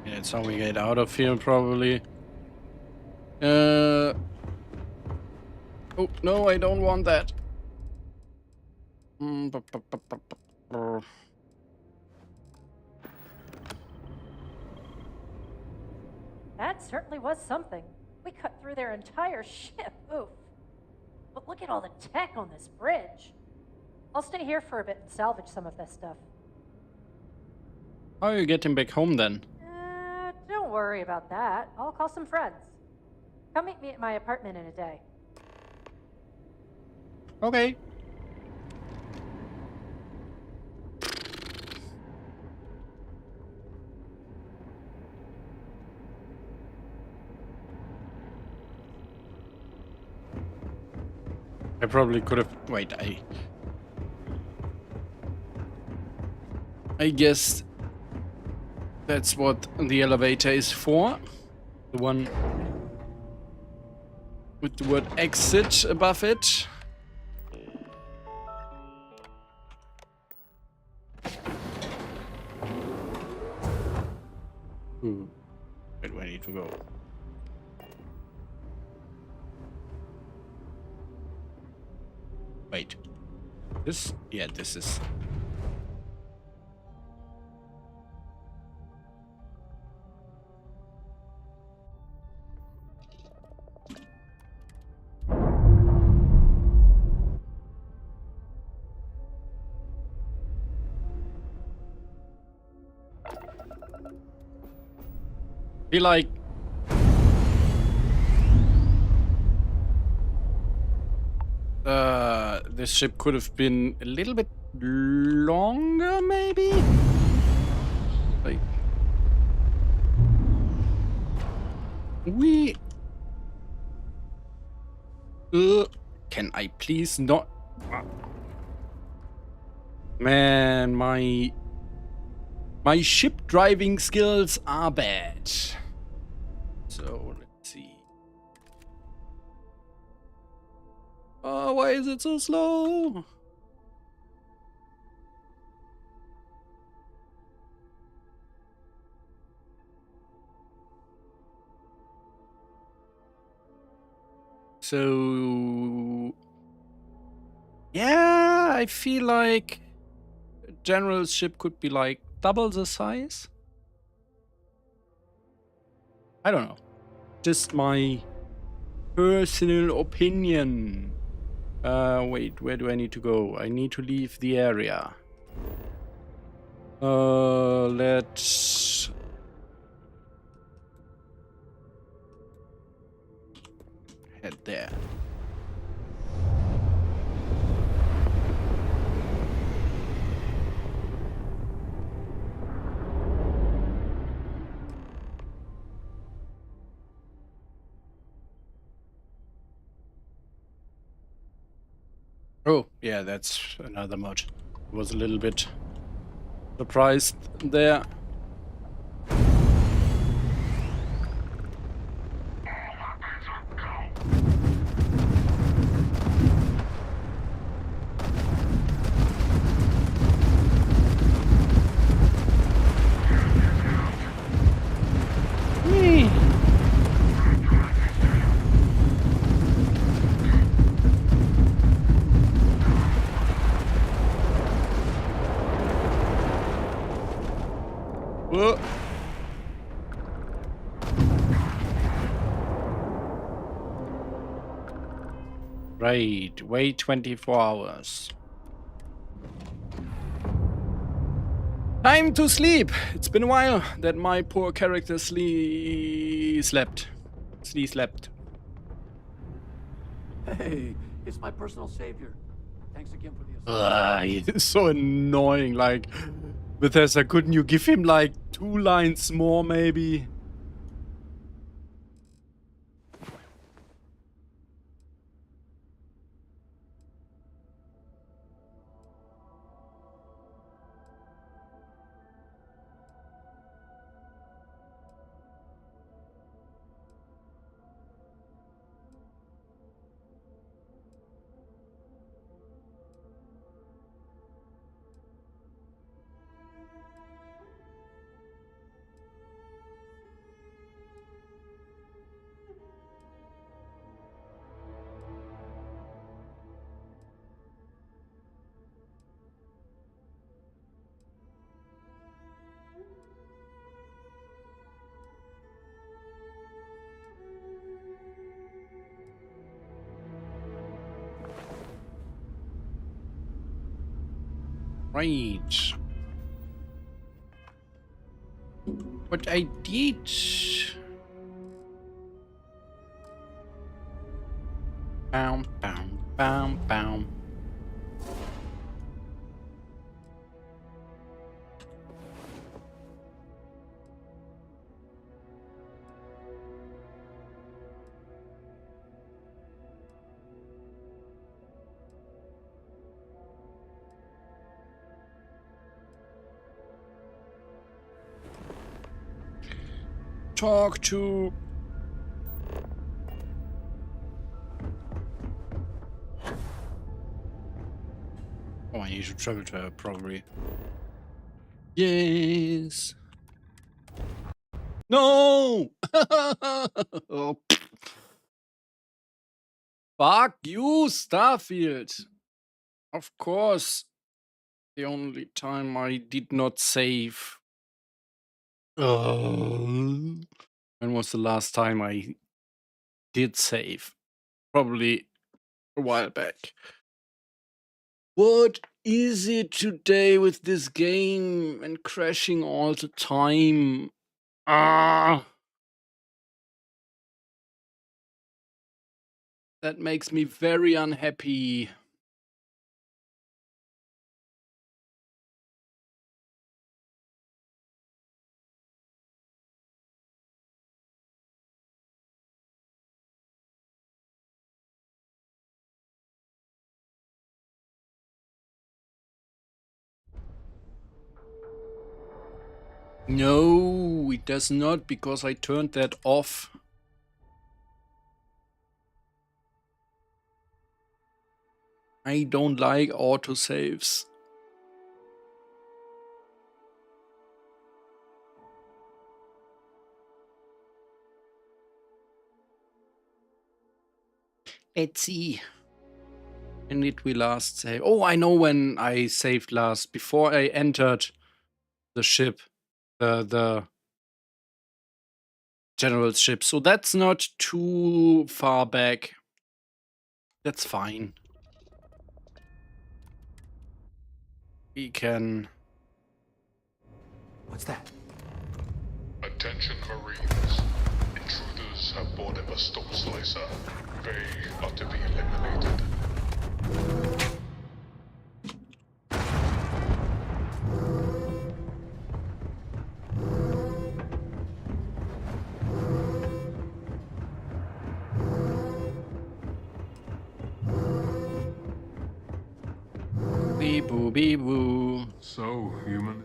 S1: Yeah, that's how we get out of here, probably. Oh, no, I don't want that.
S14: That certainly was something. We cut through their entire ship. Oof. But look at all the tech on this bridge. I'll stay here for a bit and salvage some of this stuff.
S1: How are you getting back home then?
S14: Don't worry about that. I'll call some friends. Come meet me at my apartment in a day.
S1: Okay. I probably could have... Wait, I guess that's what the elevator is for. The one with the word exit above it. Ooh. Where do I need to go? Wait. This? Yeah, this is... Feel like this ship could have been a little bit longer, maybe? Like we can I please not? Man, my ship driving skills are bad. So let's see. Oh, why is it so slow? So yeah, I feel like a general ship could be like double the size. I don't know. Just my personal opinion. Wait, where do I need to go? I need to leave the area. Let's... head there. Oh, yeah, that's another mod. Was a little bit surprised there. Whee! Whoa. Right, wait 24 hours. Time to sleep. It's been a while that my poor character slept.
S12: Hey, it's my personal savior. Thanks again for the
S1: He's so annoying. Like, Bethesda, couldn't you give him like 2 lines more, maybe? Right. What I did... Bam, bam, bam, bam. talk to? Oh, I need to travel to her, probably. Yes. No! Oh. Fuck you, Starfield. Of course. The only time I did not save. When was the last time I did save? Probably a while back. What is it today with this game and crashing all the time? Ah! That makes me very unhappy. No, it does not, because I turned that off. I don't like autosaves. Let's see. When did we last save? Oh, I know when I saved last. Before I entered the ship. The general's ship. So that's not too far back. That's fine. We can...
S6: What's that?
S8: Attention Marines. Intruders have boarded a stone slicer. They are to be eliminated.
S1: Bee-boo, bee-boo.
S8: So, human,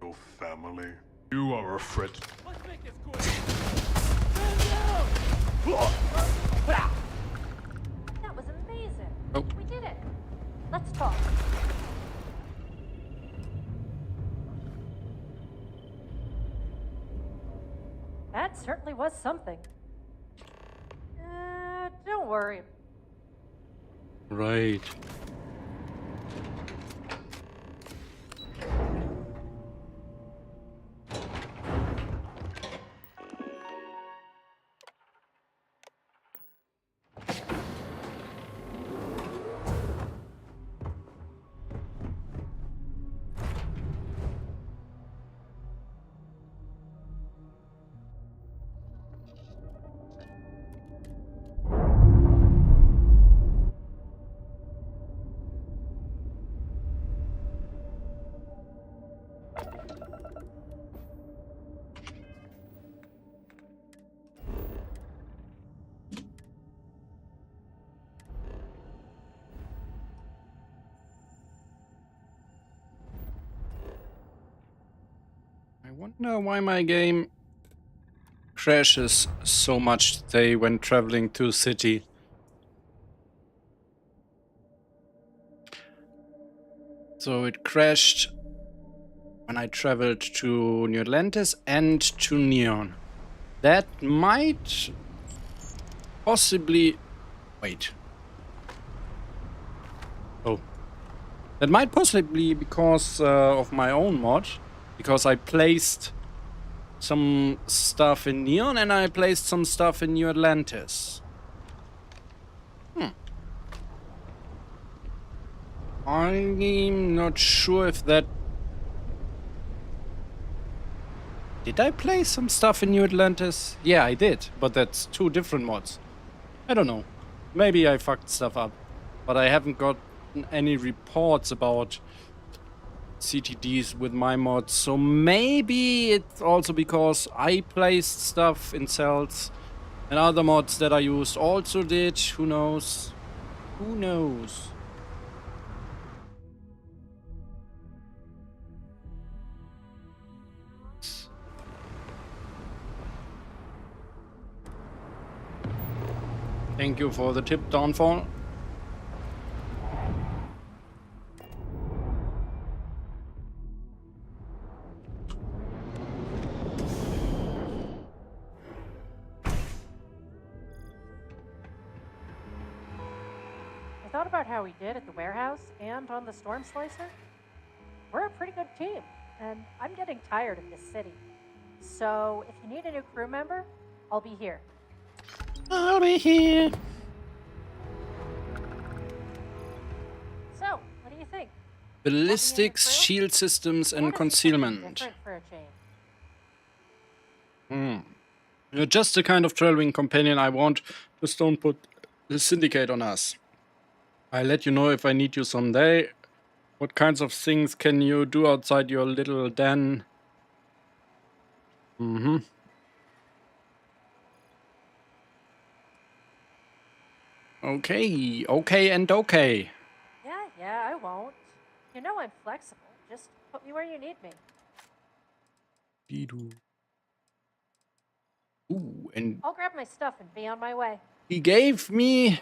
S8: your family, you are a threat.
S6: Let's make this quick. Stand down!
S14: That was amazing.
S1: Oh.
S14: We did it. Let's talk. That certainly was something. Don't worry.
S1: Right. I wonder why my game crashes so much today when traveling to a city. So it crashed when I traveled to New Atlantis and to Neon. That might possibly... Wait. Oh. That might possibly be because of my own mod. Because I placed some stuff in Neon and I placed some stuff in New Atlantis. I'm not sure if that... Did I place some stuff in New Atlantis? Yeah, I did, but that's two different mods. I don't know. Maybe I fucked stuff up, but I haven't gotten any reports about CTDs with my mods, so maybe it's also because I placed stuff in cells and other mods that I used also did. Who knows? Who knows? Thank you for the tip, Downfall.
S14: I thought about how we did at the warehouse and on the Storm Slicer. We're a pretty good team, and I'm getting tired of this city. So if you need a new crew member, I'll be here.
S1: I'll be here.
S14: So, what do you think?
S1: Ballistics, shield systems, and concealment.
S14: Different for a change.
S1: You're just the kind of traveling companion I want. Just don't put the syndicate on us. I'll let you know if I need you someday. What kinds of things can you do outside your little den? Okay, okay, and okay.
S14: Yeah, I won't. You know I'm flexible. Just put me where you need me.
S1: Ooh, and
S14: I'll grab my stuff and be on my way.
S1: he gave me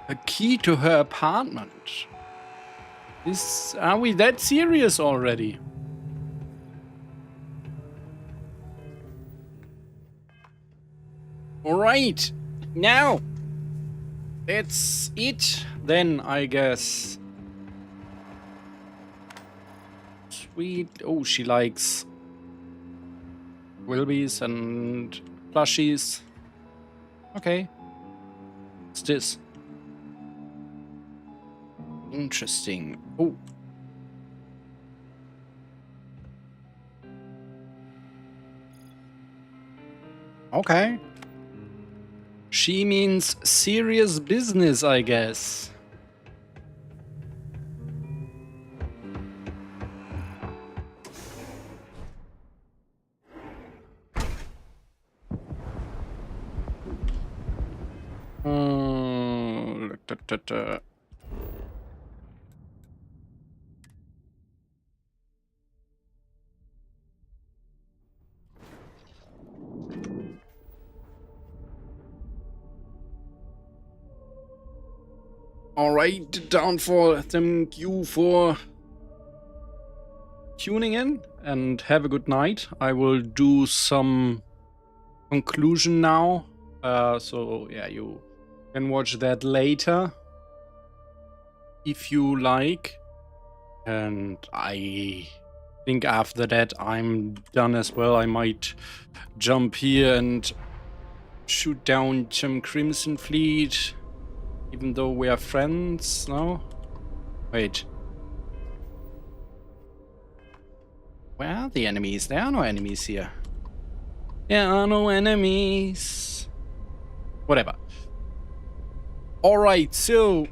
S1: a key to her apartment. Are we that serious already? Alright, now that's it then, I guess. Sweet. Oh, she likes Wilbys and plushies. Okay. What's this? Interesting. Oh. Okay. She means serious business, I guess. Alright, Downfall, thank you for tuning in and have a good night. I will do some conclusion now. So yeah, you can watch that later if you like. And I think after that I'm done as well. I might jump here and shoot down some Crimson Fleet. Even though we are friends, no? Wait. Where are the enemies? There are no enemies here. There are no enemies. Whatever. Alright, so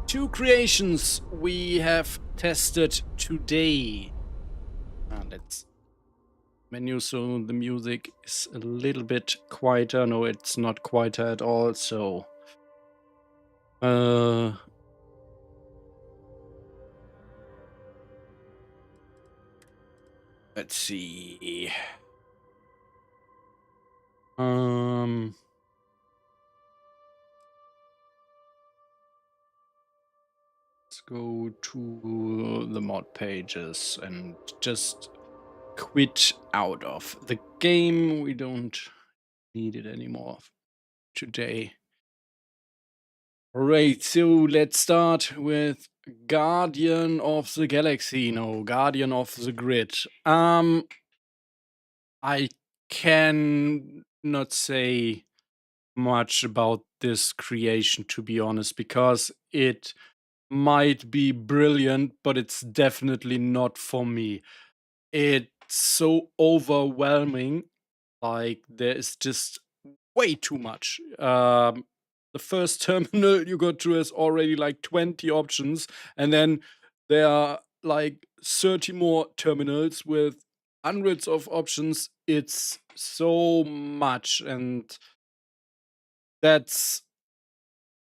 S1: 2 creations we have tested today. Let's menu, so the music is a little bit quieter. No, it's not quieter at all, so let's see. Let's go to the mod pages and just quit out of the game. We don't need it anymore today. Alright, so let's start with Guardian of the Galaxy. No, Guardian of the Grid. I can not say much about this creation, to be honest, because it might be brilliant, but it's definitely not for me. It's so overwhelming. Like, there is just way too much. The first terminal you go to has already like 20 options, and then there are like 30 more terminals with hundreds of options. It's so much, and that's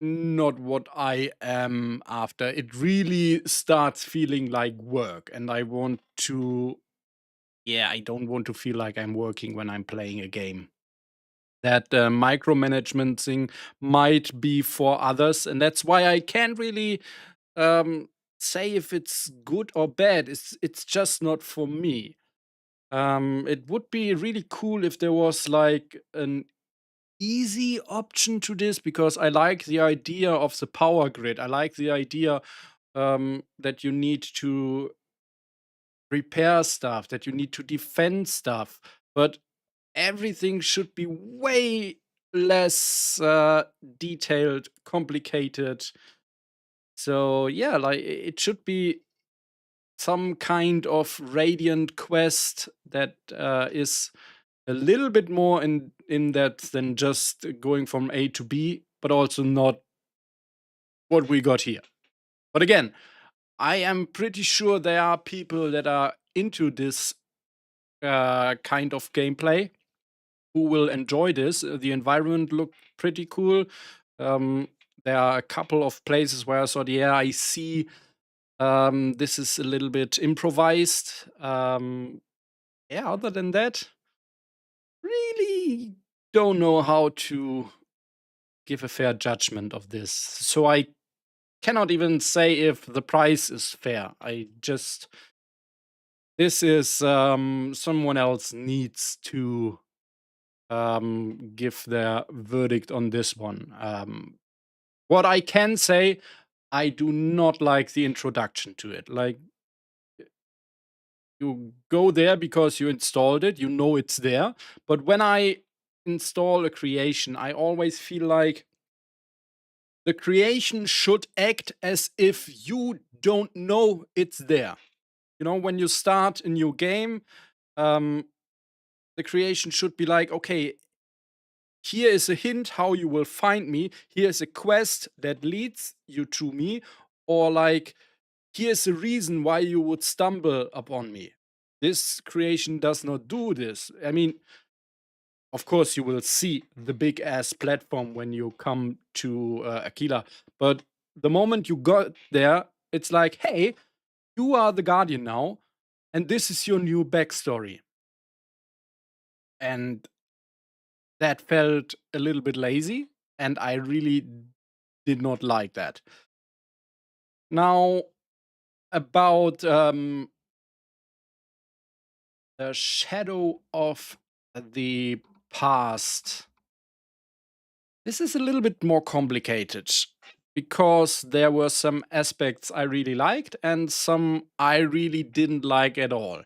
S1: not what I am after. It really starts feeling like work, and I want to, yeah, I don't want to feel like I'm working when I'm playing a game. that micromanagement thing might be for others, and that's why I can't really say if it's good or bad. It's just not for me. It would be really cool if there was like an easy option to this, because I like the idea of the power grid. I like the idea that you need to repair stuff, that you need to defend stuff, but everything should be way less detailed, complicated. So yeah, like it should be some kind of Radiant quest that is a little bit more in depth than just going from A to B, but also not what we got here. But again, I am pretty sure there are people that are into this kind of gameplay who will enjoy this. The environment looked pretty cool. There are a couple of places where I thought, yeah, I see this is a little bit improvised. Yeah, other than that, really don't know how to give a fair judgment of this. So I cannot even say if the price is fair. This is someone else needs to give their verdict on this one. What I can say, I do not like the introduction to it. Like, you go there because you installed it, you know it's there. But when I install a creation, I always feel like the creation should act as if you don't know it's there. You know, when you start a new game, the creation should be like, okay, here is a hint how you will find me. Here's a quest that leads you to me. Or like, here's a reason why you would stumble upon me. This creation does not do this. I mean, of course, you will see the big ass platform when you come to Aquila. But the moment you got there, it's like, hey, you are the Guardian now, and this is your new backstory. And that felt a little bit lazy, and I really did not like that. Now, about the shadow of the past. This is a little bit more complicated because there were some aspects I really liked and some I really didn't like at all.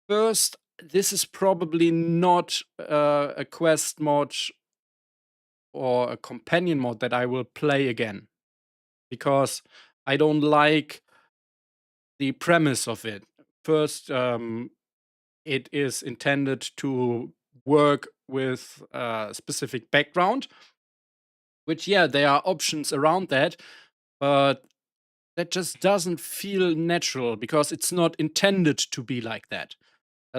S1: First, this is probably not a quest mod or a companion mod that I will play again, because I don't like the premise of it. First, it is intended to work with a specific background, which, yeah, there are options around that, but that just doesn't feel natural because it's not intended to be like that.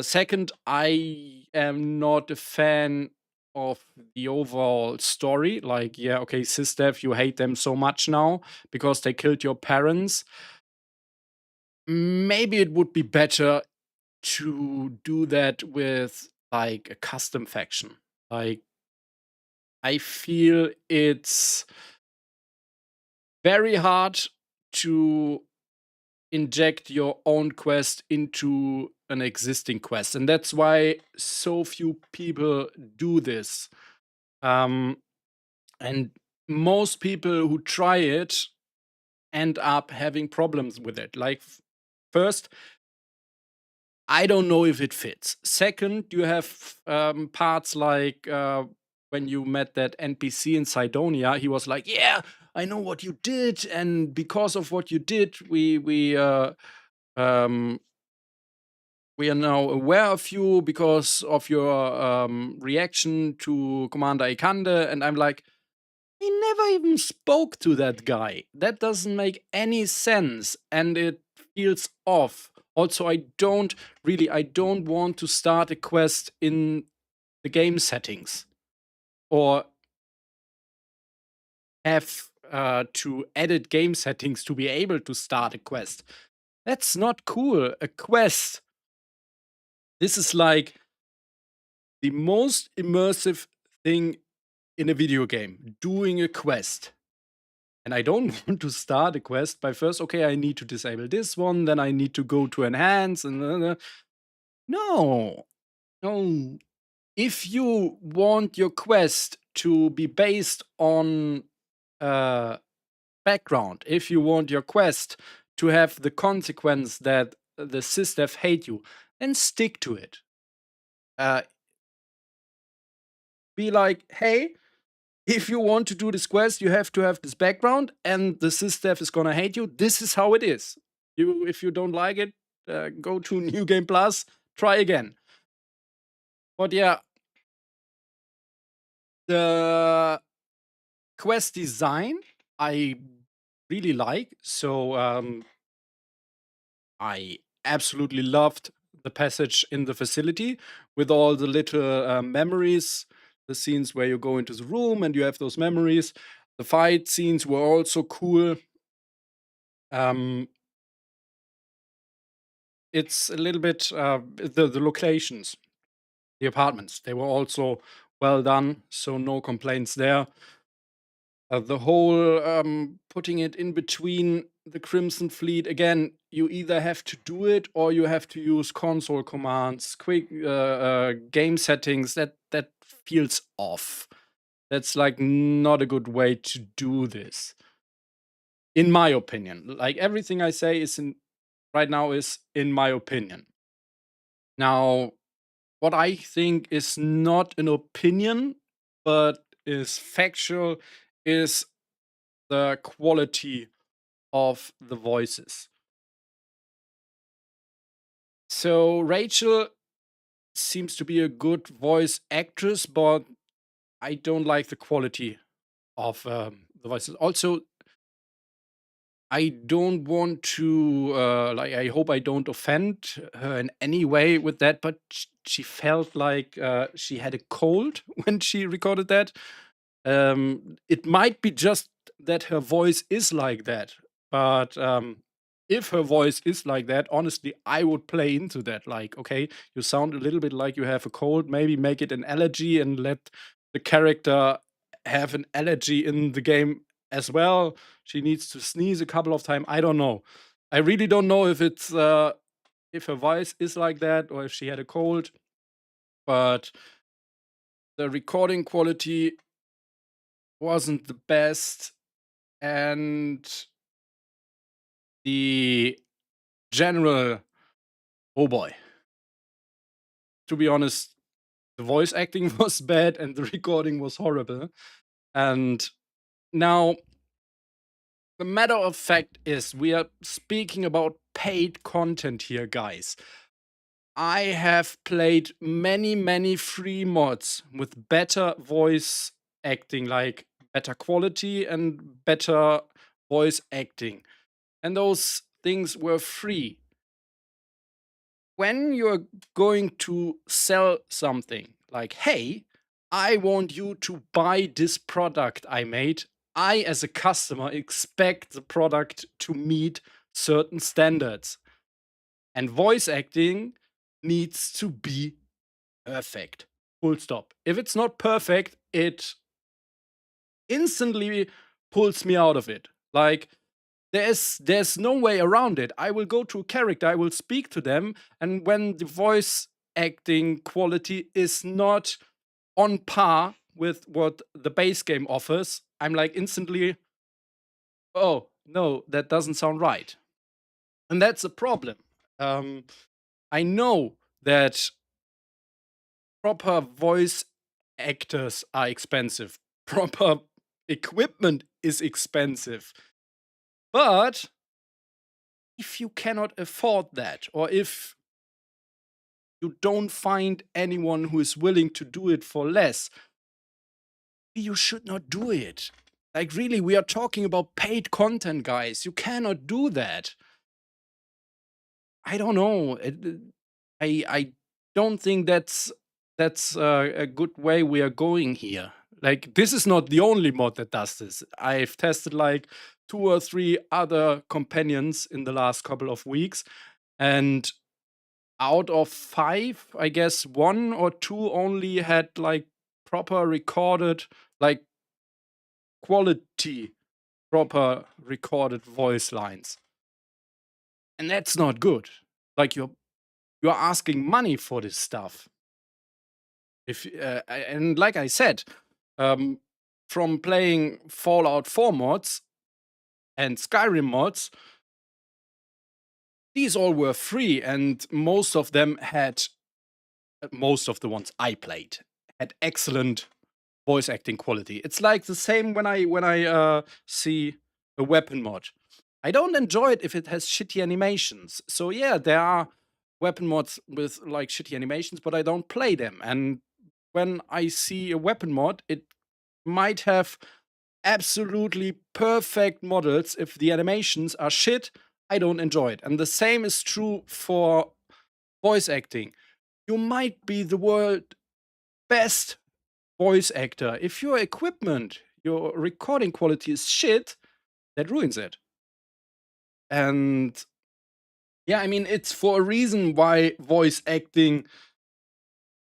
S1: Second, I am not a fan of the overall story. Like, yeah, okay, SysDev, you hate them so much now because they killed your parents. Maybe it would be better to do that with like a custom faction. Like, I feel it's very hard to inject your own quest into an existing quest, and that's why so few people do this. And most people who try it end up having problems with it. Like, first, I don't know if it fits. Second, you have parts like when you met that NPC in Cydonia, he was like, "Yeah, I know what you did, and because of what you did, we are now aware of you because of your reaction to Commander Ikande." And I'm like, he never even spoke to that guy. That doesn't make any sense, and it feels off. Also, I don't want to start a quest in the game settings or have to edit game settings to be able to start a quest. That's not cool. A quest. This is like the most immersive thing in a video game, doing a quest. And I don't want to start a quest by first, okay, I need to disable this one, then I need to go to enhance, and no. No. If you want your quest to be based on background, if you want your quest to have the consequence that the sysdev hate you, then stick to it. Be like, hey, if you want to do this quest, you have to have this background, and the sysdev is gonna hate you. This is how it is. If you don't like it, go to New Game Plus, try again. But yeah, the quest design I really like. So I absolutely loved the passage in the facility with all the little memories, the scenes where you go into the room and you have those memories. The fight scenes were also cool. It's a little bit the locations, the apartments, they were also well done, so no complaints there. The whole putting it in between the Crimson Fleet, again, you either have to do it or you have to use console commands, quick game settings. That feels off. That's like not a good way to do this, in my opinion. Like everything I say is right now is in my opinion. Now, what I think is not an opinion, but is factual, is the quality of the voices. So Rachel seems to be a good voice actress, but I don't like the quality of the voices. Also, I don't want to like. I hope I don't offend her in any way with that, but she felt like she had a cold when she recorded that. It might be just that her voice is like that, but if her voice is like that, honestly, I would play into that. Like, okay, you sound a little bit like you have a cold, maybe make it an allergy and let the character have an allergy in the game as well. She needs to sneeze a couple of times. I don't know. I really don't know if it's if her voice is like that or if she had a cold, but the recording quality wasn't the best, and the general, oh boy, to be honest, the voice acting was bad and the recording was horrible. And now the matter of fact is, we are speaking about paid content here, guys. I have played many free mods with better voice acting, like better quality and better voice acting. And those things were free. When you're going to sell something, like, hey, I want you to buy this product I made, I, as a customer, expect the product to meet certain standards. And voice acting needs to be perfect. Full stop. If it's not perfect, it instantly pulls me out of it. Like, there's no way around it. I will go to a character, I will speak to them, and when the voice acting quality is not on par with what the base game offers, I'm like instantly, oh no, that doesn't sound right. And that's a problem. I know that proper voice actors are expensive, proper equipment is expensive. But if you cannot afford that, or if you don't find anyone who is willing to do it for less, you should not do it. Like, really, we are talking about paid content, guys. You cannot do that. I don't know. I don't think that's a good way we are going here. Like, this is not the only mod that does this. I've tested like 2 or 3 other companions in the last couple of weeks, and out of 5, I guess 1 or 2 only had like proper recorded, like quality, proper recorded voice lines. And that's not good. Like you're asking money for this stuff. If and like I said, from playing Fallout 4 mods and Skyrim mods, these all were free, and most of them had, most of the ones I played had excellent voice acting quality. It's like the same when I see a weapon mod. I don't enjoy it if it has shitty animations. So yeah, there are weapon mods with like shitty animations, but I don't play them. And when I see a weapon mod, it might have absolutely perfect models. If the animations are shit, I don't enjoy it. And the same is true for voice acting. You might be the world best voice actor. If your equipment, your recording quality is shit, that ruins it. And yeah, I mean, it's for a reason why voice acting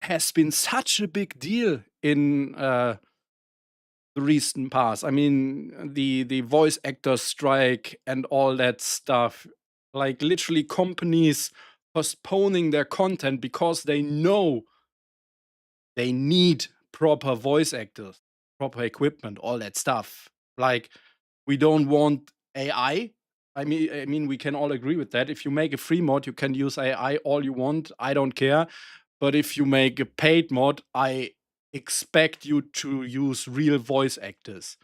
S1: has been such a big deal in the recent past. I mean, the voice actor strike and all that stuff. Like literally companies postponing their content because they know they need proper voice actors, proper equipment, all that stuff. Like we don't want AI. I mean, we can all agree with that. If you make a free mod, you can use AI all you want. I don't care. But if you make a paid mod, I expect you to use real voice actors.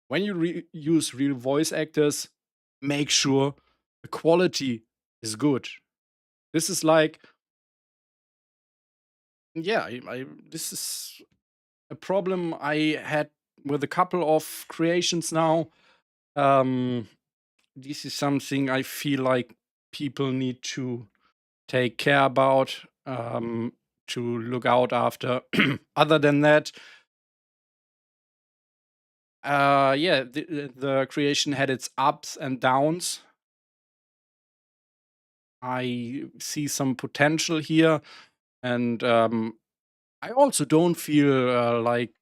S1: When you use real voice actors, make sure the quality is good. This is like, yeah, this is a problem I had with a couple of creations now. This is something I feel like people need to take care about, to look out after. Other than that, yeah, the creation had its ups and downs. I see some potential here, and I also don't feel like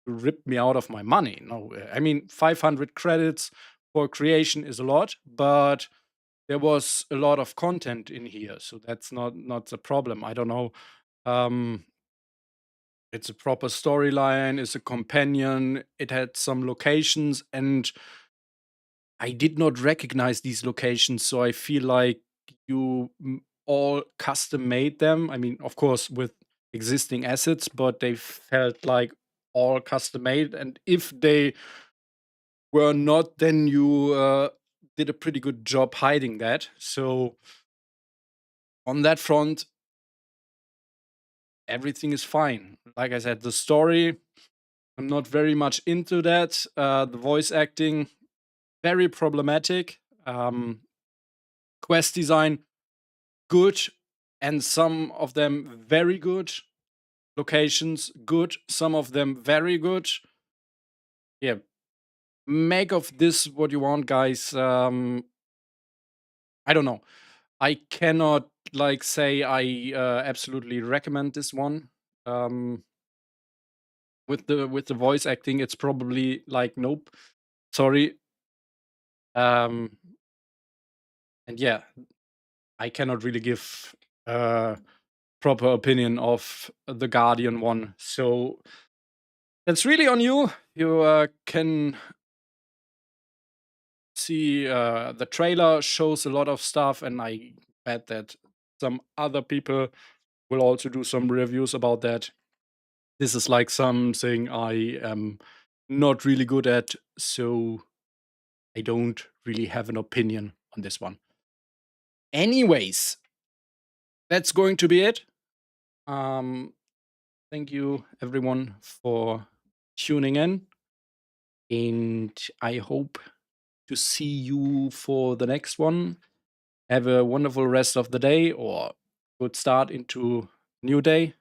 S1: ripped me out of my money. No, I mean 500 credits for creation is a lot, but there was a lot of content in here, so that's not the problem. I don't know. It's a proper storyline. It's a companion. It had some locations, and I did not recognize these locations, so I feel like you all custom made them. I mean, of course, with existing assets, but they felt like all custom made. And if they were not, then you did a pretty good job hiding that. So on that front, everything is fine. Like I said, the story, I'm not very much into that. The voice acting, very problematic. Quest design, good, and some of them very good. Locations, good, some of them very good. Yeah, make of this what you want, guys. I don't know. I cannot like say I absolutely recommend this one. With the voice acting, it's probably like nope, sorry. And yeah, I cannot really give a proper opinion of the Guardian one. So that's really on you. You can see the trailer shows a lot of stuff, and I bet that some other people will also do some reviews about that. This is like something I am not really good at, so I don't really have an opinion on this one. Anyways, that's going to be it. Thank you everyone for tuning in, and I hope to see you for the next one. Have a wonderful rest of the day, or good start into new day.